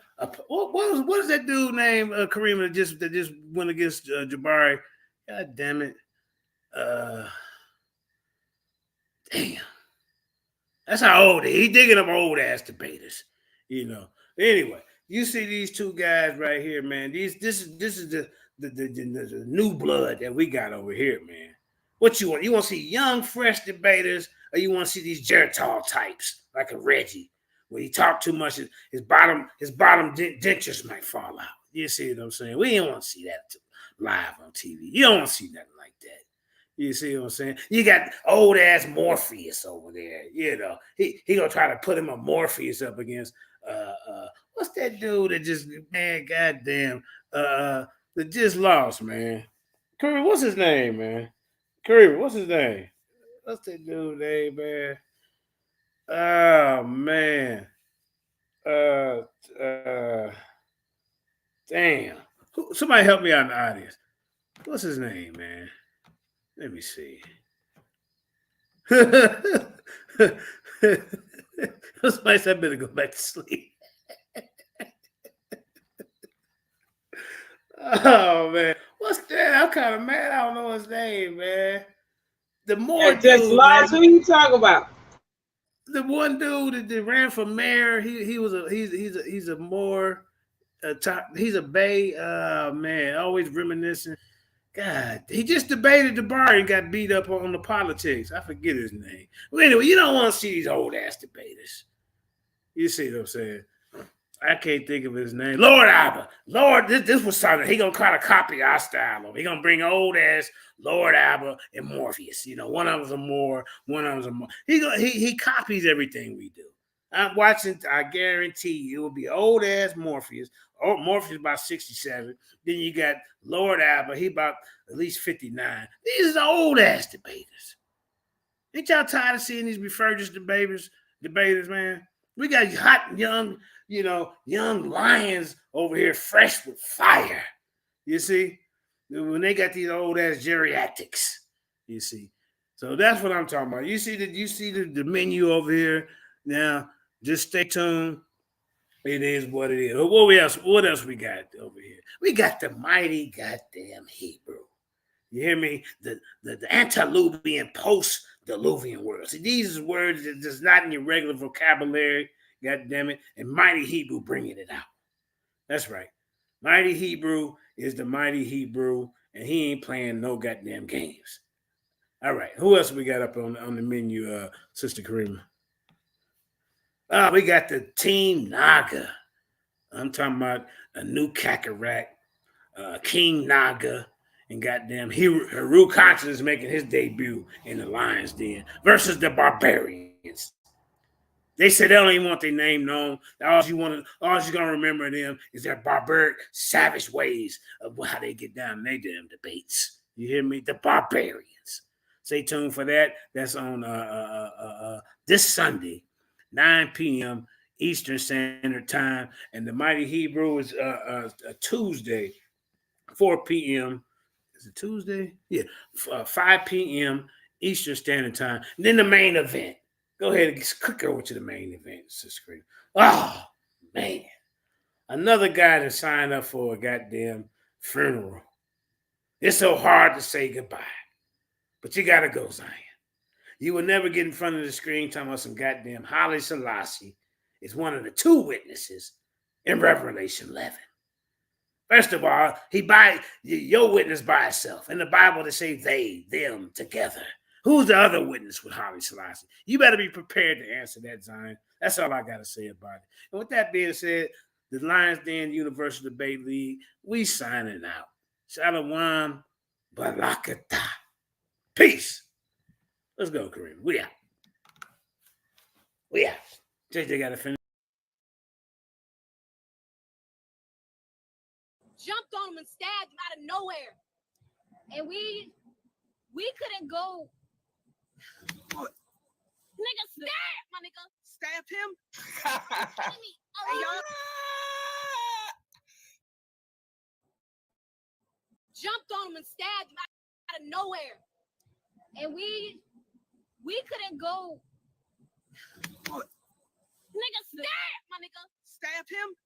What is that dude name? Kareem that just went against Jabari. God damn it. Damn. That's how old he digging up old ass debaters, you know. Anyway, you see these two guys right here, man. This is the new blood that we got over here, man. What you want? You want to see young, fresh debaters, or you want to see these Geritol types like a Reggie, where he talk too much, his bottom dentures might fall out. You see what I'm saying? We don't want to see that live on TV. You don't want to see nothing like that. You see what I'm saying? You got old ass Morpheus over there. You know, he gonna try to put him a Morpheus up against what's that dude that just, man, goddamn, that just lost, man. Curry, what's his name, man? Curry, what's his name? What's that dude name, man? Oh man. Damn. Somebody help me out in the audience. What's his name, man? Let me see. Somebody said I better go back to sleep. Oh man, what's that? I'm kind of mad. I don't know his name, man. The more just lost. Who you talking about? The one dude that ran for mayor. He's a more top. He's a Bay. Man, always reminiscing. God, he just debated the bar and got beat up on the politics. I forget his name. Well, anyway, you don't want to see these old ass debaters. You see what I'm saying? I can't think of his name. Lord Abba. Lord, this was something. He gonna try to copy our style of. He gonna bring old ass Lord Abba and Morpheus. You know, one of them's a Moore, one of them's a Moore. He copies everything we do. I'm watching. I guarantee you, it will be old ass Morpheus. Oh, Morpheus about 67. Then you got Lord Abba. He about at least 59. These are old ass debaters. Ain't y'all tired of seeing these refurbished debaters, man? We got hot, young lions over here, fresh with fire. You see? When they got these old ass geriatrics, you see. So that's what I'm talking about. You see the menu over here. Now, just stay tuned. It is what it is. What else we got over here? We got the mighty goddamn Hebrew. You hear me? The antediluvian, post-diluvian words. See, these are words that just not in your regular vocabulary. God damn it. And mighty Hebrew bringing it out. That's right. Mighty Hebrew is the mighty Hebrew, and he ain't playing no goddamn games. All right. Who else we got up on the menu, Sister Karima? We got the Team Naga. I'm talking about a new Kakarot, King Naga, and goddamn Haru Conscience making his debut in the Lion's Den versus the Barbarians. They said they don't even want their name known. All you're gonna remember them is their barbaric, savage ways of how they get down in their damn debates. You hear me? The Barbarians. Stay tuned for that. That's on this Sunday, 9 p.m. Eastern Standard Time, and the Mighty Hebrew is a Tuesday, 4 p.m. Is it Tuesday? Yeah, 5 p.m. Eastern Standard Time. And then the main event. Go ahead and click over to the main event, Sister. Oh, man. Another guy that signed up for a goddamn funeral. It's so hard to say goodbye. But you got to go, Zion. You will never get in front of the screen talking about some goddamn Haile Selassie is one of the two witnesses in Revelation 11. First of all, your witness by itself. In the Bible, they say they, them, together. Who's the other witness with Haile Selassie? You better be prepared to answer that, Zion. That's all I got to say about it. And with that being said, the Lions Den Universal Debate League, we signing out. Shalom, Barakatah. Peace. Let's go, Kareem. We out. JJ got to finish. jumped on him and stabbed him out of nowhere. And we couldn't go. Nigga, stab, my nigga. Stab him? Kidding me. Hey, y'all. Jumped on him and stabbed him out of nowhere. And we couldn't go. Nigga, stab, my nigga. Stab him?